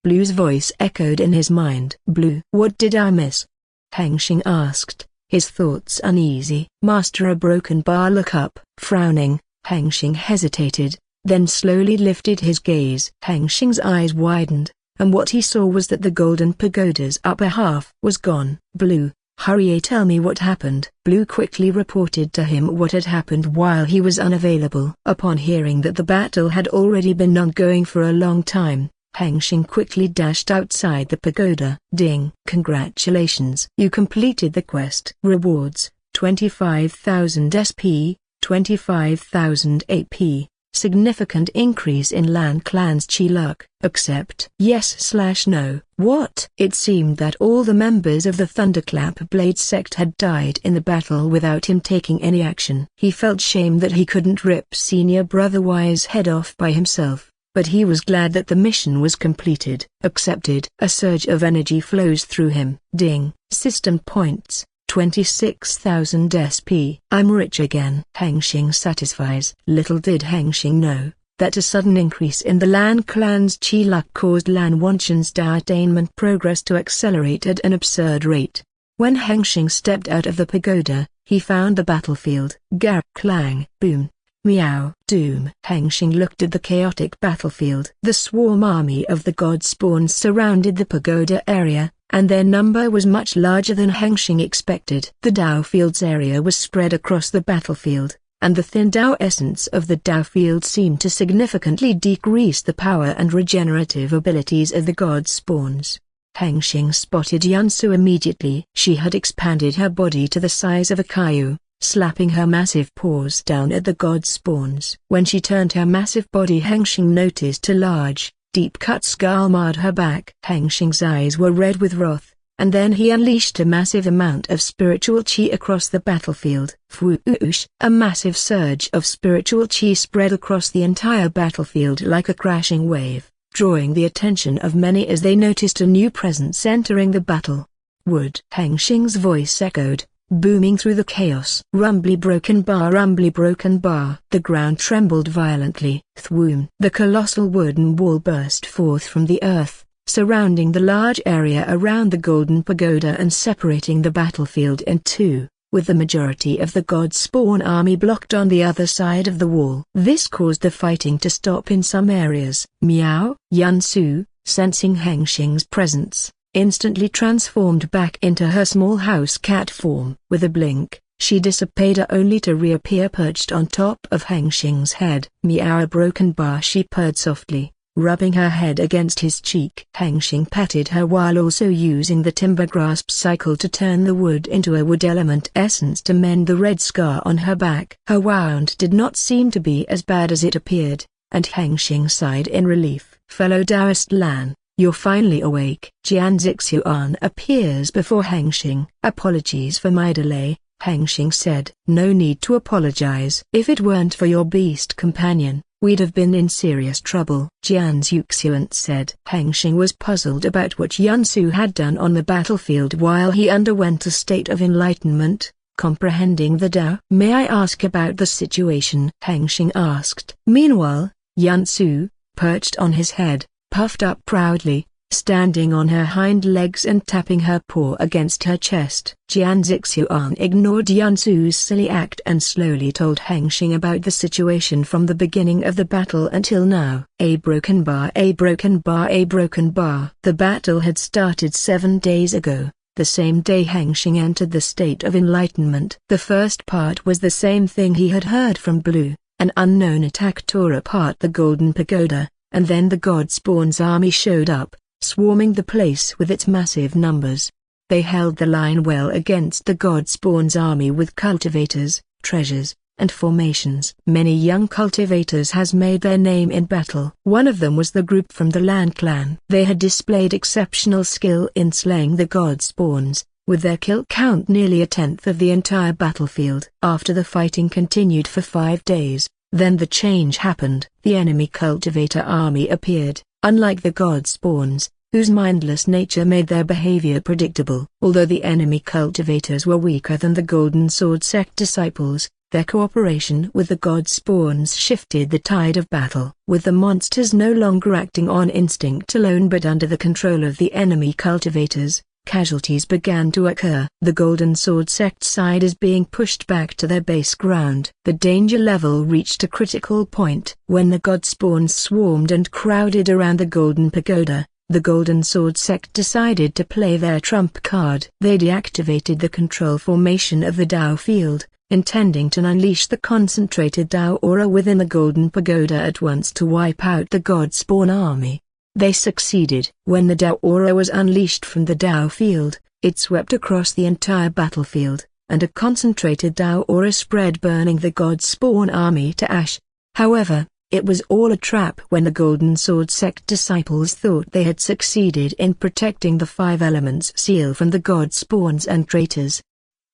Blue's voice echoed in his mind. Blue. What did I miss? Hengsheng asked, his thoughts uneasy. Master, a broken bar. Look up. Frowning, Hengsheng hesitated, then slowly lifted his gaze. Hengsheng's eyes widened, and what he saw was that the golden pagoda's upper half was gone. Blue, hurry, tell me what happened. Blue quickly reported to him what had happened while he was unavailable. Upon hearing that the battle had already been ongoing for a long time, Hengsheng quickly dashed outside the pagoda. Ding! Congratulations! You completed the quest. Rewards, 25,000 SP, 25,000 AP. Significant increase in Lan Clan's chi luck. Accept. Yes/no. What? It seemed that all the members of the Thunderclap Blade sect had died in the battle without him taking any action. He felt shame that he couldn't rip senior brother Y's head off by himself, but he was glad that the mission was completed. Accepted. A surge of energy flows through him. Ding. System points. 26,000 SP. I'm rich again. Hengsheng satisfies. Little did Hengsheng know that a sudden increase in the Lan Clan's chi luck caused Lan Hengsheng's Tao attainment progress to accelerate at an absurd rate. When Hengsheng stepped out of the pagoda, he found the battlefield. Gar, clang, boom, meow, doom. Hengsheng looked at the chaotic battlefield. The swarm army of the god spawns surrounded the pagoda area, and their number was much larger than Hengsheng expected. The Tao field's area was spread across the battlefield, and the thin Tao essence of the Tao field seemed to significantly decrease the power and regenerative abilities of the god spawns. Hengsheng spotted Yansu immediately. She had expanded her body to the size of a Caillou, slapping her massive paws down at the god spawns. When she turned her massive body, Hengsheng noticed a large, deep-cut scar marred her back. Hengsheng's eyes were red with wrath, and then he unleashed a massive amount of spiritual qi across the battlefield. Whoosh! A massive surge of spiritual qi spread across the entire battlefield like a crashing wave, drawing the attention of many as they noticed a new presence entering the battle. Wood. Hengsheng's voice echoed, booming through the chaos. Rumbly broken bar, rumbly broken bar. The ground trembled violently. Thwoom. The colossal wooden wall burst forth from the earth, surrounding the large area around the golden pagoda and separating the battlefield in two, with the majority of the god spawn army blocked on the other side of the wall. This caused the fighting to stop in some areas. Meow. Yansu, sensing Hengsheng's presence, instantly transformed back into her small house cat form. With a blink, she disappeared only to reappear perched on top of Hengsheng's head. Meow. A broken bar, she purred softly, rubbing her head against his cheek. Hengsheng patted her while also using the timber grasp cycle to turn the wood into a wood element essence to mend the red scar on her back. Her wound did not seem to be as bad as it appeared, and Hengsheng sighed in relief. Fellow Taoist Lan, you're finally awake. Jian Zixuan appears before Hengsheng. Apologies for my delay, Hengsheng said. No need to apologize. If it weren't for your beast companion, we'd have been in serious trouble, Jian Zixuan said. Hengsheng was puzzled about what Yansu had done on the battlefield while he underwent a state of enlightenment, comprehending the Tao. May I ask about the situation? Hengsheng asked. Meanwhile, Yansu, perched on his head, puffed up proudly, standing on her hind legs and tapping her paw against her chest. Jian Zixuan ignored Yansu's silly act and slowly told Hengsheng about the situation from the beginning of the battle until now. A broken bar, a broken bar, a broken bar. The battle had started 7 days ago, the same day Hengsheng entered the state of enlightenment. The first part was the same thing he had heard from Blue. An unknown attack tore apart the golden pagoda, and then the god spawn's army showed up, swarming the place with its massive numbers. They held the line well against the god spawn's army with cultivators, treasures, and formations. Many young cultivators has made their name in battle. One of them was the group from the Lan Clan. They had displayed exceptional skill in slaying the god spawns, with their kill count nearly 1/10 of the entire battlefield. After the fighting continued for 5 days, then the change happened. The enemy cultivator army appeared, unlike the god spawns, whose mindless nature made their behavior predictable. Although the enemy cultivators were weaker than the Golden Sword sect disciples, their cooperation with the god spawns shifted the tide of battle. With the monsters no longer acting on instinct alone but under the control of the enemy cultivators, casualties began to occur. The Golden Sword sect side is being pushed back to their base ground. The danger level reached a critical point. When the god spawns swarmed and crowded around the Golden Pagoda, the Golden Sword sect decided to play their trump card. They deactivated the control formation of the Tao field, intending to unleash the concentrated Tao aura within the Golden Pagoda at once to wipe out the god spawn army. They succeeded. When the Tao aura was unleashed from the Tao field, it swept across the entire battlefield, and a concentrated Tao aura spread, burning the god spawn army to ash. However, it was all a trap when the Golden Sword sect disciples thought they had succeeded in protecting the 5 elements seal from the god spawns and traitors.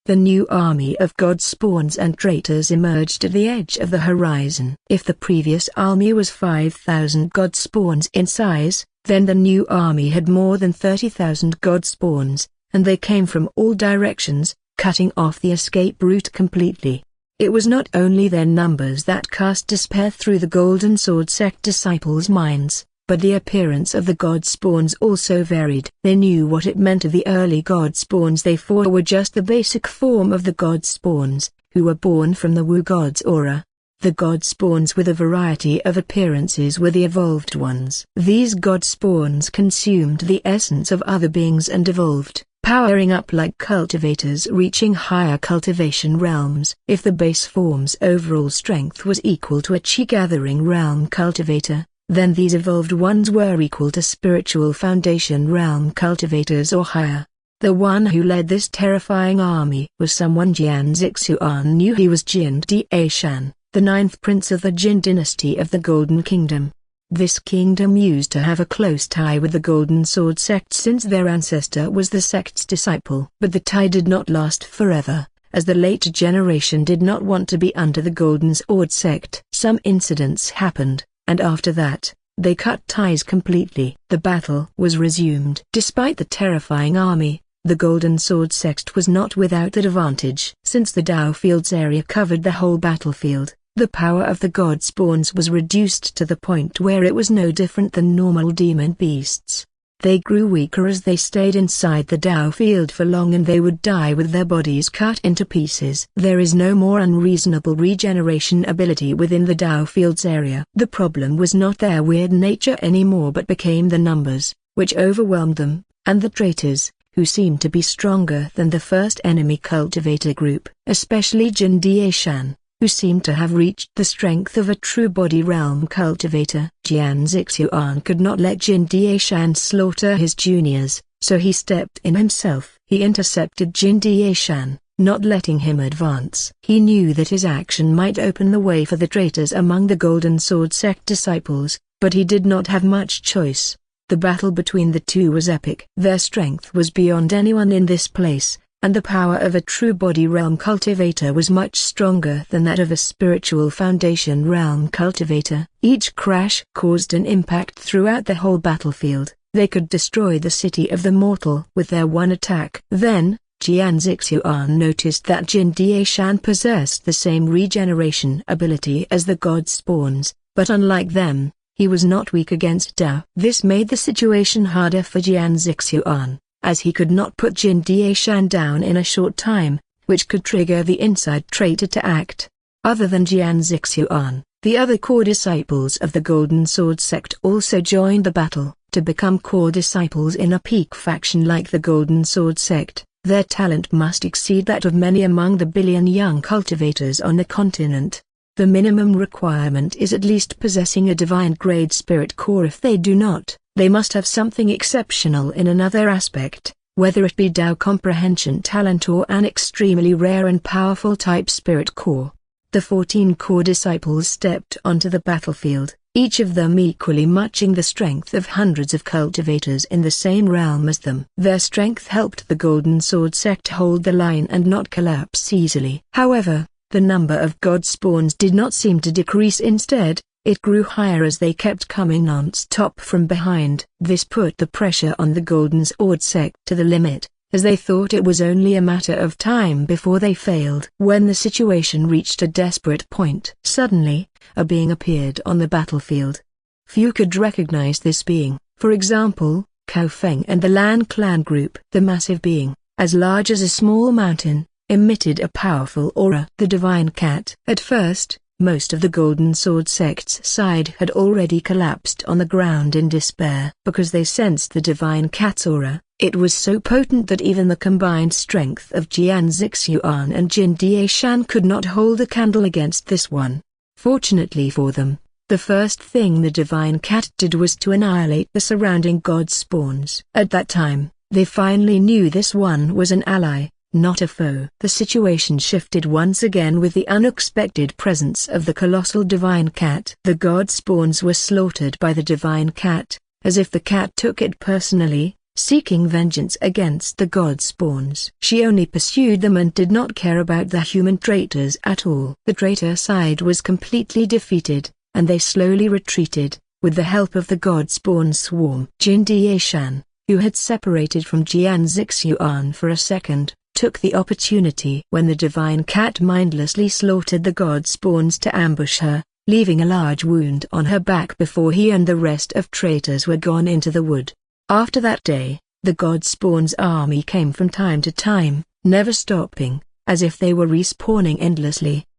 The new army of god spawns and traitors emerged at the edge of the horizon. If the previous army was 5,000 god spawns in size, then the new army had more than 30,000 god spawns, and they came from all directions, cutting off the escape route completely. It was not only their numbers that cast despair through the Golden Sword sect disciples' minds, but the appearance of the god spawns also varied. They knew what it meant. Of the early god spawns they fought were just the basic form of the god spawns, who were born from the Wu god's aura. The god spawns with a variety of appearances were the evolved ones. These god spawns consumed the essence of other beings and evolved, powering up like cultivators reaching higher cultivation realms. If the base form's overall strength was equal to a chi-gathering realm cultivator, then these evolved ones were equal to spiritual foundation realm cultivators or higher. The one who led this terrifying army was someone Jian Zixuan knew. He was Jin Daishan, the 9th prince of the Jin dynasty of the Golden Kingdom. This kingdom used to have a close tie with the Golden Sword sect since their ancestor was the sect's disciple. But the tie did not last forever, as the later generation did not want to be under the Golden Sword sect. Some incidents happened, and after that, they cut ties completely. The battle was resumed. Despite the terrifying army, The Golden Sword sect was not without advantage. Since the Dao Field's area covered the whole battlefield, the power of the god spawns was reduced to the point where it was no different than normal demon beasts. They grew weaker as they stayed inside the Dao field for long, and they would die with their bodies cut into pieces. There is no more unreasonable regeneration ability within the Dao field's area. The problem was not their weird nature anymore, but became the numbers, which overwhelmed them, and the traitors, who seemed to be stronger than the first enemy cultivator group, especially Jin Daishan, who seemed to have reached the strength of a true body realm cultivator. Jian Zixuan could not let Jin Daishan slaughter his juniors, so he stepped in himself. He intercepted Jin Daishan, not letting him advance. He knew that his action might open the way for the traitors among the Golden Sword sect disciples, but he did not have much choice. The battle between the two was epic. Their strength was beyond anyone in this place, and the power of a true body realm cultivator was much stronger than that of a spiritual foundation realm cultivator. Each crash caused an impact throughout the whole battlefield. They could destroy the city of the mortal with their one attack. Then, Jian Zixuan noticed that Jin Daishan possessed the same regeneration ability as the god spawns, but unlike them, he was not weak against Dao. This made the situation harder for Jian Zixuan, as he could not put Jin Daishan down in a short time, which could trigger the inside traitor to act. Other than Jian Zixuan, the other core disciples of the Golden Sword sect also joined the battle. To become core disciples in a peak faction like the Golden Sword sect, their talent must exceed that of many among the billion young cultivators on the continent. The minimum requirement is at least possessing a divine-grade spirit core. If they do not, they must have something exceptional in another aspect, whether it be Dao comprehension talent or an extremely rare and powerful type spirit core. The 14 core disciples stepped onto the battlefield, each of them equally matching the strength of hundreds of cultivators in the same realm as them. Their strength helped the Golden Sword sect hold the line and not collapse easily. However, the number of god spawns did not seem to decrease. Instead, it grew higher as they kept coming non-stop from behind. This put the pressure on the Golden Sword sect to the limit, as they thought it was only a matter of time before they failed. When the situation reached a desperate point, suddenly, a being appeared on the battlefield. Few could recognize this being, for example, Cao Feng and the Lan Clan group. The massive being, as large as a small mountain, emitted a powerful aura. The divine cat. At first, most of the Golden Sword sect's side had already collapsed on the ground in despair. Because they sensed the divine cat's aura, it was so potent that even the combined strength of Jian Zixuan and Jin Daishan could not hold a candle against this one. Fortunately for them, the first thing the divine cat did was to annihilate the surrounding god spawns. At that time, they finally knew this one was an ally, not a foe. The situation shifted once again with the unexpected presence of the colossal divine cat. The god spawns were slaughtered by the divine cat, as if the cat took it personally, seeking vengeance against the god spawns. She only pursued them and did not care about the human traitors at all. The traitor side was completely defeated, and they slowly retreated, with the help of the god spawn swarm. Jin Daishan, who had separated from Jian Zixuan for a second, took the opportunity when the divine cat mindlessly slaughtered the god spawns to ambush her, leaving a large wound on her back before he and the rest of traitors were gone into the wood. After that day, the god spawn's army came from time to time, never stopping, as if they were respawning endlessly.